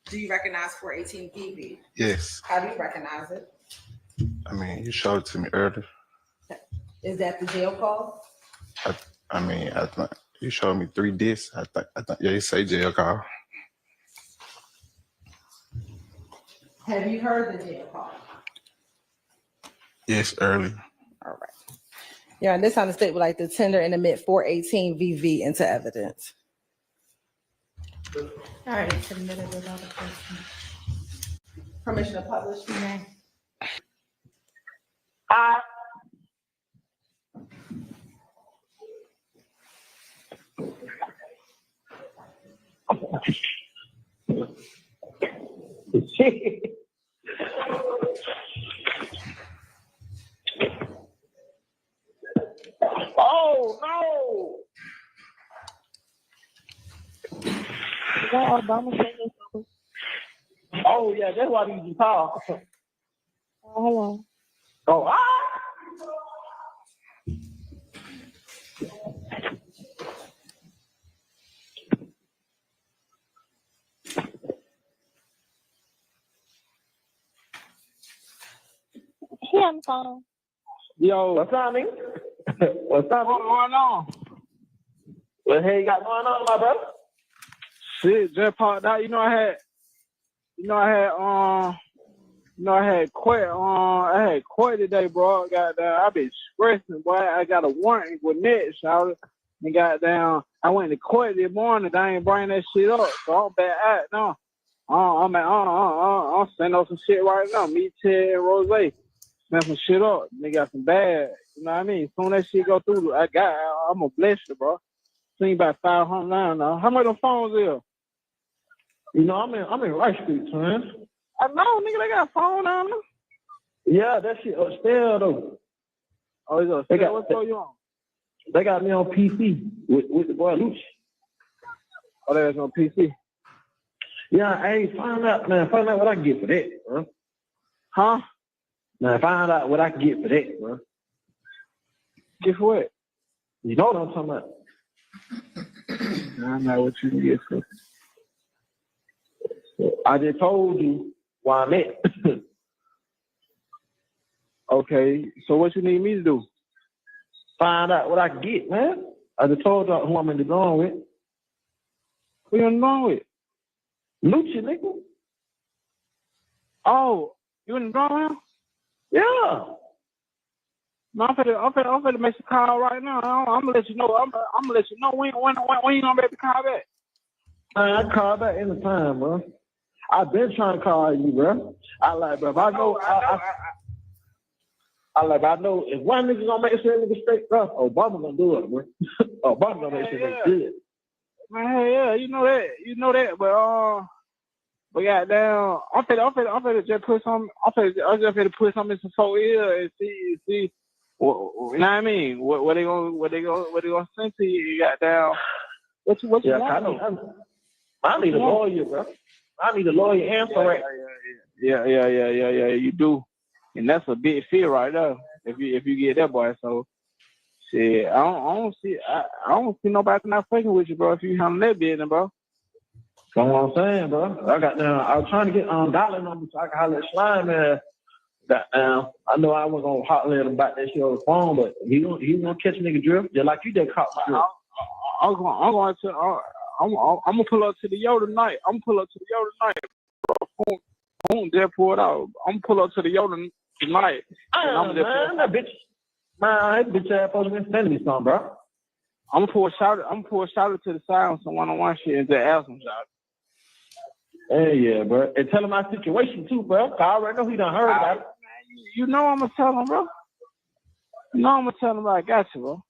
Do you recognize 418 BV? Yes. How do you recognize it? I mean, you showed it to me earlier. Is that the jail call? I mean, I think you showed me 3 discs. I think yeah, you say jail call. Have you heard the jail call? Yes, earlier. All right. Yeah, and this time the state would like to tender and admit 418 VV into evidence. All right, it's submitted without a question. Permission to publish? You may. Oh no! Is that Obama saying something? Oh yeah, that's why you talk. Oh, hold on. Oh He on the phone. Yo, what's up, nigga? What's up? What's going on? What the hell you got going on, my brother? Shit, just popped out. I had court today, bro. Goddamn, I been stressing, boy. I got a warrant with Ned, shout. And goddamn, I went to court this morning. I ain't bring that shit up, so I'm back out now. I'm sending up some shit right now. Me, Ted, and Rose. Send some shit up. They got some bad. You know what I mean? Soon that shit go through, I'm gonna bless you, bro. Seen about 500 now. How much them phones is? You know, I'm in Rice Street, man. I know, nigga, they got a phone down there. Yeah, that shit upstairs though. Oh, it's upstairs. What store you on? They got me on PC with the boy Lucci. Oh, there's on PC. Yeah, hey, find out what I can get for that, bro. Huh? Now find out what I can get for that, bro. Get for what? You know what I'm talking about. I know what you can get for. I just told you why I'm at. Okay, so what you need me to do? Find out what I can get, man. I just told you who I'm in the zone with. Who you in the zone with? Lucci, nigga. Oh, you in the zone now? Yeah. No, I'm finna make a call right now. I'm gonna let you know. I'm gonna let you know when you gonna make the call back. I call back anytime, bro. I've been trying to call you, bro. I like, bro. I know if one nigga gonna make sure nigga straight, bro, Obama gonna do it, bro. Obama gonna make sure nigga good. Man, yeah, you know that, but goddamn, I'm finna just put some. I'm just put something in some 4 years and see. What, you know what I mean? What they gonna send to you? Goddamn. What you want? I need a lawyer, bro. I need a lawyer and correct. Yeah. You do, and that's a big fear right there. If you get that, boy. So, shit, I don't see nobody not fucking with you, bro. If you handle that business, bro. That's what I'm saying, bro. I was trying to get dollar numbers so I can holler at Slime, man. I know I was gonna holler at him about that shit on the phone, but he gonna catch a nigga drift just like you did caught my drift. I'm gonna pull up to the Yo tonight. Bro. Boom, there pull it out. I'm gonna pull up to the Yo tonight. That bitch ass supposed to be sending me something, bro. I'm gonna pull a shout to the side on some one-on-one shit and just ask him shout. Hey, yeah, bro. And tell him my situation too, bro. I already know he done heard about it. You know I'm gonna tell him, bro. You know I'm gonna tell him I got you, bro.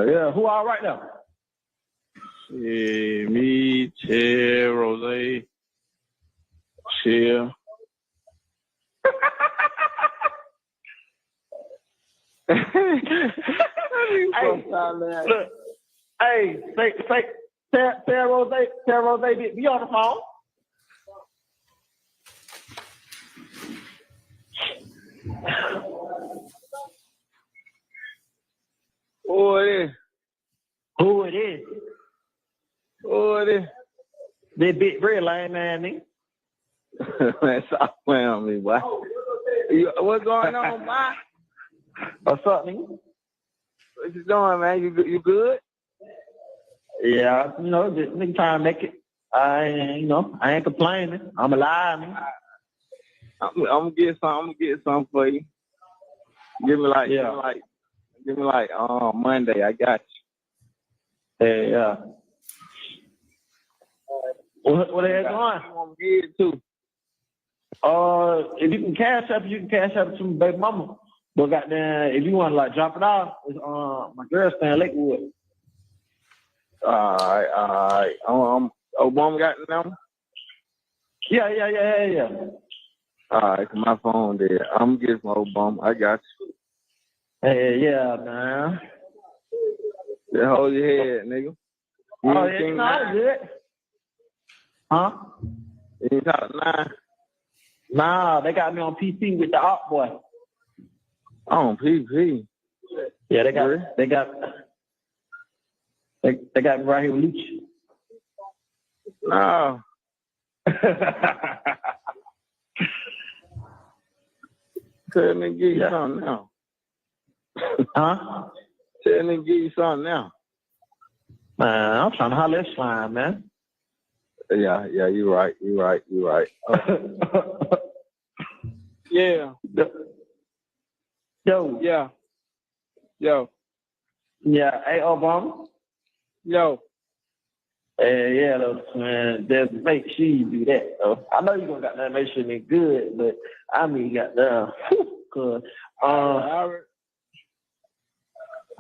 Yeah. Who all right now? Yeah, me, Chair, Rose, Chair. Hey, say, tell Rose, be on the phone. Who it is? That big red line, man, nigga. Man, stop playing on me, boy. What's going on, man? What's up, nigga? What you doing, man? You good? Yeah, just nigga trying to make it. I ain't complaining. I'm alive, man. I'm gonna get some for you. Give me like Monday. I got you. Hey, yeah. What are you going? You want me to get too? If you can cash up to my baby mama. But goddamn, if you want to like drop it off, it's my girl staying in Lakewood. Alright. Obama got the number? Yeah. Alright, my phone there. I'm gonna get my Obama. I got you. Hey, yeah, man. Just hold your head, nigga. It's good. Huh? You ain't talking nine? Nah, they got me on PC with the op boy. On PC? Yeah, they got me right here with Lucci. No. Tell me to give you something now. Huh? Tell me to give you something now. Man, I'm trying to holler at Slime, man. Yeah, you're right. Yeah. Yo. Yeah. Yeah. Hey, Obama. Yo. Yeah, though, man. Just make sure you do that, though. I know you're gonna got that make sure it's good, but I mean, got that. Cause I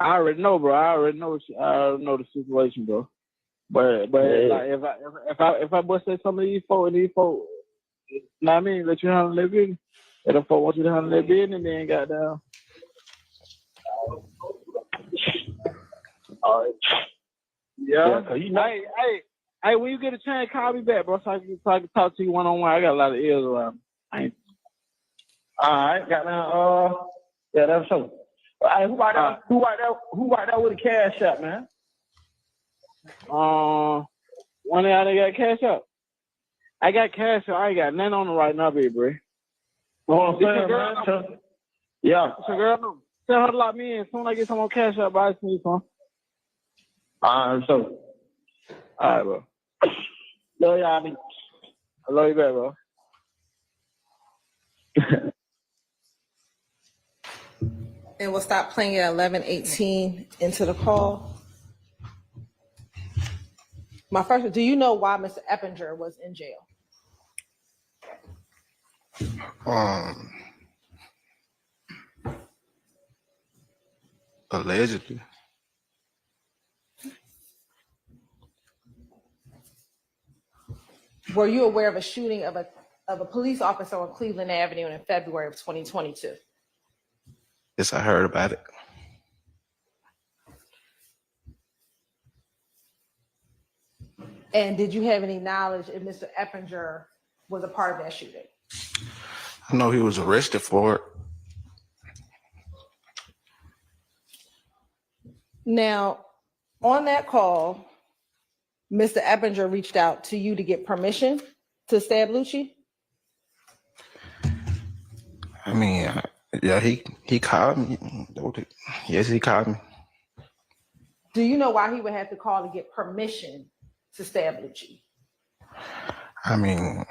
already know, bro. I already know the situation, bro. But like if I bust at some of these folks, you know what I mean? Let you handle their business. If the folk want you to handle their business, then got down. All right. Yeah. Hey, when you get a chance, call me back, bro, so I can talk to you one-on-one. I got a lot of ears around. All right, got now. Yeah, that's so. Hey, who right there with a cash up, man? One of y'all they got cash up. I got cash up. I ain't got nothing on it right now, baby, bro. Oh, man. Yeah. It's a girl. Tell her to lock me in. As soon as I get some more cash up, I see some. So. All right, bro. Love y'all. I love you back, bro. And we'll stop playing at 11:18 into the call. Do you know why Mr. Eppinger was in jail? Allegedly. Were you aware of a shooting of a police officer on Cleveland Avenue in February of 2022? Yes, I heard about it. And did you have any knowledge if Mr. Eppinger was a part of that shooting? I know he was arrested for it. Now, on that call, Mr. Eppinger reached out to you to get permission to stab Lucci? I mean, yeah, he called me. Yes, he called me. Do you know why he would have to call to get permission to stab Lucci? I mean,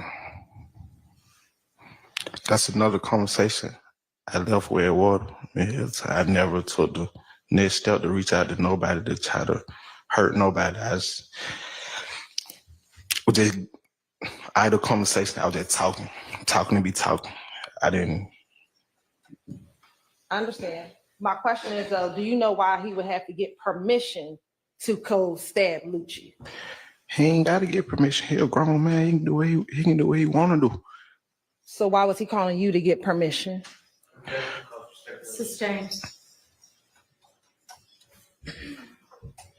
that's another conversation. I left where it was. I never took the next step to reach out to nobody to try to hurt nobody. I was just idle conversation. I was just talking to be talking. I didn't. I understand. My question is, though, do you know why he would have to get permission to go stab Lucci? He ain't got to get permission. He a grown man. He can do what he want to do. So why was he calling you to get permission? Mrs. James.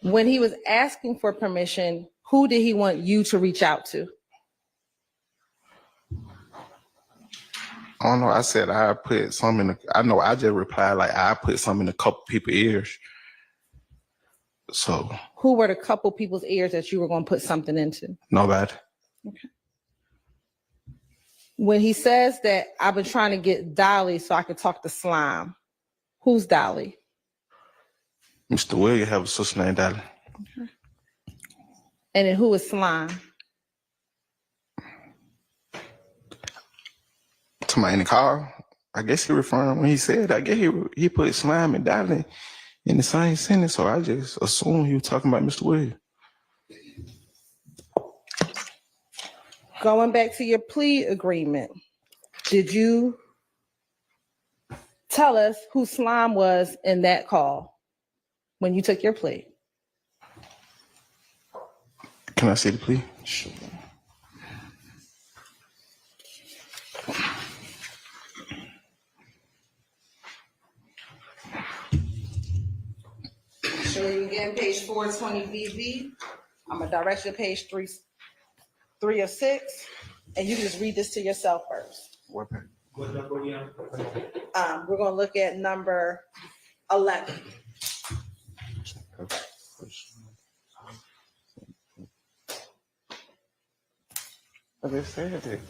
When he was asking for permission, who did he want you to reach out to? I don't know. I said I put some in the. I know. I just replied like I put some in a couple people's ears. So Who were the couple people's ears that you were going to put something into? nobody. Okay. When he says that I've been trying to get Dolly so I could talk to Slime, who's Dolly? Mr. Williams have a sister named Dolly. Okay. And then who is Slime? To my in the car. I guess he referring when he said. I guess he put Slime and Dolly in the same sentence. So I just assumed he was talking about Mr. Williams. Going back to your plea agreement, did you tell us who Slime was in that call when you took your plea? Can I see the plea? Sure. Show you again, page 420 BV. I'm gonna direct you to page 3 of 6, and you can just read this to yourself first. What page? We're gonna look at number 11. I just said it.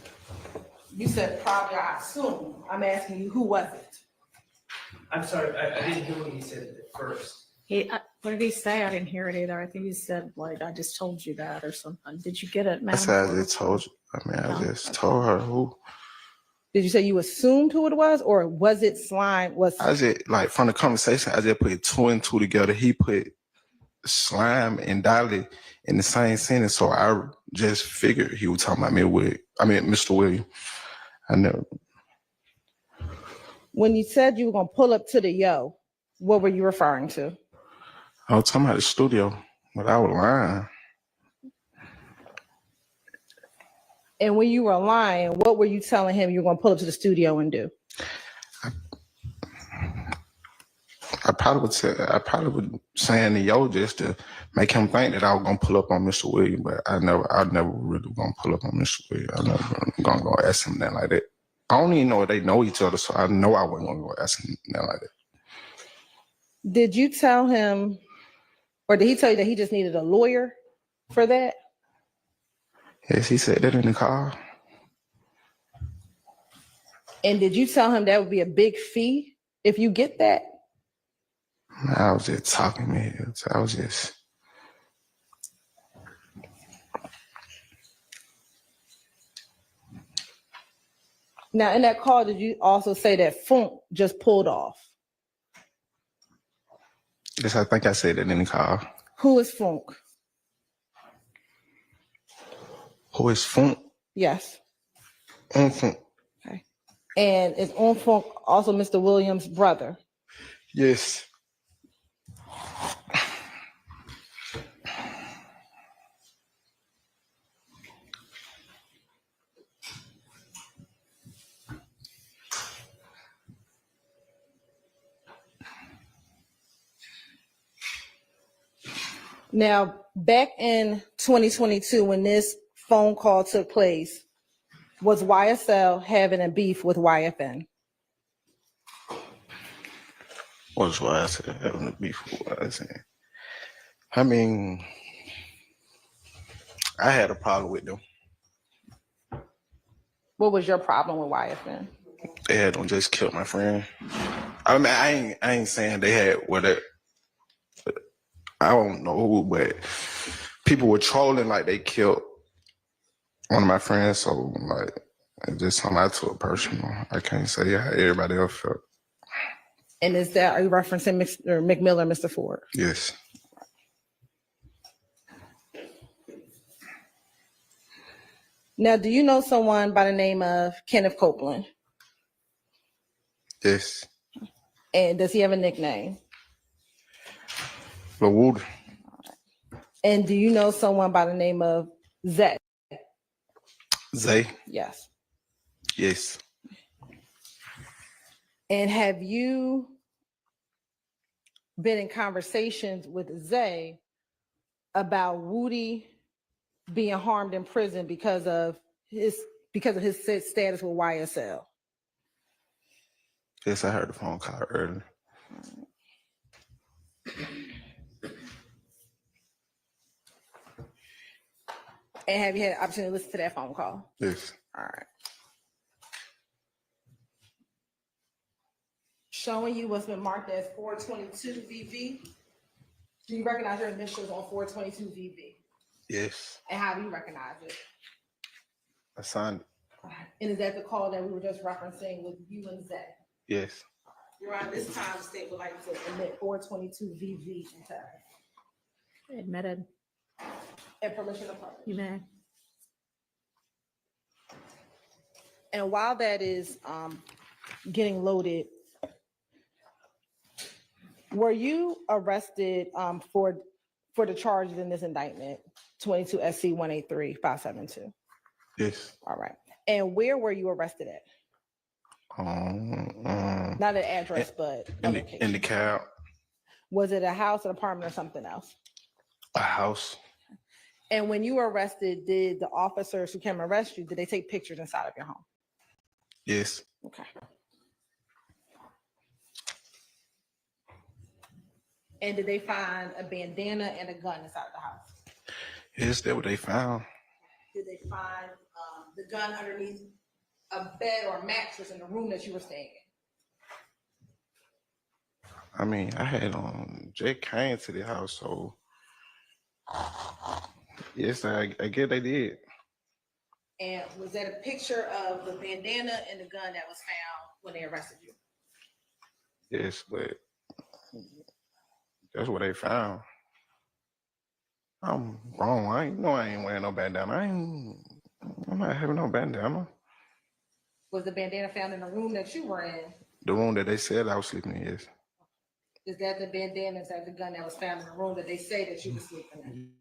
You said probably, I assume. I'm asking you, who was it? I'm sorry, I didn't hear what he said at first. What did he say? I didn't hear it either. I think he said, like, I just told you that or something. Did you get it, I Madam said I Clerk? just told you. I mean, I No. just told her who. Did you say you assumed who it was, or was it Slime? I just, like, from the conversation, I just put 2 and 2 together. He put Slime and Dolly in the same sentence, so I just figured he was talking about Mr. Williams. I never. When you said you were gonna pull up to the yo, what were you referring to? I was talking about the studio, but I was lying. And when you were lying, what were you telling him you were gonna pull up to the studio and do? I probably would saying to yo just to make him think that I was gonna pull up on Mr. Williams, but I never really gonna pull up on Mr. Williams. I never gonna go ask him that like that. I don't even know if they know each other, so I know I wasn't gonna go ask him that like that. Did you tell him, or did he tell you that he just needed a lawyer for that? Yes, he said that in the car. And did you tell him that would be a big fee if you get that? I was just talking, man. I was just. Now, in that call, did you also say that Funk just pulled off? Yes, I think I said that in the car. Who is Funk? Who is Funk? Yes. Funk. Okay. And is on phone also Mr. Williams' brother? Yes. Now, back in 2022, when this phone call took place, was YSL having a beef with YFN? What's why I said having a beef with what I said? I mean, I had a problem with them. What was your problem with YFN? They had them just killed my friend. I mean, I ain't saying they had what it. I don't know who, but people were trolling like they killed one of my friends. So like, it just something I took personal. I can't say how everybody else felt. And is that, are you referencing Mr. McMillan, Mr. Ford? Yes. Now, do you know someone by the name of Kenneth Copeland? Yes. And does he have a nickname? LaWood. And do you know someone by the name of Zay? Zay. Yes. Yes. And have you been in conversations with Zay about Woody being harmed in prison because of his status with YSL? Yes, I heard the phone call earlier. And have you had an opportunity to listen to that phone call? Yes. All right. Showing you what's been marked as 422 VV. Do you recognize your initials on 422 VV? Yes. And how do you recognize it? I signed it. And is that the call that we were just referencing with you and Zay? Yes. You're on this time, the state would like to admit 422 VV into Admitted. and permission to publish. You may. And while that is getting loaded, were you arrested for the charges in this indictment, 22 SC 183-572? Yes. All right. And where were you arrested at? Not an address, but a location. In the cab. Was it a house, an apartment, or something else? A house. And when you were arrested, did the officers who came arrest you, did they take pictures inside of your home? Yes. Okay. And did they find a bandana and a gun inside of the house? Yes, that's what they found. Did they find the gun underneath a bed or a mattress in the room that you were staying in? I mean, I had Jake came to the house, so yes, I guess they did. And was that a picture of the bandana and the gun that was found when they arrested you? Yes, but that's what they found. I'm wrong. I ain't wearing no bandana. I'm not having no bandana. Was the bandana found in the room that you were in? The room that they said I was sleeping in, yes. Is that the bandana, is that the gun that was found in the room that they say that you were sleeping in?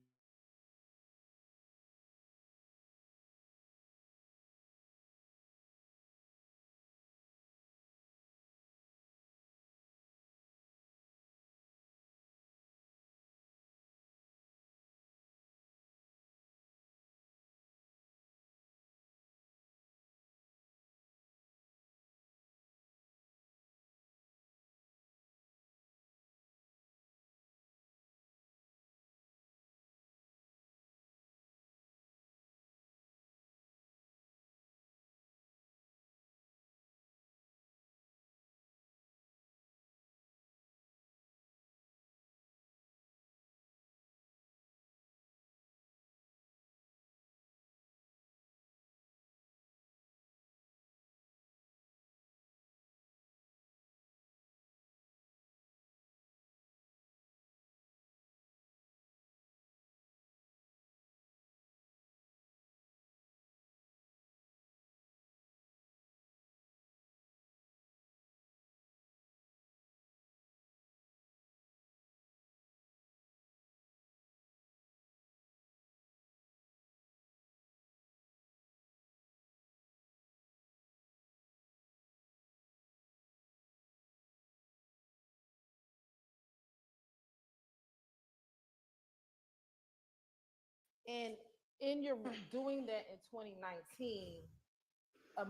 And in your doing that in 2019,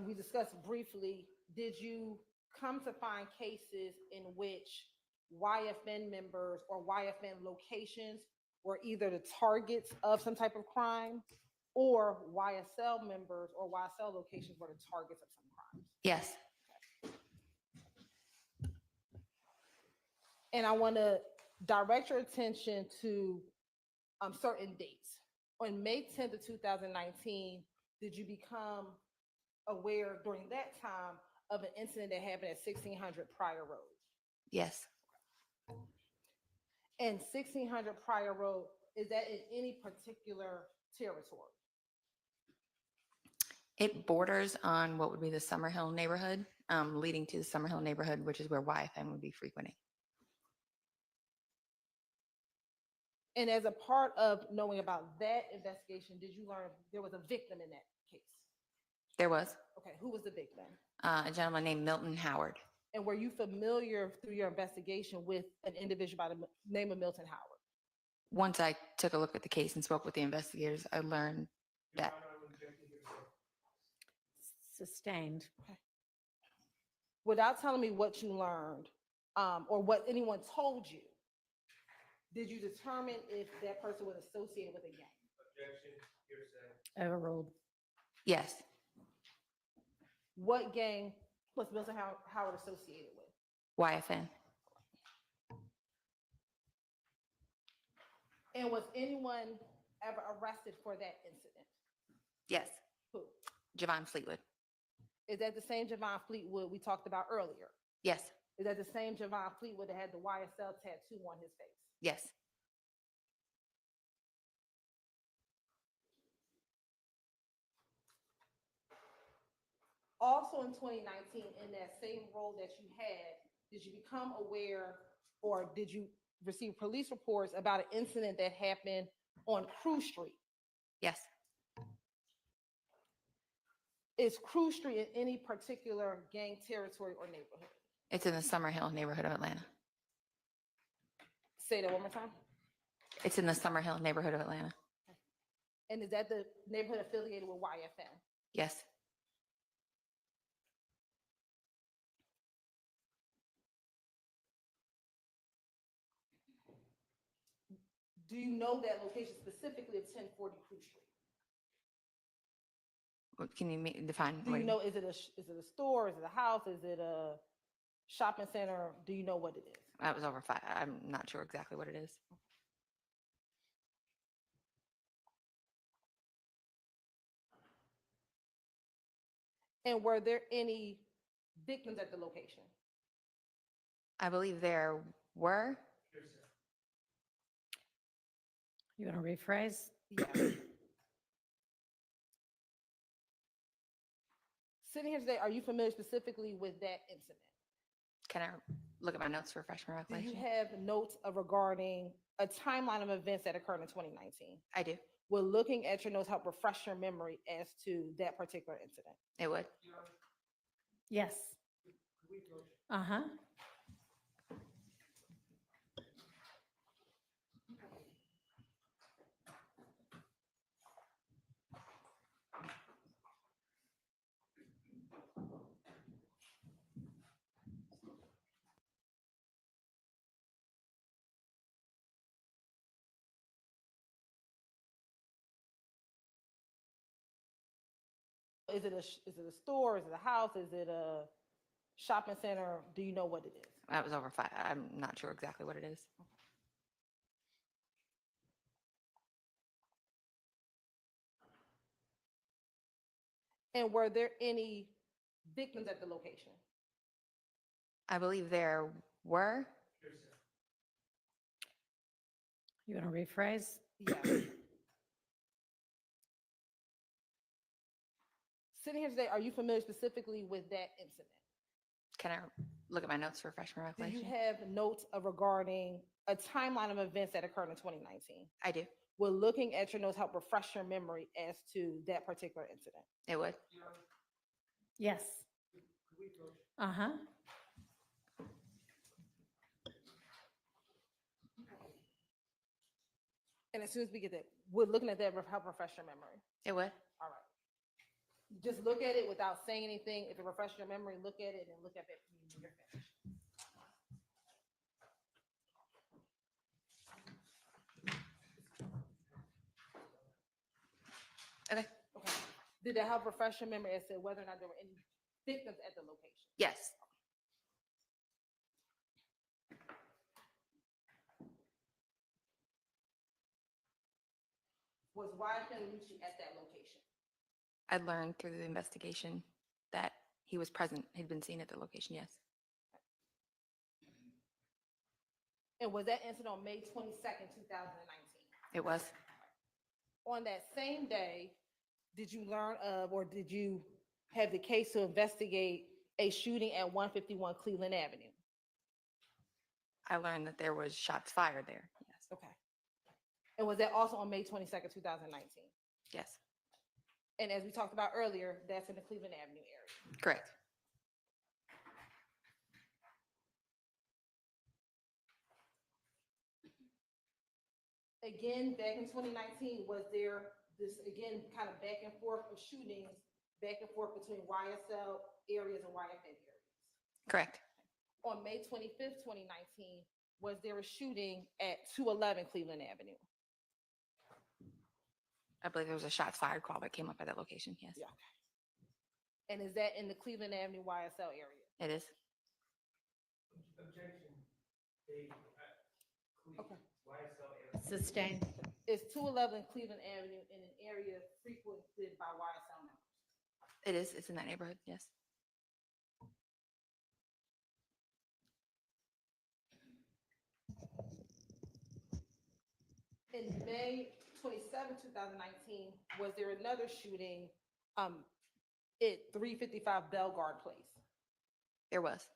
we discussed briefly, did you come to find cases in which YFN members or YFN locations were either the targets of some type of crime, or YSL members or YSL locations were the targets of some crime? Yes. And I want to direct your attention to certain dates. On May 10th of 2019, did you become aware during that time of an incident that happened at 1600 Pryor Road? Yes. And 1600 Pryor Road, is that in any particular territory? It borders on what would be the Summerhill neighborhood, leading to the Summerhill neighborhood, which is where YFN would be frequenting. And as a part of knowing about that investigation, did you learn there was a victim in that case? There was Okay, who was the victim? a gentleman named Milton Howard. And were you familiar through your investigation with an individual by the name of Milton Howard? Once I took a look at the case and spoke with the investigators, I learned that. Sustained. Okay. Without telling me what you learned or what anyone told you, did you determine if that person was associated with a gang? Objection, hearsay. Overruled. Yes. What gang was Milton Howard associated with? YFN. And was anyone ever arrested for that incident? Yes. Who? Javon Fleetwood. Is that the same Javon Fleetwood we talked about earlier? Yes. Is that the same Javon Fleetwood that had the YSL tattoo on his face? Yes. Also in 2019, in that same role that you had, did you become aware or did you receive police reports about an incident that happened on Crew Street? Yes. Is Crew Street in any particular gang territory or neighborhood? It's in the Summerhill neighborhood of Atlanta. Say that one more time. It's in the Summerhill neighborhood of Atlanta. And is that the neighborhood affiliated with YFN? Yes. Do you know that location specifically of 1040 Crew Street? What can you define? Do you know, is it a store? Is it a house? Is it a shopping center? Do you know what it is? That was over 5. I'm not sure exactly what it is. And were there any victims at the location? I believe there were. You want to rephrase? Yeah. Sitting here today, are you familiar specifically with that incident? Can I look at my notes to refresh my Do recollection? you have notes regarding a timeline of events that occurred in 2019? I do. Will looking at your notes help refresh your memory as to that particular incident? It would. Yes. Uh-huh. Is it a store? Is it a house? Is it a shopping center? Do you know what it is? That was over 5. I'm not sure exactly what it is. And were there any victims at the location? I believe there were. You want to rephrase? Yeah. Sitting here today, are you familiar specifically with that incident? Can I look at my notes to refresh my Do recollection? you have notes regarding a timeline of events that occurred in 2019? I do. Will looking at your notes help refresh your memory as to that particular incident? It would. Yes. Uh-huh. And as soon as we get that, we're looking at that, help refresh your memory. It would. All right. Just look at it without saying anything. If it refreshes your memory, look at it and look at it when you're finished. Okay. Okay. Did that help refresh your memory as to whether or not there were any victims at the location? Yes. Was YSL Lucci at that location? I learned through the investigation that he was present. He'd been seen at the location. Yes. And was that incident on May 22nd, 2019? It was. On that same day, did you learn of or did you have the case to investigate a shooting at 151 Cleveland Avenue? I learned that there was shots fired there. Yes. Okay. And was that also on May 22nd, 2019? Yes. And as we talked about earlier, that's in the Cleveland Avenue area. Correct. Again, back in 2019, was there this, again, kind of back and forth of shootings, back and forth between YSL areas and YFN areas? Correct. On May 25th, 2019, was there a shooting at 211 Cleveland Avenue? I believe there was a shots fired call that came up at that location. Yes. Yeah. And is that in the Cleveland Avenue YSL area? It is. Objection. Okay. YSL area. Sustained. Is 211 Cleveland Avenue in an area frequented by YSL members? It is. It's in that neighborhood. Yes. In May 27, 2019, was there another shooting at 355 Bellegarde Place? There was.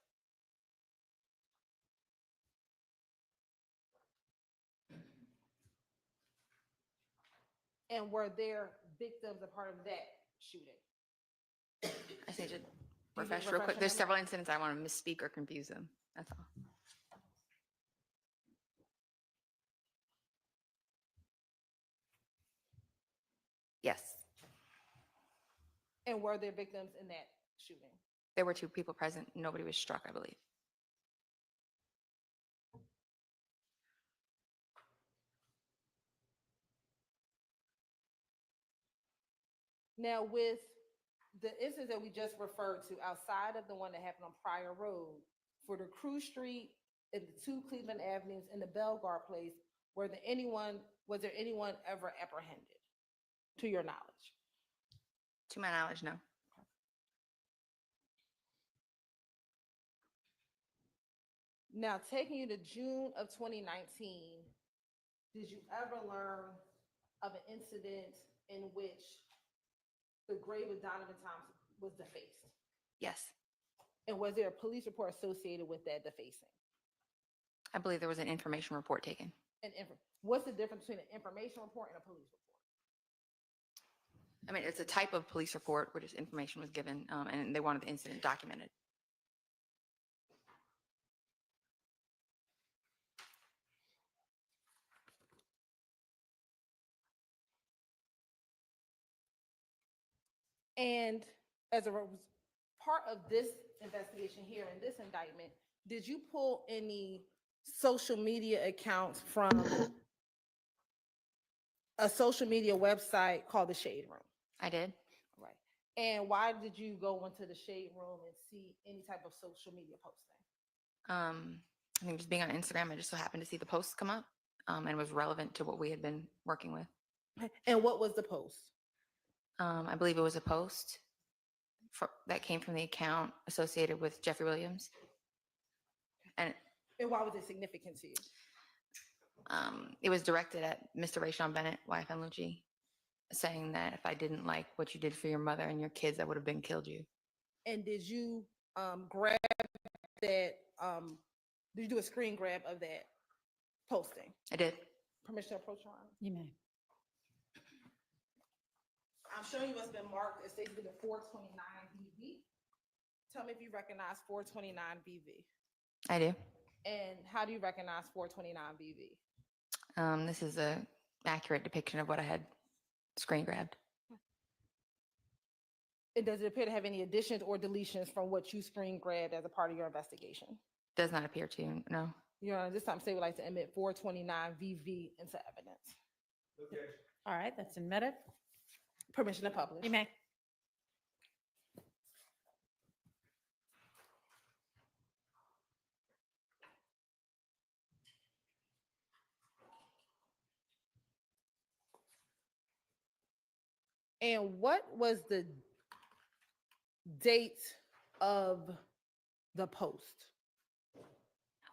And were there victims a part of that shooting? I just need to you refresh refresh real quick. your There's memory? several incidents I want to misspeak or confuse them. That's all. Yes. And were there victims in that shooting? There were 2 people present. Nobody was struck, I believe. Now, with the instance that we just referred to, outside of the one that happened on Pryor Road, for the Crew Street and the 2 Cleveland Avenues and the Bellegarde Place, was there anyone ever apprehended, to your knowledge? To my knowledge, no. Now, taking you to June of 2019, did you ever learn of an incident in which the grave of Donovan Thompson was defaced? Yes. And was there a police report associated with that defacing? I believe there was an information report taken. What's the difference between an information report and a police report? I mean, it's a type of police report where just information was given, and they wanted the incident documented. And as a part of this investigation here in this indictment, did you pull any social media accounts from a social media website called the Shade Room? I did. Right. And why did you go into the Shade Room and see any type of social media posting? I think just being on Instagram, I just so happened to see the posts come up, and was relevant to what we had been working with. And what was the post? I believe it was a post that came from the account associated with Jeffrey Williams. And why was it significant to you? It was directed at Mr. Rayshawn Bennett, YFN Lucci, saying that if I didn't like what you did for your mother and your kids, I would have been killed you. And did you grab that? Did you do a screen grab of that posting? I did. Permission to approach your honor? You may. I'm showing you what's been marked as stated the 429 BV. Tell me if you recognize 429 BV. I do. And how do you recognize 429 BV? This is a accurate depiction of what I had screen grabbed. And does it appear to have any additions or deletions from what you screen grabbed as a part of your investigation? Does not appear to, no. Your Honor, this time say would like to admit 429 VV into evidence. All right, that's admitted. Permission to publish. You may. And what was the date of the post?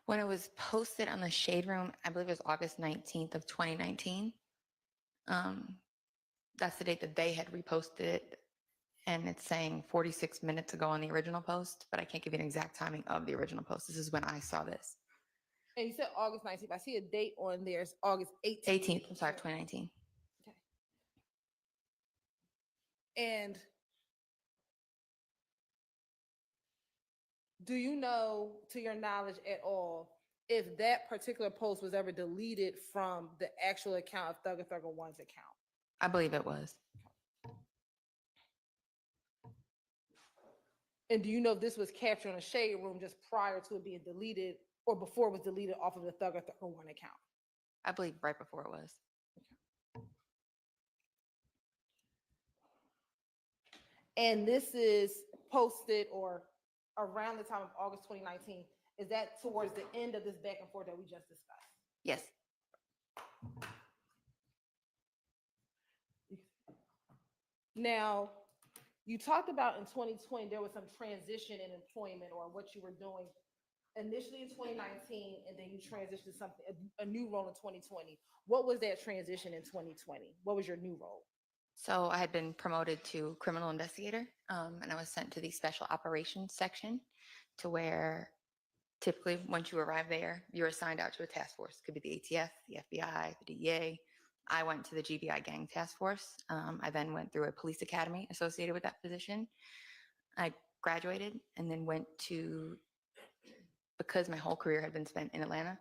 When it was posted on the Shade Room, I believe it was August 19th of 2019. That's the date that they had reposted it. And it's saying 46 minutes ago on the original post, but I can't give you an exact timing of the original post. This is when I saw this. And you said August 19th. I see a date on there. It's August 18th. 18th, I'm sorry, 2019. And do you know, to your knowledge at all, if that particular post was ever deleted from the actual account of Thugger Thugger One's account? I believe it was. And do you know if this was captured on a Shade Room just prior to it being deleted or before it was deleted off of the Thugger Thugger One account? I believe right before it was. And this is posted or around the time of August 2019. Is that towards the end of this back and forth that we just discussed? Yes. Now, you talked about in 2020, there was some transition in employment or what you were doing initially in 2019, and then you transitioned to something, a new role in 2020. What was that transition in 2020? What was your new role? So I had been promoted to criminal investigator, and I was sent to the special operations section, to where typically once you arrive there, you're assigned out to a task force. Could be the ATF, the FBI, the DEA. I went to the GBI gang task force. I then went through a police academy associated with that position. I graduated and then went to, because my whole career had been spent in Atlanta,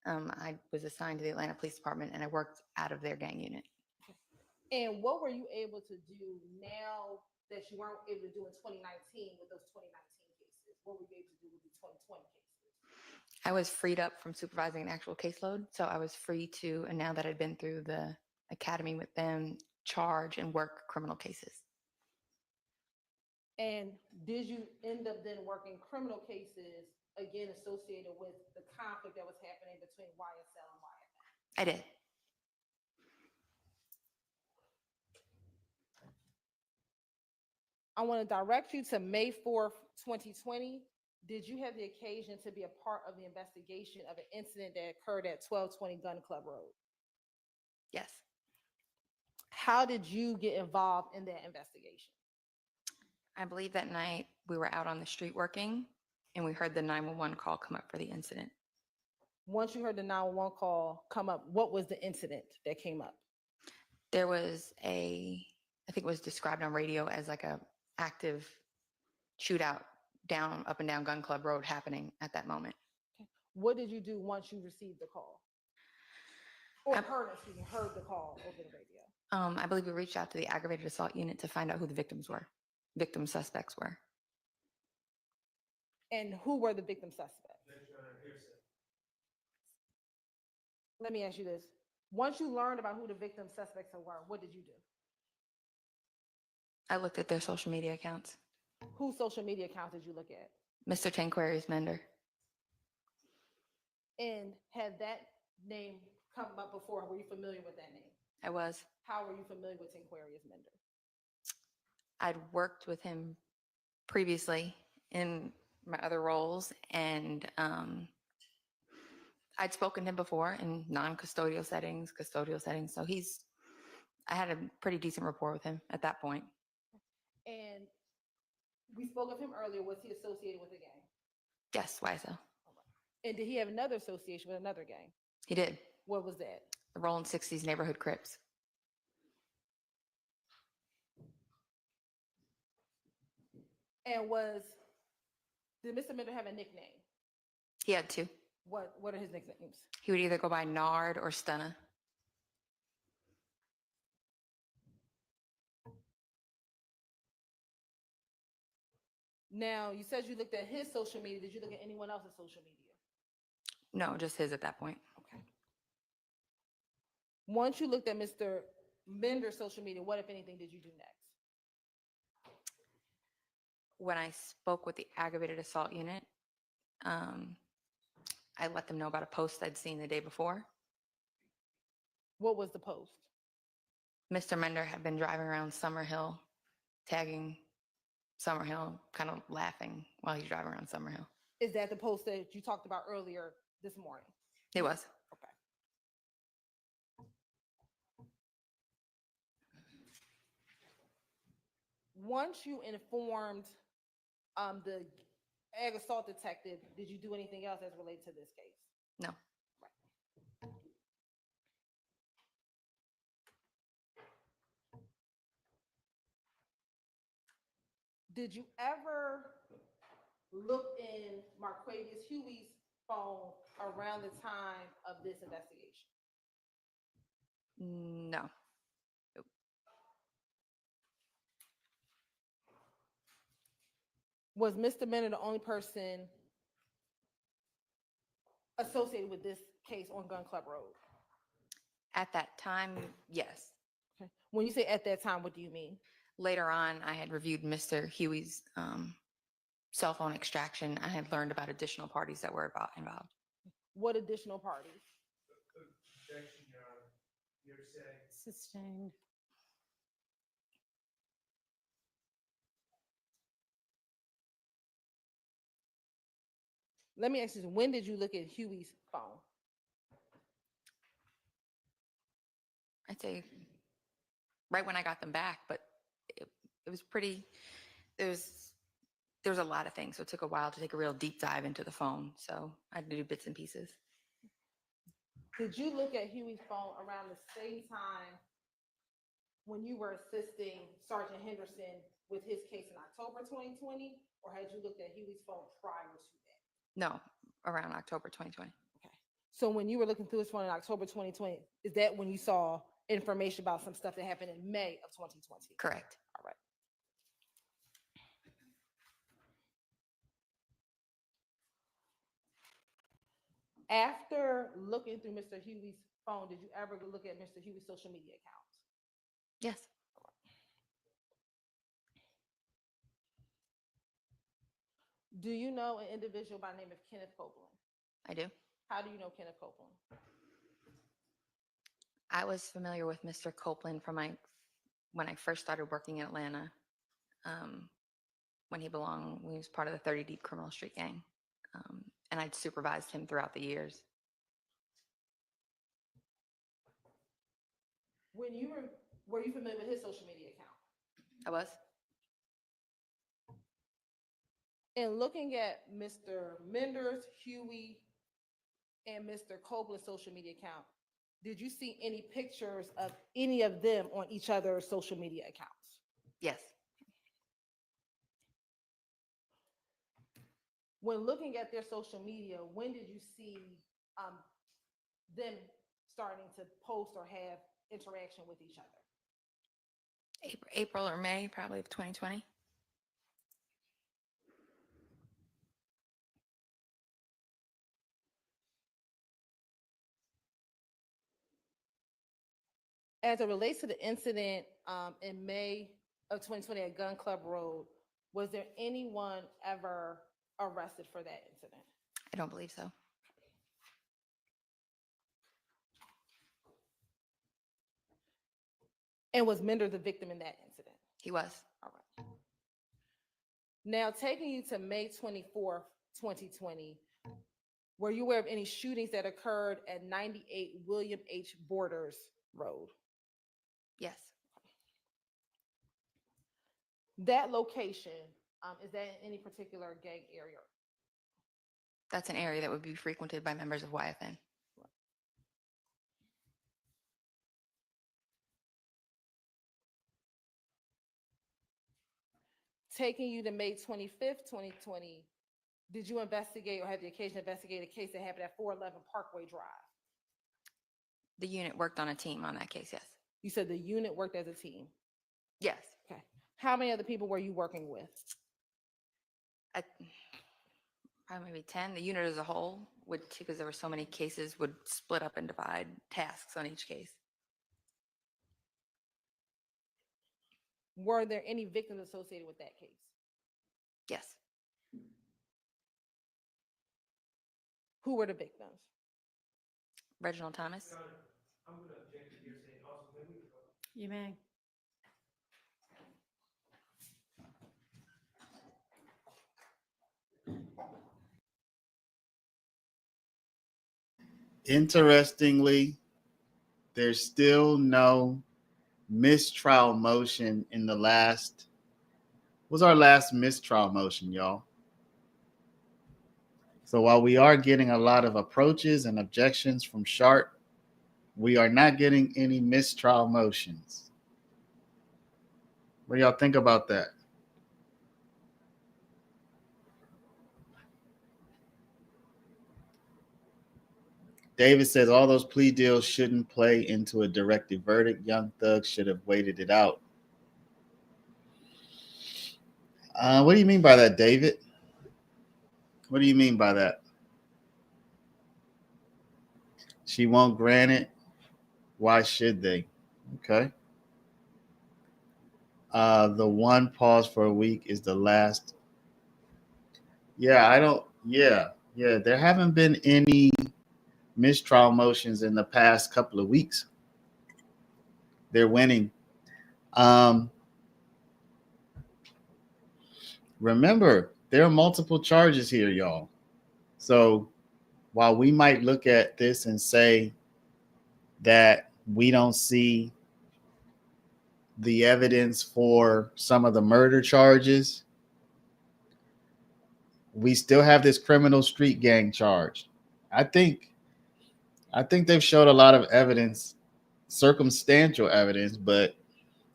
I was assigned to the Atlanta Police Department, and I worked out of their gang unit. And what were you able to do now that you weren't able to do in 2019 with those 2019 cases? What were you able to do with the 2020 cases? I was freed up from supervising an actual caseload. So I was free to, and now that I'd been through the academy with them, charge and work criminal cases. And did you end up then working criminal cases, again, associated with the conflict that was happening between YSL and YFN? I did. I want to direct you to May 4th, 2020. Did you have the occasion to be a part of the investigation of an incident that occurred at 1220 Gun Club Road? Yes. How did you get involved in that investigation? I believe that night we were out on the street working, and we heard the 911 call come up for the incident. Once you heard the 911 call come up, what was the incident that came up? There was I think it was described on radio as like a active shootout up and down Gun Club Road happening at that moment. Okay. What did you do once you received the call? Or heard the call over the radio? I believe we reached out to the aggravated assault unit to find out who the victim suspects were. And who were the victim suspects? Let me ask you this. Once you learned about who the victim suspects were, what did you do? I looked at their social media accounts. Whose social media accounts did you look at? Mr. Tanquarius Mender. And had that name come up before? Were you familiar with that name? I was. How were you familiar with Tanquarius Mender? I'd worked with him previously in my other roles, and I'd spoken to him before in non-custodial settings, custodial settings. So I had a pretty decent rapport with him at that point. And we spoke of him earlier. Was he associated with a gang? Yes, YSL. And did he have another association with another gang? He did. What was that? The Rolling 60s Neighborhood Crips. And did Mr. Mender have a nickname? He had two. What are his nicknames? He would either go by Nard or Stunna. Now, you said you looked at his social media. Did you look at anyone else's social media? No, just his at that point. Okay. Once you looked at Mr. Bender's social media, what, if anything, did you do next? When I spoke with the aggravated assault unit, I let them know about a post I'd seen the day before. What was the post? Mr. Mender had been driving around Summerhill, tagging Summerhill, kind of laughing while he's driving around Summerhill. Is that the post that you talked about earlier this morning? It was. Okay. Once you informed the ag assault detective, did you do anything else as related to this case? No. Did you ever look in Marquavius Huey's phone around the time of this investigation? No. Was Mr. Bennett the only person associated with this case on Gun Club Road? At that time, yes. Okay. When you say at that time, what do you mean? Later on, I had reviewed Mr. Huey's cell phone extraction. I had learned about additional parties that were involved. What additional parties? Objection, Your Honor. You're saying. Sustained. Let me ask you, when did you look at Huey's phone? I'd say right when I got them back, but it was pretty, there's a lot of things. So it took a while to take a real deep dive into the phone. So I had to do bits and pieces. Did you look at Huey's phone around the same time when you were assisting Sergeant Henderson with his case in October 2020, or had you looked at Huey's phone prior to that? No, around October 2020. Okay. So when you were looking through his phone in October 2020, is that when you saw information about some stuff that happened in May of 2020? Correct. All right. After looking through Mr. Huey's phone, did you ever look at Mr. Huey's social media accounts? Yes. Do you know an individual by the name of Kenneth Copeland? I do. How do you know Kenneth Copeland? I was familiar with Mr. Copeland from when I first started working in Atlanta, when he was part of the 30 Deep Criminal Street Gang. And I'd supervised him throughout the years. Were you familiar with his social media account? I was. In looking at Mr. Mender's, Huey, and Mr. Copeland's social media account, did you see any pictures of any of them on each other's social media accounts? Yes. When looking at their social media, when did you see them starting to post or have interaction with each other? April or May, probably, of 2020. As it relates to the incident in May of 2020 at Gun Club Road, was there anyone ever arrested for that incident? I don't believe so. And was Mender the victim in that incident? He was. All right. Now, taking you to May 24th, 2020, were you aware of any shootings that occurred at 98 William H. Borders Road? Yes. That location, is that in any particular gang area? That's an area that would be frequented by members of YFN. Taking you to May 25th, 2020, did you investigate or have the occasion to investigate a case that happened at 411 Parkway Drive? The unit worked on a team on that case, yes. You said the unit worked as a team? Yes. Okay. How many other people were you working with? Probably maybe 10. The unit as a whole would, because there were so many cases, would split up and divide tasks on each case. Were there any victims associated with that case? Yes. Who were the victims? Reginald Thomas. You may. Interestingly, there's still no mistrial motion in the last. Was our last mistrial motion, y'all? So while we are getting a lot of approaches and objections from Sharp, we are not getting any mistrial motions. What do y'all think about that? David says all those plea deals shouldn't play into a directed verdict. Young Thug should have waited it out. What do you mean by that, David? What do you mean by that? She won't grant it. Why should they? Okay. The one pause for a week is the last. Yeah, I don't. Yeah. There haven't been any mistrial motions in the past couple of weeks. They're winning. Remember, there are multiple charges here, y'all. So while we might look at this and say that we don't see the evidence for some of the murder charges, we still have this criminal street gang charge. I think they've showed a lot of evidence, circumstantial evidence, but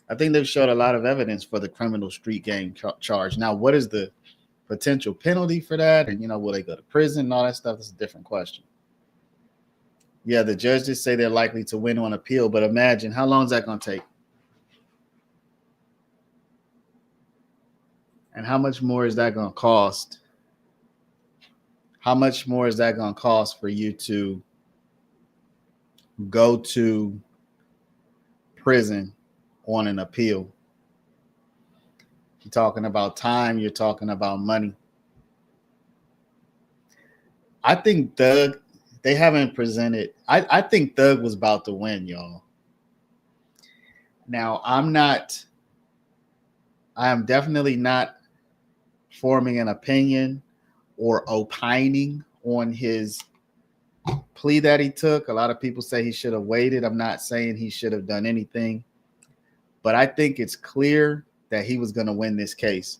I think they've showed a lot of evidence for the criminal street gang charge. Now, what is the potential penalty for that? And, will they go to prison and all that stuff? That's a different question. Yeah, the judges say they're likely to win on appeal, but imagine how long is that going to take? And how much more is that going to cost? How much more is that going to cost for you to go to prison on an appeal? You're talking about time. You're talking about money. I think Thug, they haven't presented. I think Thug was about to win, y'all. Now, I am definitely not forming an opinion or opining on his plea that he took. A lot of people say he should have waited. I'm not saying he should have done anything, but I think it's clear that he was going to win this case.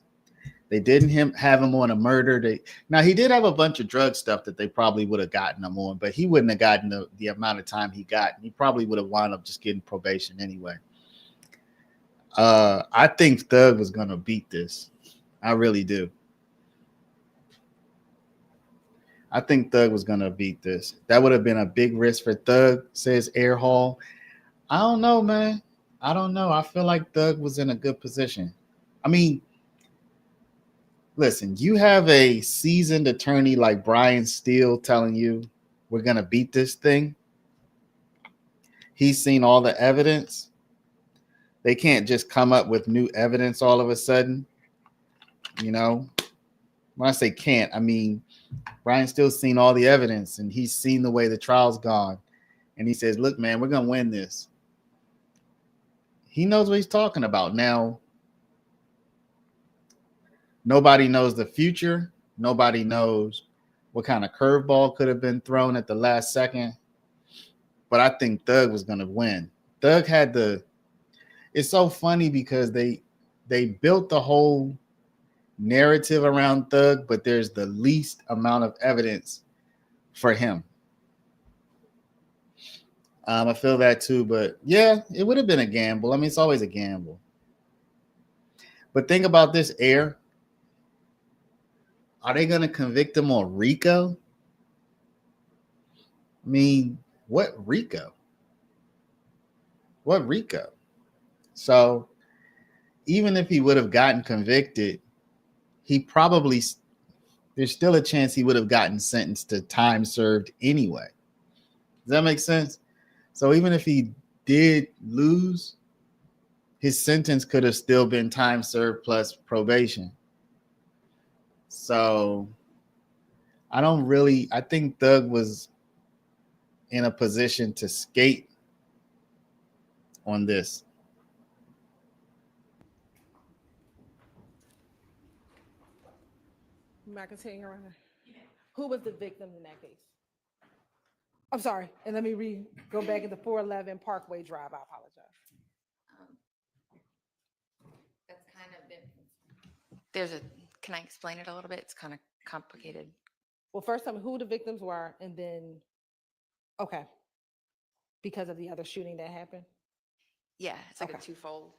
They didn't have him on a murder. Now, he did have a bunch of drug stuff that they probably would have gotten him on, but he wouldn't have gotten the amount of time he got. He probably would have wound up just getting probation anyway. I think Thug was going to beat this. I really do. I think Thug was going to beat this. That would have been a big risk for Thug, says Air Hall. I don't know, man. I don't know. I feel like Thug was in a good position. I mean, listen, you have a seasoned attorney like Brian Steele telling you we're going to beat this thing. He's seen all the evidence. They can't just come up with new evidence all of a sudden. When I say can't, I mean, Brian Steele's seen all the evidence and he's seen the way the trial's gone. And he says, look, man, we're going to win this. He knows what he's talking about. Now, nobody knows the future. Nobody knows what kind of curveball could have been thrown at the last second. But I think Thug was going to win. Thug had it's so funny because they built the whole narrative around Thug, but there's the least amount of evidence for him. I feel that too, but yeah, it would have been a gamble. I mean, it's always a gamble. But think about this, Air. Are they going to convict him on RICO? I mean, what RICO? What RICO? So even if he would have gotten convicted, he probably there's still a chance he would have gotten sentenced to time served anyway. Does that make sense? So even if he did lose, his sentence could have still been time served plus probation. So I think Thug was in a position to skate on this. Am I continuing around there? Who was the victim in that case? I'm sorry, and let me go back into 411 Parkway Drive. I apologize. That's kind of been, can I explain it a little bit? It's kind of complicated. Well, first tell me who the victims were, and then, okay, because of the other shooting that happened? Yeah, it's like Okay. a twofold.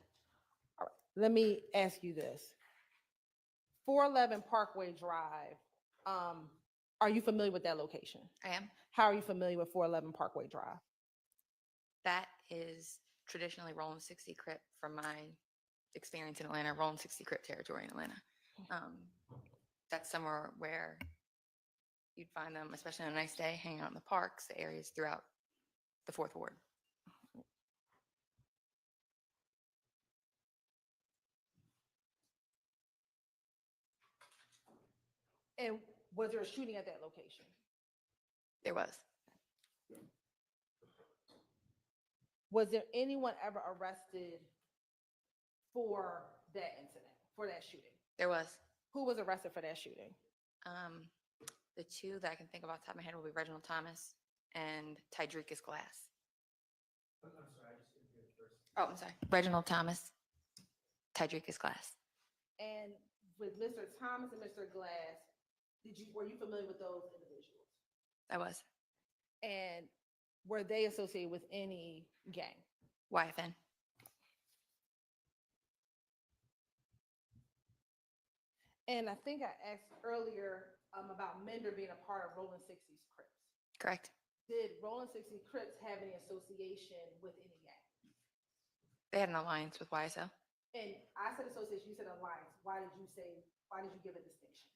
All right, let me ask you this. 411 Parkway Drive, are you familiar with that location? I am. How are you familiar with 411 Parkway Drive? That is traditionally Rolling 60 Crip from my experience in Atlanta, Rolling 60 Crip territory in Atlanta. That's somewhere where you'd find them, especially on a nice day, hanging out in the parks, the areas throughout the Fourth Ward. And was there a shooting at that location? There was. Was there anyone ever arrested for that incident, for that shooting? There was. Who was arrested for that shooting? The two that I can think of off the top of my head will be Reginald Thomas and Tydrekus Glass. Oh, I'm sorry. Reginald Thomas, Tydrekus Glass. And with Mr. Thomas and Mr. Glass, were you familiar with those individuals? I was. And were they associated with any gang? YFN. And I think I asked earlier about Mender being a part of Rolling 60s Crips. Correct. Did Rolling 60 Crips have any association with any gang? They had an alliance with YSL. And I said association, you said alliance. Why did you give a distinction?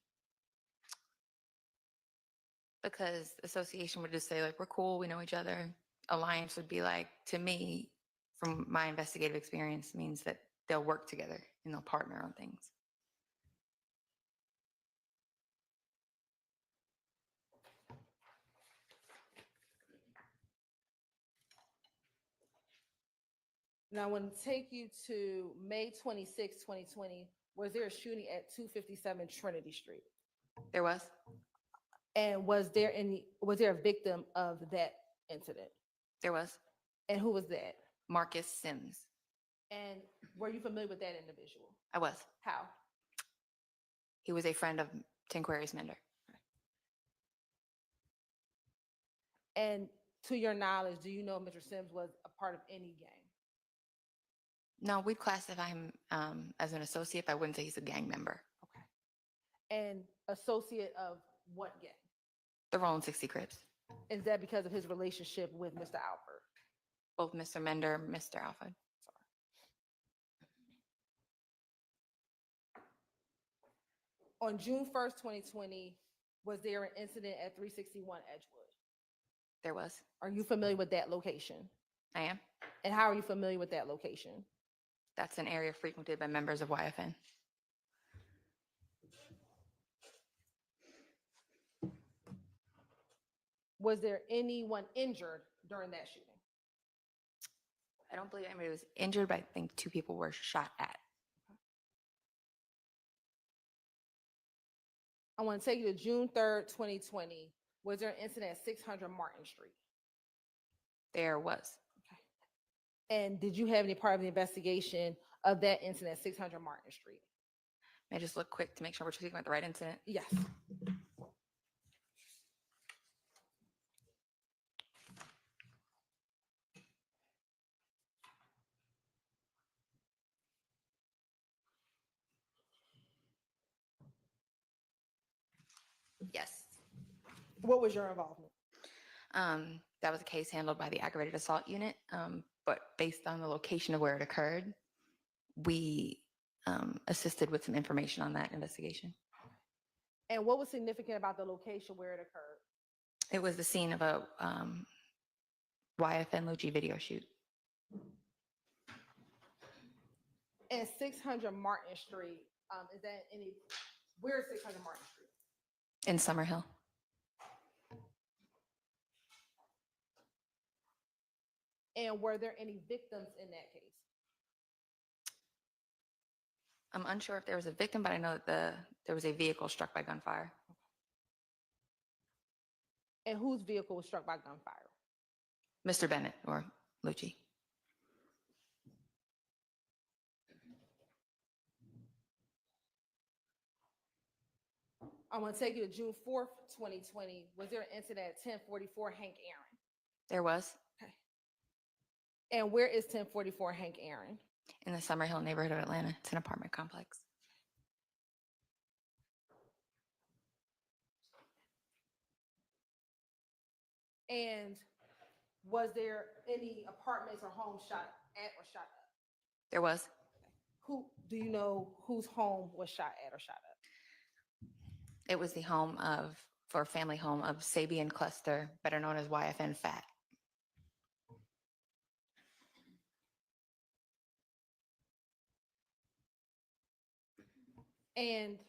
Because association would just say, like, we're cool, we know each other. Alliance would be like, to me, from my investigative experience, means that they'll work together and they'll partner on things. Now, I want to take you to May 26, 2020. Was there a shooting at 257 Trinity Street? There was. And was there a victim of that incident? There was. And who was that? Marcus Sims. And were you familiar with that individual? I was. How? He was a friend of Tanquarius Mender. And to your knowledge, do you know Mr. Sims was a part of any gang? No, we'd classify him as an associate, but I wouldn't say he's a gang member. Okay. And associate of what gang? The Rolling 60 Crips. Is that because of his relationship with Mr. Alford? Both Mr. Mender, Mr. Alford. On June 1st, 2020, was there an incident at 361 Edgewood? There was. Are you familiar with that location? I am. And how are you familiar with that location? That's an area frequented by members of YFN. Was there anyone injured during that shooting? I don't believe anybody was injured, but I think 2 people were shot at. I want to take you to June 3rd, 2020. Was there an incident at 600 Martin Street? There was. And did you have any part of the investigation of that incident at 600 Martin Street? May I just look quick to make sure we're speaking about the right incident? Yes. Yes. What was your involvement? That was a case handled by the aggravated assault unit, but based on the location of where it occurred, we assisted with some information on that investigation. And what was significant about the location where it occurred? It was the scene of a YFN Lucci video shoot And 600 Martin Street, is that any, where is 600 Martin Street? in Summerhill. And were there any victims in that case? I'm unsure if there was a victim, but I know that there was a vehicle struck by gunfire. And whose vehicle was struck by gunfire? Mr. Bennett or Lucci. I'm gonna take you to June 4th, 2020. Was there an incident at 1044 Hank Aaron? There was. Okay. And where is 1044 Hank Aaron? In the Summerhill neighborhood of Atlanta. It's an apartment complex. And was there any apartments or homes shot at or shot up? There was. Who do you know whose home was shot at or shot up? It was the home of, for a family home of Sabian Cluster, better known as YFN Fat. And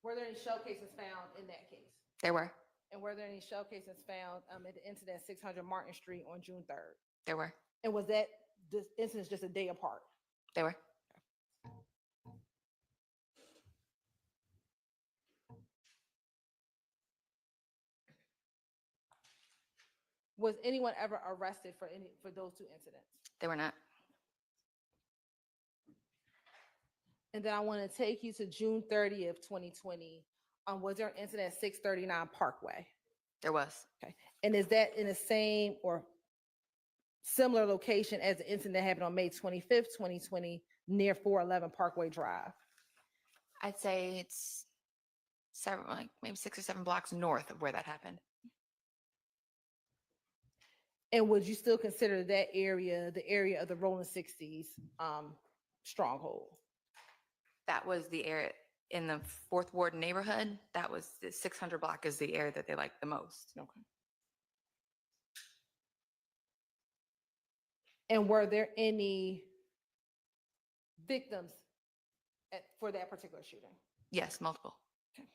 were there any shell cases found in that case? There were. And were there any shell cases found at the incident 600 Martin Street on June 3rd? There were. And was that this incident just a day apart? There were. Was anyone ever arrested for those two incidents? They were not. And then I want to take you to June 30th, 2020. Was there an incident at 639 Parkway? There was. Okay. And is that in the same or similar location as the incident that happened on May 25th, 2020, near 411 Parkway Drive? I'd say it's several, like maybe 6 or 7 blocks north of where that happened. And would you still consider that area the area of the Rolling 60s stronghold? That was the area in the 4th Ward neighborhood. That was the 600 block is the area that they liked the most. Okay. And were there any victims for that particular shooting? Yes, multiple. Okay.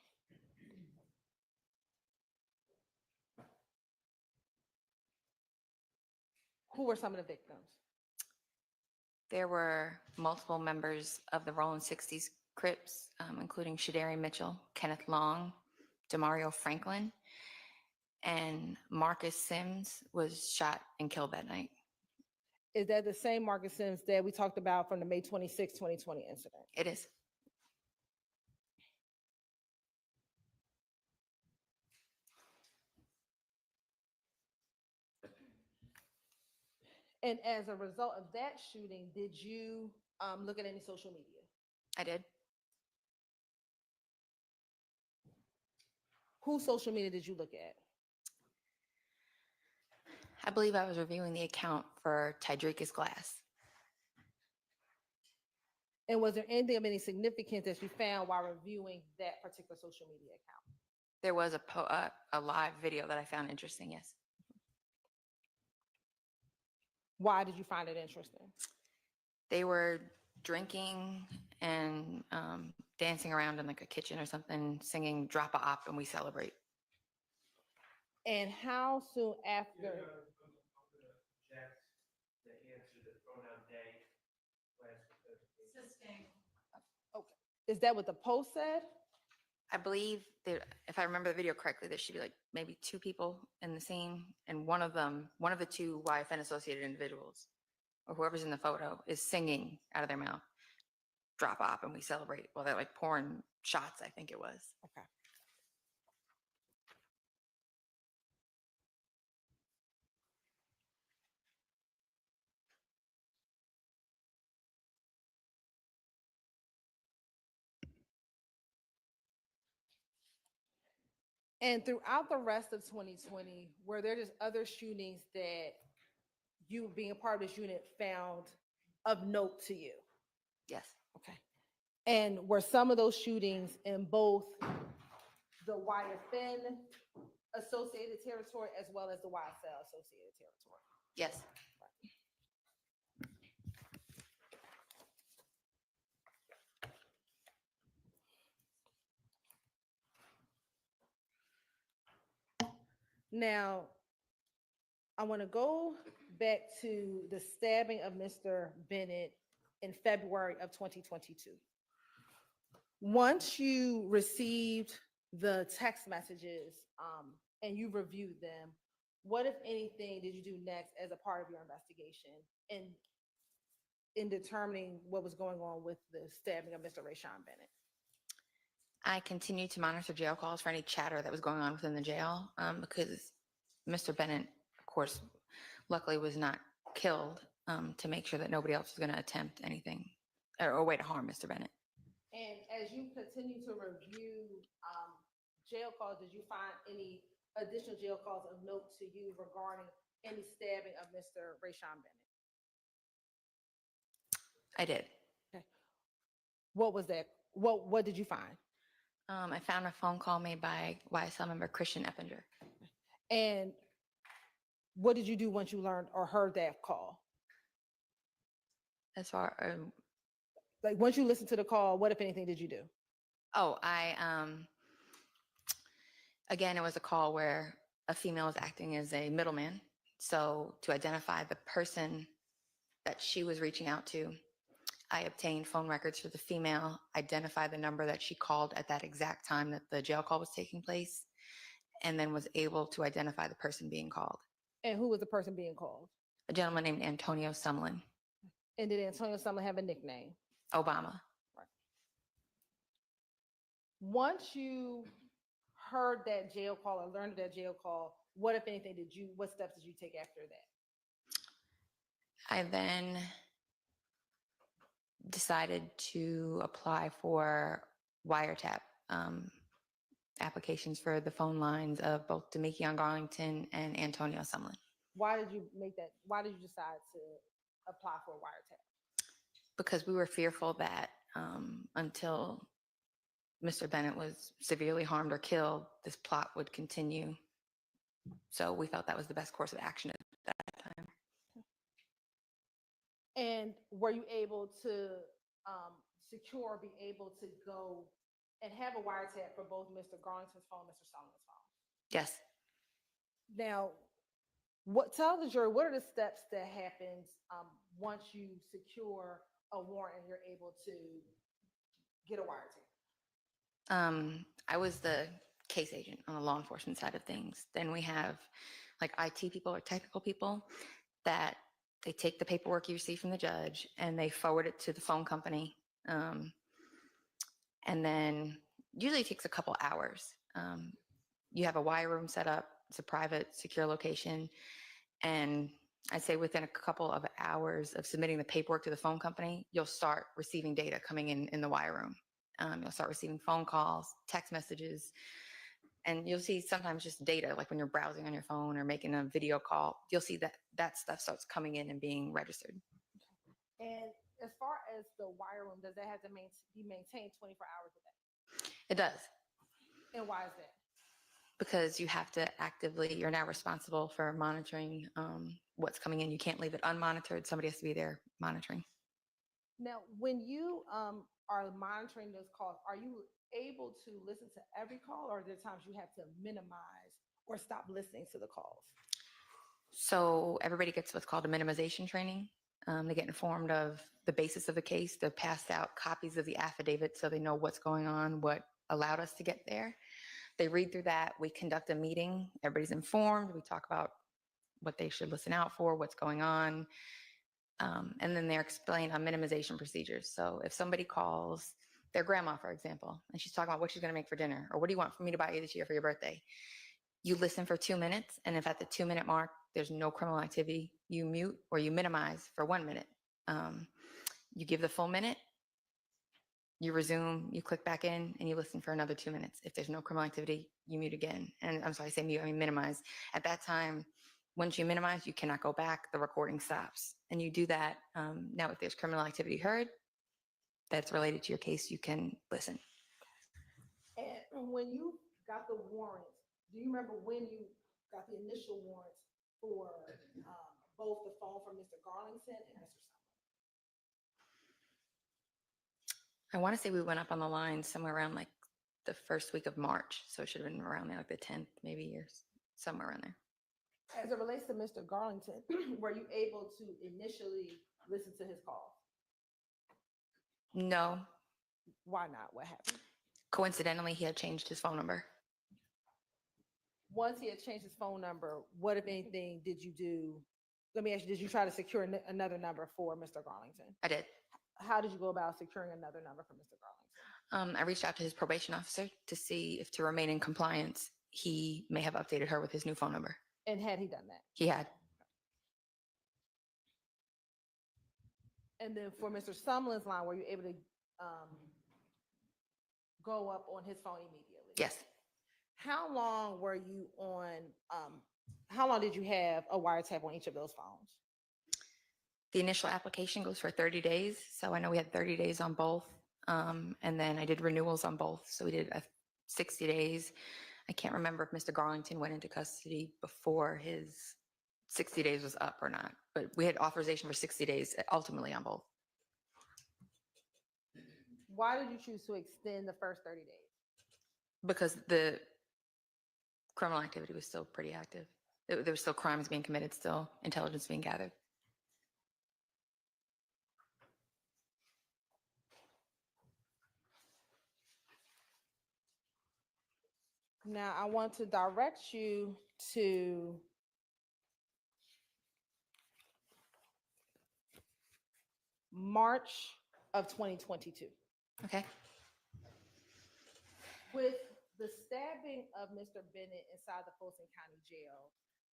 Who were some of the victims? There were multiple members of the Rolling 60s Crips, including Shadari Mitchell, Kenneth Long, Demario Franklin, and Marcus Sims was shot and killed that night. Is that the same Marcus Sims that we talked about from the May 26, 2020 incident? It is. And as a result of that shooting, did you look at any social media? I did. Whose social media did you look at? I believe I was reviewing the account for Tidricus Glass. And was there anything of any significance that you found while reviewing that particular social media account? There was a live video that I found interesting, yes. Why did you find it interesting? They were drinking and dancing around in like a kitchen or something, singing Drop a Op and We Celebrate. And how soon after? Okay. Is that what the post said? I believe there, if I remember the video correctly, there should be like maybe 2 people in the scene, and one of the 2 YFN associated individuals, or whoever's in the photo, is singing out of their mouth, Drop Op and We Celebrate, while they're like pouring shots, I think it was. Okay. And throughout the rest of 2020, were there just other shootings that you, being a part of this unit, found of note to you? Yes. Okay. And were some of those shootings in both the YFN associated territory as well as the YSL associated territory? Yes. Now, I want to go back to the stabbing of Mr. Bennett in February of 2022. Once you received the text messages and you reviewed them, what, if anything, did you do next as a part of your investigation in determining what was going on with the stabbing of Mr. Rayshawn Bennett? I continued to monitor jail calls for any chatter that was going on within the jail because Mr. Bennett, of course, luckily was not killed, to make sure that nobody else was going to attempt anything or a way to harm Mr. Bennett. And as you continue to review jail calls, did you find any additional jail calls of note to you regarding any stabbing of Mr. Rayshawn Bennett? I did. Okay. What was that? What did you find? I found a phone call made by YSL member Christian Eppinger. And what did you do once you learned or heard that call? As far like once you listened to the call, what, if anything, did you do? Oh, again, it was a call where a female was acting as a middleman. So to identify the person that she was reaching out to, I obtained phone records for the female, identified the number that she called at that exact time that the jail call was taking place, and then was able to identify the person being called. And who was the person being called? A gentleman named Antonio Sumlin. And did Antonio Sumlin have a nickname? Obama. Right. Once you heard that jail call or learned of that jail call, what, if anything, what steps did you take after that? I then decided to apply for wiretap applications for the phone lines of both Demikion Garlington and Antonio Sumlin. Why did you make that? Why did you decide to apply for a wiretap? Because we were fearful that until Mr. Bennett was severely harmed or killed, this plot would continue. So we felt that was the best course of action at that time. And were you able to secure or be able to go and have a wiretap for both Mr. Garlington's phone, Mr. Sumlin's phone? Yes. Now, tell the jury, what are the steps that happens once you secure a warrant and you're able to get a wiretap? I was the case agent on the law enforcement side of things. Then we have like IT people or technical people that they take the paperwork you receive from the judge and they forward it to the phone company. And then usually it takes a couple hours. You have a wire room set up. It's a private, secure location. And I'd say within a couple of hours of submitting the paperwork to the phone company, you'll start receiving data coming in the wire room. You'll start receiving phone calls, text messages, and you'll see sometimes just data, like when you're browsing on your phone or making a video call, you'll see that stuff starts coming in and being registered. And as far as the wire room, does that have to be maintained 24 hours a day? It does. And why is that? Because you have to you're now responsible for monitoring what's coming in. You can't leave it unmonitored. Somebody has to be there monitoring. Now, when you are monitoring those calls, are you able to listen to every call, or are there times you have to minimize or stop listening to the calls? So everybody gets what's called a minimization training. They get informed of the basis of the case. They're passed out copies of the affidavit so they know what's going on, what allowed us to get there. They read through that. We conduct a meeting. Everybody's informed. We talk about what they should listen out for, what's going on. And then they're explained on minimization procedures. So if somebody calls their grandma, for example, and she's talking about what she's going to make for dinner, or what do you want for me to buy you this year for your birthday? You listen for 2 minutes. And if at the 2-minute mark, there's no criminal activity, you mute or you minimize for 1 minute. You give the full minute, you resume, you click back in, and you listen for another 2 minutes. If there's no criminal activity, you mute again. And I'm sorry, I say mute, I mean minimize. At that time, once you minimize, you cannot go back. The recording stops. And you do that. Now, if there's criminal activity heard, that's related to your case, you can listen. And when you got the warrant, do you remember when you got the initial warrant for both the phone from Mr. Garlington and Mr. I want to say we went up on the line somewhere around like the first week of March. So it should have been around there, like the 10th, maybe years, somewhere around there. As it relates to Mr. Garlington, were you able to initially listen to his calls? No. Why not? What happened? Coincidentally, he had changed his phone number. Once he had changed his phone number, what, if anything, did you do? Let me ask you, did you try to secure another number for Mr. Garlington? I did. How did you go about securing another number for Mr. Garlington? I reached out to his probation officer to see if, to remain in compliance, he may have updated her with his new phone number. And had he done that? He had. And then for Mr. Sumlin's line, were you able to go up on his phone immediately? Yes. How long were you on, how long did you have a wiretap on each of those phones? The initial application goes for 30 days. So I know we had 30 days on both. And then I did renewals on both. So we did 60 days. I can't remember if Mr. Garlington went into custody before his 60 days was up or not, but we had authorization for 60 days ultimately on both. Why did you choose to extend the first 30 days? Because the criminal activity was still pretty active. There were still crimes being committed, still intelligence being gathered. Now, I want to direct you to March of 2022. Okay. With the stabbing of Mr. Bennett inside the Fulton County Jail,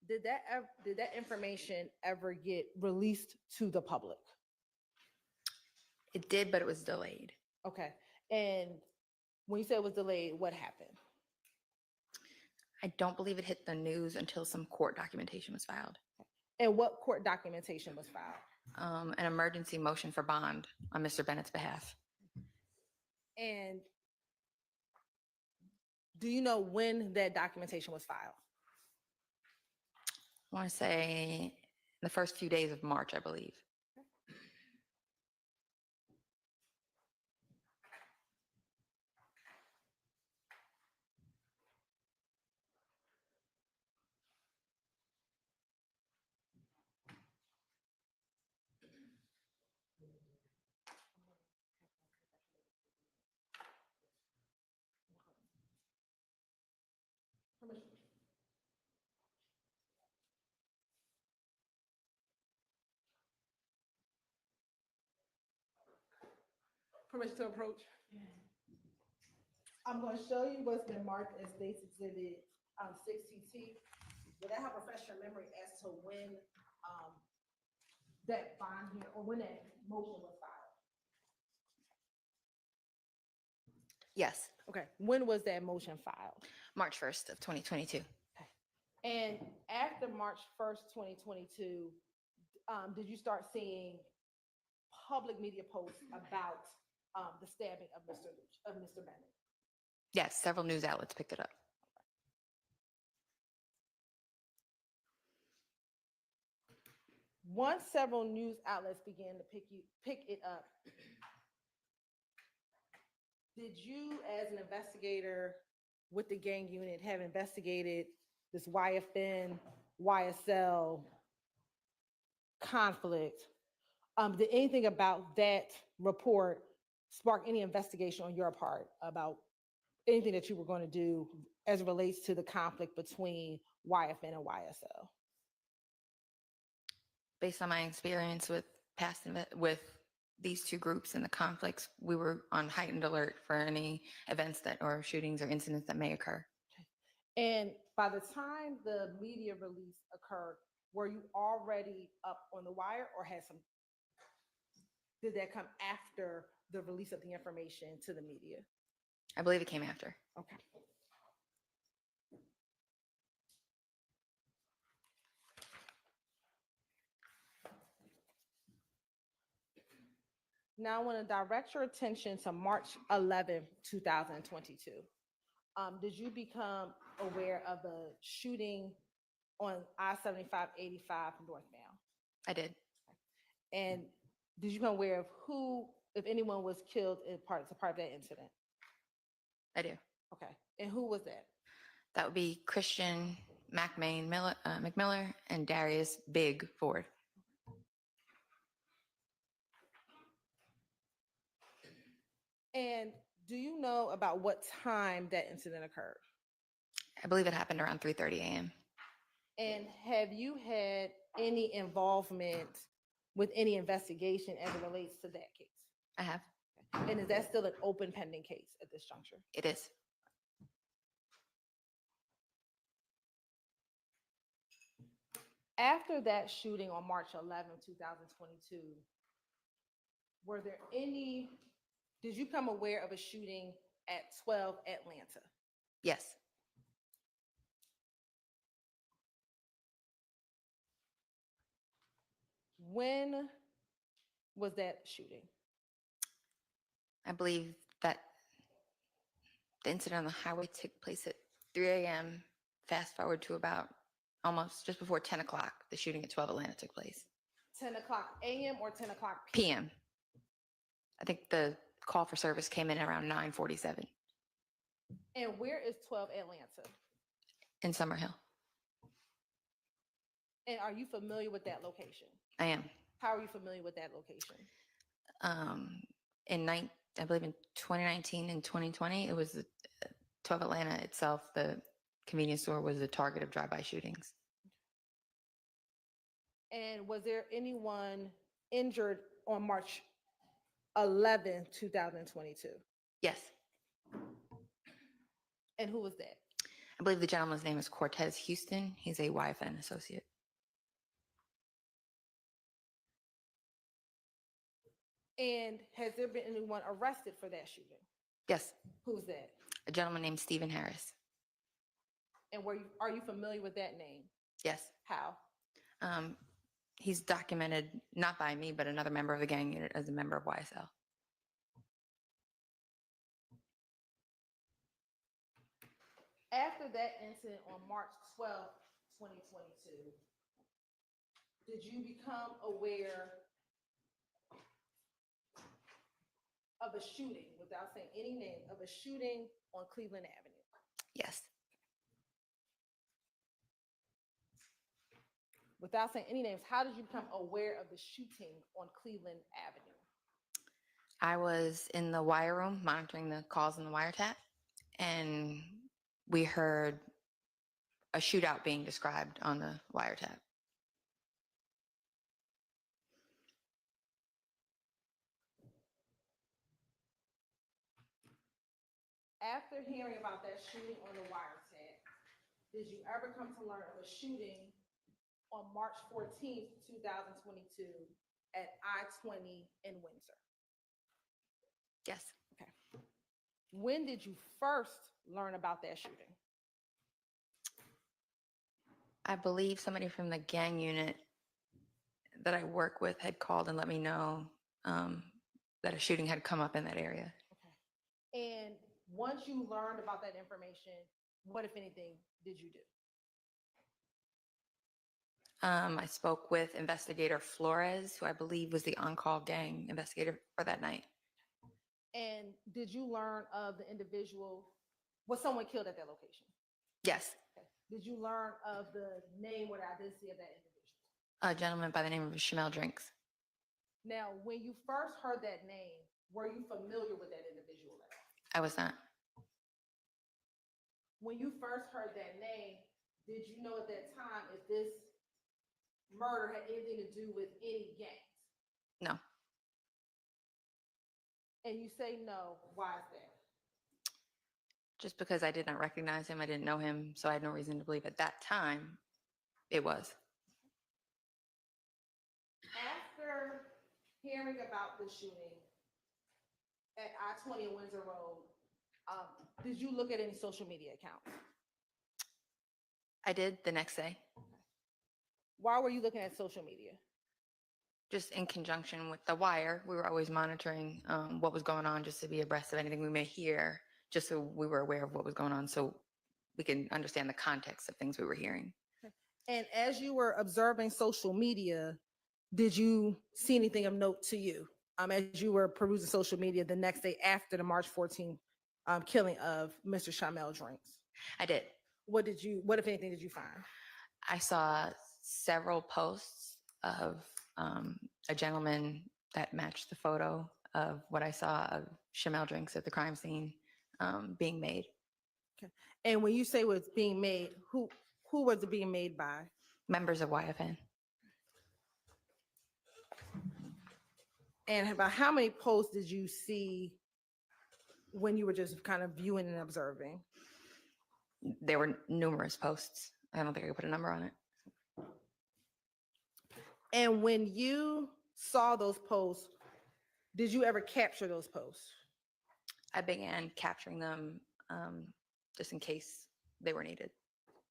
did that information ever get released to the public? It did, but it was delayed. Okay. And when you said it was delayed, what happened? I don't believe it hit the news until some court documentation was filed. And what court documentation was filed? An emergency motion for bond on Mr. Bennett's behalf. And do you know when that documentation was filed? I want to say the first few days of March, I believe. Permission to approach? I'm going to show you what's been marked as State's Exhibit 6TT. Would I have refresh your memory as to when that bond here, or when that motion was filed? Yes. Okay. When was that motion filed? March 1st of 2022. And after March 1st, 2022, did you start seeing public media posts about the stabbing of Mr. Bennett? Yes, several news outlets picked it up. Once several news outlets began to pick it up, did you, as an investigator with the gang unit, have investigated this YFN, YSL conflict? Did anything about that report spark any investigation on your part about anything that you were going to do as it relates to the conflict between YFN and YSL? Based on my experience with with these two groups and the conflicts, we were on heightened alert for any events that or shootings or incidents that may occur. And by the time the media release occurred, were you already up on the wire, or did that come after the release of the information to the media? I believe it came after. Okay. Now I want to direct your attention to March 11th, 2022. Did you become aware of the shooting on I-75/85 northbound? I did. And did you become aware of who, if anyone, was killed as part of that incident? I do. Okay. And who was that? That would be Christian McMiller and Darius Big Ford. And do you know about what time that incident occurred? I believe it happened around 3:30 a.m. And have you had any involvement with any investigation as it relates to that case? I have. And is that still an open pending case at this juncture? It is. After that shooting on March 11th, 2022, did you become aware of a shooting at 12 Atlanta? Yes. When was that shooting? I believe that the incident on the highway took place at 3 a.m. Fast forward to about almost just before 10 o'clock, the shooting at 12 Atlanta took place. 10 o'clock a.m. or 10 o'clock p.m.? PM. I think the call for service came in around 9:47 And where is 12 Atlanta? in Summerhill. And are you familiar with that location? I am. How are you familiar with that location? I believe in 2019 and 2020, it was 12 Atlanta itself. The convenience store was the target of drive-by shootings. And was there anyone injured on March 11th, 2022? Yes. And who was that? I believe the gentleman's name is Cortez Houston. He's a YFN associate. And has there been anyone arrested for that shooting? Yes. Who's that? A gentleman named Stephen Harris. And are you familiar with that name? Yes. How? He's documented, not by me, but another member of the gang unit as a member of YSL. After that incident on March 12th, 2022, did you become aware of a shooting, without saying any name, of a shooting on Cleveland Avenue? Yes. Without saying any names, how did you become aware of the shooting on Cleveland Avenue? I was in the wire room monitoring the calls in the wiretap, and we heard a shootout being described on the wiretap. After hearing about that shooting on the wiretap, did you ever come to learn of a shooting on March 14th, 2022 at I-20 in Windsor? Yes. Okay. When did you first learn about that shooting? I believe somebody from the gang unit that I work with had called and let me know that a shooting had come up in that area. And once you learned about that information, what, if anything, did you do? I spoke with investigator Flores, who I believe was the on-call gang investigator for that night. And did you learn of the individual? Was someone killed at that location? Yes. Okay. Did you learn of the name or the identity of that individual? A gentleman by the name of Shamel Drinks. Now, when you first heard that name, were you familiar with that individual at all? I was not. When you first heard that name, did you know at that time if this murder had anything to do with any gangs? No. And you say no, why is that? Just because I did not recognize him, I didn't know him, so I had no reason to believe at that time it was. After hearing about the shooting at I-20 and Windsor Road, did you look at any social media accounts? I did the next day. Why were you looking at social media? Just in conjunction with the wire, we were always monitoring what was going on, just to be abreast of anything we may hear, just so we were aware of what was going on, so we can understand the context of things we were hearing. And as you were observing social media, did you see anything of note to you as you were perusing social media the next day after the March 14th killing of Mr. Shamel Drinks? I did. What if anything, did you find? I saw several posts of a gentleman that matched the photo of what I saw of Shamel Drinks at the crime scene being made. Okay. And when you say was being made, who was it being made by? Members of YFN. And about how many posts did you see when you were just kind of viewing and observing? There were numerous posts. I don't think I could put a number on it. And when you saw those posts, did you ever capture those posts? I began capturing them just in case they were needed.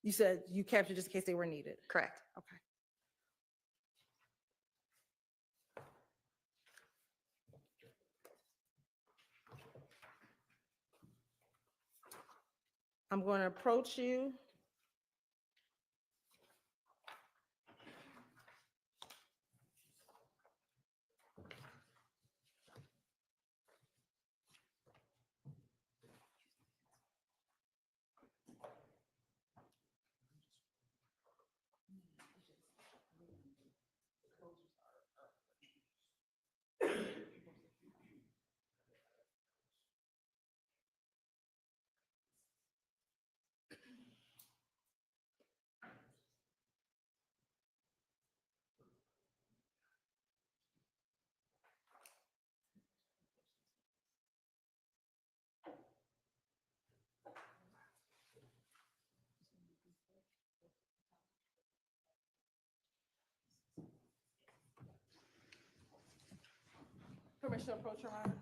You said you captured just in case they were needed? Correct. Okay. I'm going to approach you. Permission to approach, Your Honor.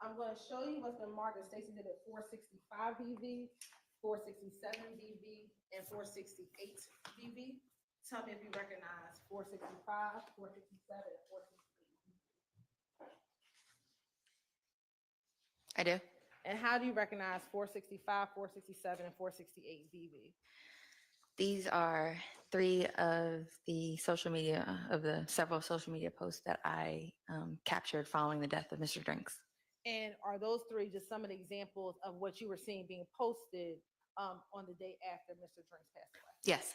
I'm going to show you what's been marked as Stacy did at 465 BV, 467 BV, and 468 BV. Tell me if you recognize 465, 467, and 468. I do. And how do you recognize 465, 467, and 468 BV? These are three of the several social media posts that I captured following the death of Mr. Drinks. And are those three just some of the examples of what you were seeing being posted on the day after Mr. Drinks passed away? Yes.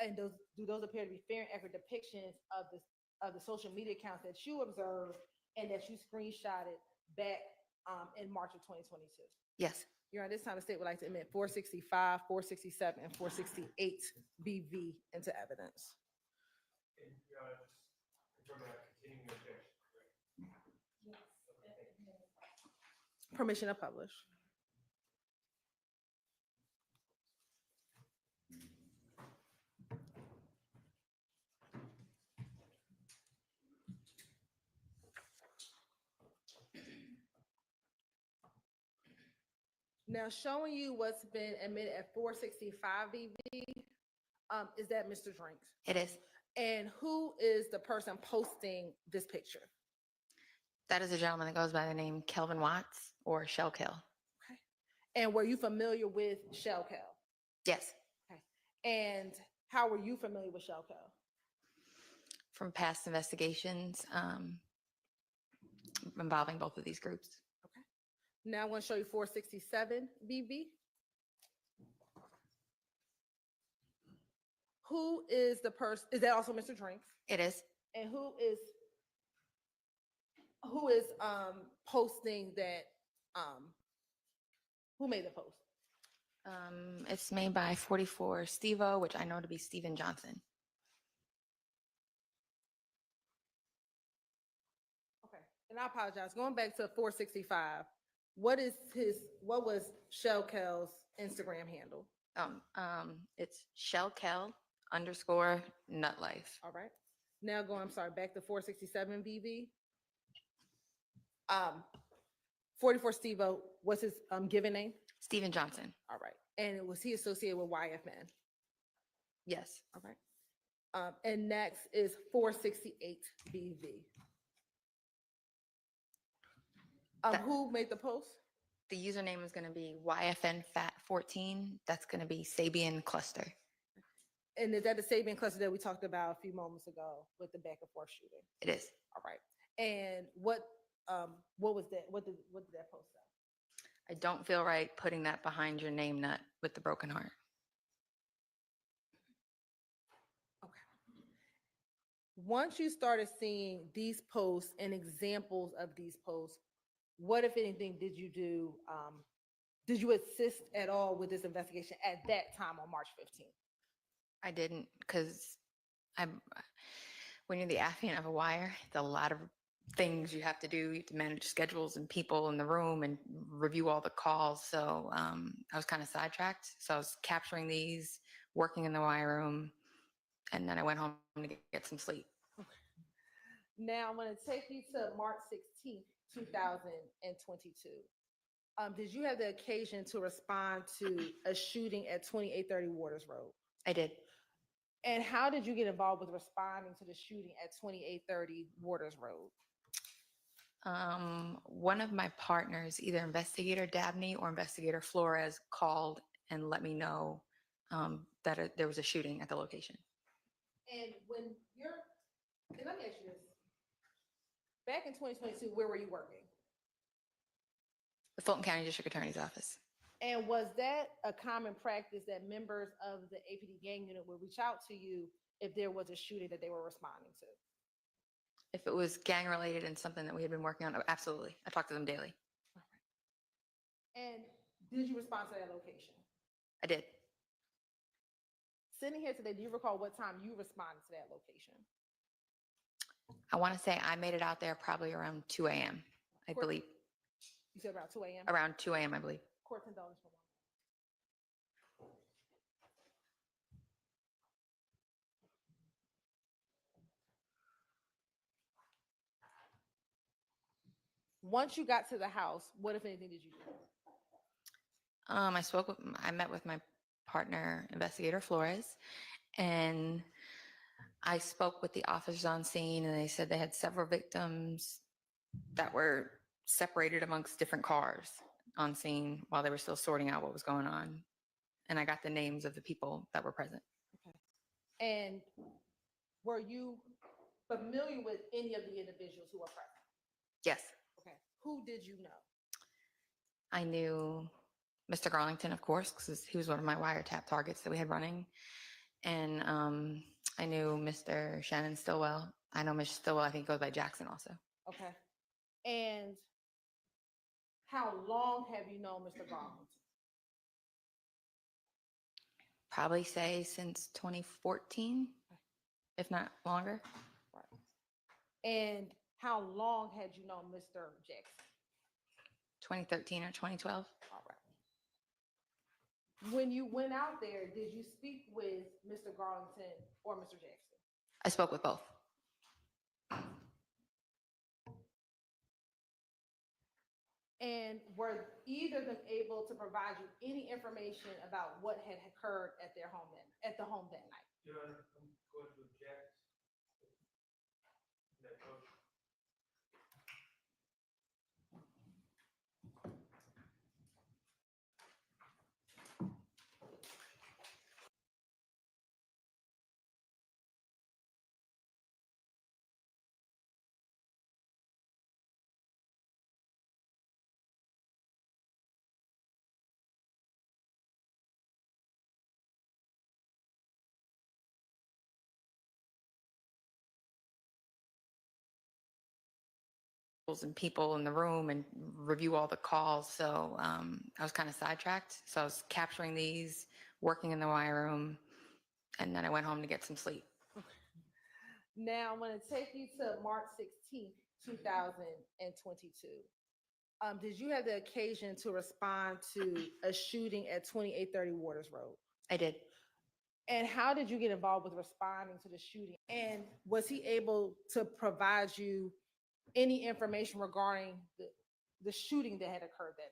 And do those appear to be fair and accurate depictions of the social media accounts that you observed and that you screenshotted back in March of 2022? Yes. Your Honor, this time the state would like to admit 465, 467, and 468 BV into evidence. Permission to publish. Now showing you what's been admitted at 465 BV, is that Mr. Drinks? It is. And who is the person posting this picture? That is a gentleman that goes by the name Kelvin Watts or Shell Kel. Okay. And were you familiar with Shell Kel? Yes. Okay. And how were you familiar with Shell Kel? From past investigations involving both of these groups. Okay. Now I want to show you 467 BV. Who is the person? Is that also Mr. Drinks? It is. And who is posting that? Who made the post? It's made by 44 Stevo, which I know to be Steven Johnson. Okay, and I apologize. Going back to 465, what was Shell Kel's Instagram handle? It's Shell Kel _nutlife. All right. Now back to 467 BV. 44 Stevo, what's his given name? Steven Johnson. All right. And was he associated with YFN? Yes. All right. And next is 468 BV. Who made the post? The username is going to be YFNFat14. That's going to be Sabian Cluster. And is that the Sabian cluster that we talked about a few moments ago with the back and forth shooting? It is. All right. And what was that? What did that post say? I don't feel right putting that behind your name nut with the broken heart. Once you started seeing these posts and examples of these posts, what, if anything, did you do? Did you assist at all with this investigation at that time on March 15th? I didn't, because when you're the affiant of a wire, it's a lot of things you have to do. You have to manage schedules and people in the room and review all the calls. So I was kind of sidetracked. So I was capturing these, working in the wire room, and then I went home to get some sleep. Now I'm going to take you to March 16th, 2022. Did you have the occasion to respond to a shooting at 2830 Waters Road? I did. And how did you get involved with responding to the shooting at 2830 Waters Road? One of my partners, either Investigator Dabney or Investigator Flores, called and let me know that there was a shooting at the location. And let me ask you this. Back in 2022, where were you working? The Fulton County District Attorney's Office. And was that a common practice that members of the APD gang unit would reach out to you if there was a shooting that they were responding to? If it was gang related and something that we had been working on, absolutely. I talked to them daily. And did you respond to that location? I did. Sitting here today, do you recall what time you responded to that location? I want to say I made it out there probably around 2 a.m., I believe. You said around 2 a.m.? Around 2 a.m., I believe. Court indulgence for one. Once you got to the house, what, if anything, did you do? I met with my partner, Investigator Flores, and I spoke with the officers on scene, and they said they had several victims that were separated amongst different cars on scene while they were still sorting out what was going on. And I got the names of the people that were present. Okay. And were you familiar with any of the individuals who were present? Yes. Okay. Who did you know? I knew Mr. Garlington, of course, because he was one of my wiretap targets that we had running. And I knew Mr. Shannon Stillwell. I know Mr. Stillwell, I think goes by Jackson also. Okay. And how long have you known Mr. Garlington? Probably say since 2014, if not longer. Right. And how long had you known Mr. Jackson? 2013 or 2012. All right. When you went out there, did you speak with Mr. Garlington or Mr. Jackson? I spoke with both. And were either of them able to provide you any information about what had occurred at their home at the home that night? Your Honor, I'm going to object. That motion. And people in the room and review all the calls. So I was kind of sidetracked. So I was capturing these, working in the wire room, and then I went home to get some sleep. Now I'm going to take you to March 16th, 2022. Did you have the occasion to respond to a shooting at 2830 Waters Road? I did. And how did you get involved with responding to the shooting? And was he able to provide you any information regarding the shooting that had occurred that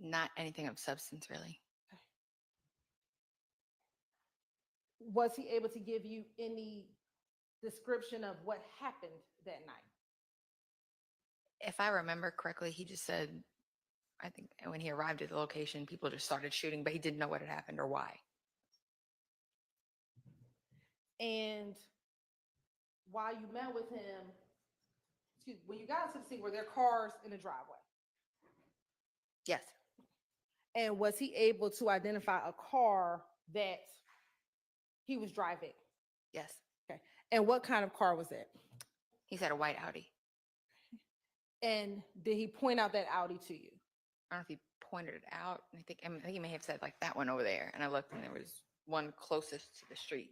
Not anything of substance, really. Was he able to give you any description of what happened that night? If I remember correctly, he just said, I think when he arrived at the location, people just started shooting, but he didn't know what had happened or why. And while you met with him, when you got to the scene, were there cars in the driveway? Yes. And was he able to identify a car that he was driving? Yes. Okay. And what kind of car was it? He said a white Audi. And did he point out that Audi to you? I don't know if he pointed it out. I think he may have said like that one over there. And I looked and there was one closest to the street.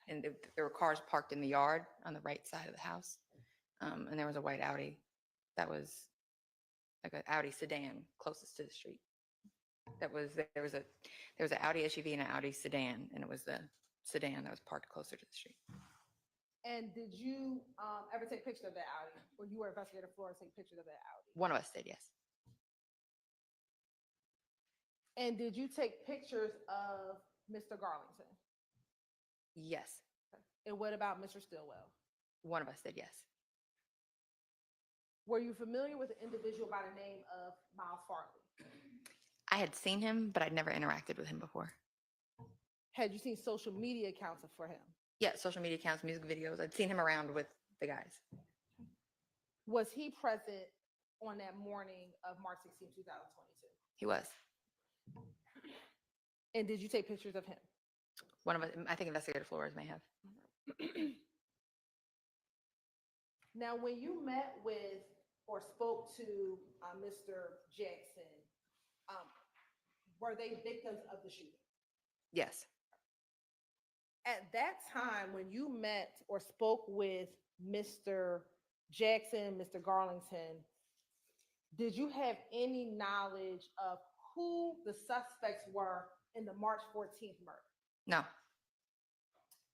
And there were cars parked in the yard on the right side of the house. And there was a white Audi that was like an Audi sedan closest to the street. There was an Audi SUV and an Audi sedan, and it was the sedan that was parked closer to the street. And did you ever take pictures of that Audi? Or you were investigator Florida take pictures of that Audi? One of us did, yes. And did you take pictures of Mr. Garlington? Yes. And what about Mr. Stillwell? One of us did, yes. Were you familiar with an individual by the name of Miles Farley? I had seen him, but I'd never interacted with him before. Had you seen social media accounts for him? Yeah, social media accounts, music videos. I'd seen him around with the guys. Was he present on that morning of March 16, 2022? He was. And did you take pictures of him? One of us, I think Investigator Flores may have. Now, when you met with or spoke to Mr. Jackson, were they victims of the shooting? Yes. At that time, when you met or spoke with Mr. Jackson, Mr. Garlington, did you have any knowledge of who the suspects were in the March 14th murder? No.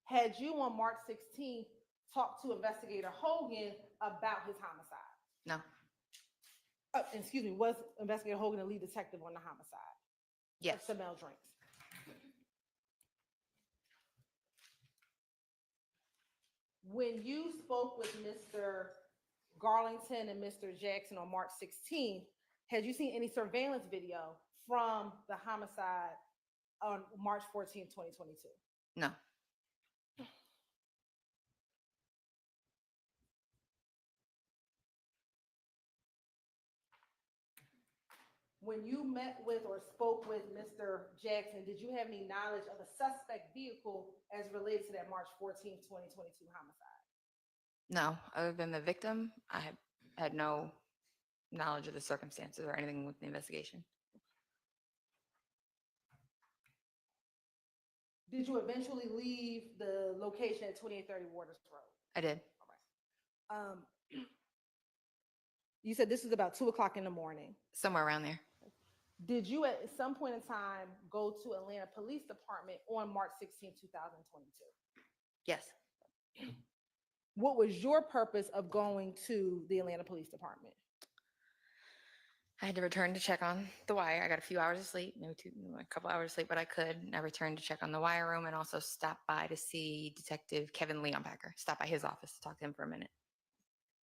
Had you on March 16th talked to Investigator Hogan about his homicide? No. Excuse me, was Investigator Hogan the lead detective on the homicide? Yes. Of Samel Drinks. When you spoke with Mr. Garlington and Mr. Jackson on March 16th, had you seen any surveillance video from the homicide on March 14th, 2022? No. When you met with or spoke with Mr. Jackson, did you have any knowledge of a suspect vehicle as related to that March 14th, 2022 homicide? No. Other than the victim, I had no knowledge of the circumstances or anything with the investigation. Did you eventually leave the location at 2830 Waters Road? I did. All right. You said this was about 2:00 in the morning. Somewhere around there. Did you at some point in time go to Atlanta Police Department on March 16, 2022? Yes. What was your purpose of going to the Atlanta Police Department? I had to return to check on the wire. I got a few hours of sleep, maybe a couple hours of sleep, but I could. I returned to check on the wire room and also stopped by to see Detective Kevin Leonpacker. Stopped by his office to talk to him for a minute.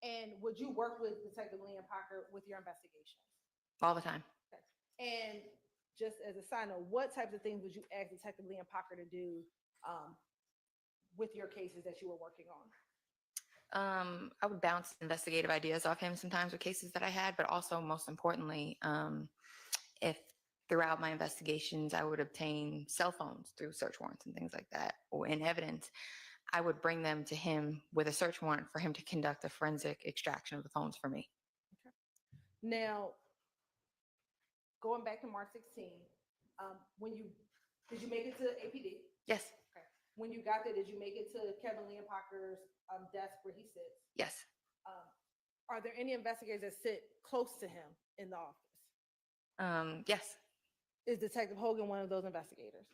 And would you work with Detective Leonpacker with your investigations? All the time. Okay. And just as a side note, what types of things would you ask Detective Leonpacker to do with your cases that you were working on? I would bounce investigative ideas off him sometimes with cases that I had, but also most importantly, if throughout my investigations, I would obtain cell phones through search warrants and things like that, or in evidence, I would bring them to him with a search warrant for him to conduct a forensic extraction of the phones for me. Okay. Now, going back to March 16, did you make it to APD? Yes. Okay. When you got there, did you make it to Kevin Leonpacker's desk where he sits? Yes. Are there any investigators that sit close to him in the office? Yes. Is Detective Hogan one of those investigators?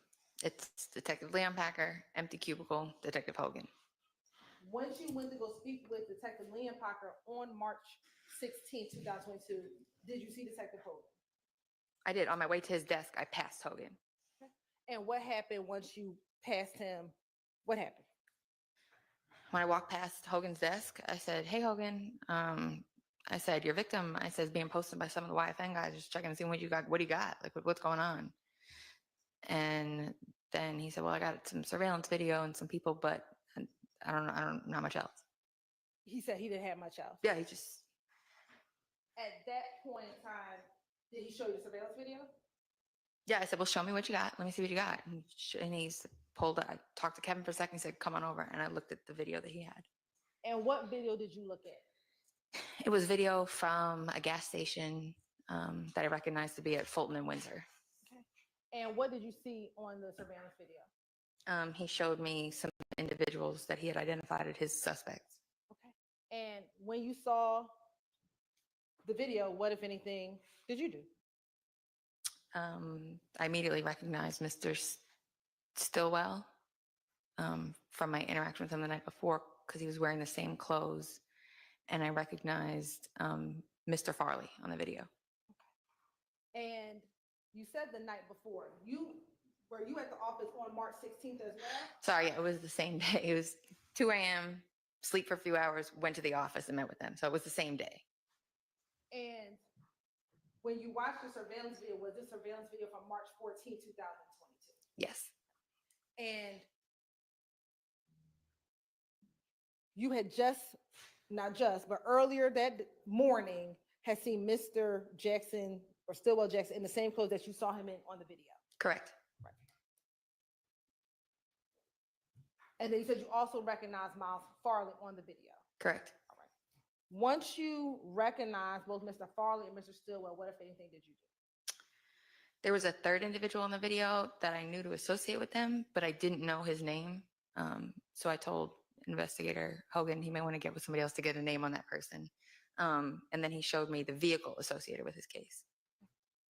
It's Detective Leonpacker, empty cubicle, Detective Hogan. Once you went to go speak with Detective Leonpacker on March 16, 2022, did you see Detective Hogan? I did. On my way to his desk, I passed Hogan. And what happened once you passed him? What happened? When I walked past Hogan's desk, I said, "Hey, Hogan." I said, "Your victim," I said, "is being posted by some of the YFN guys. Just checking to see what you got. What do you got? Like, what's going on?" And then he said, "Well, I got some surveillance video and some people, but I don't know. Not much else." He said he didn't have much else. Yeah, he just. At that point in time, did he show you the surveillance video? Yeah, I said, "Well, show me what you got. Let me see what you got." And he's pulled. I talked to Kevin for a second. He said, "Come on over," and I looked at the video that he had. And what video did you look at? It was video from a gas station that I recognized to be at Fulton and Windsor. Okay. And what did you see on the surveillance video? He showed me some individuals that he had identified as his suspects. Okay. And when you saw the video, what, if anything, did you do? I immediately recognized Mr. Stillwell from my interaction with him the night before because he was wearing the same clothes. And I recognized Mr. Farley on the video. And you said the night before, were you at the office on March 16th as well? Sorry, it was the same day. It was 2 a.m., sleep for a few hours, went to the office and met with them. So it was the same day. And when you watched the surveillance video, was this surveillance video from March 14, 2022? Yes. And you had but earlier that morning had seen Mr. Jackson or Stillwell Jackson in the same clothes that you saw him in on the video. Correct. Right. And then you said you also recognized Miles Farley on the video. Correct. All right. Once you recognized both Mr. Farley and Mr. Stillwell, what, if anything, did you do? There was a third individual in the video that I knew to associate with them, but I didn't know his name. So I told investigator Hogan he may want to get with somebody else to get a name on that person. And then he showed me the vehicle associated with his case.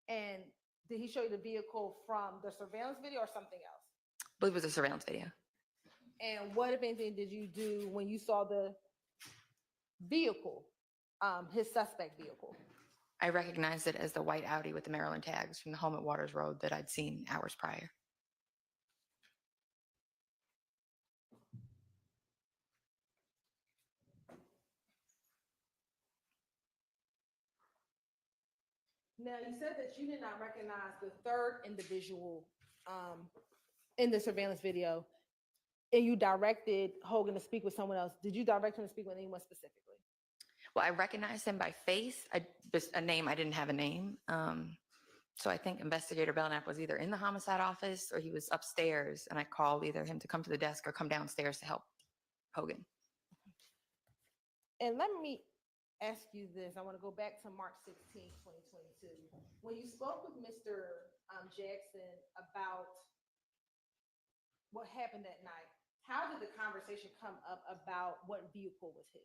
And did he show you the vehicle from the surveillance video or something else? I believe it was a surveillance video. And what, if anything, did you do when you saw the vehicle, his suspect vehicle? I recognized it as the white Audi with the Maryland tags from the home at Waters Road that I'd seen hours prior. Now, you said that you did not recognize the third individual in the surveillance video, and you directed Hogan to speak with someone else. Did you direct him to speak with anyone specifically? Well, I recognized him by face. Just a name, I didn't have a name. So I think Investigator Belknap was either in the homicide office or he was upstairs, and I called either him to come to the desk or come downstairs to help Hogan. And let me ask you this. I want to go back to March 16, 2022. When you spoke with Mr. Jackson about what happened that night, how did the conversation come up about what vehicle was his?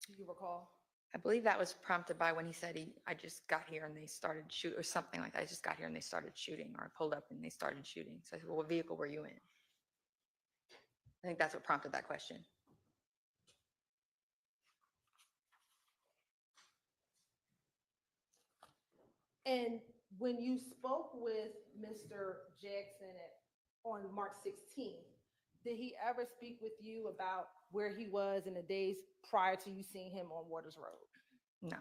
Do you recall? I believe that was prompted by when he said I just got here and they started shooting, or something like that. I just got here and they started shooting, or I pulled up and they started shooting. So I said, "Well, what vehicle were you in?" I think that's what prompted that question. And when you spoke with Mr. Jackson on March 16th, did he ever speak with you about where he was in the days prior to you seeing him on Waters Road? No.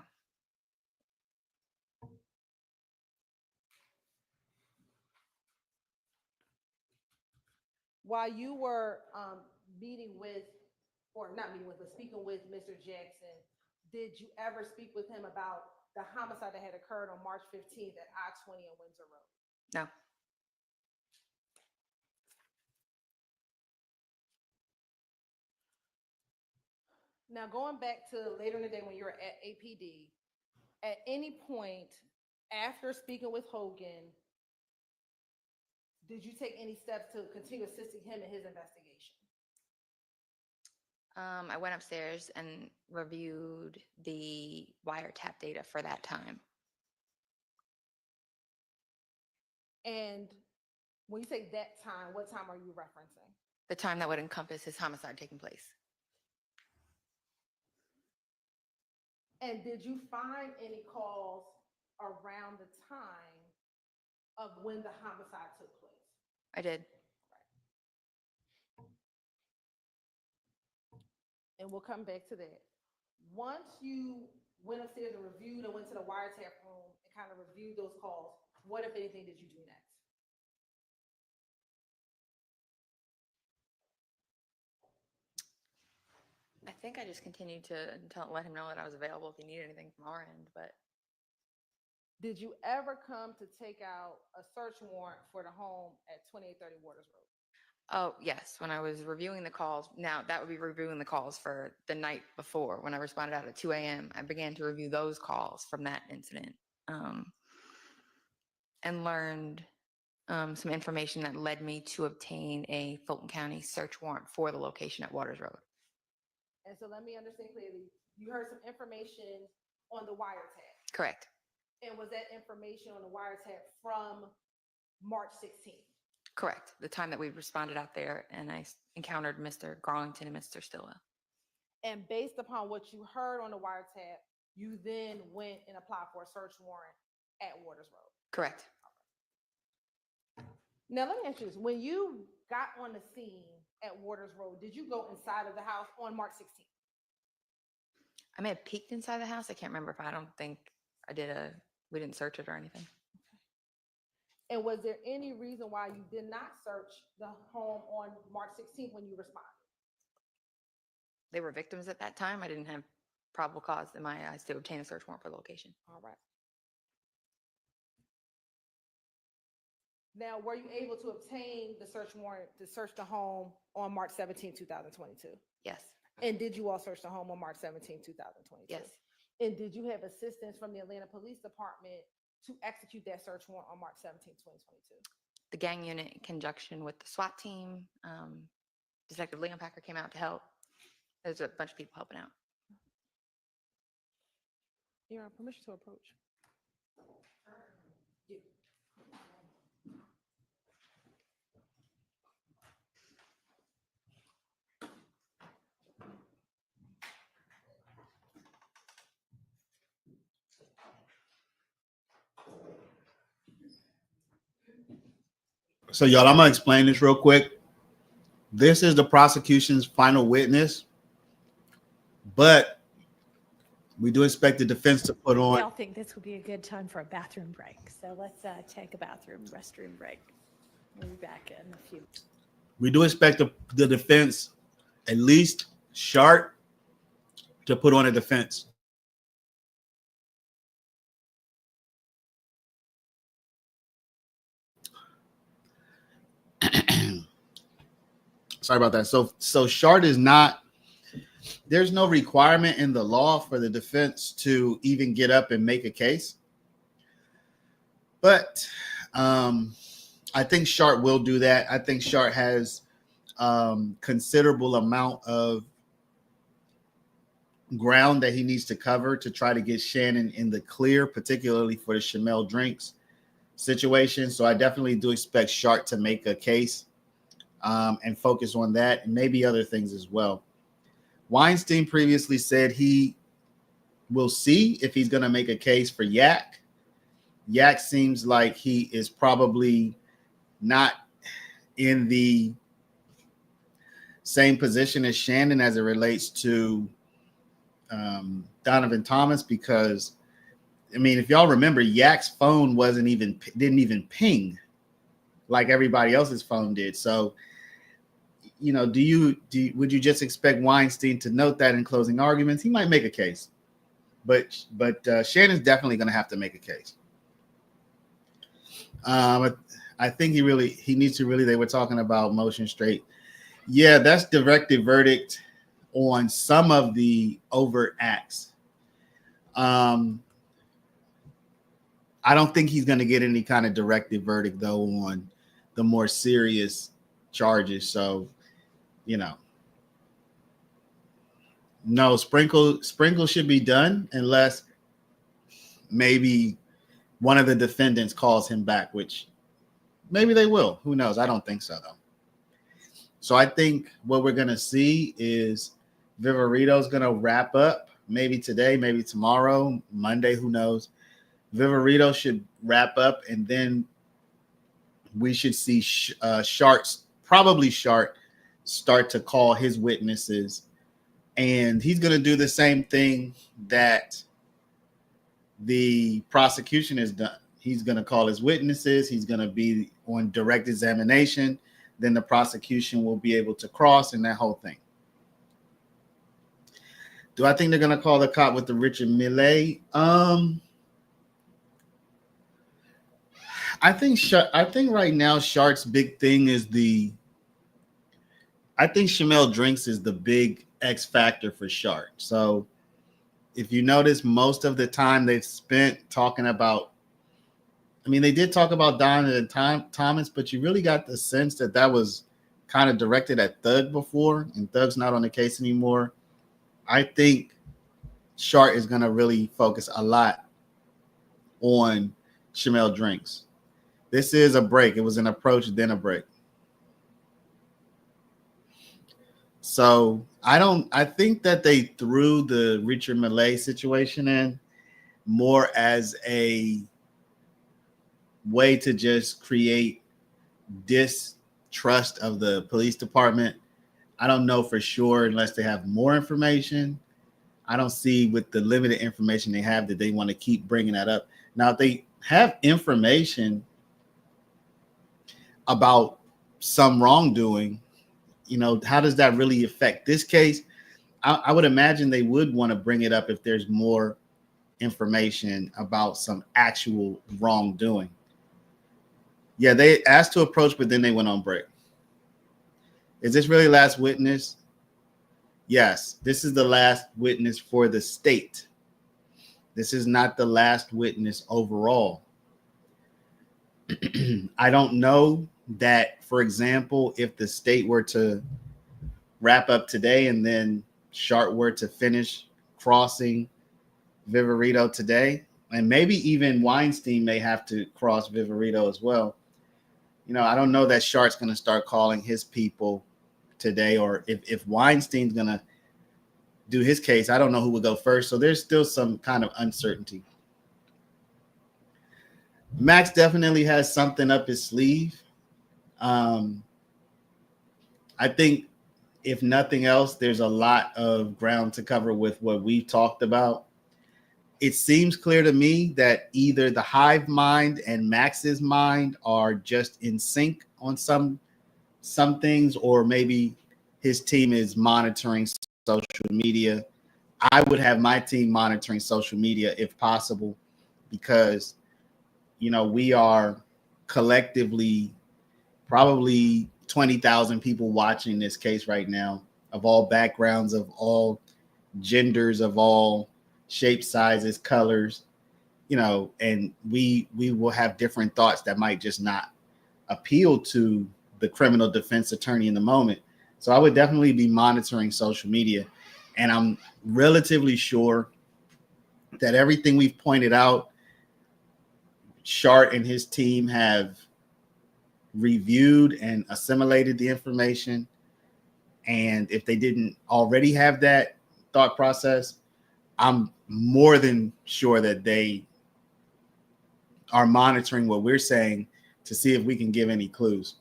While you were speaking with Mr. Jackson, did you ever speak with him about the homicide that had occurred on March 15th at I-20 and Windsor Road? No. Now, going back to later in the day when you were at APD, at any point after speaking with Hogan, did you take any steps to continue assisting him in his investigation? I went upstairs and reviewed the wiretap data for that time. And when you say that time, what time are you referencing? The time that would encompass his homicide taking place. And did you find any calls around the time of when the homicide took place? I did. And we'll come back to that. Once you went upstairs and reviewed and went to the wiretap room and kind of reviewed those calls, what, if anything, did you do next? I think I just continued to let him know that I was available if he needed anything from our end. But Did you ever come to take out a search warrant for the home at 2830 Waters Road? oh yes, when I was reviewing the calls, now that would be reviewing the calls for the night before. When I responded out at 2 a.m., I began to review those calls from that incident, and learned some information that led me to obtain a Fulton County search warrant for the location at Waters Road. And so let me understand clearly, you heard some information on the wiretap. Correct. And was that information on the wiretap from March 16th? Correct. The time that we responded out there and I encountered Mr. Garlington and Mr. Stillwell. And based upon what you heard on the wiretap, you then went and applied for a search warrant at Waters Road. Correct. Now, let me ask you this. When you got on the scene at Waters Road, did you go inside of the house on March 16th? I may have peeked inside the house. I can't remember I don't think I did we didn't search it or anything. And was there any reason why you did not search the home on March 16th when you responded? They were victims at that time. I didn't have probable cause in my eyes to obtain a search warrant for the location. All right. Now, were you able to obtain the search warrant to search the home on March 17, 2022? Yes. And did you all search the home on March 17, 2022? Yes. And did you have assistance from the Atlanta Police Department to execute that search warrant on March 17, 2022? The gang unit in conjunction with the SWAT team, Detective Leon Packer came out to help. There's a bunch of people helping out. You're on permission to approach. You. So, y'all, I'm gonna explain this real quick. This is the prosecution's final witness, but we do expect the defense to put We on. all think this would be a good time for a bathroom break. So let's take a restroom break. We'll be back in a few. We do expect the defense, at least Sharp, to put on a defense. Sorry about that. So Shard is not, there's no requirement in the law for the defense to even get up and make a case. But I think Sharp will do that. I think Sharp has considerable amount of ground that he needs to cover to try to get Shannon in the clear, particularly for the Chamel Drinks situation. So I definitely do expect Sharp to make a case and focus on that and maybe other things as well. Weinstein previously said he will see if he's going to make a case for Yak. Yak seems like he is probably not in the same position as Shannon as it relates to Donovan Thomas, because I mean, if y'all remember, Yak's phone didn't even ping like everybody else's phone did. So, you know, would you just expect Weinstein to note that in closing arguments? He might make a case, but Shannon's definitely going to have to make a case. I think he needs to really. They were talking about motion straight. Yeah, that's directed verdict on some of the overt acts. I don't think he's going to get any kind of directed verdict though on the more serious charges. So, you know, no, sprinkle should be done unless maybe one of the defendants calls him back, which maybe they will. Who knows? I don't think so though. So I think what we're going to see is Vivarito's going to wrap up maybe today, maybe tomorrow, Monday, who knows. Vivarito should wrap up, and then we should see probably Sharp, start to call his witnesses. And he's going to do the same thing that the prosecution has done. He's going to call his witnesses. He's going to be on direct examination. Then the prosecution will be able to cross and that whole thing. Do I think they're going to call the cop with the Richard Millet? I think right now Shark's big thing is I think Shamel Drinks is the big X factor for Shark. So if you notice, most of the time they've spent talking about, I mean, they did talk about Donovan Thomas, but you really got the sense that was kind of directed at Thug before, and Thug's not on the case anymore. I think Shark is going to really focus a lot on Shamel Drinks. This is a break. It was an approach, then a break. So I think that they threw the Richard Millet situation in more as a way to just create distrust of the police department. I don't know for sure unless they have more information. I don't see with the limited information they have that they want to keep bringing that up. Now, if they have information about some wrongdoing, how does that really affect this case? I would imagine they would want to bring it up if there's more information about some actual wrongdoing. Yeah, they asked to approach, but then they went on break. Is this really last witness? Yes, this is the last witness for the state. This is not the last witness overall. I don't know that, for example, if the state were to wrap up today and then Sharp were to finish crossing Viverito today, and maybe even Weinstein may have to cross Viverito as well. I don't know that Sharp's going to start calling his people today, or if Weinstein's going to do his case, I don't know who would go first. So there's still some kind of uncertainty. Max definitely has something up his sleeve. I think if nothing else, there's a lot of ground to cover with what we've talked about. It seems clear to me that either the hive mind and Max's mind are just in sync on some things, or maybe his team is monitoring social media. I would have my team monitoring social media if possible, because we are collectively probably 20,000 people watching this case right now, of all backgrounds, of all genders, of all shapes, sizes, colors, and we will have different thoughts that might just not appeal to the criminal defense attorney in the moment. So I would definitely be monitoring social media. And I'm relatively sure that everything we've pointed out, Shart and his team have reviewed and assimilated the information. And if they didn't already have that thought process, I'm more than sure that they are monitoring what we're saying to see if we can give any clues.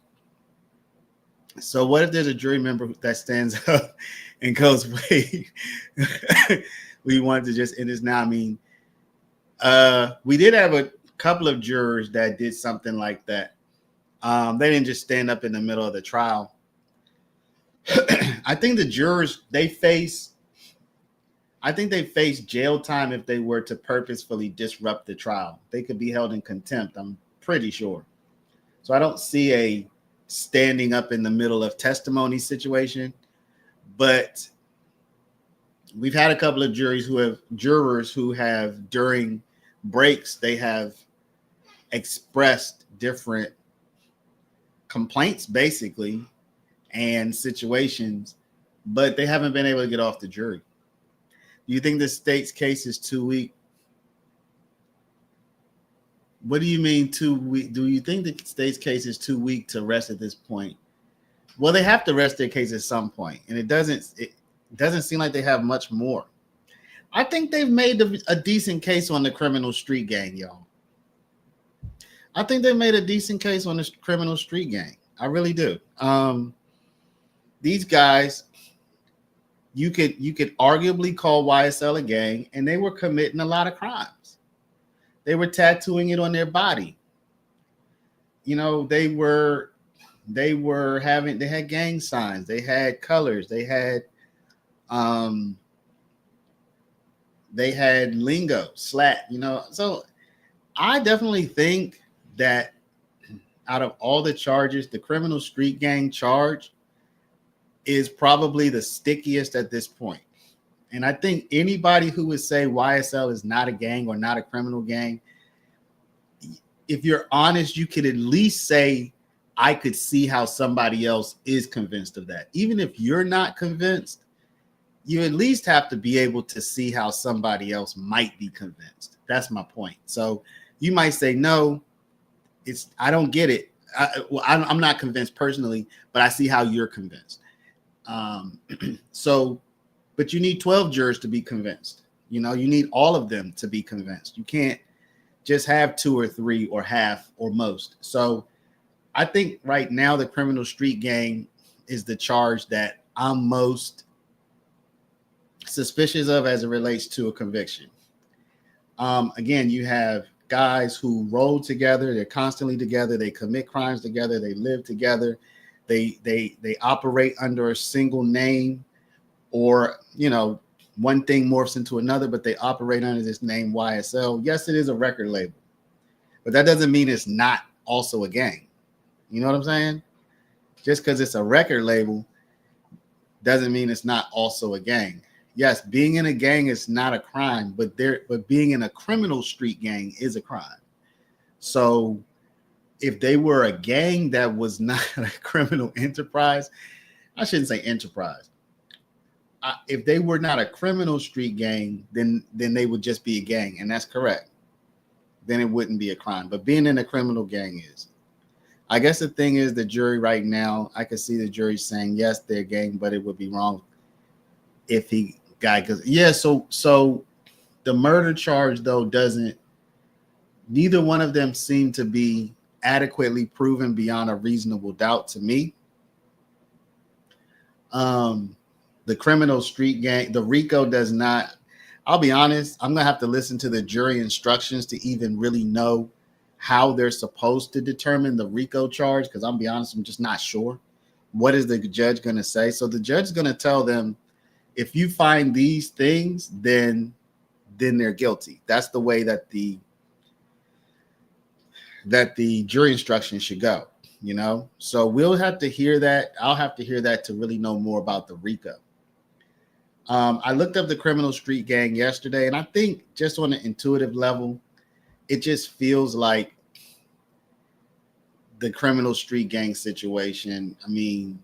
So what if there's a jury member that stands up and goes, wait, we wanted to just end this now? I mean, we did have a couple of jurors that did something like that. They didn't just stand up in the middle of the trial. I think the jurors, they face jail time if they were to purposefully disrupt the trial. They could be held in contempt, I'm pretty sure. So I don't see a standing up in the middle of testimony situation, but we've had a couple of jurors who have during breaks, they have expressed different complaints basically and situations, but they haven't been able to get off the jury. Do you think the state's case is too weak? What do you mean too weak? Do you think the state's case is too weak to rest at this point? Well, they have to rest their case at some point, and it doesn't seem like they have much more. I think they've made a decent case on the criminal street gang, y'all. I think they made a decent case on this criminal street gang. I really do. These guys, you could arguably call YSL a gang, and they were committing a lot of crimes. They were tattooing it on their body. You know, they had gang signs, they had colors, they had lingo, slat, you know. So I definitely think that out of all the charges, the criminal street gang charge is probably the stickiest at this point. And I think anybody who would say YSL is not a gang or not a criminal gang, if you're honest, you could at least say, I could see how somebody else is convinced of that. Even if you're not convinced, you at least have to be able to see how somebody else might be convinced. That's my point. So you might say, no, I don't get it. I'm not convinced personally, but I see how you're convinced. But you need 12 jurors to be convinced. You know, you need all of them to be convinced. You can't just have 2 or 3 or half or most. So I think right now the criminal street gang is the charge that I'm most suspicious of as it relates to a conviction. Again, you have guys who roll together, they're constantly together, they commit crimes together, they live together, they operate under a single name, or you know, one thing morphs into another, but they operate under this name YSL. Yes, it is a record label, but that doesn't mean it's not also a gang. You know what I'm saying? Just because it's a record label doesn't mean it's not also a gang. Yes, being in a gang is not a crime, but being in a criminal street gang is a crime. So if they were a gang that was not a criminal enterprise, I shouldn't say enterprise. If they were not a criminal street gang, then they would just be a gang, and that's correct. Then it wouldn't be a crime. But being in a criminal gang is. I guess the thing is, the jury right now, I could see the jury saying yes, they're a gang, but it would be wrong if he got, because yeah. So the murder charge though doesn't. Neither one of them seem to be adequately proven beyond a reasonable doubt to me. The criminal street gang, the RICO does not. I'll be honest, I'm gonna have to listen to the jury instructions to even really know how they're supposed to determine the RICO charge, because I'll be honest, I'm just not sure. What is the judge gonna say? So the judge is gonna tell them, if you find these things, then they're guilty. That's the way that the jury instruction should go, you know? So we'll have to hear that. I'll have to hear that to really know more about the RICO. I looked up the criminal street gang yesterday, and I think just on an intuitive level, it just feels like the criminal street gang situation. I mean,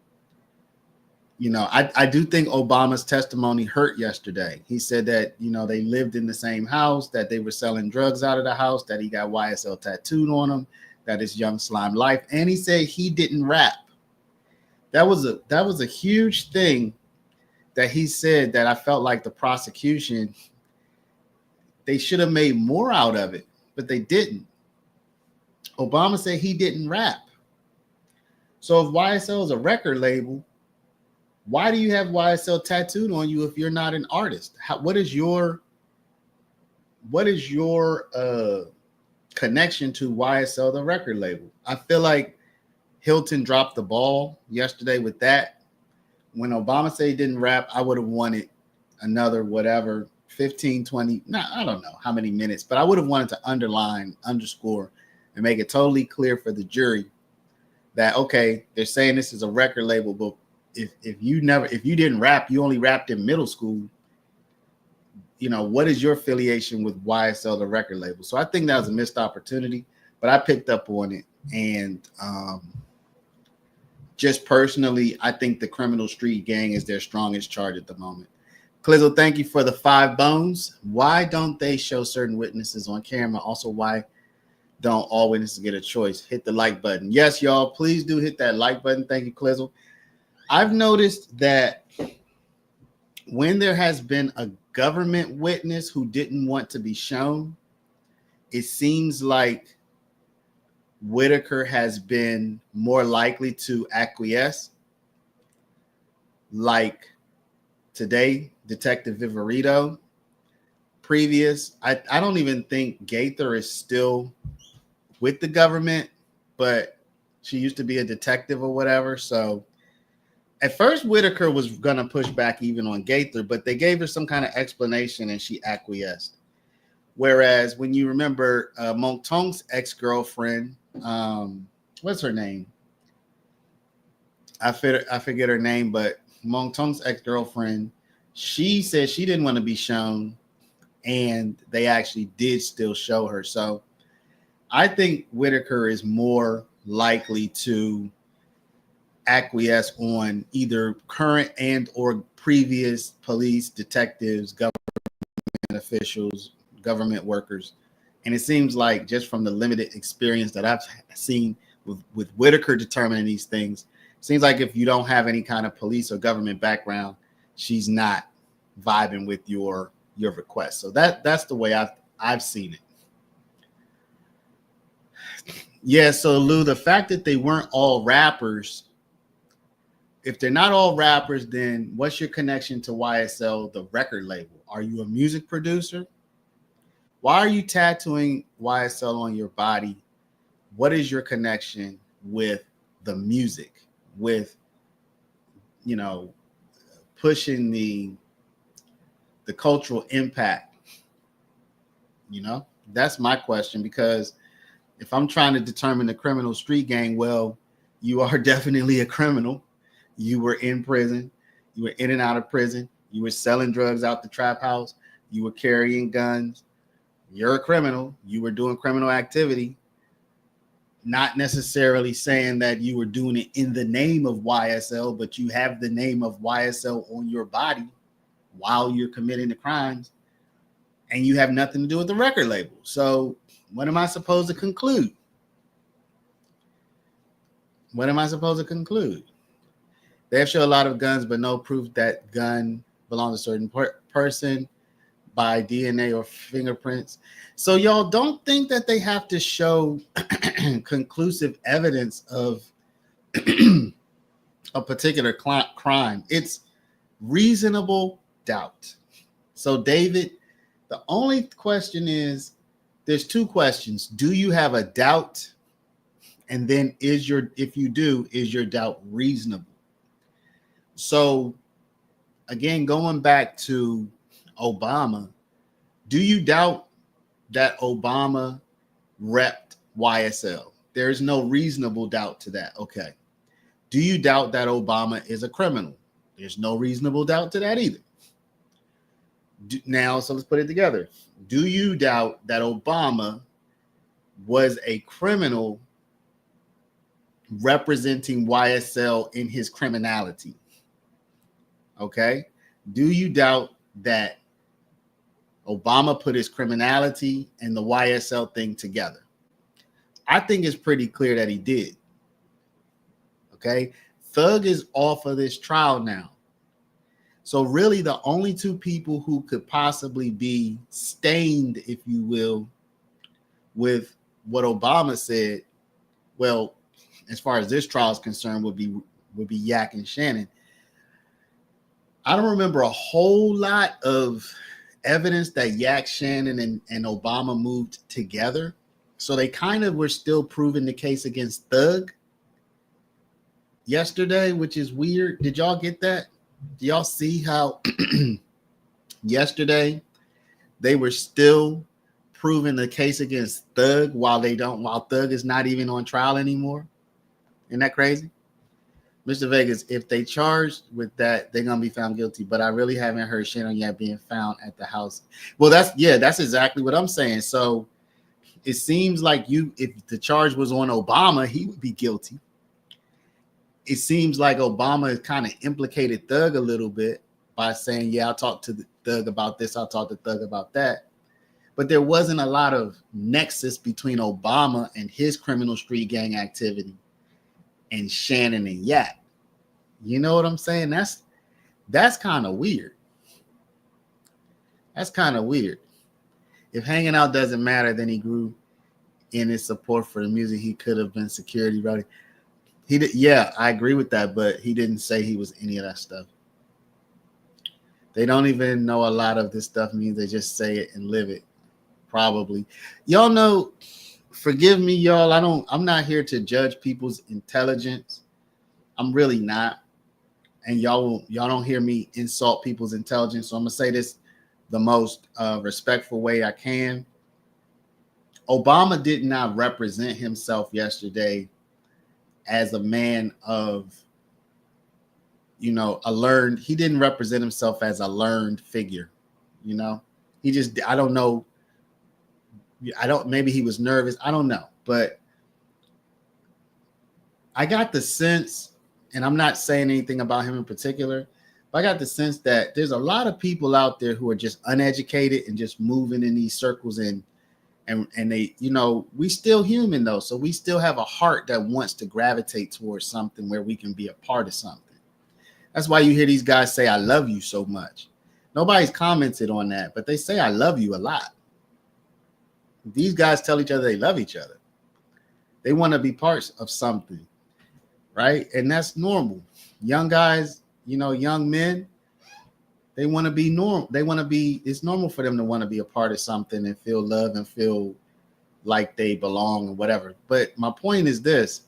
you know, I do think Obama's testimony hurt yesterday. He said that, you know, they lived in the same house, that they were selling drugs out of the house, that he got YSL tattooed on him, that is Young Slime Life, and he said he didn't rap. That was a huge thing that he said, that I felt like the prosecution, they should have made more out of it, but they didn't. Obama said he didn't rap. So if YSL is a record label, why do you have YSL tattooed on you if you're not an artist? What is your connection to YSL, the record label? I feel like Hilton dropped the ball yesterday with that. When Obama said he didn't rap, I would have wanted another whatever, 15, 20, I don't know how many minutes, but I would have wanted to underline, underscore, and make it totally clear for the jury that, okay, they're saying this is a record label, but if you didn't rap, you only rapped in middle school, you know, what is your affiliation with YSL, the record label? So I think that was a missed opportunity, but I picked up on it. And just personally, I think the criminal street gang is their strongest charge at the moment. Clizzle, thank you for the 5 bones. Why don't they show certain witnesses on camera? Also, why don't all witnesses get a choice? Hit the like button. Yes, y'all, please do hit that like button. Thank you, Clizzle. I've noticed that when there has been a government witness who didn't want to be shown, it seems like Whitaker has been more likely to acquiesce. Like today, Detective Viverito. Previous, I don't even think Gaither is still with the government, but she used to be a detective or whatever. So at first, Whitaker was going to push back even on Gaither, but they gave her some kind of explanation and she acquiesced. Whereas when you remember Montong's ex-girlfriend, what's her name? I forget her name, but Montong's ex-girlfriend, she said she didn't want to be shown, and they actually did still show her. So I think Whitaker is more likely to acquiesce on either current and or previous police, detectives, government officials, government workers. And it seems like just from the limited experience that I've seen with Whitaker determining these things, it seems like if you don't have any kind of police or government background, she's not vibing with your request. So that's the way I've seen it. Yeah, so Lou, the fact that they weren't all rappers, if they're not all rappers, then what's your connection to YSL, the record label? Are you a music producer? Why are you tattooing YSL on your body? What is your connection with the music, with, you know, pushing the cultural impact? You know, that's my question, because if I'm trying to determine the criminal street gang, well, you are definitely a criminal. You were in prison. You were in and out of prison. You were selling drugs out the trap house. You were carrying guns. You're a criminal. You were doing criminal activity. Not necessarily saying that you were doing it in the name of YSL, but you have the name of YSL on your body while you're committing the crimes, and you have nothing to do with the record label. So what am I supposed to conclude? What am I supposed to conclude? They have shown a lot of guns, but no proof that gun belongs to a certain person by DNA or fingerprints. So y'all don't think that they have to show conclusive evidence of a particular crime. It's reasonable doubt. So David, the only question is, there's two questions. Do you have a doubt? And then if you do, is your doubt reasonable? So again, going back to Obama, do you doubt that Obama repped YSL? There's no reasonable doubt to that. Okay. Do you doubt that Obama is a criminal? There's no reasonable doubt to that either. Now, so let's put it together. Do you doubt that Obama was a criminal representing YSL in his criminality? Okay. Do you doubt that Obama put his criminality and the YSL thing together? I think it's pretty clear that he did. Okay. Thug is off of this trial now. So really the only two people who could possibly be stained, if you will, with what Obama said, well, as far as this trial is concerned, would be Yak and Shannon. I don't remember a whole lot of evidence that Yak, Shannon, and Obama moved together. So they kind of were still proving the case against Thug yesterday, which is weird. Did y'all get that? Do y'all see how yesterday they were still proving the case against Thug while Thug is not even on trial anymore? Isn't that crazy? Mr. Vegas, if they charged with that, they're gonna be found guilty. But I really haven't heard Shannon yet being found at the house. Well, that's exactly what I'm saying. So it seems like if the charge was on Obama, he would be guilty. It seems like Obama kind of implicated Thug a little bit by saying, yeah, I'll talk to Thug about this, I'll talk to Thug about that. But there wasn't a lot of nexus between Obama and his criminal street gang activity and Shannon and Yak. You know what I'm saying? That's kind of weird. That's kind of weird. If hanging out doesn't matter, then he grew in his support for the music, he could have been security ready. He did, yeah, I agree with that, but he didn't say he was any of that stuff. They don't even know a lot of this stuff means. They just say it and live it. Probably. Y'all know, forgive me, y'all. I'm not here to judge people's intelligence. I'm really not. And y'all don't hear me insult people's intelligence. So I'm gonna say this the most respectful way I can. Obama did not represent himself yesterday as a man of, he didn't represent himself as a learned figure. He just, I don't know. Maybe he was nervous. I don't know. But I got the sense, and I'm not saying anything about him in particular, but I got the sense that there's a lot of people out there who are just uneducated and just moving in these circles, and they, we still human though. So we still have a heart that wants to gravitate towards something where we can be a part of something. That's why you hear these guys say, I love you so much. Nobody's commented on that, but they say, I love you a lot. These guys tell each other they love each other. They want to be parts of something, right? And that's normal. Young guys, young men, they want to be normal. It's normal for them to want to be a part of something and feel love and feel like they belong and whatever. But my point is this: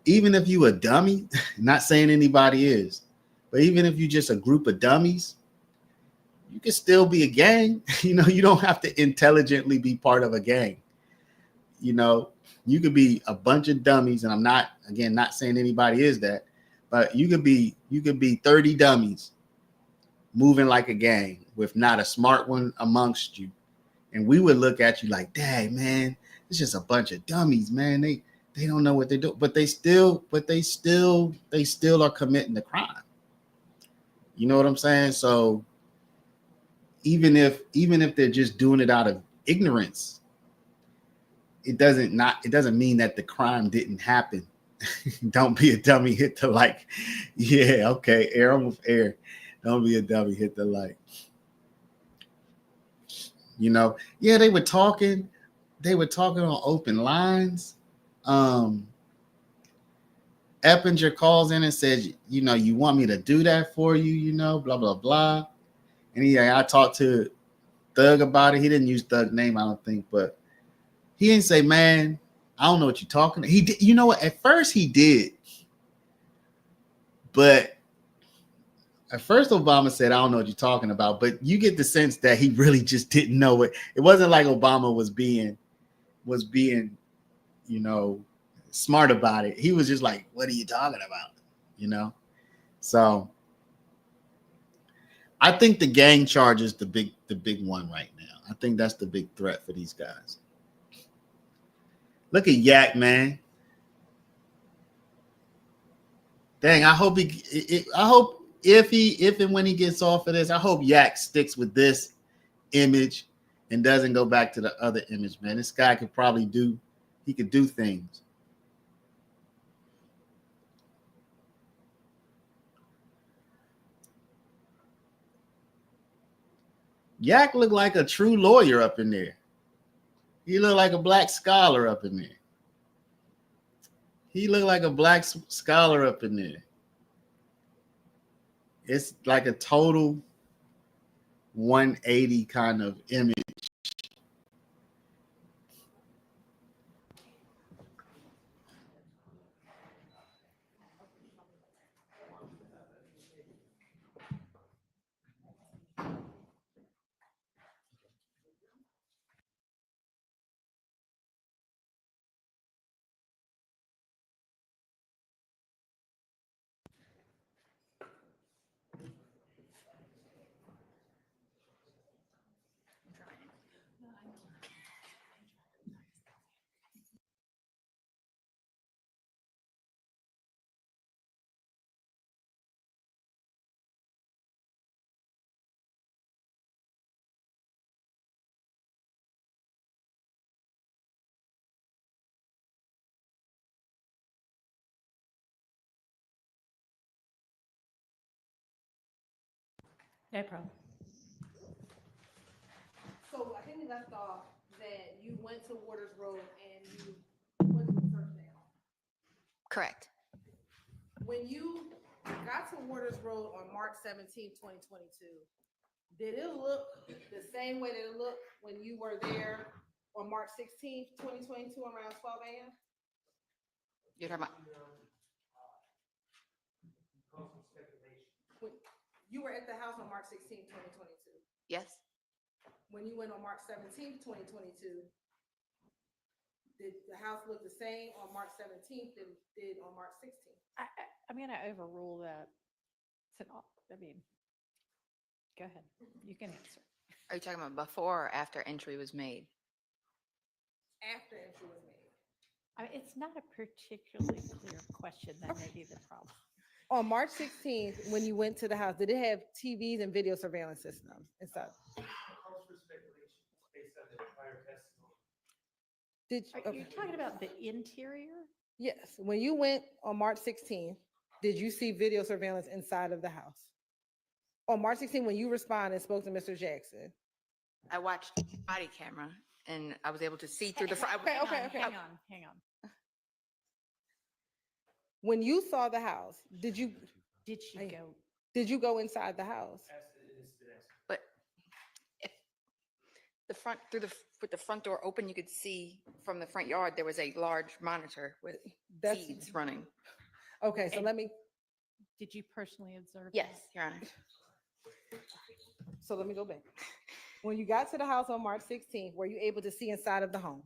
even if you a dummy, not saying anybody is, but even if you just a group of dummies, you can still be a gang. You don't have to intelligently be part of a gang. You could be a bunch of dummies, and I'm not saying anybody is that, but you could be 30 dummies moving like a gang with not a smart one amongst you. And we would look at you like, dang, man, it's just a bunch of dummies, man. They don't know what they do, but they still are committing the crime. You know what I'm saying? So even if they're just doing it out of ignorance, it doesn't mean that the crime didn't happen. Don't be a dummy, hit the like. Yeah, okay, air with air. Don't be a dummy, hit the like. Yeah, they were talking on open lines. Eppinger calls in and says, you want me to do that for you, blah, blah, blah. And I talked to Thug about it. He didn't use Thug's name, I don't think, but he didn't say, man, I don't know what you're talking about. He did, you know what? At first he did. But at first Obama said, I don't know what you're talking about. But you get the sense that he really just didn't know it. It wasn't like Obama was being, smart about it. He was just like, what are you talking about? So I think the gang charge is the big one right now. I think that's the big threat for these guys. Look at Yak, man. Dang, I hope if and when he gets off of this, I hope Yak sticks with this image and doesn't go back to the other image, man. This guy could do things. Yak looked like a true lawyer up in there. He looked like a black scholar up in there. It's like a total 180 kind of image. No problem. So I think we left off that you went to Waters Road and Correct. When you got to Waters Road on March 17th, 2022, did it look the same way that it looked when you were there on March 16th, 2022 around 12 a.m.? You're talking about, When you were at the house on March 16th, 2022. yes? When you went on March 17th, 2022, did the house look the same on March 17th than it did on March 16th? I'm going to overrule that. I mean, go ahead. You can answer. Are you talking about before or after entry was made? After entry was made. I mean, it's not a particularly clear question. That may be the problem. On March 16th, when you went to the house, did it have TVs and video surveillance systems and stuff? Did you, You're talking about the interior? Yes. When you went on March 16th, did you see video surveillance inside of the house? On March 16th, when you responded and spoke to Mr. Jackson? I watched body camera and I was able to see through the front. Okay. Hang on. When you saw the house, did you go? Did you go inside the house? But if the front with the front door open, you could see from the front yard there was a large monitor with feeds running. Okay, so Did you personally observe? Yes, Your Honor. So let me go back. When you got to the house on March 16th, were you able to see inside of the home?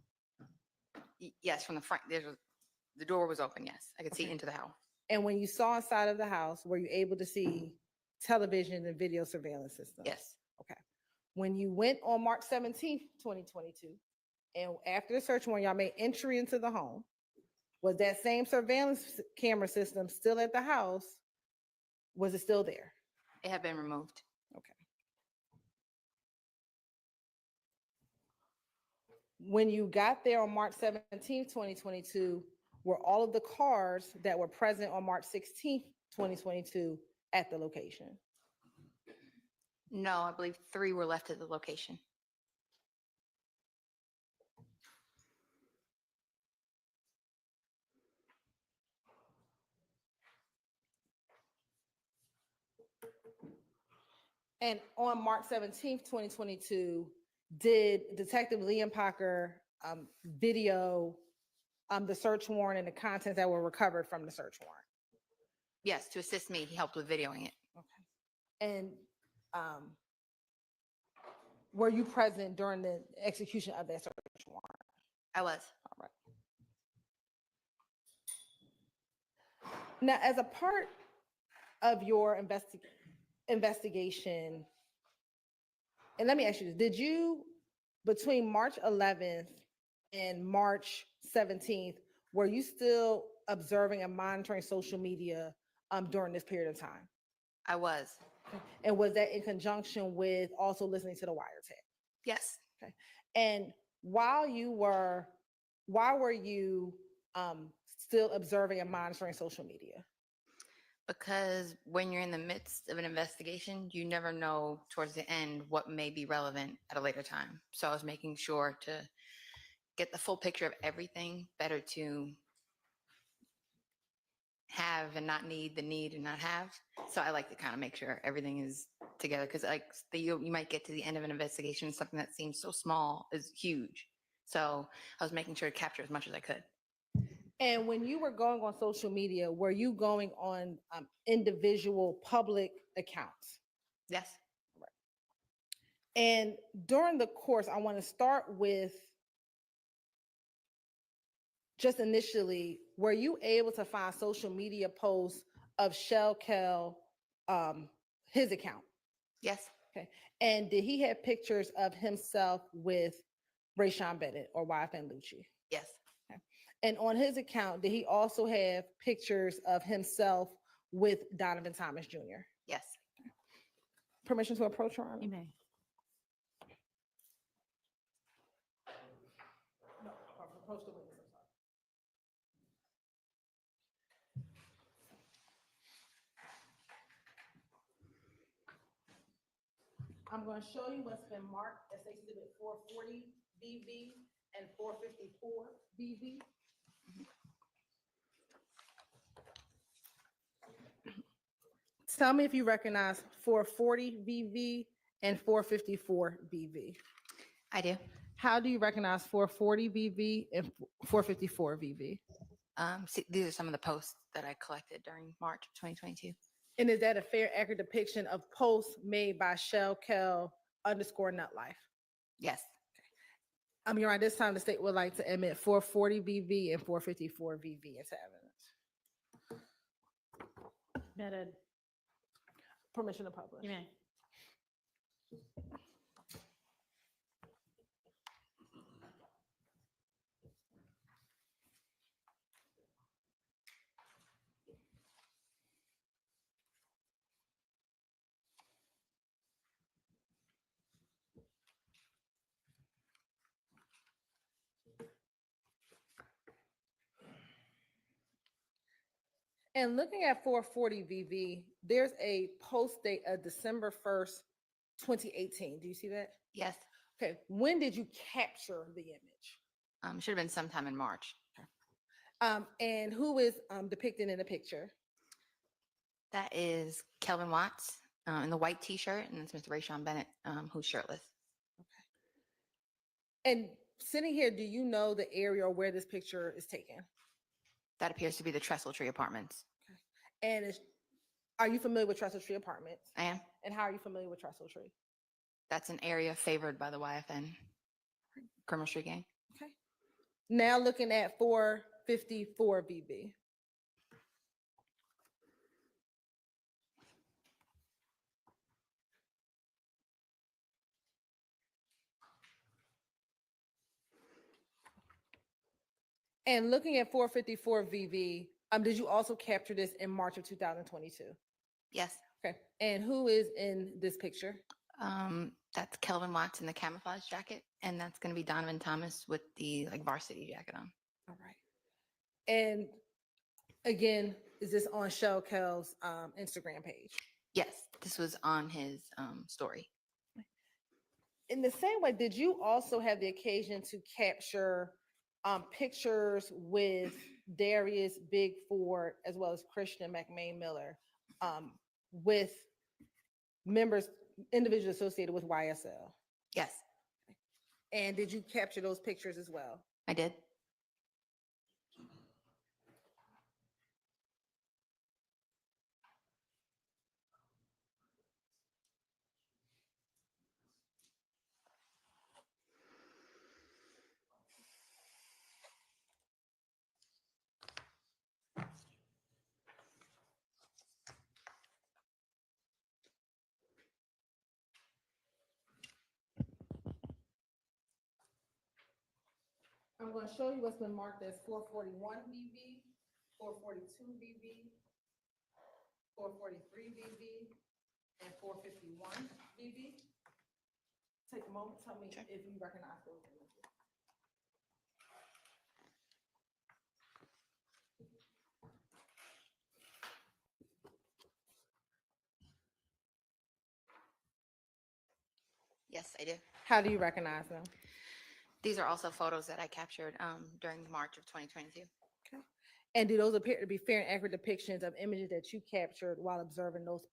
Yes, from the front. The door was open. Yes, I could see into the house. And when you saw inside of the house, were you able to see television and video surveillance systems? Yes. Okay. When you went on March 17th, 2022, and after the search warrant, y'all made entry into the home, was that same surveillance camera system still at the house? Was it still there? It had been removed. Okay. When you got there on March 17th, 2022, were all of the cars that were present on March 16th, 2022 at the location? No, I believe 3 were left at the location. And on March 17th, 2022, did Detective Liam Parker video the search warrant and the contents that were recovered from the search warrant? Yes, to assist me, he helped with videoing it. Okay. And were you present during the execution of that search warrant? I was. All right. Now, as a part of your investigation, and let me ask you this, did you, between March 11th and March 17th, were you still observing and monitoring social media during this period of time? I was. And was that in conjunction with also listening to the wiretap? Yes. Okay. And why were you still observing and monitoring social media? Because when you're in the midst of an investigation, you never know towards the end what may be relevant at a later time. So I was making sure to get the full picture of everything, better to have and not need, the need and not have. So I like to kind of make sure everything is together, because like you might get to the end of an investigation, something that seems so small is huge. So I was making sure to capture as much as I could. And when you were going on social media, were you going on individual public accounts? Yes. Right. And during the course, I want to start with just initially, were you able to find social media posts of Shell Kell, his account? Yes. Okay. And did he have pictures of himself with Rayshawn Bennett or YFN Lucci? Yes. Okay. And on his account, did he also have pictures of himself with Donovan Thomas Jr.? Yes. Permission to approach, Your Honor? You may. No, approach the witness, I'm sorry. I'm going to show you what's been marked as Exhibit 440 BV and 454 BV. Tell me if you recognize 440 VV and 454 VV. I do. How do you recognize 440 VV and 454 VV? See, these are some of the posts that I collected during March of 2022. And is that a fair, accurate depiction of posts made by Shellkel _ Nutlife? Yes. Your Honor, this time the state would like to admit 440 VV and 454 VV into evidence. Admitted. Permission to publish. You may. And looking at 440 VV, there's a post date of December 1st, 2018. Do you see that? Yes. Okay. When did you capture the image? Should have been sometime in March. And who is depicted in the picture? That is Kelvin Watts in the white T-shirt, and that's Mr. Rayshawn Bennett, who's shirtless. And sitting here, do you know the area or where this picture is taken? That appears to be the Trestle Tree Apartments. And are you familiar with Trestle Tree Apartments? I am. And how are you familiar with Trestle Tree? That's an area favored by the YFN criminal street gang. Okay. Now looking at 454 VB. And looking at 454 VV, did you also capture this in March of 2022? Yes. Okay. And who is in this picture? That's Kelvin Watts in the camouflage jacket, and that's going to be Donovan Thomas with the varsity jacket on. All right. And again, is this on Shellkel's Instagram page? Yes, this was on his story. In the same way, did you also have the occasion to capture pictures with Darius Bigford as well as Christian McMain Miller with individuals associated with YSL? Yes. And did you capture those pictures as well? I did. I'm going to show you what's been marked as 441 VV, 442 VV, 443 VV, and 451 VV. Take a moment, tell me if you recognize those images. Yes, I do. How do you recognize them? These are also photos that I captured during March of 2022. Okay. And do those appear to be fair and accurate depictions of images that you captured while observing those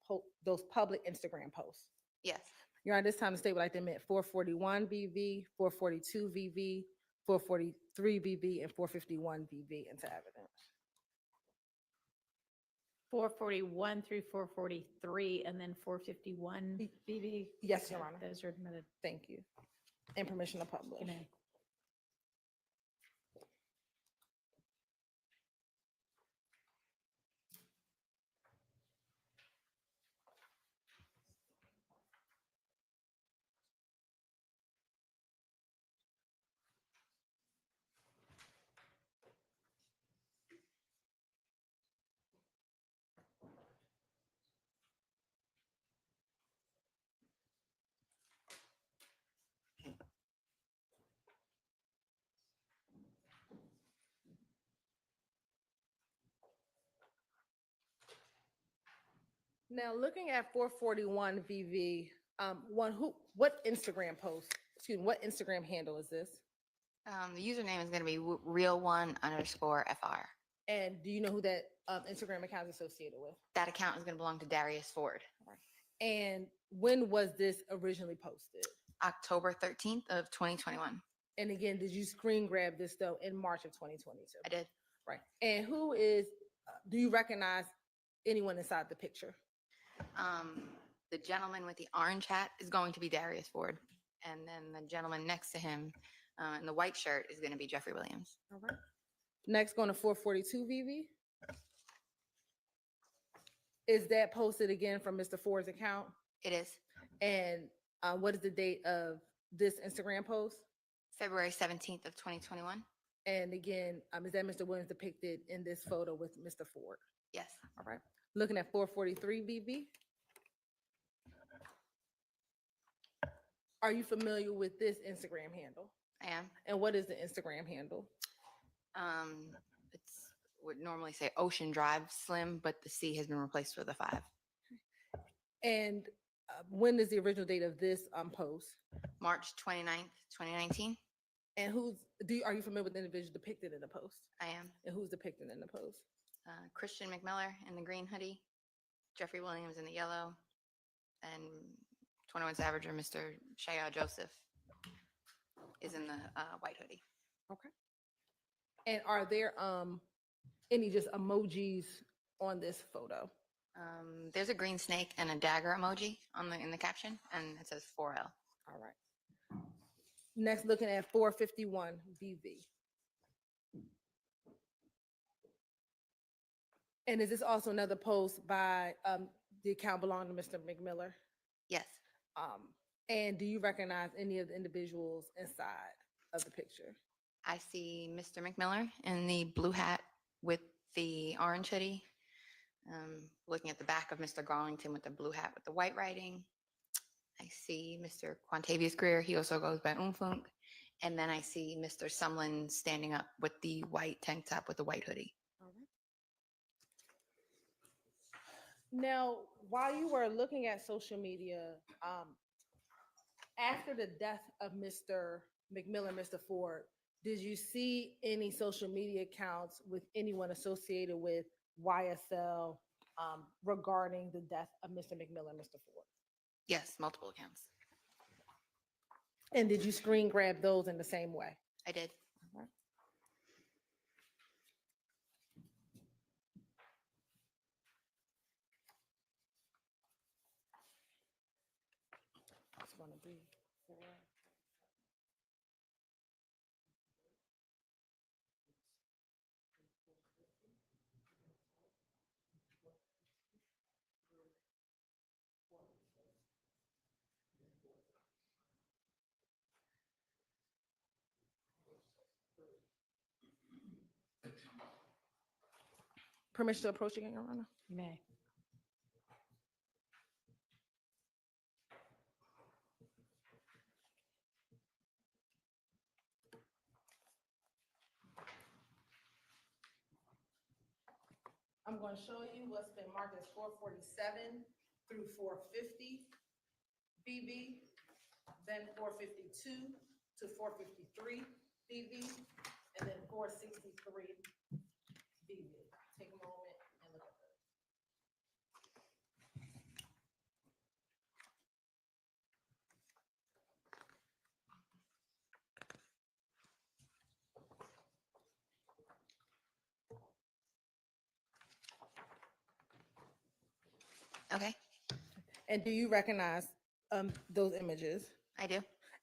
public Instagram posts? Yes. Your Honor, this time the state would like to admit 441 VV, 442 VV, 443 VV, and 451 VV into evidence. 441 through 443 and then 451 VV. Yes, Your Honor. Those are admitted. Thank you. And permission to publish. You may. Now, looking at 441 VV, what Instagram post, what Instagram handle is this? The username is going to be real1_FR. And do you know who that Instagram account is associated with? That account is going to belong to Darius Ford. And when was this originally posted? October 13th of 2021. And again, did you screen grab this though in March of 2022? I did. Right. And who is, do you recognize anyone inside the picture? The gentleman with the orange hat is going to be Darius Ford. And then the gentleman next to him in the white shirt is going to be Jeffrey Williams. All right. Next, going to 442 VV. Is that posted again from Mr. Ford's account? It is. And what is the date of this Instagram post? February 17th of 2021. And again, is that Mr. Williams depicted in this photo with Mr. Ford? Yes. All right. Looking at 443 VV. Are you familiar with this Instagram handle? I am. And what is the Instagram handle? It's would normally say Ocean Drive Slim, but the C has been replaced with a 5. And when is the original date of this post? March 29th, 2019. And are you familiar with the individual depicted in the post? I am. And who's depicted in the post? Christian McMiller in the green hoodie, Jeffrey Williams in the yellow, and 21 Savage or Mr. Shaya Joseph is in the white hoodie. Okay. And are there any just emojis on this photo? There's a green snake and a dagger emoji in the caption, and it says 4L. All right. Next, looking at 451 VV. And is this also another post by the account belonging to Mr. McMiller? Yes. And do you recognize any of the individuals inside of the picture? I see Mr. McMiller in the blue hat with the orange hoodie. Looking at the back of Mr. Garlington with the blue hat with the white writing. I see Mr. Quantavious Greer. He also goes by Umfunk. And then I see Mr. Sumlin standing up with the white tank top with the white hoodie. All right. Now, while you were looking at social media, after the death of Mr. McMiller, Mr. Ford, did you see any social media accounts with anyone associated with YSL regarding the death of Mr. McMiller and Mr. Ford? Yes, multiple accounts. And did you screen grab those in the same way? I did. All right. It's going to be 4. Permission to approach again, Your Honor? You may. I'm going to show you what's been marked as 447 through 450 BB, then 452 to 453 BB, and then 463 BB. Take a moment and look at those. Okay. And do you recognize those images? I do.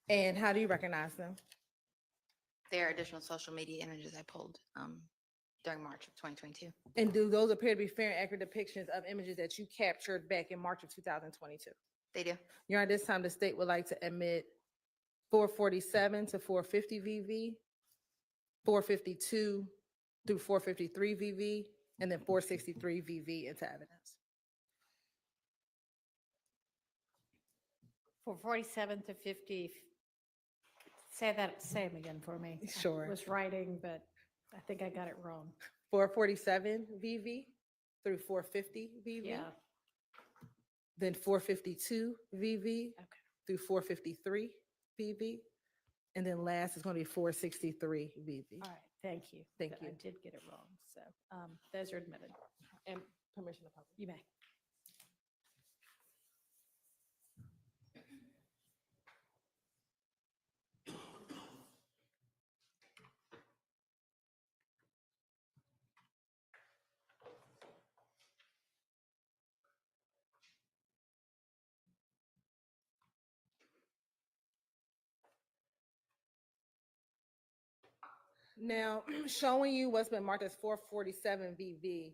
And how do you recognize them? There are additional social media images I pulled during March of 2022. And do those appear to be fair and accurate depictions of images that you captured back in March of 2022? They do. Your Honor, this time the state would like to admit 447 to 450 VV, 452 through 453 VV, and then 463 VV into evidence. 447 to 50. Say them again for me. Sure. I was writing, but I think I got it wrong. 447 VV through 450 VV. Yeah. Then 452 VV through 453 VV. And then last is going to be 463 VV. All right, thank you. Thank But you. I did get it wrong, so those are admitted. And permission to publish. You may. Now, showing you what's been marked as 447 VV.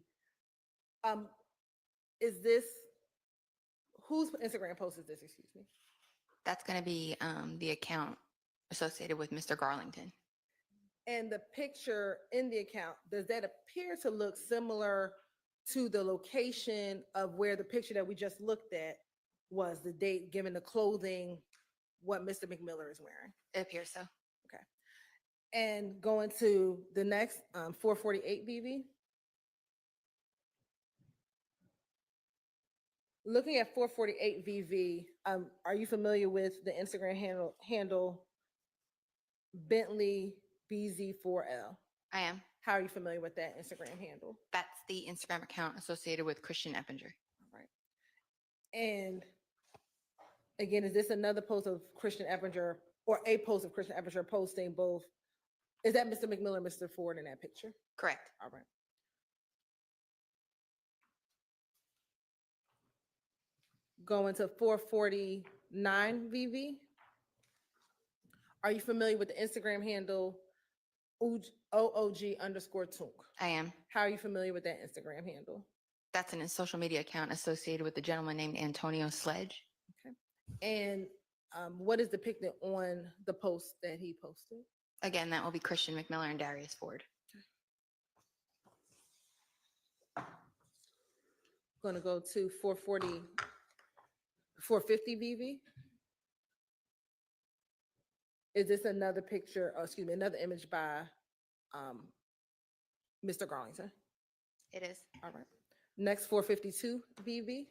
Is this, whose Instagram post is this, excuse me? That's going to be the account associated with Mr. Garlington. And the picture in the account, does that appear to look similar to the location of where the picture that we just looked at was, the date, given the clothing, what Mr. McMiller is wearing? It appears so. Okay. And going to the next 448 VV. Looking at 448 VV, are you familiar with the Instagram handle Bentley BZ4L? I am. How are you familiar with that Instagram handle? That's the Instagram account associated with Christian Eppinger. All right. And again, is this another post of Christian Eppinger, or a post of Christian Eppinger posting both? Is that Mr. McMiller and Mr. Ford in that picture? Correct. All right. Going to 449 VV. Are you familiar with the Instagram handle OOG_Tunk? I am. How are you familiar with that Instagram handle? That's a social media account associated with a gentleman named Antonio Sledge. Okay. And what is depicted on the post that he posted? Again, that will be Christian McMiller and Darius Ford. Going to go to 450 VV. Is this another picture, or excuse me, another image by Mr. Garlington? It is. All right. Next 452 VV.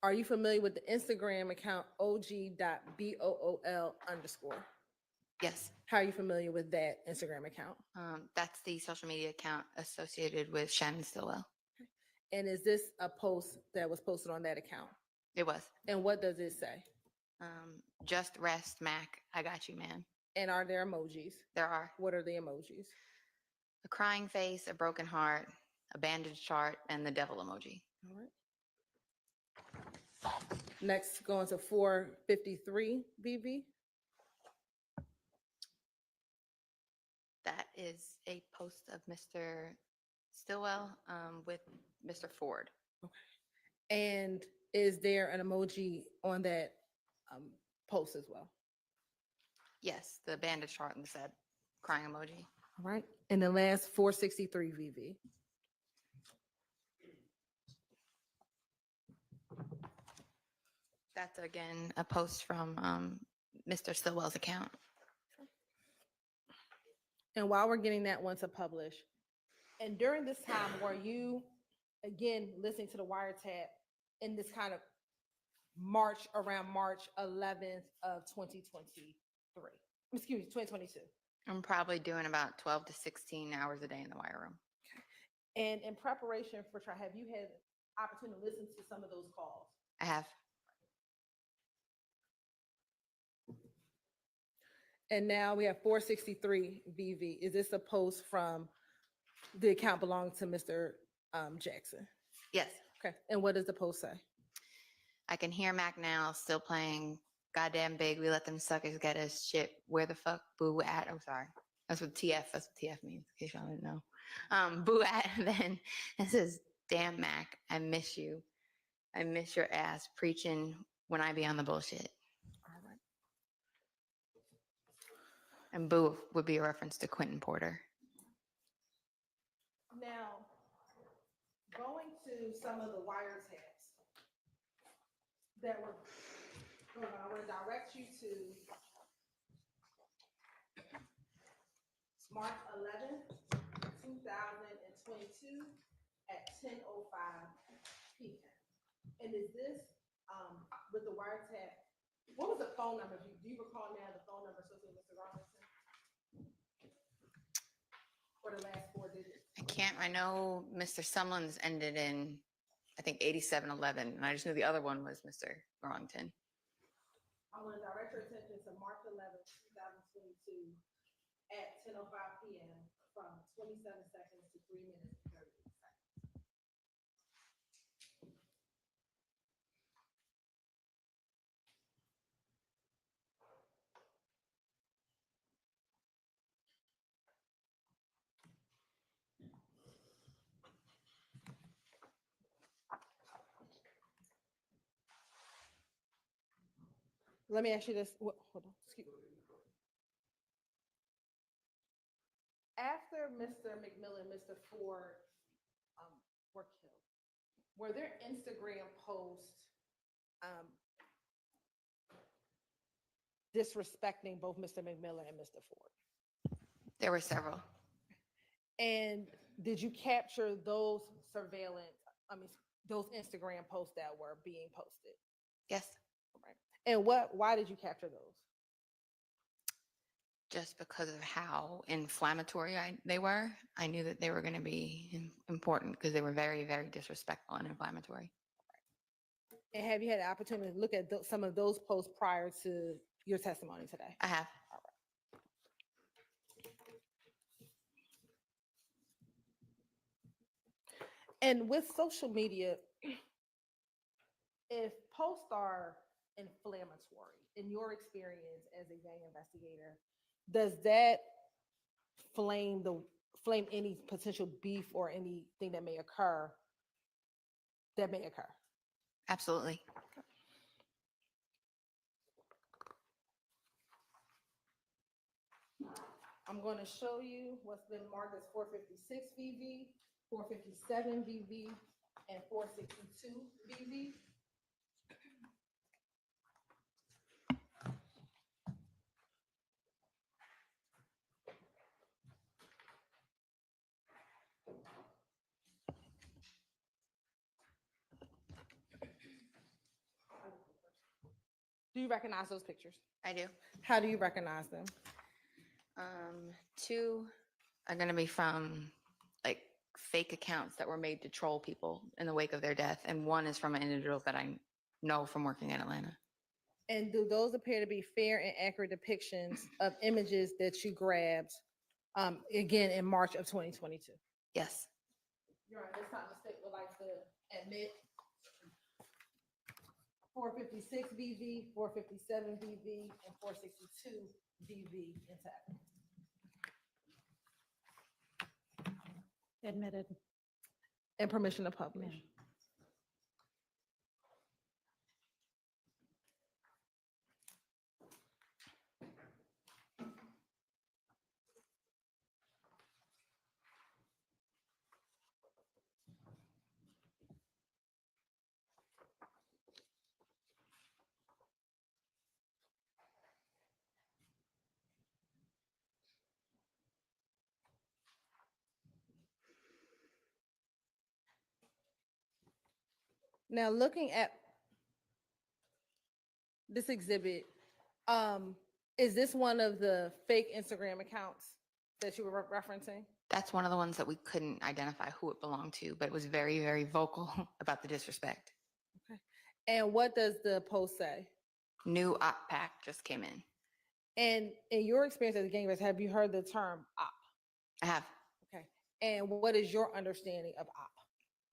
Are you familiar with the Instagram account OG.BOOL_? Yes. How are you familiar with that Instagram account? That's the social media account associated with Shannon Stillwell. And is this a post that was posted on that account? It was. And what does it say? Just rest, Mac. I got you, man. And are there emojis? There are. What are the emojis? A crying face, a broken heart, a bandaged chart, and the devil emoji. All right. Next, going to 453 VV. That is a post of Mr. Stillwell with Mr. Ford. Okay. And is there an emoji on that post as well? Yes, the bandage chart and the sad crying emoji. All right. And the last 463 VV. That's again a post from Mr. Stillwell's account. And while we're getting that one to publish, and during this time, were you again listening to the wiretap in this kind of around March 11th of 2023? Excuse me, 2022. I'm probably doing about 12 to 16 hours a day in the wire room. And in preparation for trial, have you had opportunity to listen to some of those calls? I have. And now we have 463 VV. Is this a post from the account belonging to Mr. Jackson? Yes. Okay. And what does the post say? I can hear Mac now still playing Goddamn Big. We let them suckers get us shit. Where the fuck boo at? Oh, sorry. That's what TF means, in case y'all didn't know. Boo at. And then it says, damn Mac, I miss you. I miss your ass preaching when I be on the bullshit. All right. And boo would be a reference to Quentin Porter. Now, going to some of the wiretaps that were, I want to direct you to March 11th, 2022 at 10:05 p.m. And is this with the wiretap? What was the phone number? Do you recall now the phone number associated I know Mr. Sumlin's ended in, I think, 8711, and I just knew the other one was Mr. Garlington. I want to direct your attention to March 11th, 2022 at 10:05 p.m. from 27 seconds to 3 minutes and 30 seconds. Let me ask you this. Hold on. Excuse me. After Mr. McMillan, Mr. Ford were killed, were there Instagram posts disrespecting both Mr. McMillan and Mr. Ford? There were several. And did you capture those those Instagram posts that were being posted? Yes. Right. And why did you capture those? Just because of how inflammatory they were. I knew that they were going to be important because they were very, very disrespectful and inflammatory. And have you had the opportunity to look at some of those posts prior to your testimony today? I have. And with social media, if posts are inflammatory, in your experience as a gang investigator, does that flame any potential beef or anything that may occur? Absolutely. I'm going to show you what's been marked as 456 VV, 457 VV, and 462 VV. Do you recognize those pictures? I do. How do you recognize them? Two are going to be from like fake accounts that were made to troll people in the wake of their death, and one is from an individual that I know from working in Atlanta. And do those appear to be fair and accurate depictions of images that you grabbed again in March of 2022? Yes. Your Honor, this time the state would like to admit 456 VV, 457 VV, and 462 VV intact. Admitted. And permission to publish. Yeah. Now, looking at this exhibit, is this one of the fake Instagram accounts that you were referencing? That's one of the ones that we couldn't identify who it belonged to, but it was very, very vocal about the disrespect. Okay. And what does the post say? New op pack just came in. And in your experience as a gang investigator, have you heard the term op? I have. Okay. And what is your understanding of op?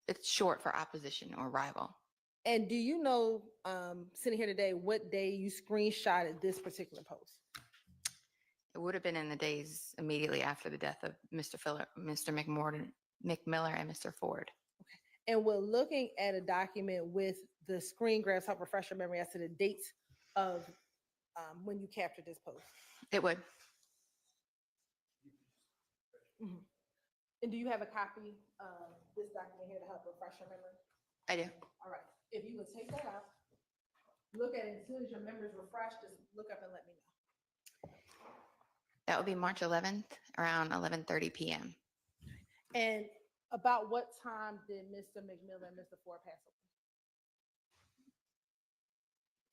It's short for opposition or rival. And do you know, sitting here today, what day you screenshotted this particular post? It would have been in the days immediately after the death of Mr. McMillan, and Mr. Ford. Okay. And we're looking at a document with the screen grabs, help refresh your memory as to the dates of when you captured this post. It would. Mm-hmm. And do you have a copy of this document here to help refresh your memory? I do. All right. If you would take that out, look at it as soon as your memory's refreshed, just look up and let me know. That would be March 11th around 11:30 p.m. And about what time did Mr. McMillan and Mr. Ford pass away?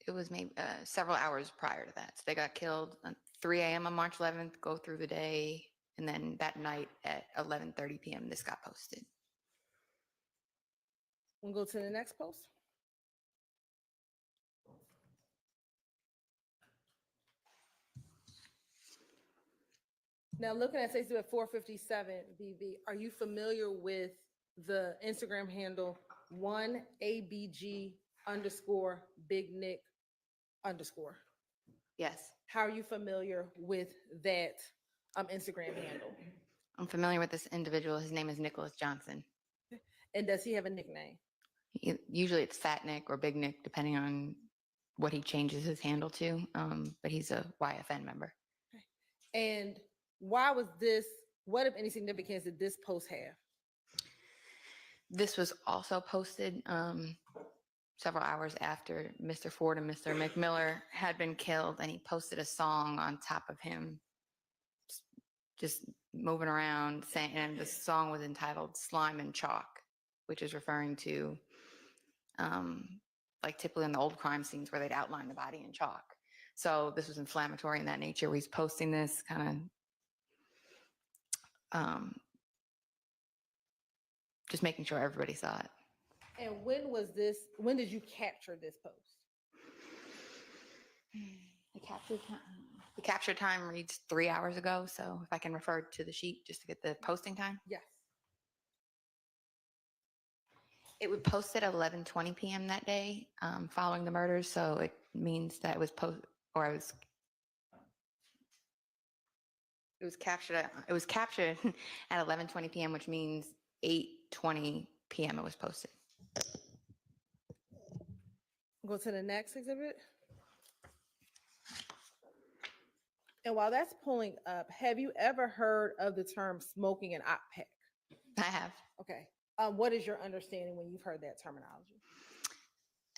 It was maybe several hours prior to that. So they got killed at 3 a.m. on March 11th, go through the day And then that night at 11:30 p.m., this got posted. We'll go to the next post. Now, looking at Facebook at 457 BB, are you familiar with the Instagram handle 1ABG _ Big Nick _? Yes, How are you familiar with that Instagram handle? I'm familiar with this individual. His name is Nicholas Johnson. And does he have a nickname? Usually it's Fat Nick or Big Nick, depending on what he changes his handle to. But he's a YFN member. And why was this, what, if any, significance did this post have? This was also posted several hours after Mr. Ford and Mr. McMiller had been killed, and he posted a song on top of him just moving around, saying, and the song was entitled Slime and Chalk, which is referring to like typically in the old crime scenes where they'd outline the body in chalk. So this was inflammatory in that nature. He's posting this kind of just making sure everybody saw it. And when was this, when did you capture this post? The capture time reads 3 hours ago. So if I can refer to the sheet just to get the posting time. Yes. It was posted at 11:20 p.m. that day following the murders. So it means that it was captured at 11:20 p.m., which means 8:20 p.m. it was posted. Go to the next exhibit. And while that's pulling up, have you ever heard of the term smoking an op pack? I have. Okay. What is your understanding when you've heard that terminology?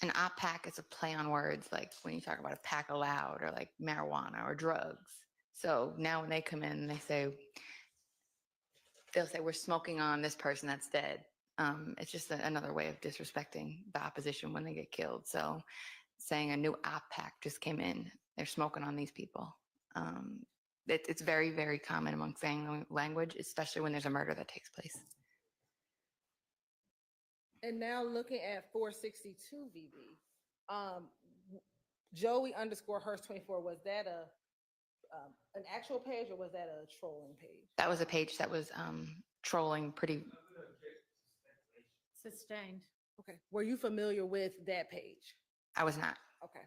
An op pack is a play on words, like when you talk about a pack aloud or like marijuana or drugs. So now when they come in, they'll say we're smoking on this person that's dead. It's just another way of disrespecting the opposition when they get killed. So saying a new op pack just came in, they're smoking on these people. It's very, very common among gang language, especially when there's a murder that takes place. And now looking at 462 VB, Joey _ Hurst 24, was that an actual page or was that a trolling page? That was a page that was trolling pretty. Sustained. Okay. Were you familiar with that page? I was not. Okay.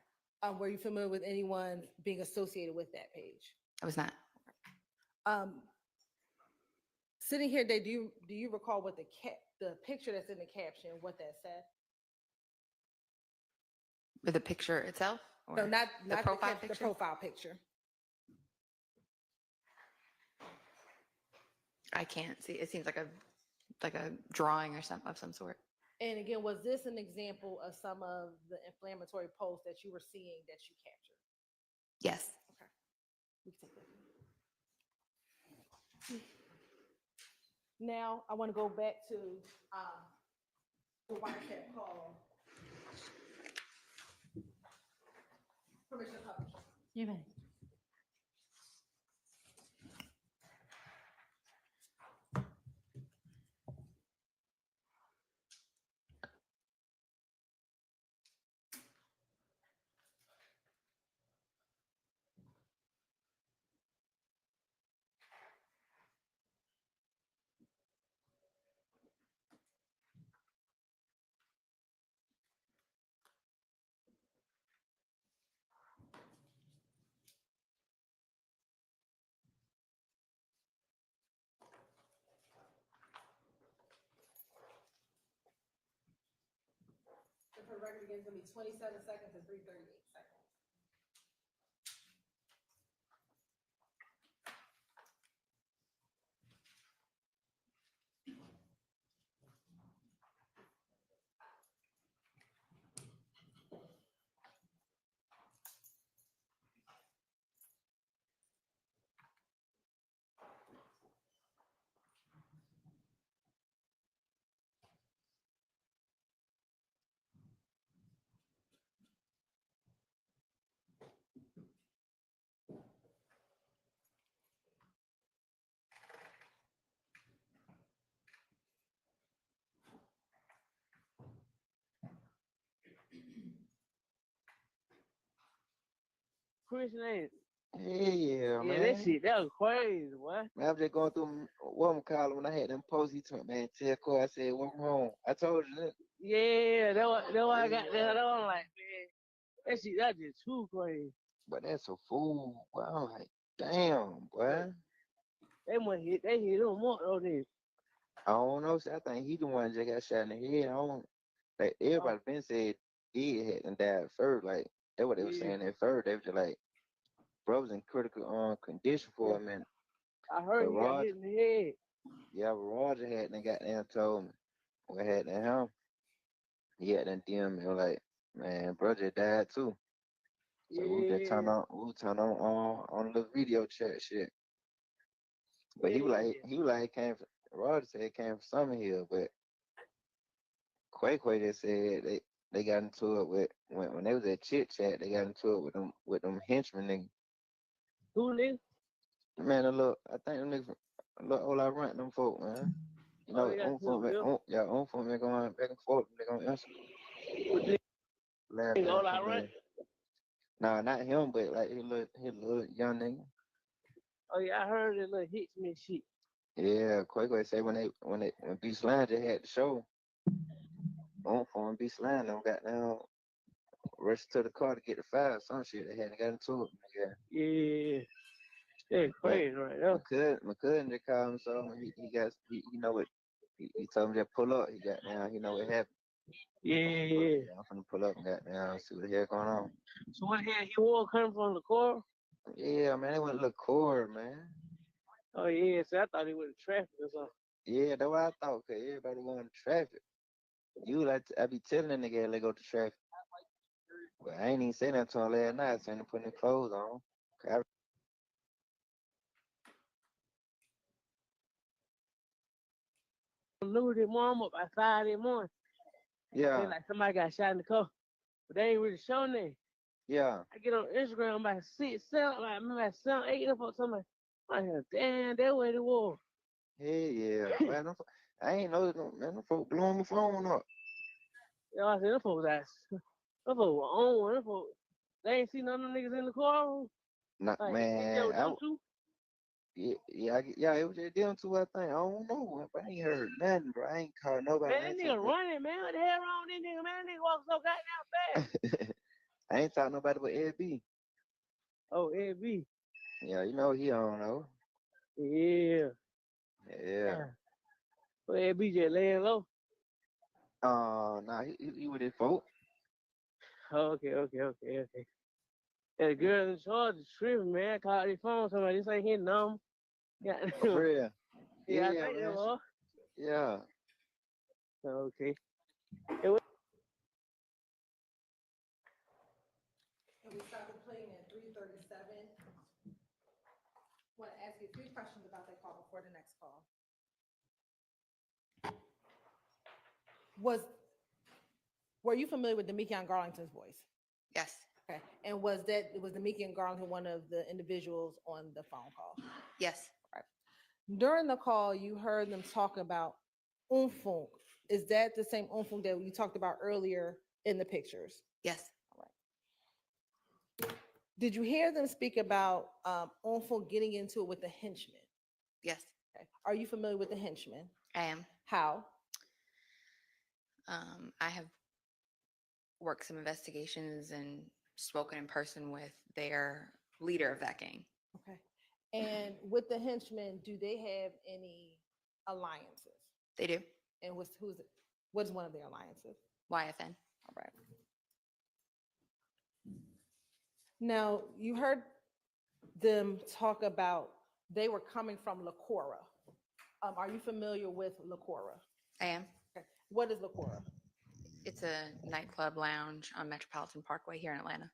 Were you familiar with anyone being associated with that page? I was not. Sitting here today, do you recall what the picture that's in the caption, what that said? With the picture itself? Or No, not the profile picture. The profile picture. I can't see. It seems like a drawing or of some sort. And again, was this an example of some of the inflammatory posts that you were seeing that you captured? Yes. Okay. We can take that. Now I want to go back to the YSL call. Permission to publish. You may. The record again is going to be 27 seconds and 3:38 seconds. Christian, ain't it? Yeah, man. Yeah, that was crazy, boy. Man, I'm just going through what I'm calling when I had them posts. He told me, man, tell Corey, I said, what's wrong? I told you that. Yeah, that what I got there. That was like, man, that just too crazy. But that's a fool. Boy, I'm like, damn, boy. They hit him more though, then. I don't know. I think he the one that got shot in the head. I don't, like, everybody been said he hadn't died first. Like, that's what they were saying at first. They were just like, bro was in critical condition for a minute. I heard he got hit in the head. Yeah, but Roger had and got down told me what happened to him. He had that DM me like, man, bro just died too. So we just turn on the video chat shit. But he was like he came from Roger said it came from Summer Hill, but Quay just said they got into it with when they was at Chit Chat, they got into it with them henchmen niggas. Who niggas? Man, I think them niggas all I run them folk, man. You know, on for me going back and forth, they gonna answer. All I run? Nah, not him, but like his little young nigga. Oh yeah, I heard that little Hitchman shit. Yeah, Quay say when B Slime just had the show, on for him, B Slime them got down, rushed to the car to get the file, some shit they hadn't got into it. Yeah, that's crazy right there. My cousin just called him, so he know what he told me to pull up. He got down, he know what happened. Yeah. I'm finna pull up and got down, see what the hell going on. So what the hell he was coming from the car? Yeah, man, they went to LaCour, man. Oh yeah, so I thought he went to traffic or something. Yeah, that's what I thought, cause everybody going to traffic. I be telling that nigga let go to traffic. But I ain't even saying that to him last night, saying to put his clothes on. Lose their mom up by 5 in the morning. Yeah. They like somebody got shot in the car, but they ain't really showing that. Yeah. I get on Instagram by 6, 7, like maybe by 7, 8 or something. I'm like, damn, that way it was. Hey, yeah. Man, I ain't know that, man. Them folk blowing my phone up. Yeah, I said, them folks were on. Them folks, they ain't see none of them niggas in the car. Nah, like, man. Yeah, it was just them two, I think. I don't know, but I ain't heard nothing, bro. I ain't called nobody. Man, that nigga running, man. What the hell wrong with this nigga, man? That nigga walk so goddamn fast. I ain't talking nobody but Ed B. Oh, Ed B. Yeah, you know he don't know. Yeah. Yeah. Well, Ed B just laying low. Nah, he with his folk. Okay. Yeah, the girl in charge is tripping, man. I called his phone, somebody, this ain't his number. Yeah. For real. Yeah, I think it was. Yeah. Okay. And we started playing at 3:37. Want to ask you 3 questions about that call before the next call. Were you familiar with Demekion Garlington's voice? Yes. Okay. And was Demekion Garlington one of the individuals on the phone call? Yes. Right. During the call, you heard them talk about umfunk. Is that the same umfunk that you talked about earlier in the pictures? Yes. All right. Did you hear them speak about umfunk getting into it with the henchman? Yes. Okay. Are you familiar with the henchman? I am. How? I have worked some investigations and spoken in person with their leader of that gang. Okay. And with the henchmen, do they have any alliances? They do. And what's one of their alliances? YFN. All right. Now, you heard them talk about they were coming from Lacora. Are you familiar with Lacora? I am. Okay. What is Lacora? It's a nightclub lounge on Metropolitan Parkway here in Atlanta.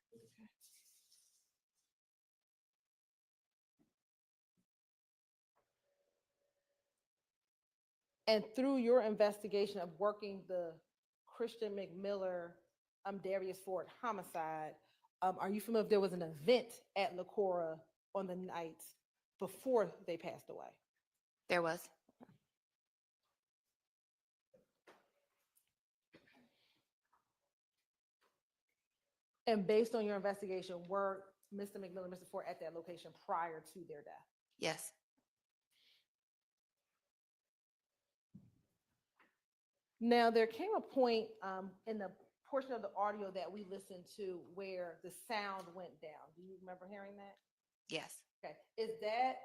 And through your investigation of working the Christian McMiller, Darius Ford homicide, are you familiar if there was an event at Lacora on the night before they passed away? There was. And based on your investigation, were Mr. McMillan, Mr. Ford at that location prior to their death? Yes. Now, there came a point in the portion of the audio that we listened to where the sound went down. Do you remember hearing that? Yes. Okay. Is that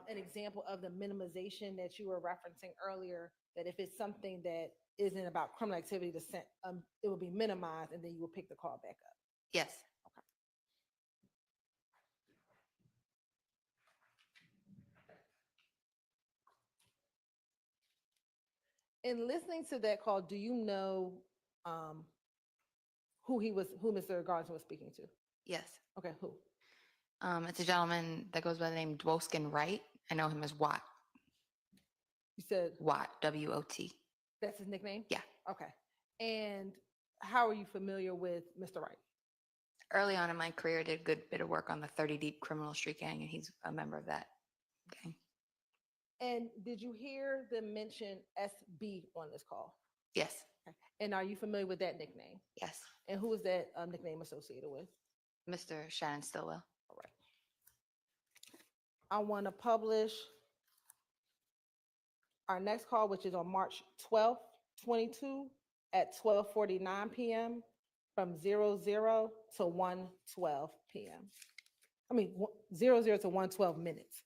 an example of the minimization that you were referencing earlier? That if it's something that isn't about criminal activity, it will be minimized and then you will pick the call back up? Yes. In listening to that call, do you know who Mr. Garlington was speaking to? Yes. Okay, who? It's a gentleman that goes by the name Dwoskin Wright. I know him as Watt. You said Watt, W-O-T. That's his nickname? Yeah. Okay. And how are you familiar with Mr. Wright? Early on in my career, I did a good bit of work on the 30 Deep Criminal Street Gang, and he's a member of that gang. And did you hear them mention SB on this call? Yes. Okay. And are you familiar with that nickname? Yes. And who is that nickname associated with? Mr. Shannon Stillwell. All right. I want to publish our next call, which is on March 12th, 22 at 12:49 p.m. from 00 to 1:12 p.m. I mean, 00 to 1:12 minutes.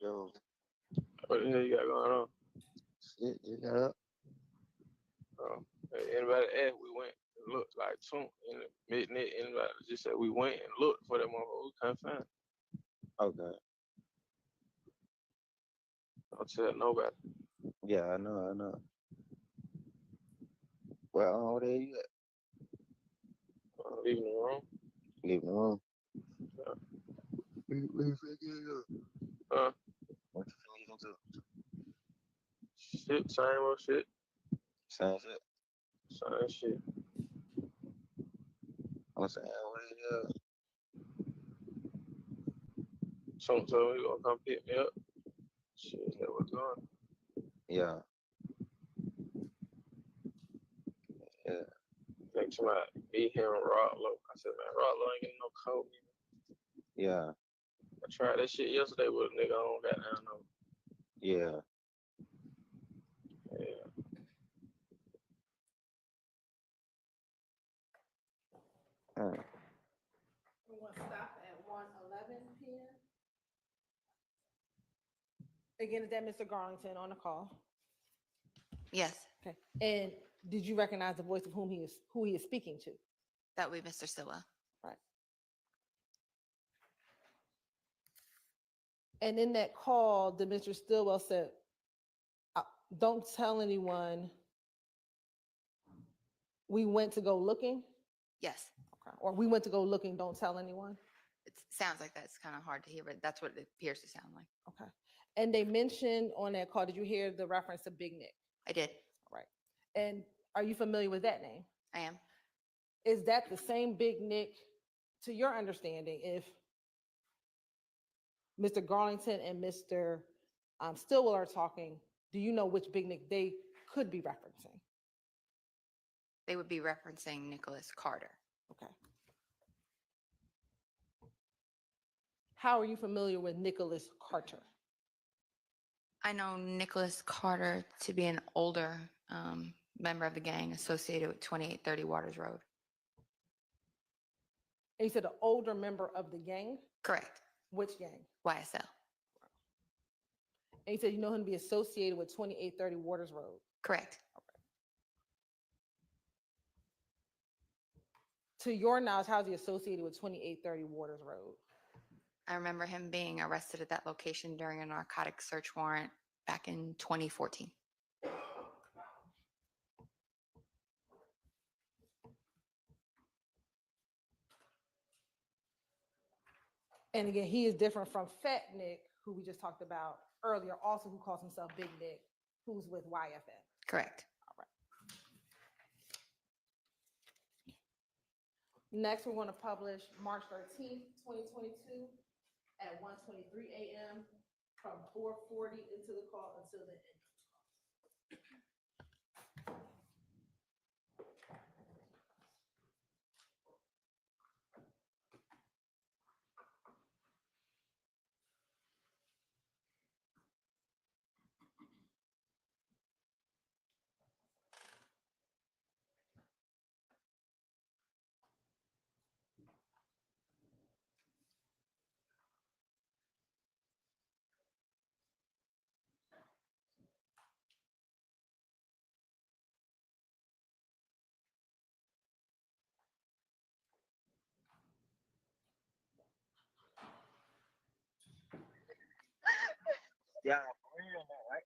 Yo, What the hell you got going on? shit, just got up. Hey, anybody asked, we went and looked like soon in the midnight. Anybody just said we went and looked for that motherfucker. We couldn't find it. Okay. Don't tell nobody. Yeah, I know. Well, over there you at? Leaving the room. Leaving the room. Yeah. What you finna Huh? What you finna do? Shit, same old shit. Same shit. Same shit. I'm saying, what you at? Someone told me you gonna come pick me up. Shit, that was going. Yeah. Yeah. Think somebody beat him, Rodlow. I said, man, Rodlow ain't getting no coat. Yeah. I tried that shit yesterday with a nigga I don't got down no. Yeah. Yeah. We want to stop at 1:11 p.m. Again, is that Mr. Garlington on the call? Yes. Okay. And did you recognize the voice of who he is speaking to? That would be Mr. Stillwell. Right. And in that call, the Mr. Stillwell said, don't tell anyone we went to go looking? Yes. Okay. Or we went to go looking, don't tell anyone? It sounds like that. It's kind of hard to hear, but that's what it appears to sound like. Okay. And they mentioned on that call, did you hear the reference to Big Nick? I did. Right. And are you familiar with that name? I am. Is that the same Big Nick, to your understanding, if Mr. Garlington and Mr. Stillwell are talking, do you know which Big Nick they could be referencing? They would be referencing Nicholas Carter. Okay. How are you familiar with Nicholas Carter? I know Nicholas Carter to be an older member of the gang associated with 2830 Waters Road. And you said an older member of the gang? Correct. Which gang? YSL. And you said you know him to be associated with 2830 Waters Road? Correct. To your knowledge, how is he associated with 2830 Waters Road? I remember him being arrested at that location during a narcotic search warrant back in 2014. And again, he is different from Fat Nick, who we just talked about earlier, also who calls himself Big Nick, who's with YFN. Correct. All right. Next, we're going to publish March 13th, 2022 at 1:23 a.m. from 4:40 into the call until the end. Yeah, for real now, right?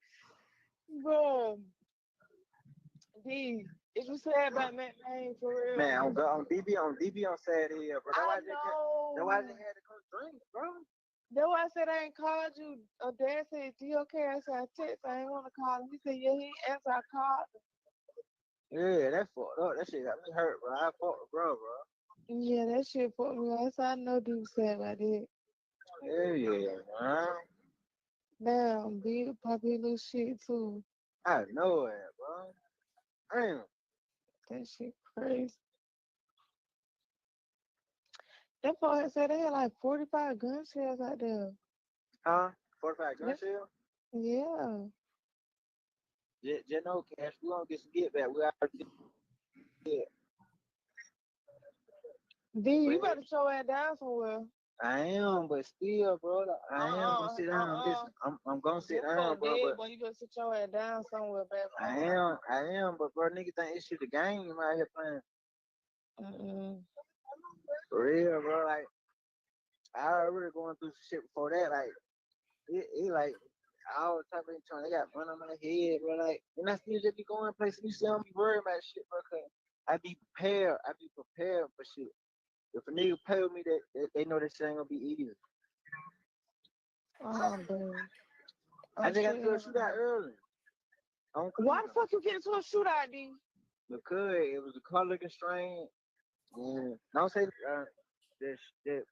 Bro, D, if you say about Matt Main for real. Man, on DB on Saturday, yeah, bro. That's why I just had to come drink, bro. That's why I said I ain't called you. Dad said, "D, okay?" I said, "I text. I ain't want to call him." He said, "Yeah, he ain't answer. I called him." Yeah, that fucked up. That shit got me hurt, bro. I fucked with bro. Yeah, that shit fucked me up. So I know D was sad about that. Hell yeah, man. Damn, big poppy little shit too. I know it, bro. Damn. That shit crazy. That part said they had like 45 gun shells out there. Huh? 45 gun shells? Yeah. Just know, Cash, we gonna get some get back. We already did. D, you better show that down somewhere. I am, but still, bro. I am gonna sit down. Listen, I'm gonna sit down, bro. But you better sit your ass down somewhere, baby. I am, but bro, nigga think it's shit the game you out here playing. For real, bro. Like I already going through some shit before that. Like it like all type of trying. They got run on my head, bro. Like and I still just be going places. You see, I don't be worried about shit, bro. Cause I be prepared. I be prepared for shit. If a nigga pay with me, they know that shit ain't gonna be easy. Oh, baby. I just got to a shootout early. Why the fuck you get into a shootout, D? Because it was a car looking strange. Yeah. Don't say that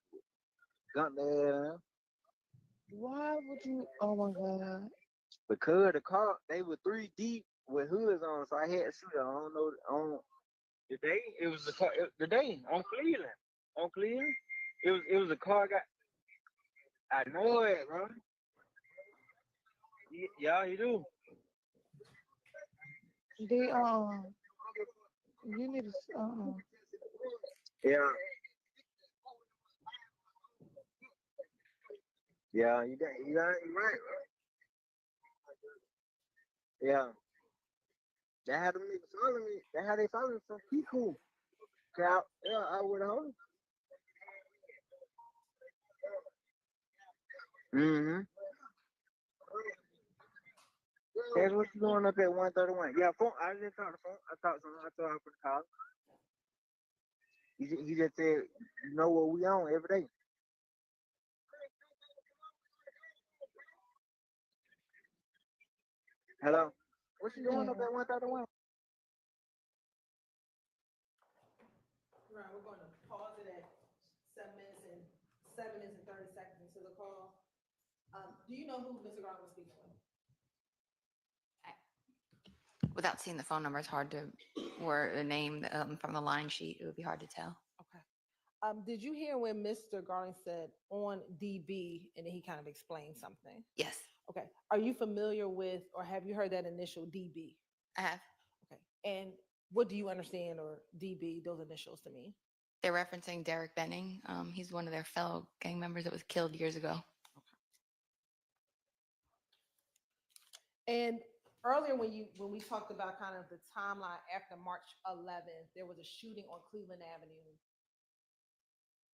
gun there. Why would you? Oh my god. Because the car, they were 3 deep with hoods on, so I had to shoot it. I don't know. On the day, it was the car. The day on Cleveland. On Cleveland, it was a car. I know it, bro. Yeah, you do. They you need to Yeah. Yeah, you right, bro. Yeah. That how them niggas follow me. That how they follow me from people. Yeah, I would hold. Mm-hmm. That's what you doing up at 131. Yeah, phone. I didn't talk the phone. I talked to him. I told him for the call. He just said, you know what we on every day. Hello. What you doing up at 131? Right, we're going to pause it at 7 minutes and 30 seconds into the call. Do you know who Mr. Garland was speaking with? Without seeing the phone number, it's hard to, or a name from the line sheet, it would be hard to tell. Okay. Did you hear when Mr. Garland said on DB and then he kind of explained something? Yes. Okay. Are you familiar with or have you heard that initial DB? I have. Okay. And what do you understand or DB, those initials to mean? They're referencing Derek Benning. He's one of their fellow gang members that was killed years ago. And earlier when we talked about kind of the timeline after March 11th, there was a shooting on Cleveland Avenue.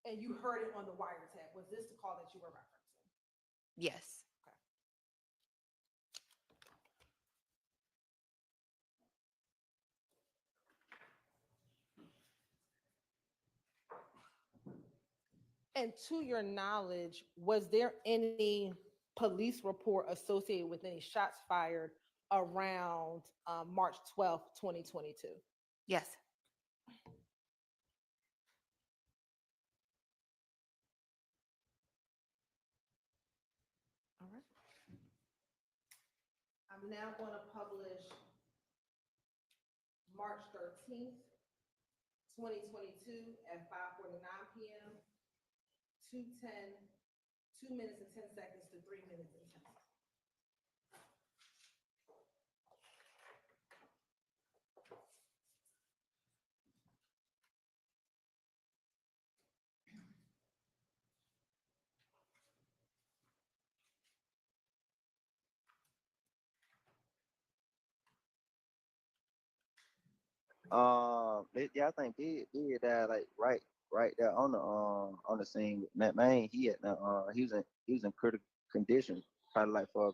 And you heard it on the wiretap. Was this the call that you were referencing? Yes. And to your knowledge, was there any police report associated with any shots fired around March 12th, 2022? Yes. All right. I'm now going to publish March 13th, 2022 at 5:49 p.m. 2 minutes and 10 seconds to 3 minutes and 10 seconds. Yeah, I think Big died like right there on the scene with Matt Main. He was in critical condition, probably like for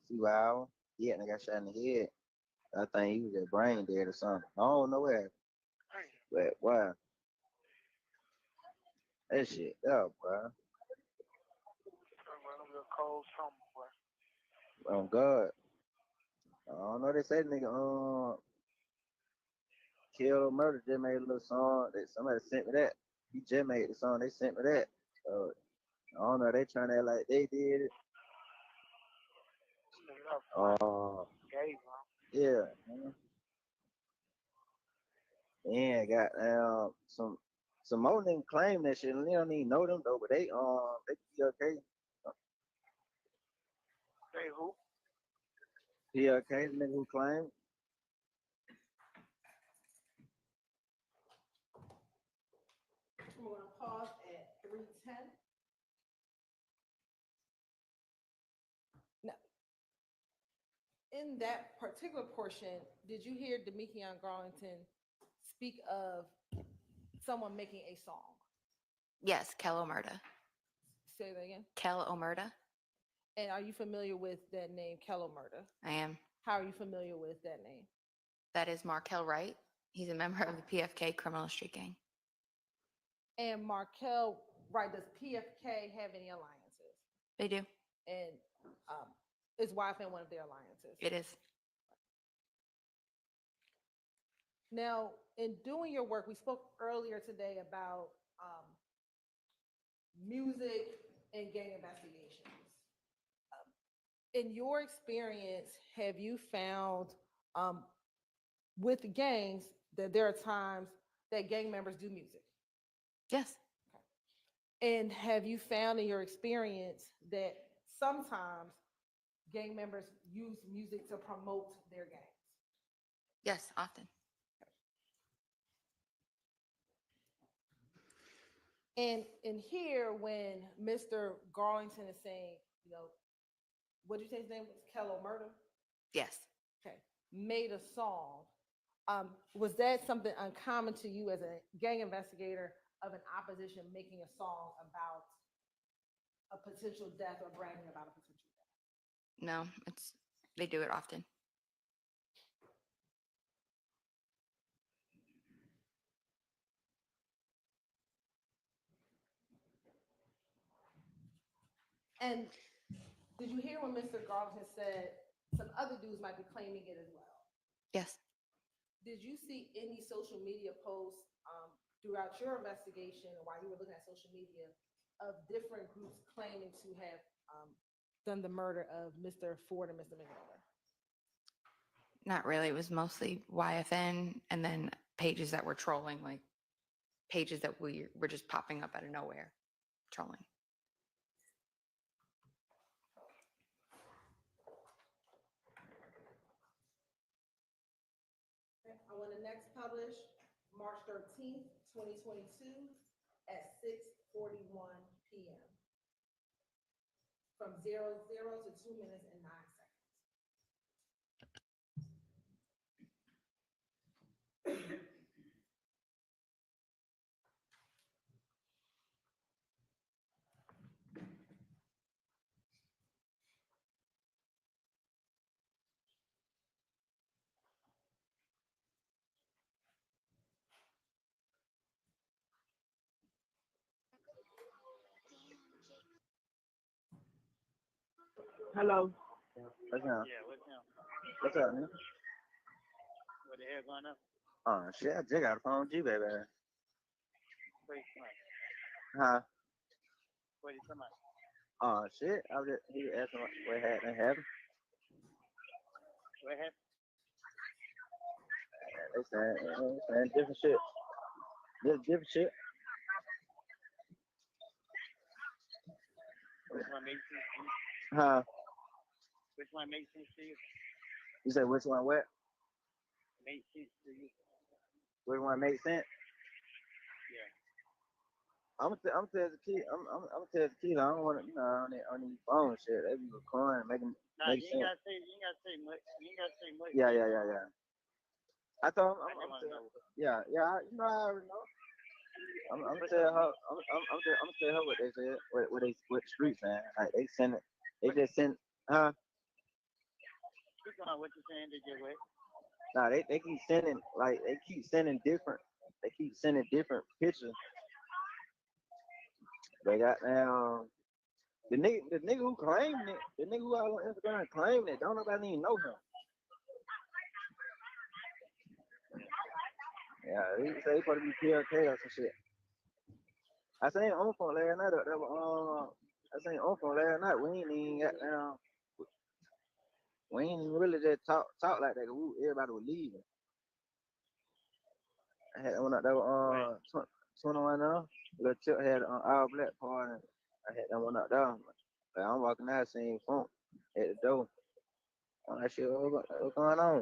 few hours. Yeah, and I got shot in the head. I think he was at brain dead or something. I don't know where, but wow, that shit up, bro. Cold summer, boy. Oh God, I don't know. They say the nigga Kill or Murder just made a little song that somebody sent me that. He just made the song. They sent me that. I don't know. They trying to act like they did it. Yeah. Yeah, got some more niggas claim that shit. And they don't even know them though, but they be okay. Hey, who? He okay, the nigga who claimed. We're going to pause at 3:10. Now, in that particular portion, did you hear Demikion Garlington speak of someone making a song? Yes, Kel Omerta. Say that again. Kel Omerta. And are you familiar with that name, Kel Omerta? I am. How are you familiar with that name? That is Markel Wright. He's a member of the PFK criminal street gang. And Markel, right, does PFK have any alliances? They do. And is YFN one of their alliances? It is. Now, in doing your work, we spoke earlier today about music and gang investigations. In your experience, have you found with gangs that there are times that gang members do music? Yes. Okay. And have you found in your experience that sometimes gang members use music to promote their gangs? Yes, often. And in here, when Mr. Garlington is saying, what did you say his name was? Kel Omerta? Yes. Okay. Made a song. Was that something uncommon to you as a gang investigator of an opposition making a song about a potential death or bragging about a potential death? No, they do it often. And did you hear when Mr. Garlington said some other dudes might be claiming it as well? Yes. Did you see any social media posts throughout your investigation or while you were looking at social media of different groups claiming to have done the murder of Mr. Ford and Mr. McMillan? Not really. It was mostly YFN and then pages that were trolling, like pages that were just popping up out of nowhere, trolling. I want to next publish March 13th, 2022 at 6:41 p.m. From 00 to 2 minutes and 9 seconds. Hello. What's up? Yeah, what's up? What's up, man? What the hell going on? Oh shit, I just got a phone with you, baby. What you talking Huh? about? What you talking about? Oh shit, I was just he was asking what happened. What happened? They saying different shit. Just different shit. Which one makes sense to you? Huh? Which one makes sense to you? You said which one what? Makes sense to you? Which one makes sense? Yeah. I'm tell the kid. I'm tell the kid. I don't want to, on these phone shit. They be recording, making Nah, make you sense. ain't gotta say much. You ain't gotta say much. Yeah. I told him. I just wanna know. Yeah. I already know. I'm tell her. I'm tell her what they said. What the street saying. Like they send it. They just send. Huh? Keep going. What you saying? Did you wait? Nah, they keep sending different. They keep sending different pictures. They got now. The nigga who claimed it, the nigga who out on Instagram claiming it, don't nobody even know him. Yeah, he say he supposed to be PLK or some shit. I seen on phone last night. I seen on phone last night. We ain't even got down. We ain't even really just talk like that. Everybody was leaving. I had one out there with 21 now. Little Chip had an all black party. I had that one out there. Like, I'm walking out, seeing funk at the door. I shit, what's going on?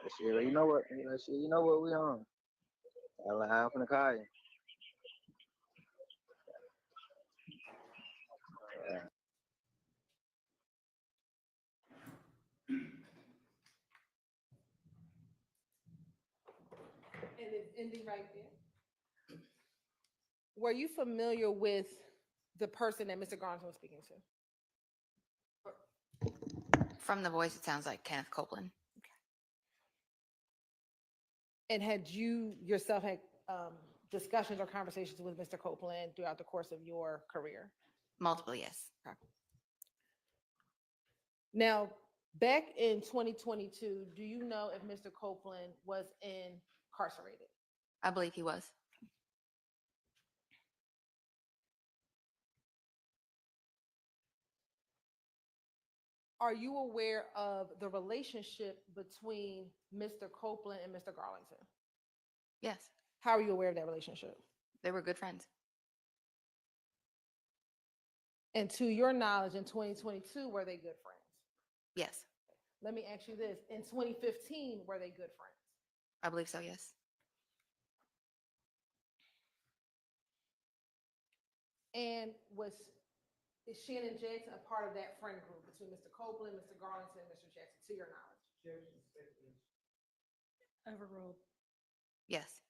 That shit, you know what? You know what we on? I'm like, I'm finna call you. Yeah. And it's ending right there. Were you familiar with the person that Mr. Garnes was speaking to? From the voice, it sounds like Kenneth Copeland. And had you yourself had discussions or conversations with Mr. Copeland throughout the course of your career? Multiple, yes. Okay. Now, back in 2022, do you know if Mr. Copeland was incarcerated? I believe he was. Are you aware of the relationship between Mr. Copeland and Mr. Garlington? Yes. How are you aware of that relationship? They were good friends. And to your knowledge, in 2022, were they good friends? Yes. Let me ask you this. In 2015, were they good friends? I believe so, yes. And is Shannon Jackson a part of that friend group between Mr. Copeland, Mr. Garlington, and Mr. Jackson, to your knowledge? Overruled. Yes.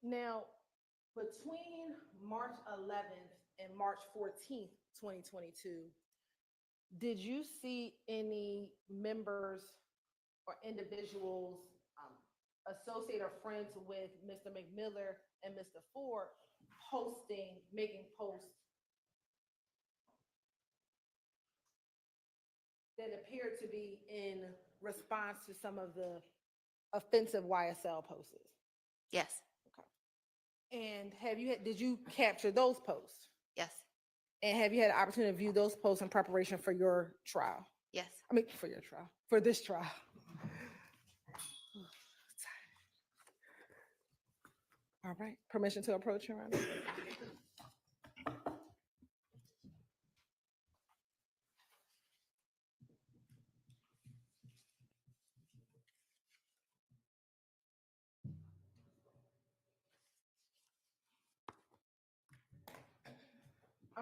Now, between March 11th and March 14th, 2022, did you see any members or individuals associated or friends with Mr. McMiller and Mr. Ford making posts that appeared to be in response to some of the offensive YSL posts? Yes. And did you capture those posts? Yes. And have you had an opportunity to view those posts in preparation for your trial? Yes. I mean, for your trial, for this trial. All right, permission to approach, Your Honor.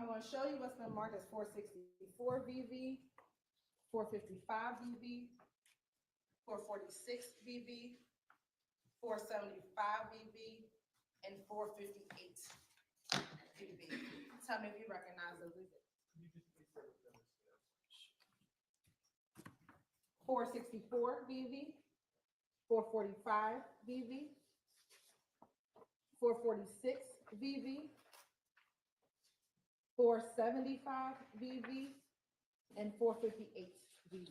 I'm going to show you what's been marked as 464 VV, 455 VV, 446 VV, 475 VV, and 458 VV. Tell me if you recognize those exhibits. 464 VV, 445 VV, 446 VV, 475 VV, and 458 VV.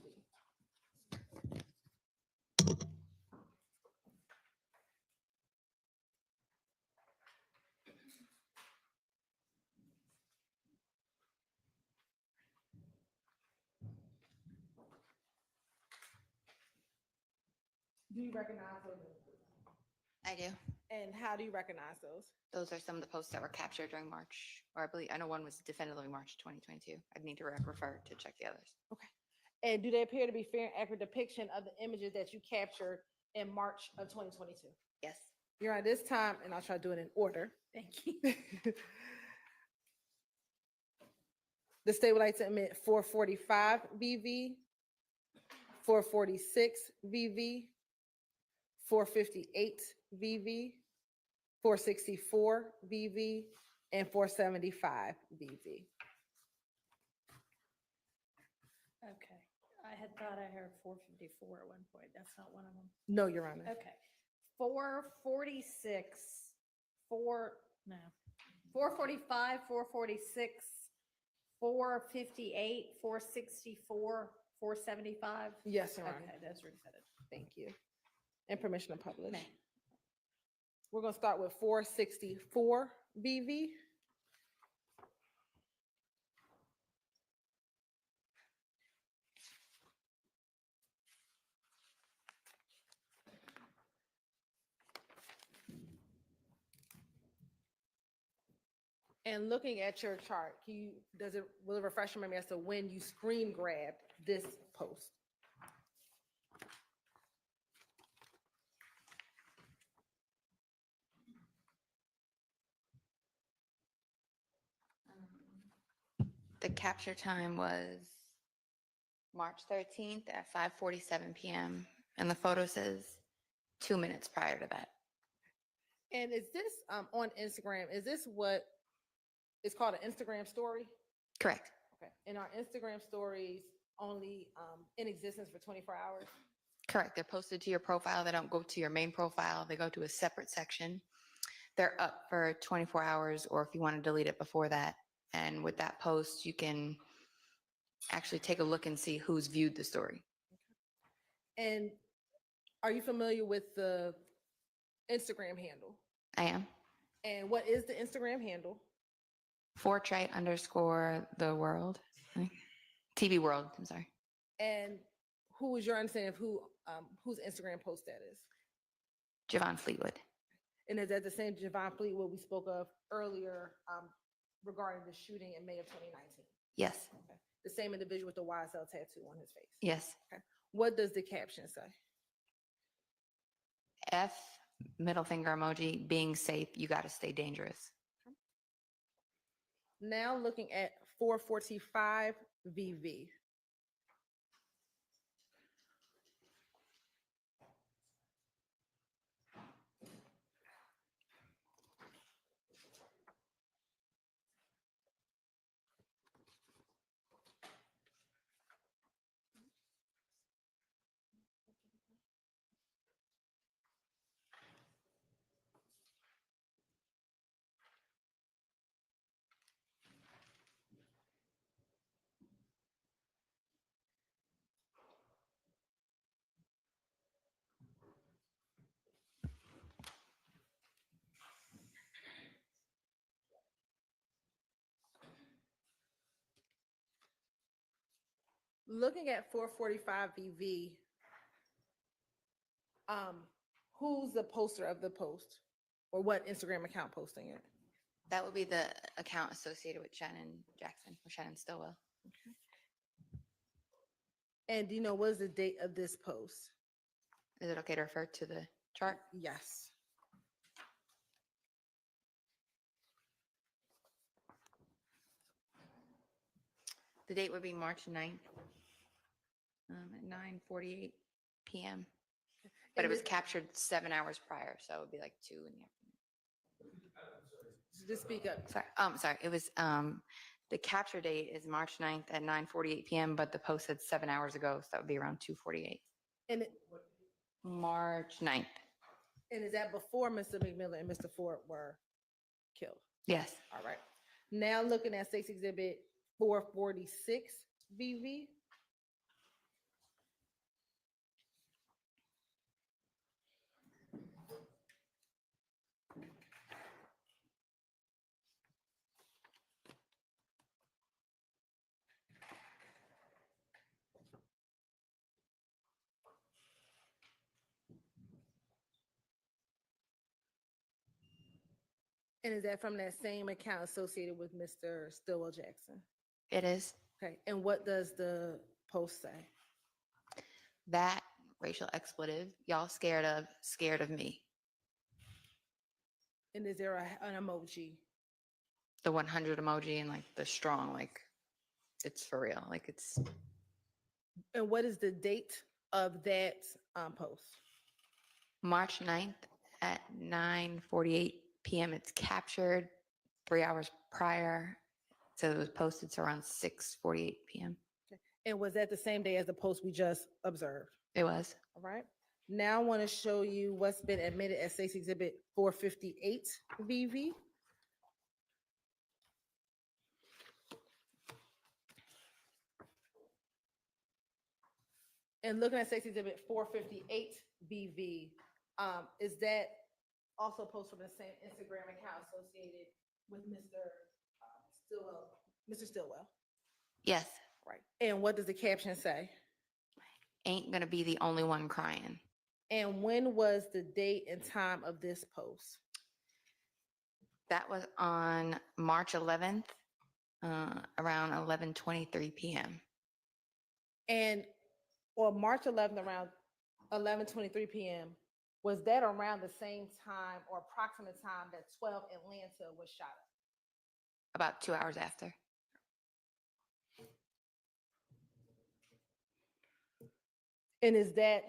Do you recognize those? I do. And how do you recognize those? Those are some of the posts that were captured during March, or I know one was definitively March 2022. I'd need to refer to check the others. Okay. And do they appear to be fair and accurate depiction of the images that you captured in March of 2022? Yes. You're on this time, and I'll try to do it in order. Thank you. The state would like to admit 445 VV, 446 VV, 458 VV, 464 VV, and 475 VV. Okay. I had thought I heard 454 at one point. That's not one of them. No, Your Honor. Okay. 446, 445, 446, 458, 464, 475. Yes, Your Honor. Okay, that's where you said it. Thank you. And permission to publish. We're going to start with 464 VV. And looking at your chart, will it refresh your memory as to when you screen grabbed this post? The capture time was March 13th at 5:47 p.m. and the photo says 2 minutes prior to that. And is this on Instagram? Is this what is called an Instagram story? Correct. Okay. And are Instagram stories only in existence for 24 hours? Correct. They're posted to your profile. They don't go to your main profile. They go to a separate section. They're up for 24 hours, or if you want to delete it before that. And with that post, you can actually take a look and see who's viewed the story. And are you familiar with the Instagram handle? I am. And what is the Instagram handle? Fortrite_the world. TV world, I'm sorry. And who is your understanding of whose Instagram post that is? Javon Fleetwood. And is that the same Javon Fleetwood we spoke of earlier regarding the shooting in May of 2019? Yes. Okay. The same individual with the YSL tattoo on his face? Yes. Okay. What does the caption say? F, middle finger emoji, being safe, you got to stay dangerous. Now looking at 445 VV. Looking at 445 VV, who's the poster of the post, or what Instagram account posting it? That would be the account associated with Shannon Jackson or Shannon Stillwell. Okay. And do you know what is the date of this post? Is it okay to refer to the chart? Yes. The date would be March 9th at 9:48 p.m. But it was captured 7 hours prior, so it would be like 2 in the afternoon. Just speak up. Sorry. It was the capture date is March 9th at 9:48 p.m., but the post said 7 hours ago, so that would be around 2:48. And March 9th. and is that before Mr. McMillan and Mr. Ford were killed? Yes. All right. Now looking at State's Exhibit 446 VV. And is that from that same account associated with Mr. Stillwell Jackson? It is. Okay. And what does the post say? That racial expletive, y'all scared of me. And is there an emoji? The 100 emoji and like the strong, like it's for real. Like it's. And what is the date of that post? March 9th at 9:48 p.m. It's captured 3 hours prior. So it was posted to around 6:48 p.m. Okay. And was that the same day as the post we just observed? It was. All right. Now I want to show you what's been admitted as State's Exhibit 458 VV. And looking at State's Exhibit 458 VV, is that also posted from the same Instagram account associated with Mr. Stillwell? Mr. Stillwell. Yes. Right. And what does the caption say? Ain't gonna be the only one crying. And when was the date and time of this post? That was on March 11th, around 11:23 p.m. And on March 11th, around 11:23 p.m., was that around the same time or approximate time that 12 Atlanta was shot up? About 2 hours after. And is that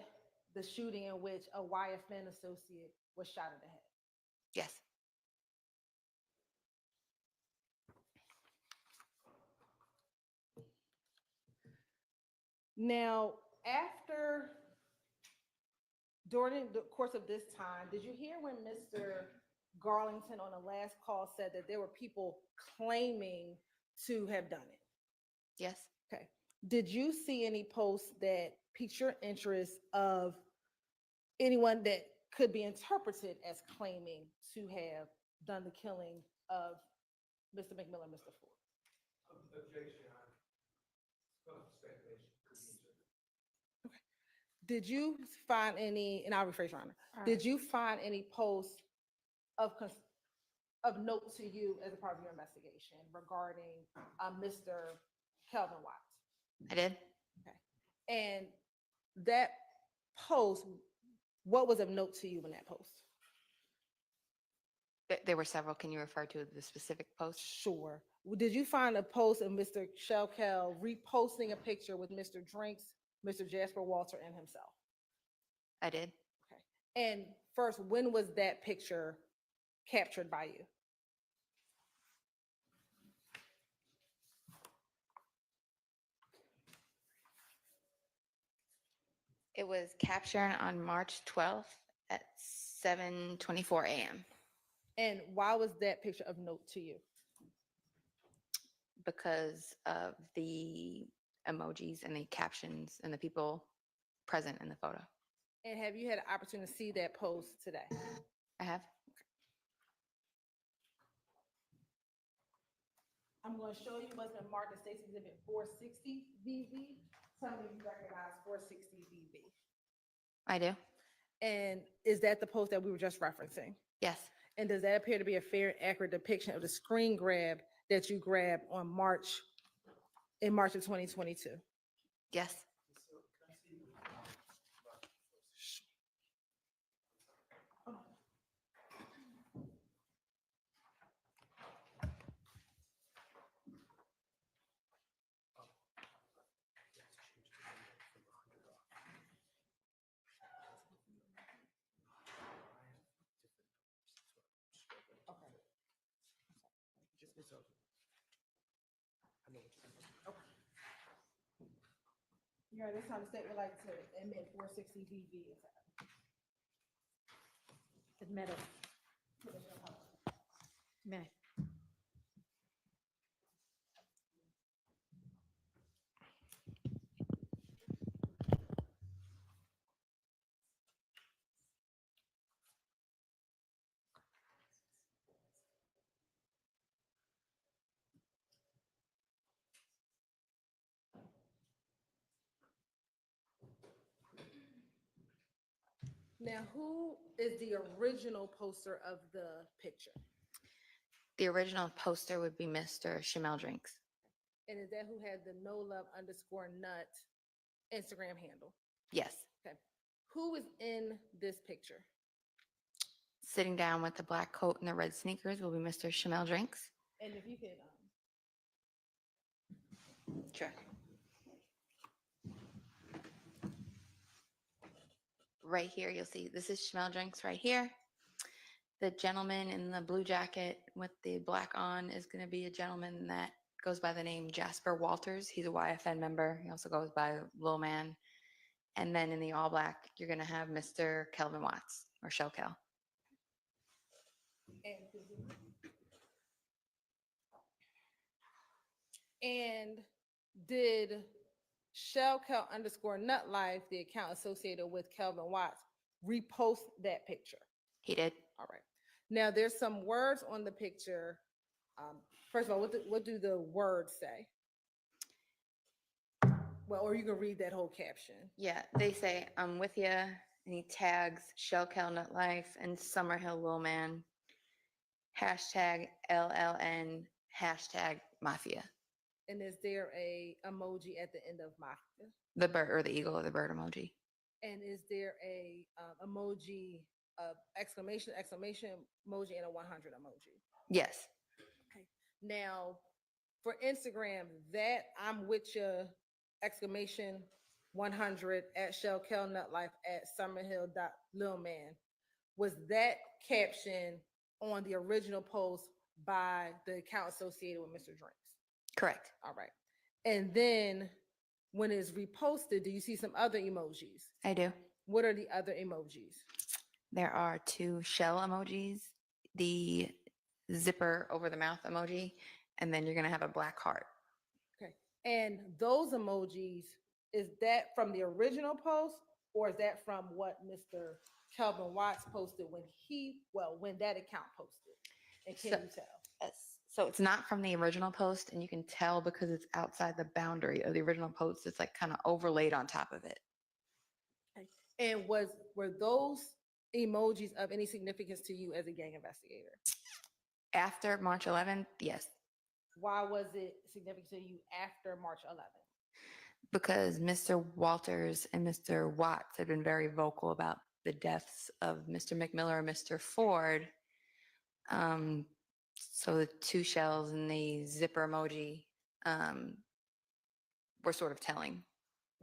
the shooting in which a YFN associate was shot in the head? Yes. Now, during the course of this time, did you hear when Mr. Garlington on the last call said that there were people claiming to have done it? Yes. Okay. Did you see any posts that piqued your interest of anyone that could be interpreted as claiming to have done the killing of Mr. McMillan, Mr. Ford? Objection. Did you find any, and I'll rephrase, Your Honor, did you find any posts of note to you as a part of your investigation regarding Mr. Kelvin Watts? I did. Okay. And that post, what was of note to you in that post? There were several. Can you refer to the specific post? Sure. Did you find a post of Mr. Shelkel reposting a picture with Mr. Drinks, Mr. Jasper Walter, and himself? I did. Okay. And first, when was that picture captured by you? It was captured on March 12th at 7:24 a.m. And why was that picture of note to you? Because of the emojis and the captions and the people present in the photo. And have you had an opportunity to see that post today? I have. I'm going to show you what's been marked as State's Exhibit 460 VV. Tell me if you recognize 460 VV. I do. And is that the post that we were just referencing? Yes. And does that appear to be a fair and accurate depiction of the screen grab that you grabbed on in March of 2022? Yes. I know what you're saying. Yeah, this time the state would like to admit 460 VV. Admit it. Admit it. Now, who is the original poster of the picture? The original poster would be Mr. Shamel Drinks. And is that who had the #NoLove_nut Instagram handle? Yes. Okay. Who is in this picture? Sitting down with the black coat and the red sneakers will be Mr. Shamel Drinks. And if you could, Sure. Right here, you'll see this is Shamel Drinks right here. The gentleman in the blue jacket with the black on is going to be a gentleman that goes by the name Jasper Walters. He's a YFN member. He also goes by Lil Man. And then in the all black, you're going to have Mr. Kelvin Watts or Shell Kel. And did Shellkel_NutLife, the account associated with Kelvin Watts, repost that picture? He did. All right. Now there's some words on the picture. First of all, what do the words say? Well, or you can read that whole caption. Yeah, they say, I'm with ya. And he tags Shell Kel Nutlife and Summerhill Lil Man. Hashtag LLN, hashtag Mafia. And is there a emoji at the end of Mafia? The bird or the eagle or the bird emoji. And is there a emoji, exclamation emoji and a 100 emoji? Yes. Okay. Now, for Instagram, that I'm with you, exclamation 100 at Shell Kel Nutlife at Summerhill.Lilman. Was that caption on the original post by the account associated with Mr. Drinks? Correct. All right. And then when it's reposted, do you see some other emojis? I do. What are the other emojis? There are 2 shell emojis, the zipper over the mouth emoji, and then you're going to have a black heart. Okay. And those emojis, is that from the original post or is that from what Mr. Kelvin Watts posted when that account posted? And can you tell? Yes. So it's not from the original post, and you can tell because it's outside the boundary of the original post. It's like kind of overlaid on top of it. Okay. And were those emojis of any significance to you as a gang investigator? After March 11th, yes. Why was it significant to you after March 11th? Because Mr. Walters and Mr. Watts had been very vocal about the deaths of Mr. McMiller and Mr. Ford. So the 2 shells and the zipper emoji were sort of telling.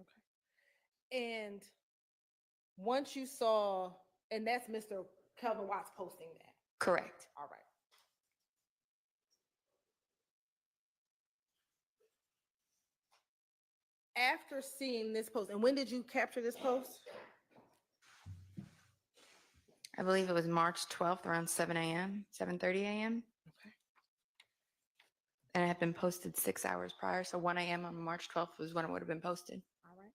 Okay. And once you saw, and that's Mr. Kelvin Watts posting that? Correct. All right. After seeing this post, and when did you capture this post? I believe it was March 12th around 7 a.m., 7:30 a.m. Okay. And it had been posted 6 hours prior. So 1 a.m. on March 12th was when it would have been posted. All right.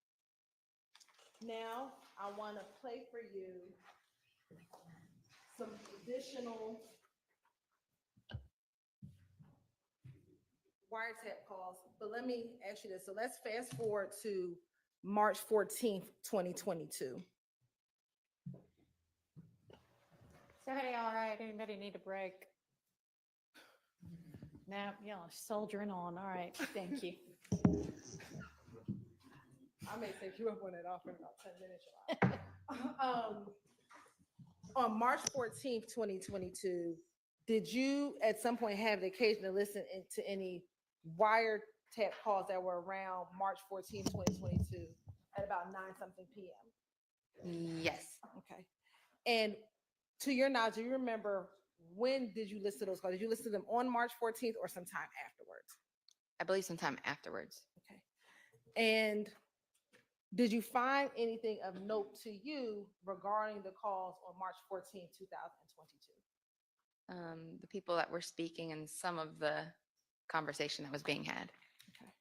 Now I want to play for you some additional wiretap calls, but let me ask you this. So let's fast forward to March 14th, 2022. So, hey, all right, anybody need a break? No, soldiering on. All right, thank you. I may take you up on that offer in about 10 minutes. On March 14th, 2022, did you at some point have the occasion to listen to any wiretap calls that were around March 14th, 2022 at about 9-something p.m.? Yes. Okay. And to your knowledge, do you remember when did you listen to those calls? Did you listen to them on March 14th or sometime afterwards? I believe sometime afterwards. Okay. And did you find anything of note to you regarding the calls on March 14th, 2022? The people that were speaking and some of the conversation that was being had. Okay.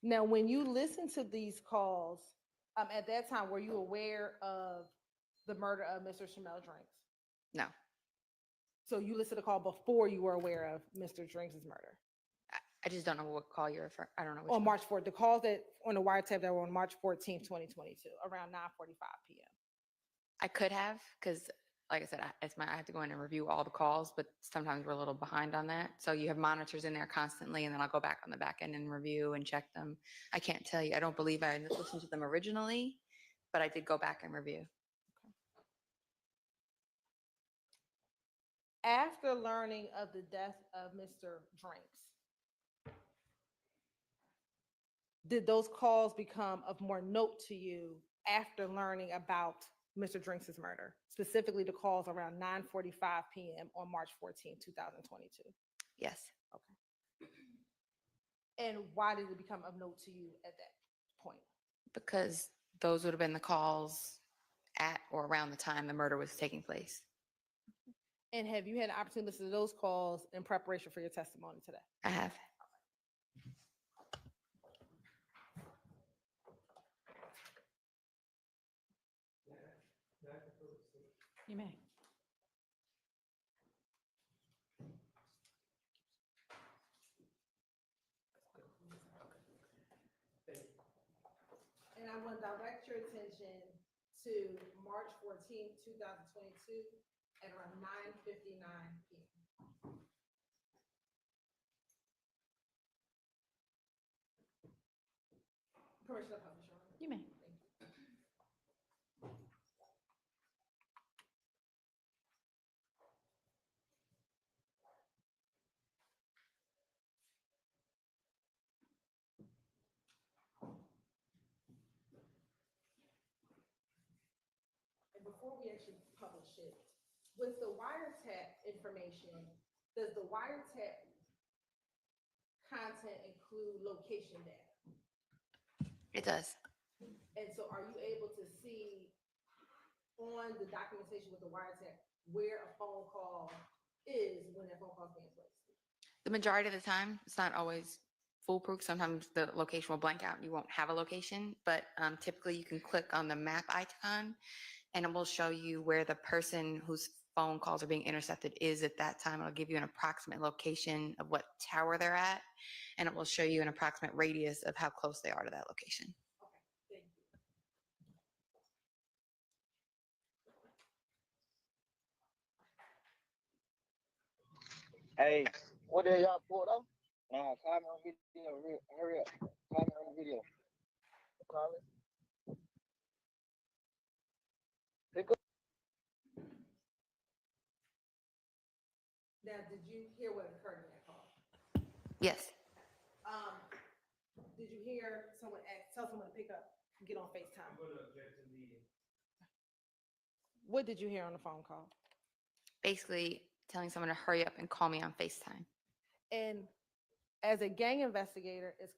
Now, when you listened to these calls, at that time, were you aware of the murder of Mr. Shamel Drinks? No, So you listened to the call before you were aware of Mr. Drinks' murder? I just don't know what call you're referring. I don't know. Which On one. March 4th, the calls that on the wiretap that were on March 14th, 2022, around 9:45 p.m. I could have, because like I said, I have to go in and review all the calls, but sometimes we're a little behind on that. So you have monitors in there constantly, and then I'll go back on the back end and review and check them. I can't tell you. I don't believe I listened to them originally, but I did go back and review. After learning of the death of Mr. Drinks, did those calls become of more note to you after learning about Mr. Drinks' murder, specifically the calls around 9:45 p.m. on March 14th, 2022? Yes. Okay. And why did it become of note to you at that point? Because those would have been the calls at or around the time the murder was taking place. And have you had an opportunity to listen to those calls in preparation for your testimony today? I have. You may. And I want to direct your attention to March 14th, 2022 at around 9:59 p.m. Permission to publish, Your Honor. You may. And before we actually publish it, with the wiretap information, does the wiretap content include location data? It does. And so are you able to see on the documentation with the wiretap where a phone call is when that phone call is being placed? The majority of the time, it's not always foolproof. Sometimes the location will blank out and you won't have a location, but typically you can click on the map icon and it will show you where the person whose phone calls are being intercepted is at that time. It'll give you an approximate location of what tower they're at, and it will show you an approximate radius of how close they are to that location. Thank you. Hey, what the hell y'all pulled off? Nah, call me on video. Hurry up. Call me on the video. Call it. Pick up. Now, did you hear what occurred in that call? Yes. Did you hear someone tell someone to pick up, get on FaceTime? What did you hear on the phone call? Basically telling someone to hurry up and call me on FaceTime. And as a gang investigator, is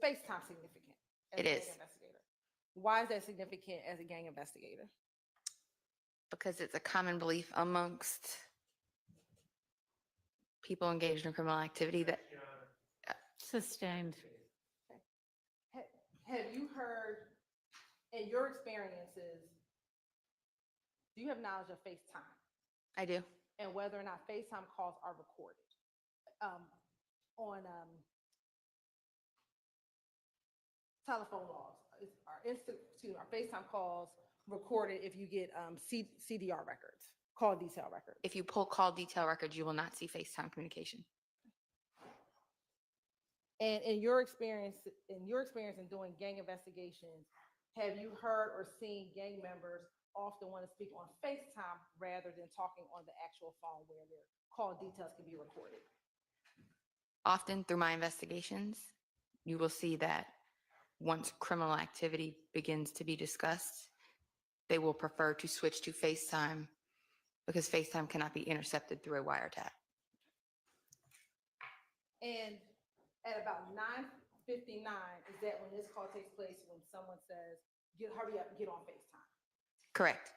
FaceTime significant? As It a gang is. investigator? Why is that significant as a gang investigator? Because it's a common belief amongst people engaged in criminal activity that Sustained. Have you heard, in your experiences, do you have knowledge of FaceTime I do. and whether or not FaceTime calls are recorded? On telephone laws, our FaceTime calls recorded if you get CDR records, call detail records. If you pull call detail records, you will not see FaceTime communication. And in your experience in doing gang investigations, have you heard or seen gang members often want to speak on FaceTime rather than talking on the actual phone where their call details can be recorded? Often through my investigations, you will see that once criminal activity begins to be discussed, they will prefer to switch to FaceTime because FaceTime cannot be intercepted through a wiretap. And at about 9:59, is that when this call takes place, when someone says, hurry up, get on FaceTime? Correct.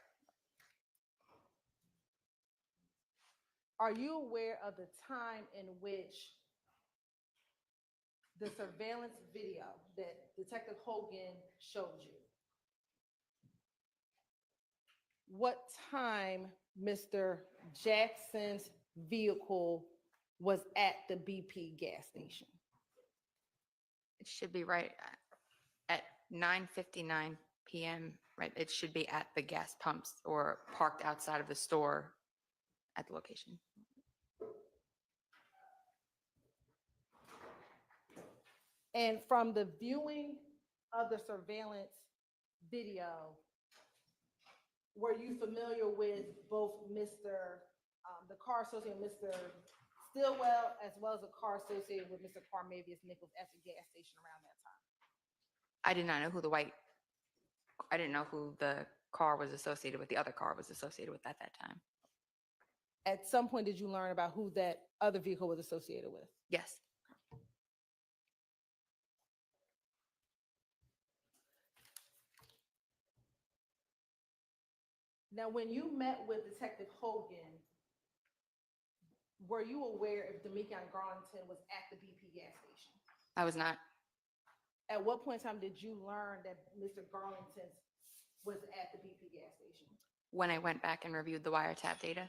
Are you aware of the time in which the surveillance video that Detective Hogan showed you? What time Mr. Jackson's vehicle was at the BP gas station? It should be right at 9:59 p.m. Right, it should be at the gas pumps or parked outside of the store at the location. And from the viewing of the surveillance video, were you familiar with both the car associated with Mr. Stillwell, as well as a car associated with Mr. Carmavius Nichols at the gas station around that time? I did not know I didn't know who the car was associated with, the other car was associated with at that time. At some point, did you learn about who that other vehicle was associated with? Yes. Now, when you met with Detective Hogan, were you aware if Demekion Garlington was at the BP gas station? I was not. At what point in time did you learn that Mr. Garlington was at the BP gas station? When I went back and reviewed the wiretap data.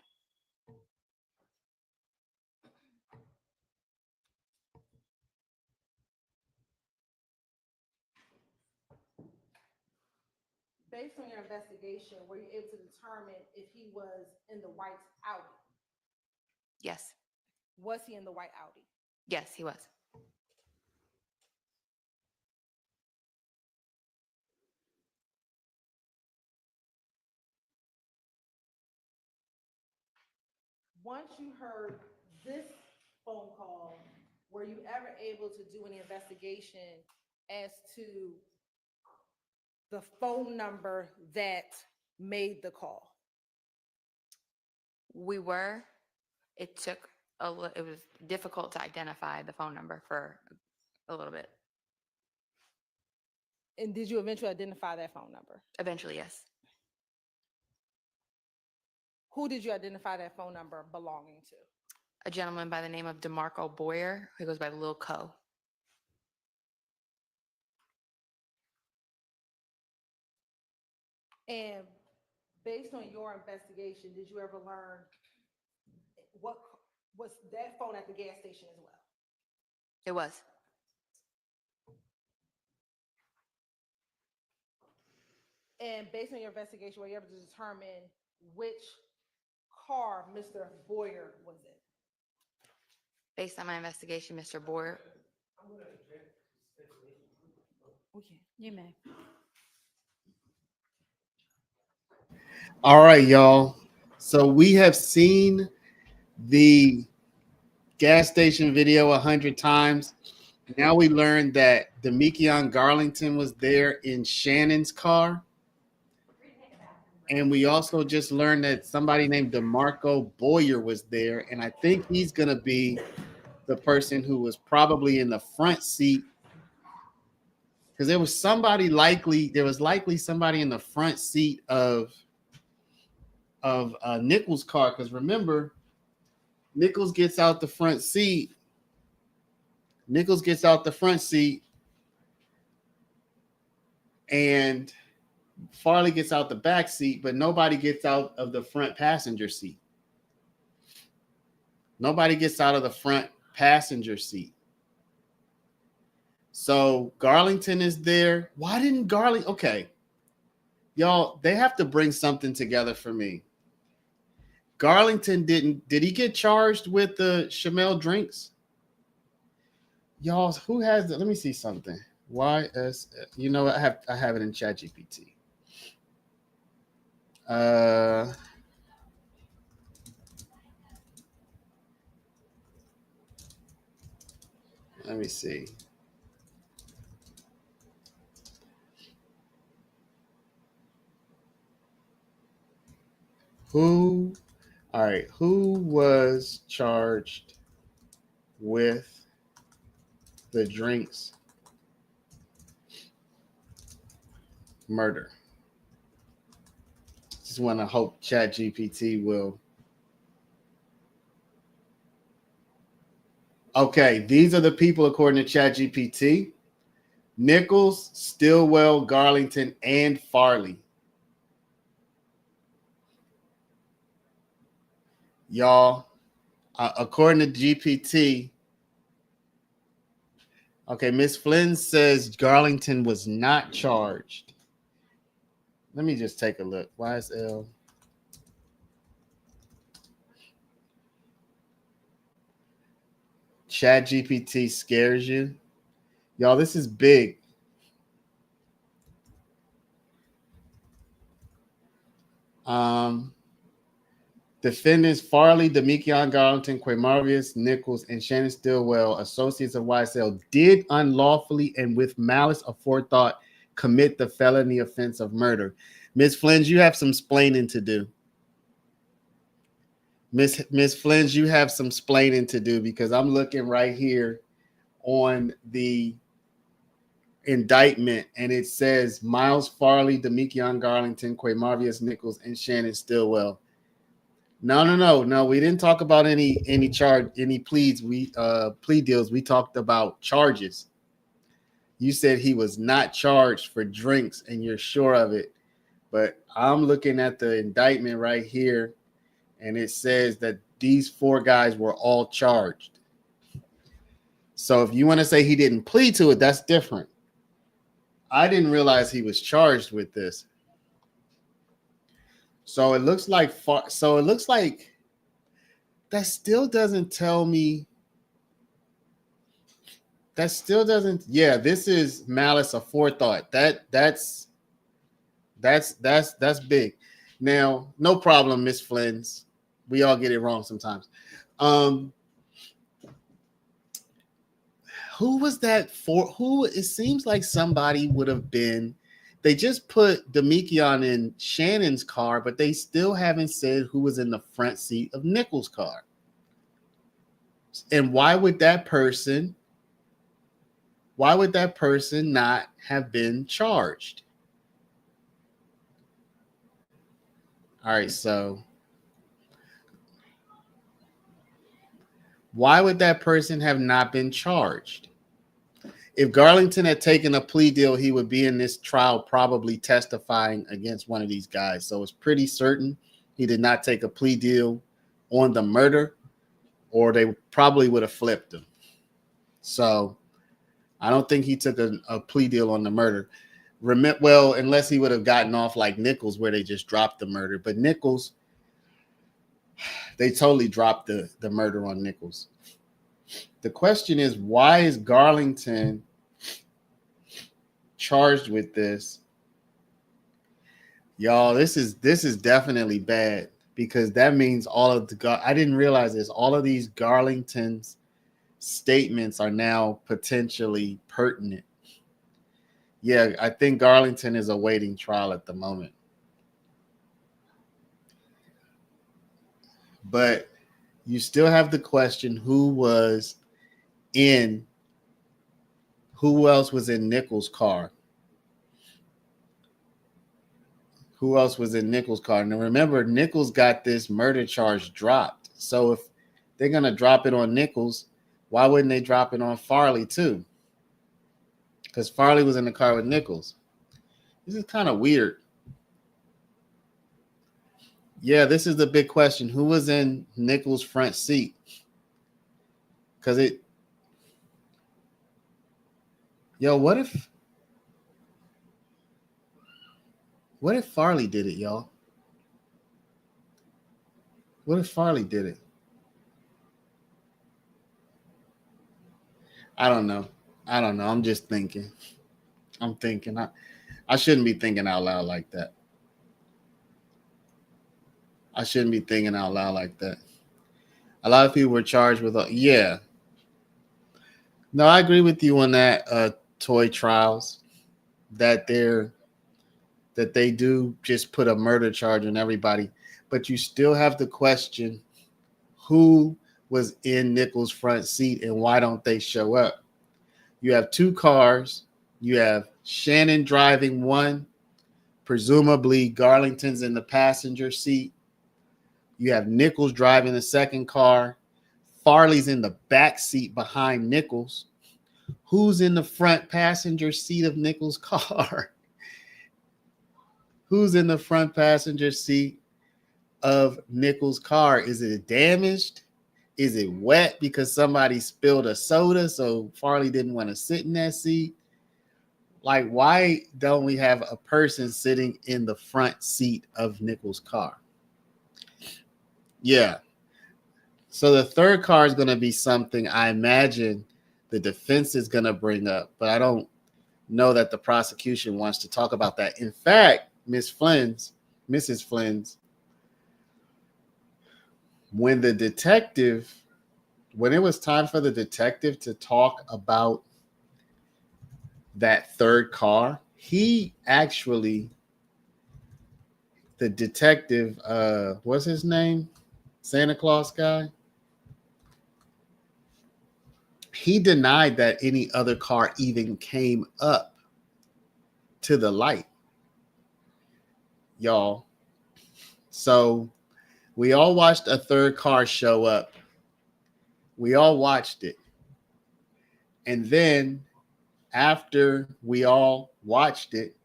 Based on your investigation, were you able to determine if he was in the white Audi? Yes. Was he in the white Audi? Yes, he was. Once you heard this phone call, were you ever able to do any investigation as to the phone number that made the call? We were. It took it was difficult to identify the phone number for a little bit. And did you eventually identify that phone number? Eventually, yes. Who did you identify that phone number belonging to? A gentleman by the name of DeMarco Boyer, who goes by Lil Co. And based on your investigation, did you ever learn what was that phone at the gas station as well? It was. And based on your investigation, were you able to determine which car Mr. Boyer was in? Based on my investigation, Mr. Boyer. Okay. You may. All right, y'all. So we have seen the gas station video 100 times. Now we learned that Demekion Garlington was there in Shannon's car. And we also just learned that somebody named DeMarco Boyer was there. And I think he's going to be the person who was probably in the front seat. Because there was likely somebody in the front seat of Nichols' car. Because remember, Nichols gets out the front seat. And Farley gets out the back seat, but nobody gets out of the front passenger seat. So Garlington is there. Why didn't Garlington? Okay. Y'all, they have to bring something together for me. Garlington did he get charged with the Chamel drinks? Y'all, who has let me see something. YS, you know, I have it in ChatGPT. Let me see. Who? All right. Who was charged with the drinks murder? Just want to hope ChatGPT will. Okay, these are the people according to ChatGPT: Nichols, Stillwell, Garlington, and Farley. Y'all, according to GPT, okay, Miss Flynn says Garlington was not charged. Let me just take a look. YSL. ChatGPT scares you. Y'all, this is big. Um, Defendants Farley, Demekion Garlington, Quamarvius Nichols, and Shannon Stillwell, associates of YSL, did unlawfully and with malice aforethought commit the felony offense of murder. Miss Flynn, you have some splaining to do. Miss Flynn, you have some splaining to do because I'm looking right here on the indictment and it says Miles Farley, Demekion Garlington, Quamarvius Nichols, and Shannon Stillwell. No. We didn't talk about any pleas. We plea deals. We talked about charges. You said he was not charged for drinks, and you're sure of it. But I'm looking at the indictment right here, and it says that these 4 guys were all charged. So if you want to say he didn't plead to it, that's different. I didn't realize he was charged with this. So it looks like that still doesn't tell me. That still doesn't. Yeah, this is malice aforethought. That's big. Now, no problem, Miss Flynn's. We all get it wrong sometimes. Who was that for? Who? It seems like somebody would have been. They just put Demekion in Shannon's car, but they still haven't said who was in the front seat of Nichols' car. And why would that person not have been charged? All right, so why would that person have not been charged? If Garlington had taken a plea deal, he would be in this trial probably testifying against one of these guys. So it's pretty certain he did not take a plea deal on the murder, or they probably would have flipped him. So I don't think he took a plea deal on the murder. Well, unless he would have gotten off like Nichols, where they just dropped the murder. But Nichols, they totally dropped the murder on Nichols. The question is, why is Garlington charged with this? Y'all, this is definitely bad, because that means all of I didn't realize this. All of these Garlington's statements are now potentially pertinent. Yeah, I think Garlington is awaiting trial at the moment. But you still have the question, who else was in Nichols' car? Who else was in Nichols' car? Now remember, Nichols got this murder charge dropped. So if they're going to drop it on Nichols, why wouldn't they drop it on Farley too? Because Farley was in the car with Nichols. This is kind of weird. Yeah, this is the big question. Who was in Nichols' front seat? Because what if Farley did it, y'all? What if Farley did it? I don't know. I'm just thinking. I'm thinking. I shouldn't be thinking out loud like that. I shouldn't be thinking out loud like that. A lot of people were charged with, yeah. No, I agree with you on that. Toy trials, that they do just put a murder charge on everybody. but you still have to question who was in Nichols' front seat and why don't they show up. You have two cars. You have Shannon driving one. Presumably Garlington's in the passenger seat. You have Nichols driving the second car. Farley's in the back seat behind Nichols. Who's in the front passenger seat of Nichols' car? Who's in the front passenger seat of Nichols' car? Is it damaged? Is it wet because somebody spilled a soda so Farley didn't want to sit in that seat? Like, why don't we have a person sitting in the front seat of Nichols' car? Yeah. So the third car is going to be something I imagine the defense is going to bring up, but I don't know that the prosecution wants to talk about that. In fact, Mrs. Flynn's, when it was time for the detective to talk about that third car, the detective, what's his name? Santa Claus guy? He denied that any other car even came up to the light, y'all. So we all watched a third car show up. We all watched it. And then after we all watched it,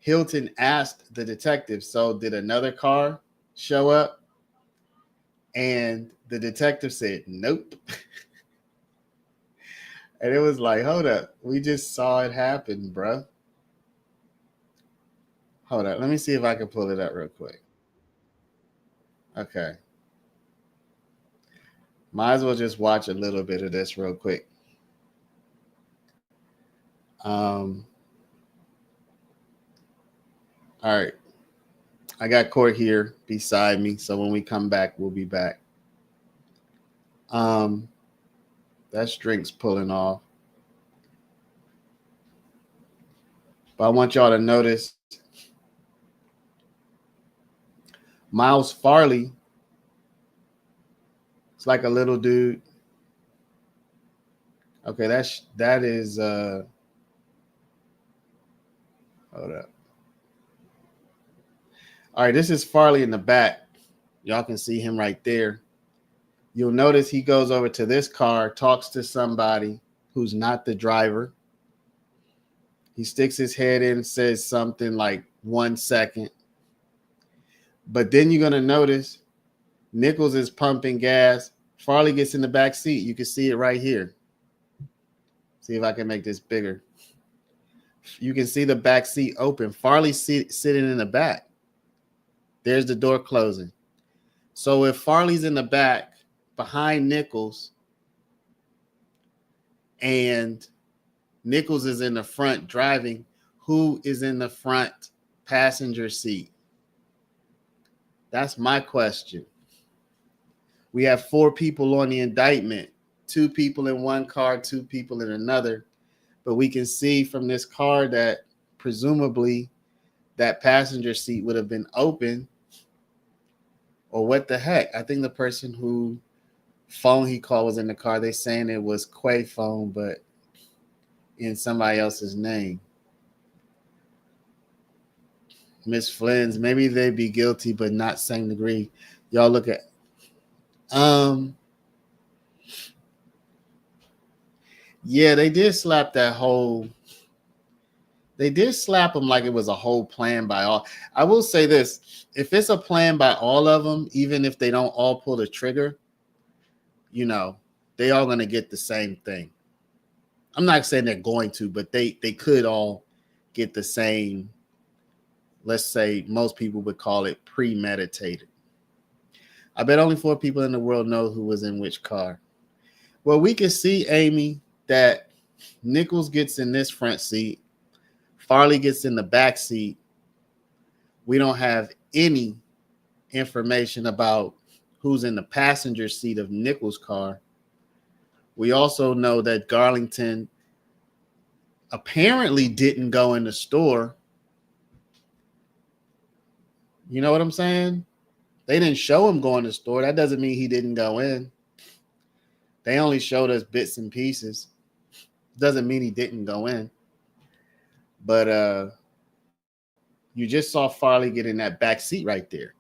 Hilton asked the detective, so did another car show up? And the detective said, nope. And it was like, hold up. We just saw it happen, bro. Hold up. Let me see if I can pull it up real quick. Okay. Might as well just watch a little bit of this real quick. All right. I got Court here beside me, so when we come back, we'll be back. That drink's pulling off. But I want y'all to notice Miles Farley. It's like a little dude. Okay, that is hold up. All right, this is Farley in the back. Y'all can see him right there. You'll notice he goes over to this car, talks to somebody who's not the driver. He sticks his head in and says something like 1 second. But then you're going to notice Nichols is pumping gas. Farley gets in the back seat. You can see it right here. See if I can make this bigger. You can see the back seat open. Farley sitting in the back. There's the door closing. So if Farley's in the back behind Nichols and Nichols is in the front driving, who is in the front passenger seat? That's my question. We have 4 people on the indictment, 2 people in one car, 2 people in another. But we can see from this car that presumably that passenger seat would have been open. Or what the heck? I think the person who phone he called was in the car. They saying it was Quay phone, but in somebody else's name. Miss Flynn's, maybe they'd be guilty, but not second degree. Y'all look at yeah, they did slap him like it was a whole plan by all. I will say this, if it's a plan by all of them, even if they don't all pull the trigger, they all going to get the same thing. I'm not saying they're going to, but they could all get the same. Let's say most people would call it premeditated. I bet only 4 people in the world know who was in which car. Well, we can see, Amy, that Nichols gets in this front seat. Farley gets in the back seat. We don't have any information about who's in the passenger seat of Nichols' car. We also know that Garlington apparently didn't go in the store. You know what I'm saying? They didn't show him going to the store. That doesn't mean he didn't go in. They only showed us bits and pieces. Doesn't mean he didn't go in. But you just saw Farley get in that back seat right there.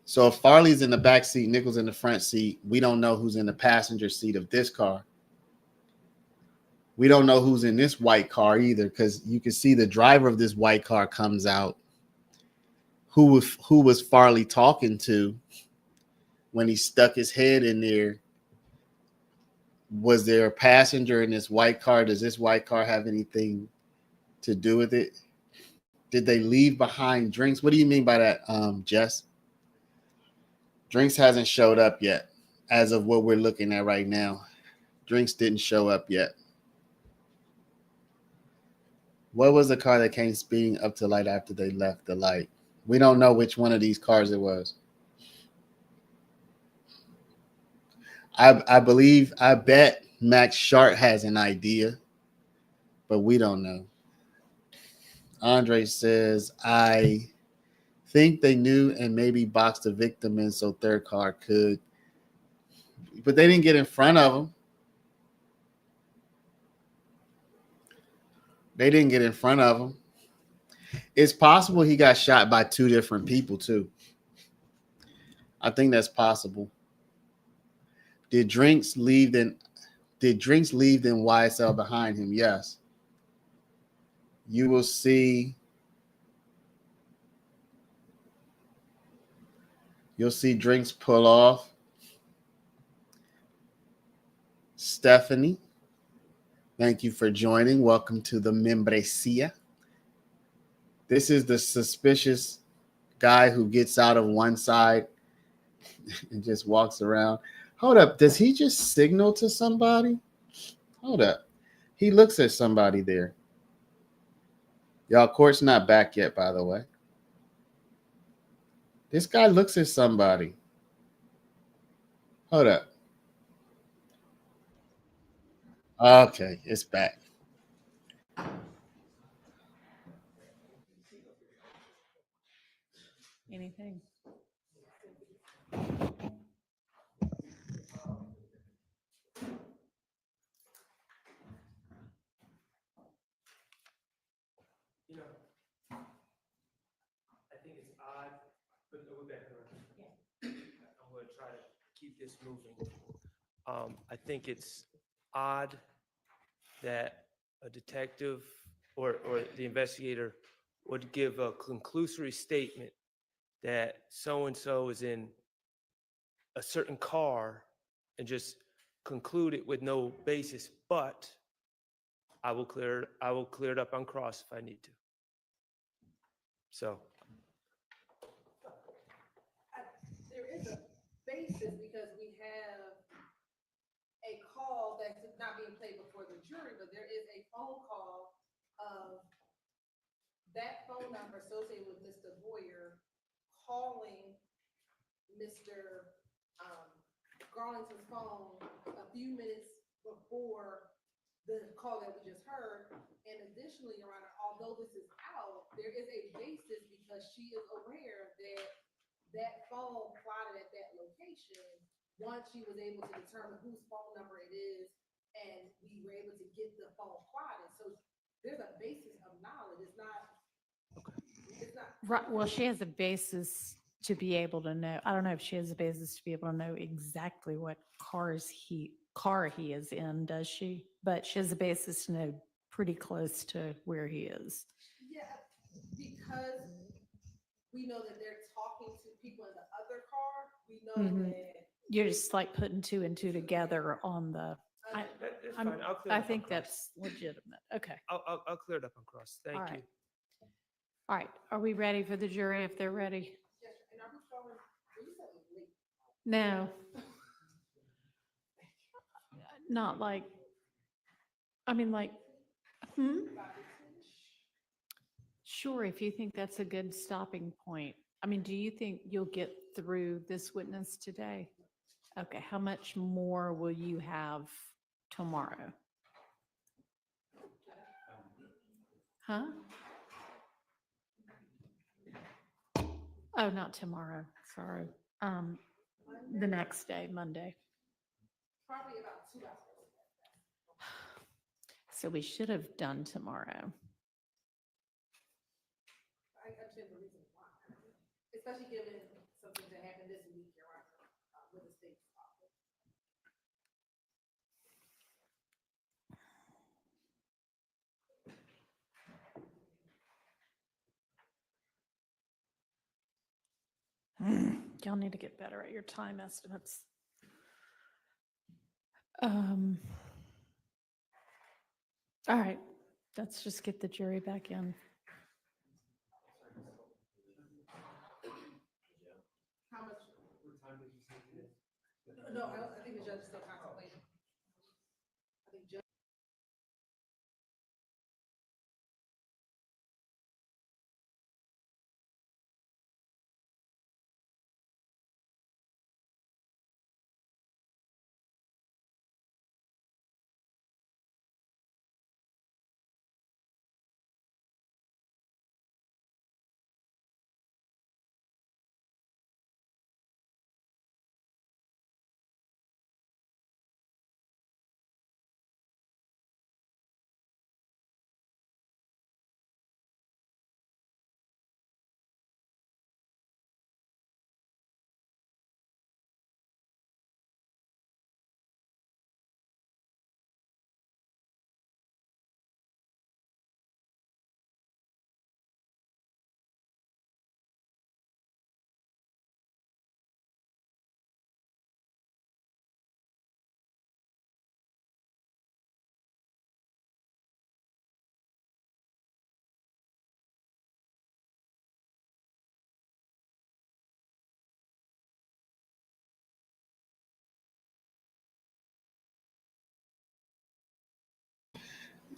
So if Farley's in the back seat, Nichols in the front seat, we don't know who's in the passenger seat of this car. We don't know who's in this white car either, because you can see the driver of this white car comes out. Who was Farley talking to when he stuck his head in there? Was there a passenger in this white car? Does this white car have anything to do with it? Did they leave behind drinks? What do you mean by that, Jess? Drinks hasn't showed up yet as of what we're looking at right now. Drinks didn't show up yet. What was the car that came speeding up to light after they left the light? We don't know which one of these cars it was. I bet Max Sharp has an idea, but we don't know. Andre says, I think they knew and maybe boxed the victim in so third car could. But they didn't get in front of him. They didn't get in front of him. It's possible he got shot by two different people too. I think that's possible. Did Drinks leave then YSL behind him? Yes. You will see. You'll see Drinks pull off. Stephanie, thank you for joining. Welcome to the Membresía. This is the suspicious guy who gets out of one side and just walks around. Hold up. Does he just signal to somebody? Hold up. He looks at somebody there. Y'all, court's not back yet, by the way. This guy looks at somebody. Hold up. Okay, it's back. Anything? You know, I think it's odd, but we're back around. Yeah. I'm going to try to keep this moving. I think it's odd that a detective or the investigator would give a conclusory statement that so-and-so is in a certain car and just conclude it with no basis, but I will clear it up on cross if I need to. So There is a basis because we have a call that's not being played before the jury, but there is a phone call of that phone number associated with Mr. Boyer calling Mr. Garlington's phone a few minutes before the call that we just heard. And additionally, Your Honor, although this is out, there is a basis because she is aware that that phone plotted at that location once she was able to determine whose phone number it is, and we were able to get the phone plotted. So there's a basis of knowledge. It's not. Right. Well, she has a basis to be able to know. I don't know if she has a basis to be able to know exactly what car he is in, does she? But she has a basis to know pretty close to where he is. Yeah, because we know that they're talking to people in the other car. We know Mhm. that You're just like putting two and two together on the. that's I'm- fine. I'll clear it I up on think cross. that's legitimate. Okay. I'll clear it up on cross. Thank All you. right. All right. Are we ready for the jury if they're ready? No. Not like, I mean, like, Sure, if you think that's a good stopping point. I mean, do you think you'll get through this witness today? Okay, how much more will you have tomorrow? Huh? Oh, not tomorrow. Sorry. The next day, Monday. Probably about 2 hours. So we should have done tomorrow. I understand the reason why, especially given something that happened this week, Your Honor, with the state's office. Y'all need to get better at your time estimates. All right, let's just get the jury back in. How much? No, I think the judge is still contemplating. I think judge.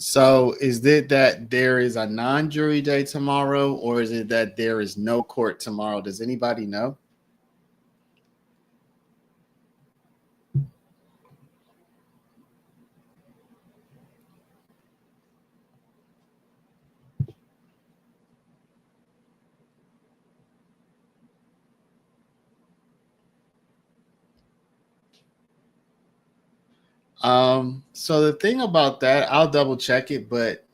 So is it that there is a non-jury day tomorrow, or is it that there is no court tomorrow? Does anybody know? So the thing about that, I'll double check it, but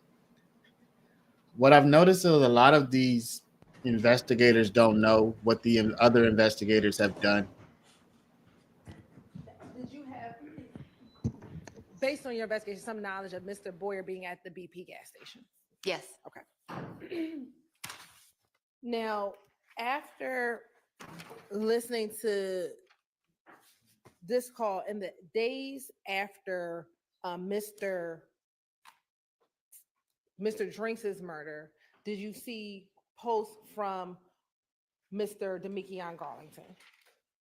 what I've noticed is a lot of these investigators don't know what the other investigators have done. Did you have, based on your investigation, some knowledge of Mr. Boyer being at the BP gas station? Yes. Okay. Now, after listening to this call in the days after Mr. Drinks' murder, did you see posts from Mr. Demikion Garlington?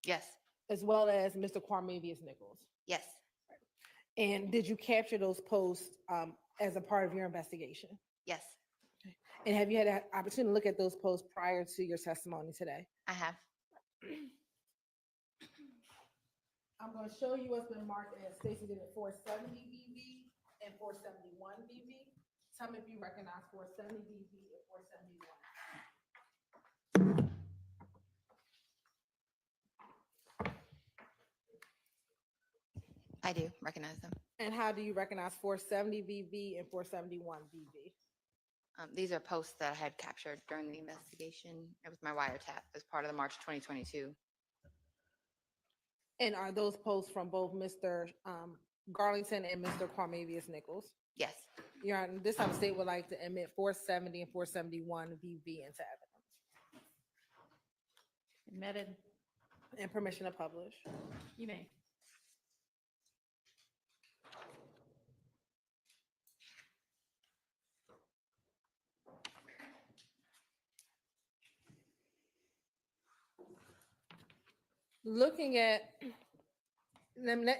Yes. As well as Mr. Quarmavius Nichols? Yes. And did you capture those posts as a part of your investigation? Yes. And have you had an opportunity to look at those posts prior to your testimony today? I have. I'm going to show you what's been marked as Stacey did at 470 BV and 471 BV. Tell me if you recognize 470 BV and 471. I do recognize them. And how do you recognize 470 BV and 471 BV? These are posts that I had captured during the investigation. It was my wiretap as part of the March 2022. And are those posts from both Mr. Garlington and Mr. Quarmavius Nichols? Yes. Your Honor, this time the state would like to admit 470 and 471 BV into evidence. Admitted. And permission to publish. You may. Looking at,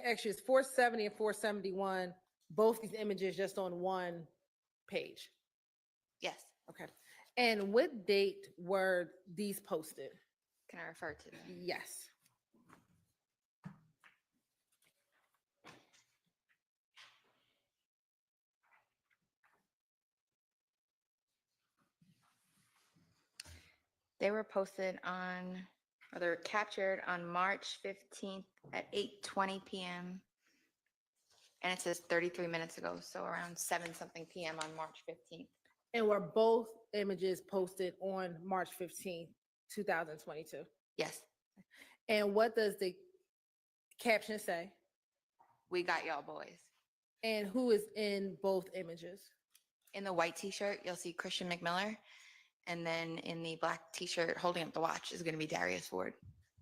actually it's 470 and 471, both these images just on one page. Yes. Okay. And what date were these posted? Can I refer to them? Yes. They were posted on, or they were captured on March 15th at 8:20 p.m. And it says 33 minutes ago, so around 7 something p.m. on March 15th. And were both images posted on March 15th, 2022? Yes. And what does the caption say? We got y'all boys. And who is in both images? In the white t-shirt, you'll see Christian McMiller. And then in the black t-shirt holding up the watch is going to be Darius Ford.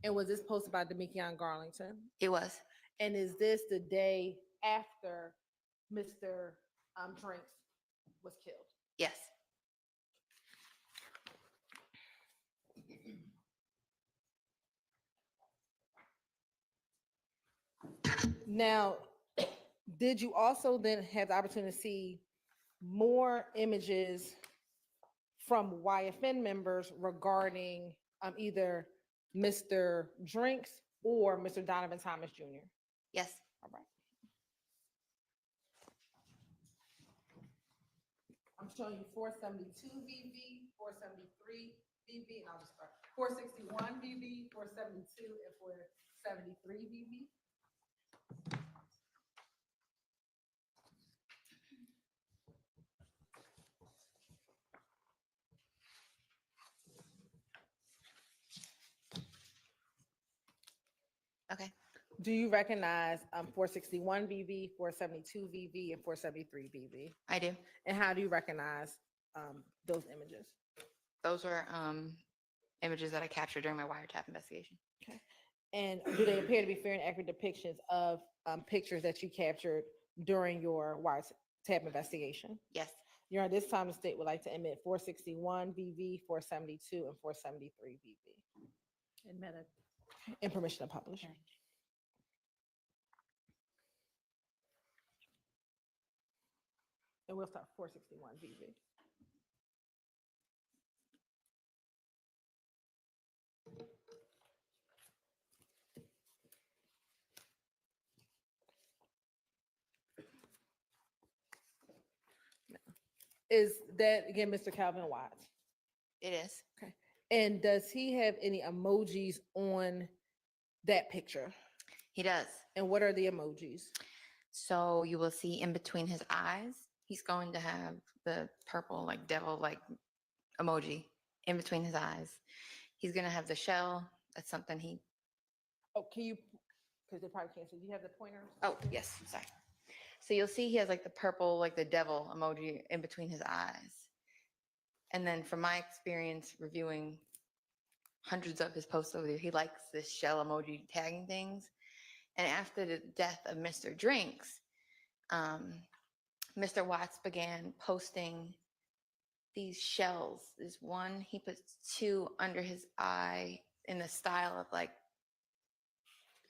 And was this posted by Demekion Garlington? It was. And is this the day after Mr. Drinks was killed? Yes. Now, did you also then have the opportunity to see more images from YFN members regarding either Mr. Drinks or Mr. Donovan Thomas Jr.? Yes. All right. I'm showing you 472 VV, 473 VV, and I'll just start. 461 VV, 472, and 473 VV. Okay. Do you recognize 461 VV, 472 VV, and 473 VV? I do. And how do you recognize those images? Those were images that I captured during my wiretap investigation. Okay. And do they appear to be fair and accurate depictions of pictures that you captured during your wiretap investigation? Yes. Your Honor, this time the state would like to admit 461 VV, 472, and 473 VV. Admitted. And permission to publish. And we'll start 461 VV. Is that again Mr. Calvin Watts? It is. Okay. And does he have any emojis on that picture? He does. And what are the emojis? So you will see in between his eyes, he's going to have the purple, like devil, like emoji in between his eyes. He's going to have the shell. That's something he. Oh, can you, because they probably can't see. Do you have the pointer? Oh, yes. Sorry. So you'll see he has like the purple, like the devil emoji in between his eyes. And then from my experience reviewing hundreds of his posts over there, he likes this shell emoji tagging things. And after the death of Mr. Drinks, Mr. Watts began posting these shells. There's one, he puts 2 under his eye in the style of like,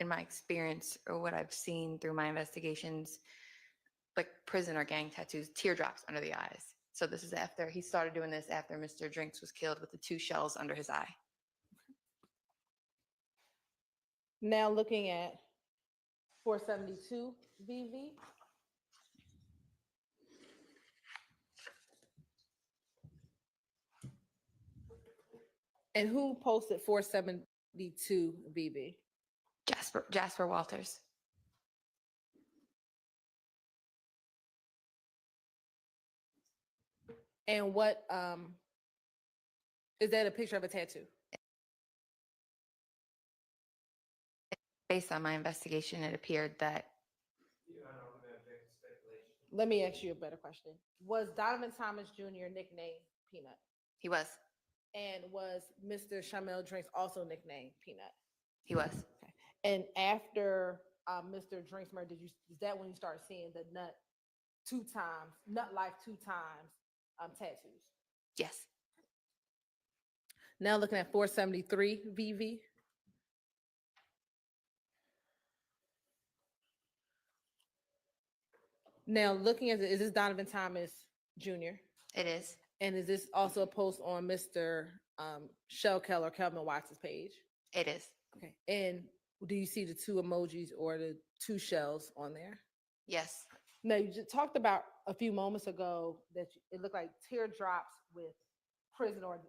in my experience or what I've seen through my investigations, like prison or gang tattoos, teardrops under the eyes. So this is after, he started doing this after Mr. Drinks was killed with the 2 shells under his eye. Now looking at 472 VV. And who posted 472 VV? Jasper Walters. And what is that a picture of a tattoo? Based on my investigation, it appeared that. Let me ask you a better question. Was Donovan Thomas Jr. nicknamed Peanut? He was. And was Mr. Shamel Drinks also nicknamed Peanut? He was. Okay. And after Mr. Drinks murder, is that when you start seeing the nut life 2 times tattoos? Yes. Now looking at 473 VV. Now looking at is this Donovan Thomas Jr.? It is. And is this also a post on Mr. Shell Keller, Kelvin Watts' page? It is. Okay. And do you see the 2 emojis or the 2 shells on there? Yes. Now you just talked about a few moments ago that it looked like teardrops with prison or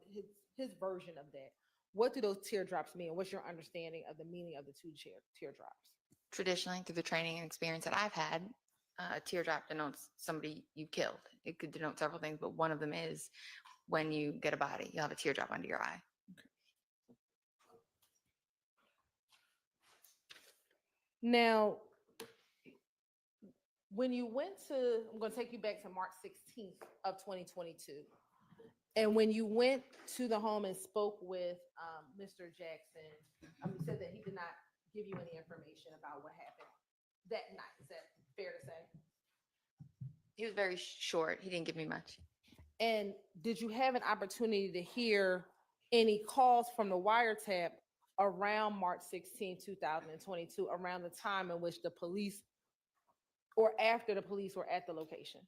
his version of that. What do those teardrops mean? What's your understanding of the meaning of the two teardrops? Traditionally, through the training and experience that I've had, a teardrop denotes somebody you killed. It could denote several things, but one of them is when you get a body, you'll have a teardrop under your eye. Now, when you went to, I'm going to take you back to March 16th of 2022. And when you went to the home and spoke with Mr. Jackson, you said that he did not give you any information about what happened that night. Is that fair to say? He was very short. He didn't give me much. And did you have an opportunity to hear any calls from the wiretap around March 16, 2022, around the time in which the police or after the police were at the location?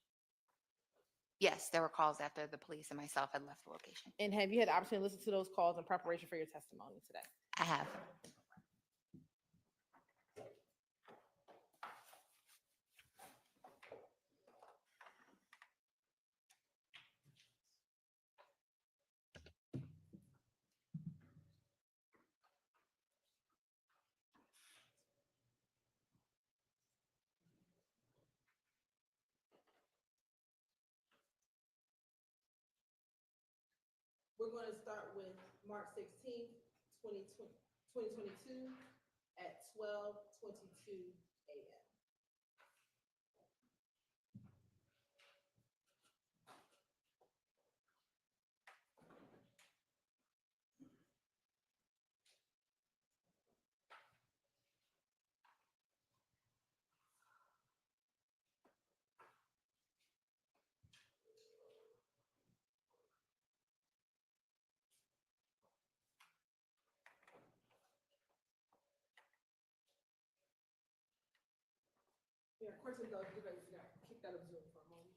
Yes, there were calls after the police and myself had left the location. And have you had the opportunity to listen to those calls in preparation for your testimony today? I have. We're going to start with March 16th, 2022 at 12:22 a.m. Yeah, of course it goes. You got kicked out of Zoom for a moment.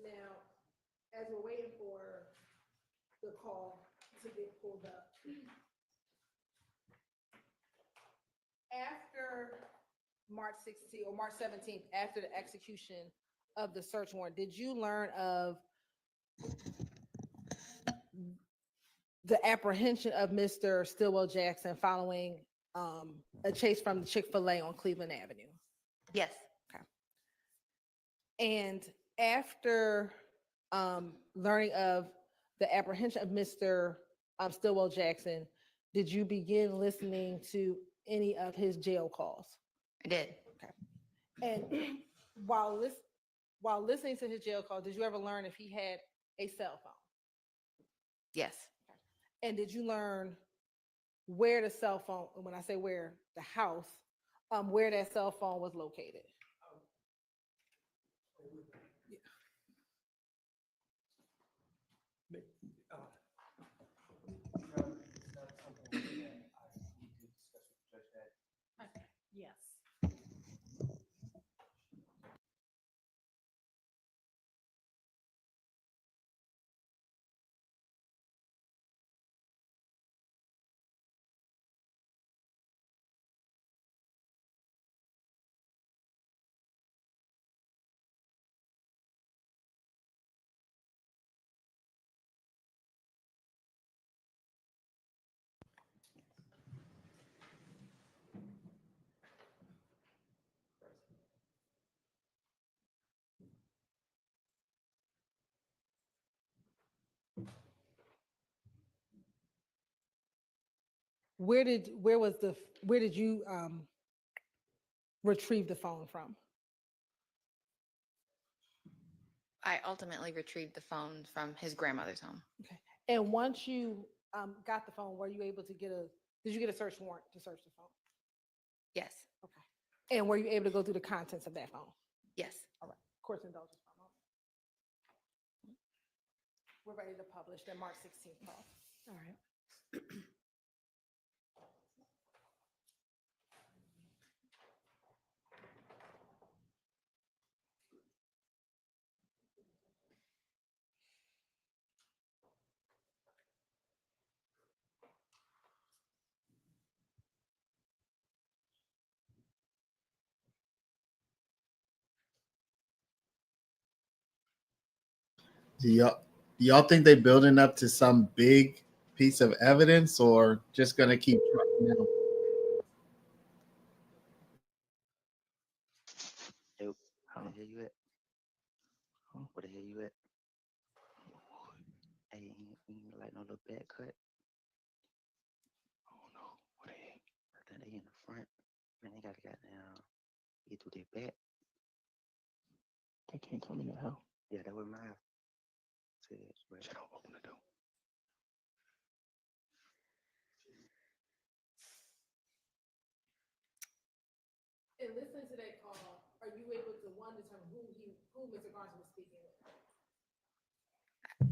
Now, as we're waiting for the call to get pulled up, after March 16th or March 17th, after the execution of the search warrant, did you learn of the apprehension of Mr. Stillwell Jackson following a chase from the Chick-fil-A on Cleveland Avenue? Yes. Okay. And after learning of the apprehension of Mr. Stillwell Jackson, did you begin listening to any of his jail calls? I did. Okay. And while listening to his jail calls, did you ever learn if he had a cell phone? Yes. And did you learn where the cell phone, when I say where, the house, where that cell phone was located? Yes. where did you retrieve the phone from? I ultimately retrieved the phone from his grandmother's home. Okay. And once you got the phone, were you able to did you get a search warrant to search the phone? Yes. Okay. And were you able to go through the contents of that phone? Yes. All right. Court's indulgence for a moment. We're ready to publish that March 16th call. All right. Do y'all think they building up to some big piece of evidence, or just gonna keep trucking out? Hey, where the hell you at? Where the hell you at? Hey, ain't like no little back cut. Oh no, what the heck? I think they in the front. Man, they gotta goddamn get through their back. They can't come in the house. Yeah, that was my house. Shut up, open the door. And listening to that call, are you able to determine who Mr. Garson was speaking with?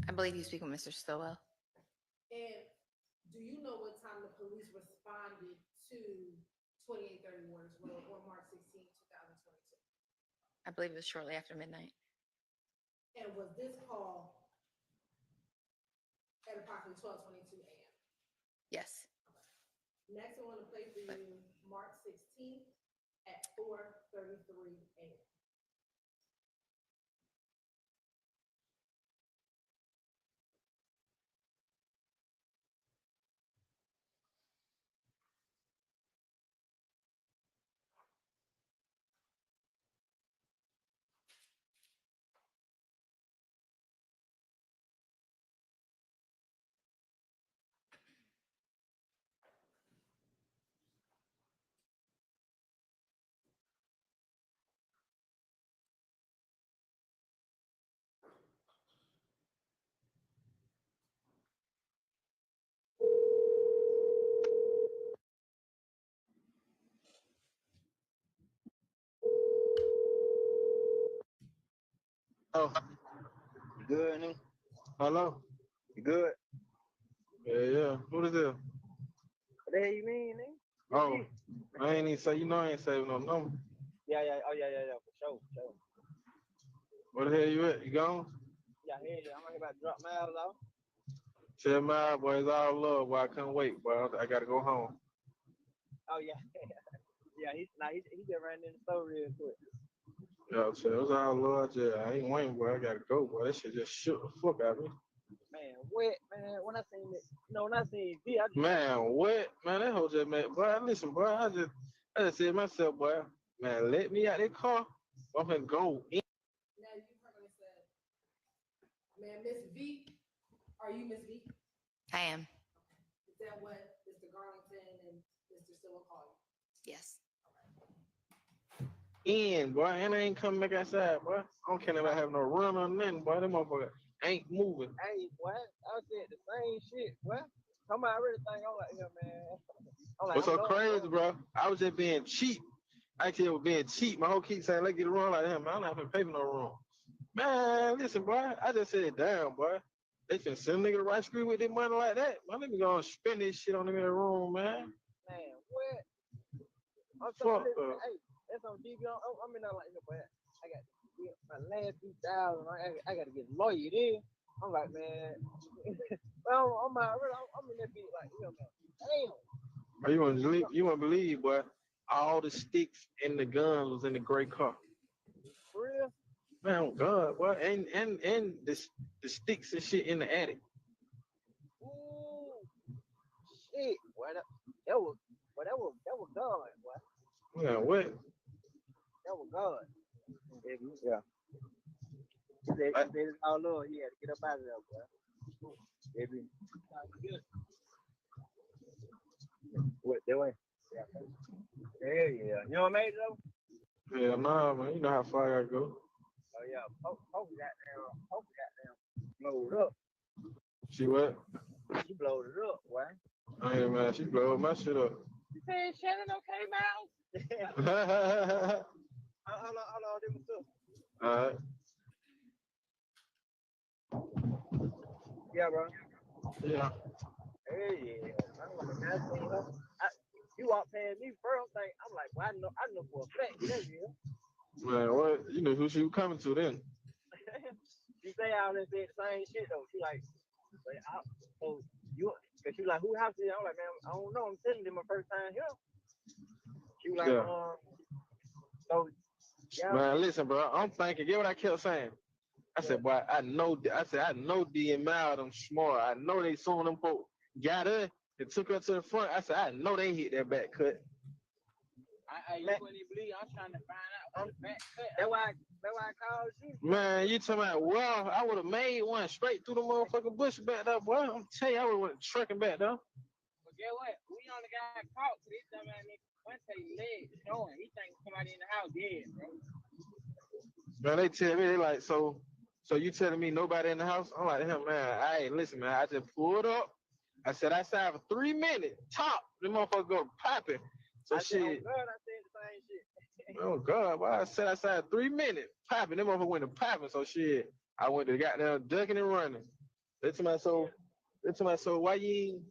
I believe you speak with Mr. Stillwell. And do you know what time the police responded to 2830 Waters Road on March 16, 2022? I believe it was shortly after midnight. And was this call at approximately 12:22 a.m.? Yes. Next, I want to play for you March 16th at 4:33 a.m. Oh, You good, nigga? hello. You good? Yeah. What is it? What the hell you mean, nigga? Oh, I ain't even say. I ain't saving no number. Yeah. Oh, yeah. For sure. Where the hell you at? You gone? Yeah, I'm right about to drop miles off. Tell my boy it's all love. Boy, I couldn't wait. Boy, I gotta go home. Oh, yeah. Yeah, he just ran in the store real quick. Yeah, so it was all love. I ain't waiting, boy. I gotta go, boy. That shit just shook the fuck out of me. Man, what? Man, when I seen it, when I seen V, I just... Man, what? Man, that whole just, man, boy, listen, boy, I just said to myself, boy, man, let me out that car. I'm gonna go in. Now you heard what I said. Man, Miss V, are you Miss V? I am. Is that what Mr. Garlington and Mr. Stillwell call you? Yes. In, boy, and I ain't coming back outside, boy. I don't care if I have no run or nothing, boy. That motherfucker ain't moving. Hey, what? I said the same shit. What? Somebody really think I'm like him, man. I'm like, What's so crazy, bro? I was just being cheap. Actually, I was being cheap. My whole keep saying, let's get a run like him. Man, I'm not gonna pay for no room. Man, listen, boy. I just said it down, boy. They can send a nigga to right screen with their money like that. Man, let me go and spend this shit on them in the room, man. Man, what? I'm Fuck, hey, that's on DB. I'm in there like, but I got my last 2,000. I got to get lawyered in. I'm like, man. I'm in that beat like, man, damn. Bro, you wouldn't believe, boy. All the sticks and the guns was in the gray car. For real? Man, oh God, boy, and the sticks and shit in the attic. Ooh, shit, boy, that was God, boy. Yeah, what? That was God. Yeah. He said it's all love. He had to get up out of there, boy. Baby. What doing? Yeah. Hell yeah. You know what I made though? Yeah, nah, man. You know how far I gotta go. Oh yeah. Hope goddamn blowed up. She what? She blowed it up, boy. I ain't man. She blowed my shit up. You saying Shannon okay, Mouse? Hold on, this was All right. Yeah, bro. Yeah. Hey, yeah. I'm like, man, I seen her. You walk past me first, I'm like, well, I know for a fact that's you. Man, what? You know who she was coming to then? She say I done said the same shit though. She like, so you, cause she like, who house is it? I'm like, man, I don't know. I'm telling them my first time here. She was like, Yeah. so yeah. Man, listen, bro. I'm thinking. Get what I kept saying. I said, boy, I know D and Mal them smart. I know they soon them folk got her and took her to the front. I said, I know they hit that back cut. You wouldn't even believe I'm trying to find out on the back cut. That's why I called you. Man, you talking about, well, I would have made one straight through the motherfucking bush back there, boy. I'm telling you, I would have went trucking back there. But guess what? We only got caught for this dumb ass nigga. Once they legs showing, he thinks somebody in the house dead, bro. Man, they tell me, they like, so you telling me nobody in the house? I'm like, hell, man, listen, man, I just pulled up. I said outside for 3 minutes, top. The motherfucker go popping. So shit. Oh, God, I said the same shit. Oh, God, boy, I said outside 3 minutes, popping. Them motherfucker went to popping, so shit. I went to goddamn ducking and running. They to my soul, why you ain't?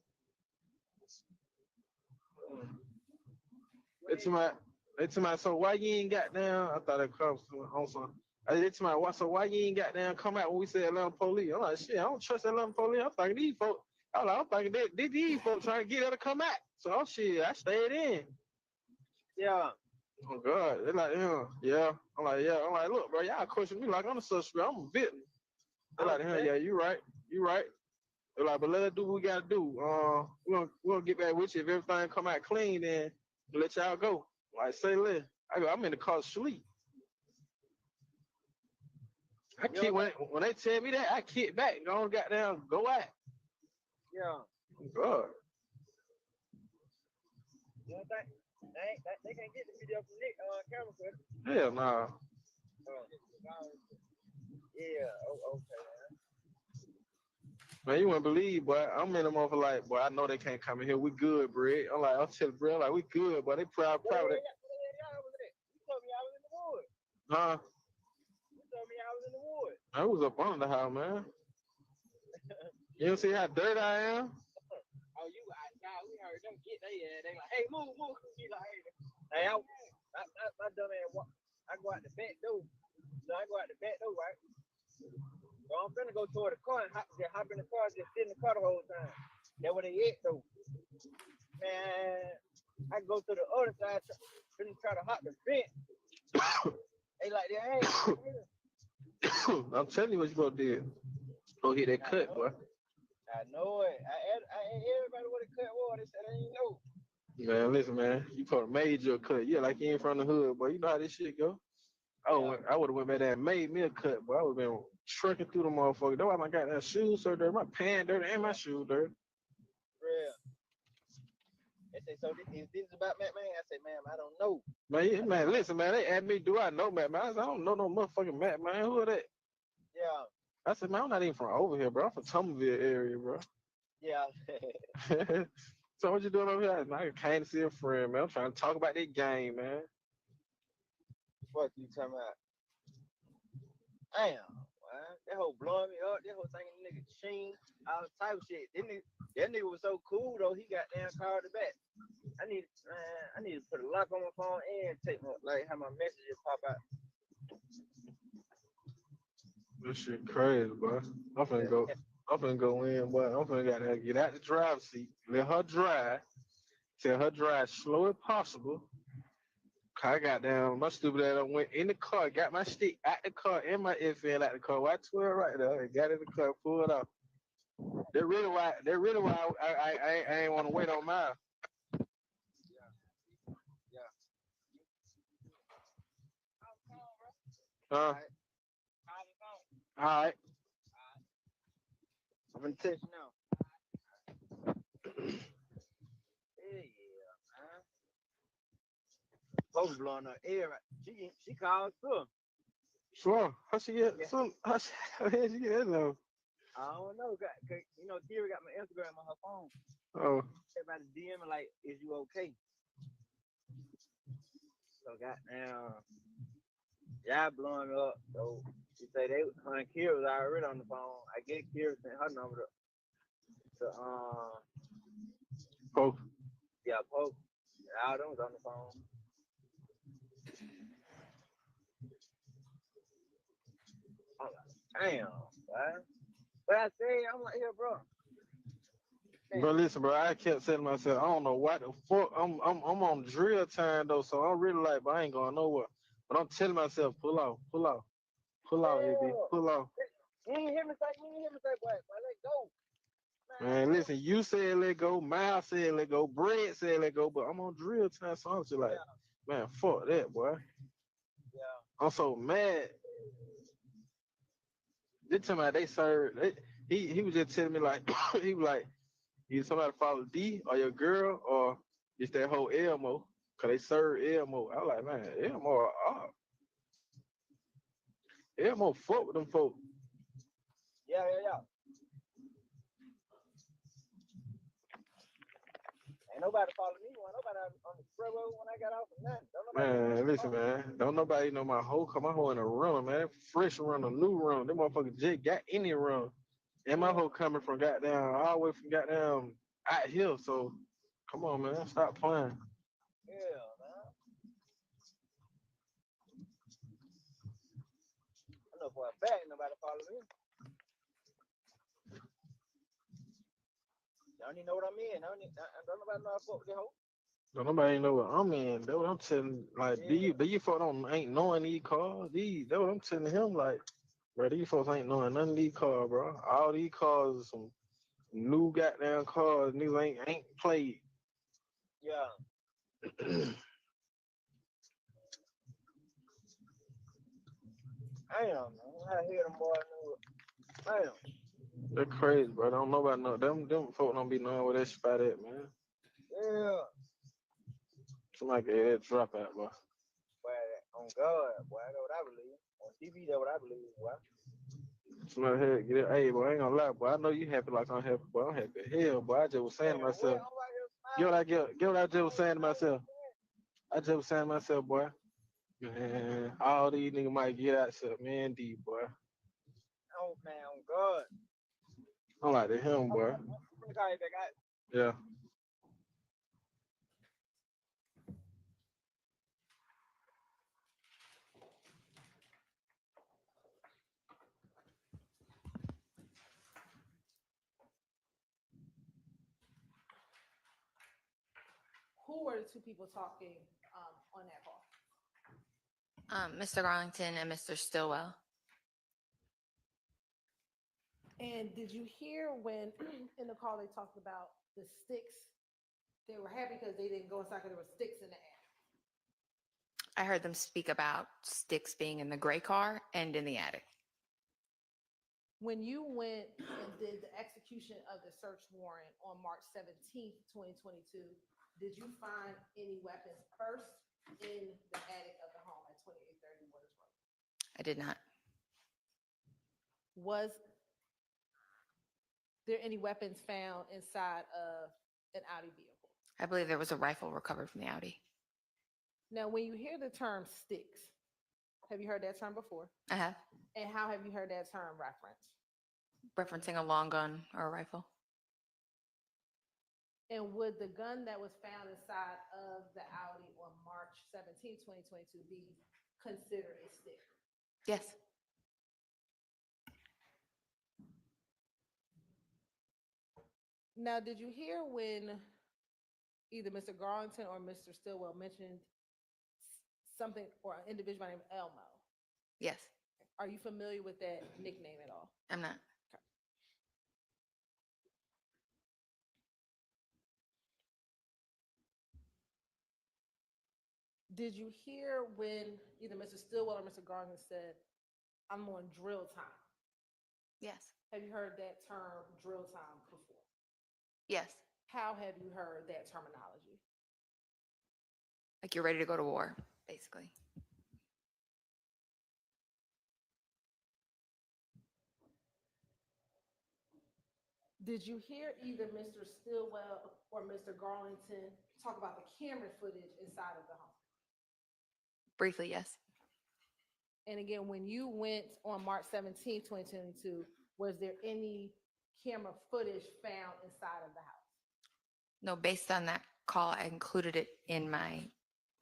They to my so why you ain't got down? I thought it comes on some. They to my so why you ain't got down? Come out when we said Atlanta police. I'm like, shit, I don't trust Atlanta police. I'm thinking these folks. I'm thinking these folks trying to get her to come out. So shit, I stayed in. Yeah. Oh God, they're like, yeah. I'm like, yeah. I'm like, look, bro, y'all question me like I'm a suspect. I'm a victim. They're like, yeah, you right. They're like, but let's do what we gotta do. We're gonna get back with you. If everything come out clean, then we'll let y'all go. Like, say less. I'm in the car sleep. I keep when they tell me that, I kick back. Go goddamn, go out. Yeah. God. You know what they can't get the video from Nick camera footage. Hell nah. Yeah. Okay. Man, you wouldn't believe, boy. I'm in the motherfucker like, boy, I know they can't come in here. We good, Brett. I'm telling Brett, like, we good, boy. They proud of it. You told me I was in the woods. Huh? You told me I was in the woods. I was up under the house, man. You don't see how dirty I am? Oh, we heard them get they like, hey, move. He like, hey, my dumb ass I go out the back door. So I go out the back door, right? So I'm finna go toward the car and hop in the car, just sit in the car the whole time. That's what they hit though. Man, I go to the other side, finna try to hop the fence. They like, hey. I'm telling you what you gonna do. Go hit that cut, boy. I know it. I everybody what a cut was. They said they ain't know. Man, listen, man. You probably made your cut. Yeah, like you ain't from the hood, boy. You know how this shit go. I would have went back there and made me a cut, boy. I would have been trucking through the motherfucker. That's why I got that shoes so dirty, my pants dirty, and my shoes dirty. Real. They say, so is this about Matt Man? I say, ma'am, I don't know. Man, listen, man. They asked me, do I know Matt Man? I said, I don't know no motherfucking Matt Man. Who are that? Yeah. I said, man, I'm not even from over here, bro. I'm from Tumbleville area, bro. Yeah. So what you doing over here? I came to see a friend, man. I'm trying to talk about that game, man. What you talking about? Damn, man. That whole blowing me up. That whole thing, nigga, Sheen, all type of shit. That nigga was so cool though. He got damn called it back. I need to put a lock on my phone and take my have my messages pop out. This shit crazy, boy. I'm finna go in, boy. I'm finna get out the driver's seat, let her drive, tell her drive slow as possible. I got down, my stupid ass went in the car, got my stick out the car and my FN out the car. Why 12 right there? And got in the car, pulled off. That's really why I ain't want to wait on mine. All right. I'm gonna text you now. Yeah. Post blowing up everybody. She called too. Sure. How she get Yeah. some? How she get that though? I don't know. You know, Kira got my Instagram on her phone. Oh, Everybody DMing like, "Is you okay?" So goddamn, y'all blowing up. So she say her and Kira was already on the phone. I guess Kira sent her number to Pope. yeah, Pope. All them was on the phone. I'm like, damn, man. But I say, I'm like, here, bro. Bro, listen, bro. I kept saying to myself, I don't know what the fuck. I'm on drill time though, so I'm really like, but I ain't going nowhere. But I'm telling myself, pull out, pull out, pull out, AB, pull out. You ain't hear me say, boy, let go. Man, listen, you said let go, Miles said let go, Brett said let go, but I'm on drill time, so I'm just like, man, fuck that, boy. Yeah. I'm so mad. This time they served. He was just telling me like, he was like, either somebody follow D or your girl or it's that whole Elmo, cause they serve Elmo. I was like, man, Elmo, Elmo fuck with them folk. Yeah. Ain't nobody follow me. Nobody on the expressway when I got off of nothing. Man, listen, man. Don't nobody know my hoe. Cause my hoe in a rental, man. Fresh rental, new rental. Them motherfuckers just got any rental. And my hoe coming from goddamn, all the way from goddamn out here. So, come on, man. Stop playing. Yeah, man. I know for a fact nobody follow me. Y'all need to know what I'm in. Don't nobody know I fuck with the hoe. Don't nobody know what I'm in. That's what I'm telling. Like, these folks ain't knowing these cars. That's what I'm telling him. Like, bro, these folks ain't knowing none of these cars, bro. All these cars are some new goddamn cars. Niggas ain't played. Yeah. Damn, man. I hear them boys. Damn. They're crazy, bro. Don't nobody know. Them folk don't be knowing where that spot at, man. Yeah. Somebody get that drop out, bro. Boy, on God, boy, that's what I believe. On TV, that's what I believe, boy. Somebody had get it. Hey, boy, I ain't gonna lie, boy. I know you happy like I'm happy, boy. I'm happy as hell, boy. I just was saying to myself. Get what I just was saying to myself. I just was saying to myself, boy. Man, all these niggas might get out except me and D, boy. Oh, man, on God. I'm like to him, boy. I'm gonna call you back out. Yeah. Who were the two people talking on that call? Mr. Garlington and Mr. Stillwell. And did you hear when in the call they talked about the sticks? They were happy because they didn't go inside because there were sticks in the attic. I heard them speak about sticks being in the gray car and in the attic. When you went and did the execution of the search warrant on March 17th, 2022, did you find any weapons first in the attic of the home at 2830 Waters Road? I did not. Was there any weapons found inside of an Audi vehicle? I believe there was a rifle recovered from the Audi. Now, when you hear the term sticks, have you heard that term before? I have. And how have you heard that term referenced? Referencing a long gun or a rifle. And would the gun that was found inside of the Audi on March 17, 2022 be considered a stick? Yes. Now, did you hear when either Mr. Garlington or Mr. Stillwell mentioned something or an individual named Elmo? Yes. Are you familiar with that nickname at all? I'm not. Okay. Did you hear when either Mr. Stillwell or Mr. Garlington said, I'm on drill time? Yes. Have you heard that term drill time before? Yes. How have you heard that terminology? Like you're ready to go to war, basically. Did you hear either Mr. Stillwell or Mr. Garlington talk about the camera footage inside of the home? Briefly, yes. And again, when you went on March 17th, 2022, was there any camera footage found inside of the house? No, based on that call, I included it in my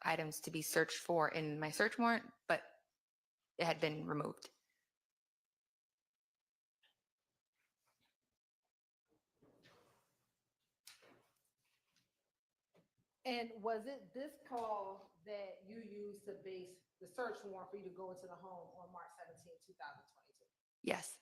items to be searched for in my search warrant, but it had been removed. And was it this call that you used to base the search warrant for you to go into the home on March 17th, 2022? Yes.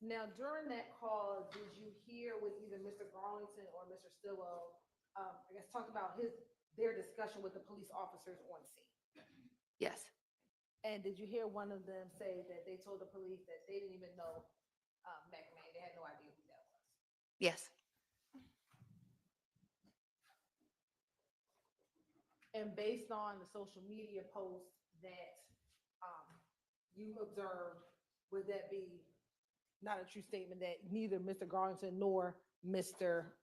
Now, during that call, did you hear with either Mr. Garlington or Mr. Stillwell, I guess, talk about their discussion with the police officers on scene? Yes. And did you hear one of them say that they told the police that they didn't even know McMahon? They had no idea who that was. Yes. And based on the social media posts that you observed, would that be not a true statement that neither Mr. Garlington nor Mr.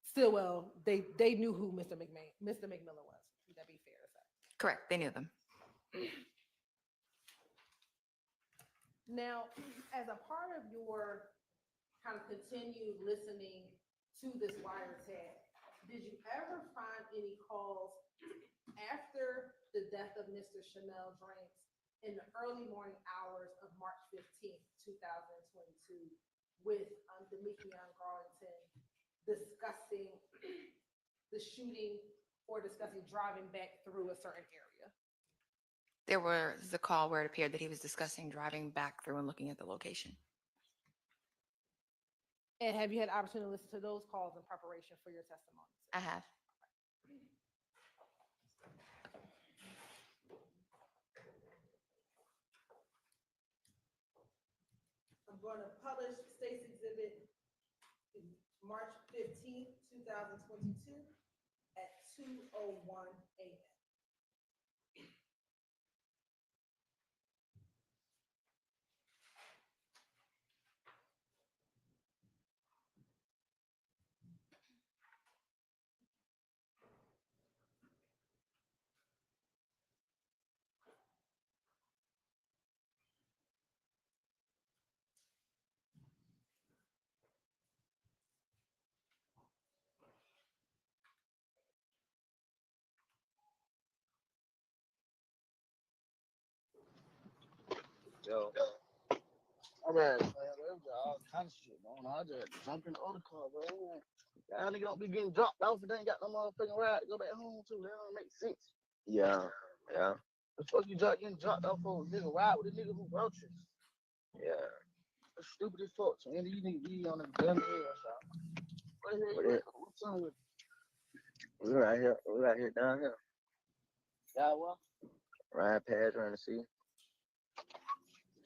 Stillwell, they knew who Mr. McMillan was? Would that be fair to say? Correct. They knew them. Now, as a part of your kind of continued listening to this wiretap, did you ever find any calls after the death of Mr. Chanel Drinks in the early morning hours of March 15th, 2022, with Demetrion Garlington discussing the shooting or discussing driving back through a certain area? There was a call where it appeared that he was discussing driving back through and looking at the location. And have you had opportunity to listen to those calls in preparation for your testimony? I have. I'm going to publish State's Exhibit March 15th, 2022 at 2:01 a.m. Yo. All right, man. There was all kind of shit going on. I just jumped in the other car, bro. Y'all nigga don't be getting dropped off and then got no motherfucking ride to go back home too. That don't make sense. Yeah, yeah, The fuck you getting dropped off for a nigga ride with a nigga who wrote you? yeah. That's stupid as fuck. So any of you niggas be on the gun or something. What the hell? What's on with We right here. We right here down here. y'all? What? Ride past trying to see.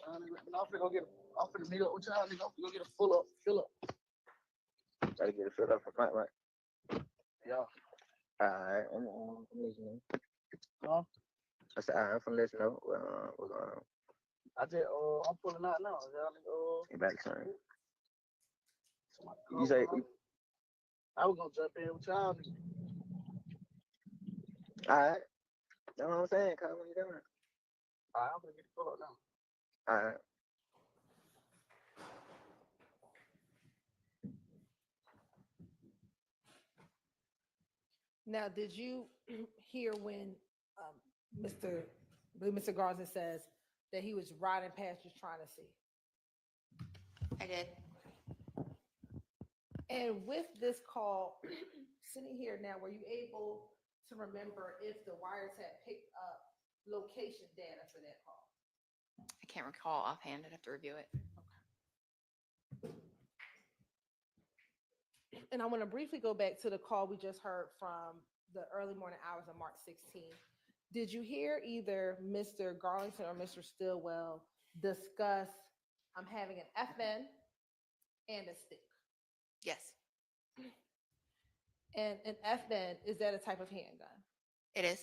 I'm finna go get I'm finna meet up with y'all nigga. I'm finna go get a fill up. Gotta get it filled up for Mike, right? Yeah. Alright, I'm listening. Huh? I said, alright, I'm listening. What's going on? I just I'm pulling out now. Y'all nigga You back, son? You say I was gonna jump in with y'all nigga. alright. That's what I'm saying. Call when you doing. Alright, I'm gonna get the fill up now. Alright. Now, did you hear when Mr. Garza says that he was riding past just trying to see? I did. And with this call, sitting here now, were you able to remember if the wiretap picked up location data for that call? I can't recall offhand. I'd have to review it. And I want to briefly go back to the call we just heard from the early morning hours of March 16th. Did you hear either Mr. Garlington or Mr. Stillwell discuss I'm having an FN and a stick. Yes, And an FN, is that a type of handgun? it is.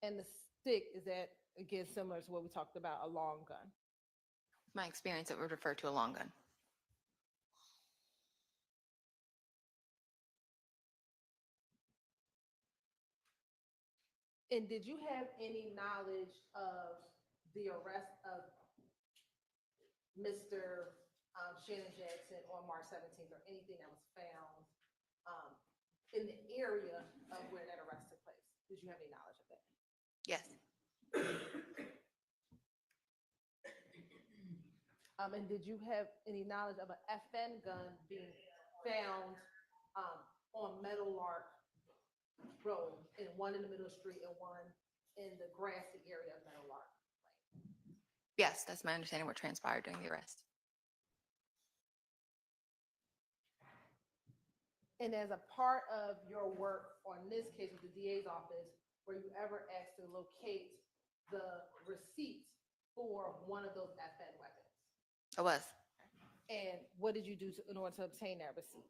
And the stick, is that, again, similar to what we talked about, a long gun? My experience, it would refer to a long gun. And did you have any knowledge of the arrest of Mr. Shannon Jackson on March 17th, or anything that was found in the area of where that arrest took place? Did you have any knowledge of that? Yes. And did you have any knowledge of an FN gun being found on Meadow Lark Road, and one in the middle of the street and one in the grassy area of Meadow Lark? Yes, that's my understanding what transpired during the arrest. And as a part of your work on this case with the DA's office, were you ever asked to locate the receipt for one of those FN weapons? I was. And what did you do in order to obtain that receipt?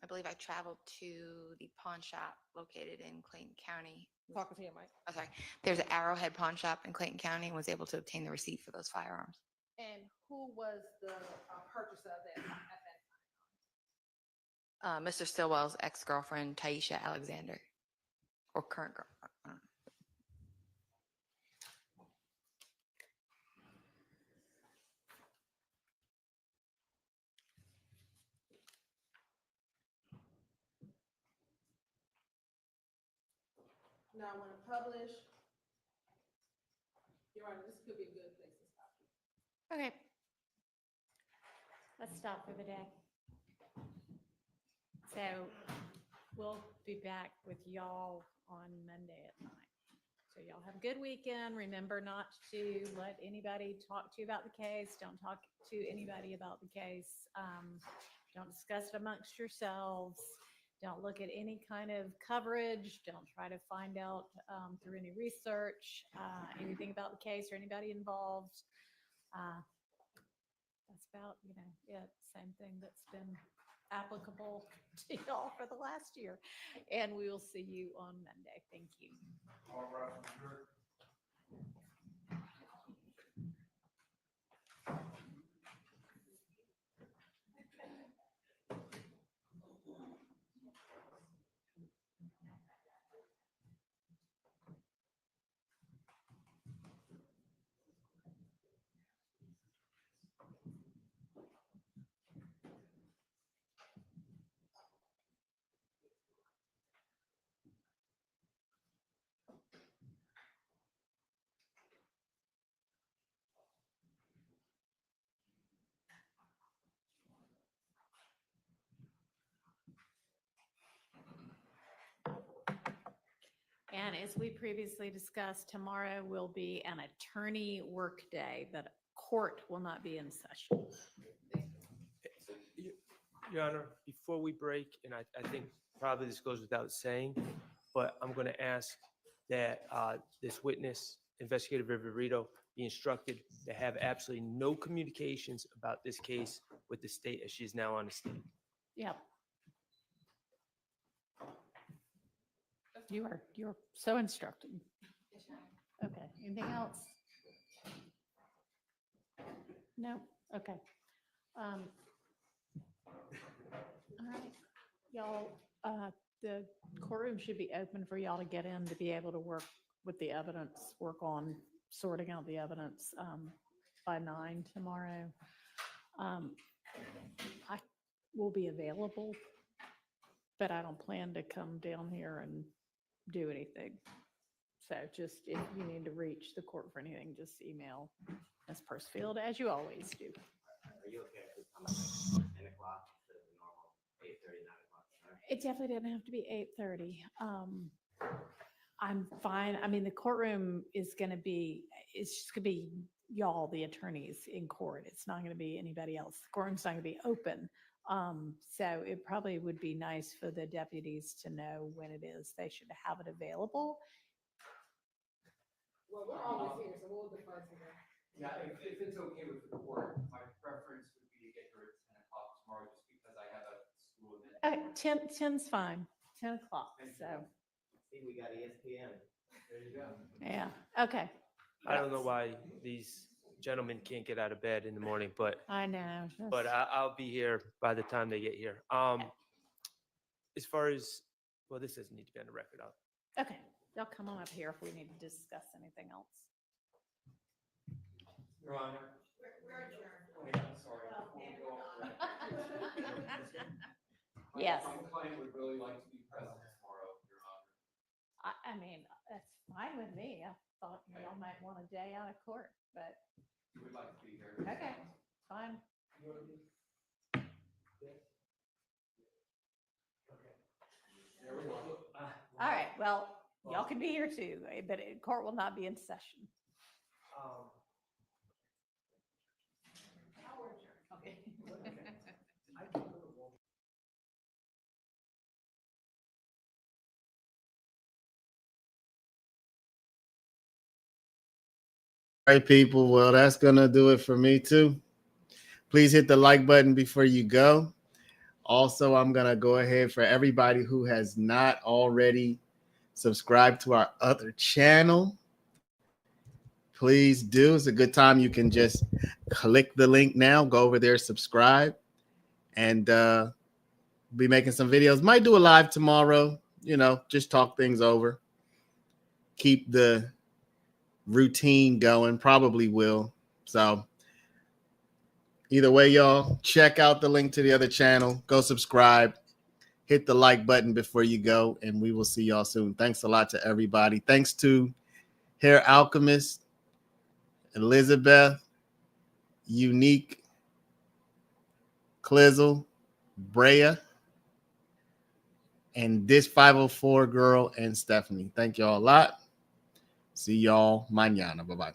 I believe I traveled to the pawn shop located in Clayton County. Talking to your mic. Oh, sorry. There's an Arrowhead pawn shop in Clayton County and was able to obtain the receipt for those firearms. And who was the purchaser of that FN? Mr. Stillwell's ex-girlfriend, Taisha Alexander, or current girlfriend. I don't know. Now, I want to publish. Your Honor, this could be a good place to stop. Okay. Let's stop for the day. So we'll be back with y'all on Monday at 9. So y'all have a good weekend. Remember not to let anybody talk to you about the case. Don't talk to anybody about the case. Don't discuss it amongst yourselves. Don't look at any kind of coverage. Don't try to find out through any research, anything about the case or anybody involved. That's about, it. Same thing that's been applicable to y'all for the last year. And we will see you on Monday. Thank you. All right. And as we previously discussed, tomorrow will be an attorney work day, but court will not be in session. Your Honor, before we break, and I think probably this goes without saying, but I'm going to ask that this witness, Investigator Viverito, be instructed to have absolutely no communications about this case with the state as she is now on the stand. Yep. You're so instructed. Okay, anything else? No? Okay. All right, y'all, the courtroom should be open for y'all to get in to be able to work with the evidence, work on sorting out the evidence by 9 tomorrow. I will be available, but I don't plan to come down here and do anything. So just if you need to reach the court for anything, just email Ms. Pursfield as you always do. Are you okay if it's like 10 o'clock instead of the normal 8:30, 9 o'clock? It definitely didn't have to be 8:30. I'm fine. I mean, the courtroom is going to be, it's just going to be y'all, the attorneys in court. It's not going to be anybody else. The courtroom's not going to be open. So it probably would be nice for the deputies to know when it is they should have it available. Well, we're always here, so we'll defer Yeah, if it's okay with the court, my preference would be to get her at 10 o'clock tomorrow, just because I have a school event. Okay, 10's fine. 10 o'clock. So, See, we got ESPN. There you go. yeah. Okay. I don't know why these gentlemen can't get out of bed in the morning, but I know. I'll be here by the time they get here. As far as, well, this doesn't need to be on the record. Okay. Y'all come on up here if we need to discuss anything else. Your Honor. Yeah, I'm sorry. Before we go off the record. Yes. My client would really like to be present tomorrow, Your Honor. I mean, that's fine with me. I thought y'all might want a day out of court, but He would like to be here. okay, fine. There we go. All right, well, y'all can be here too, but court will not be in session. Okay. All right, people. Well, that's going to do it for me, too. Please hit the like button before you go. Also, I'm going to go ahead for everybody who has not already subscribed to our other channel. Please do. It's a good time. You can just click the link now, go over there, subscribe, and be making some videos. Might do a live tomorrow, just talk things over. Keep the routine going, probably will. So either way, y'all, check out the link to the other channel. Go subscribe. Hit the like button before you go, and we will see y'all soon. Thanks a lot to everybody. Thanks to Hair Alchemist, Elizabeth, Unique, Clizzle, Brea, and this 504 girl and Stephanie. Thank y'all a lot. See y'all mañana. Bye-bye.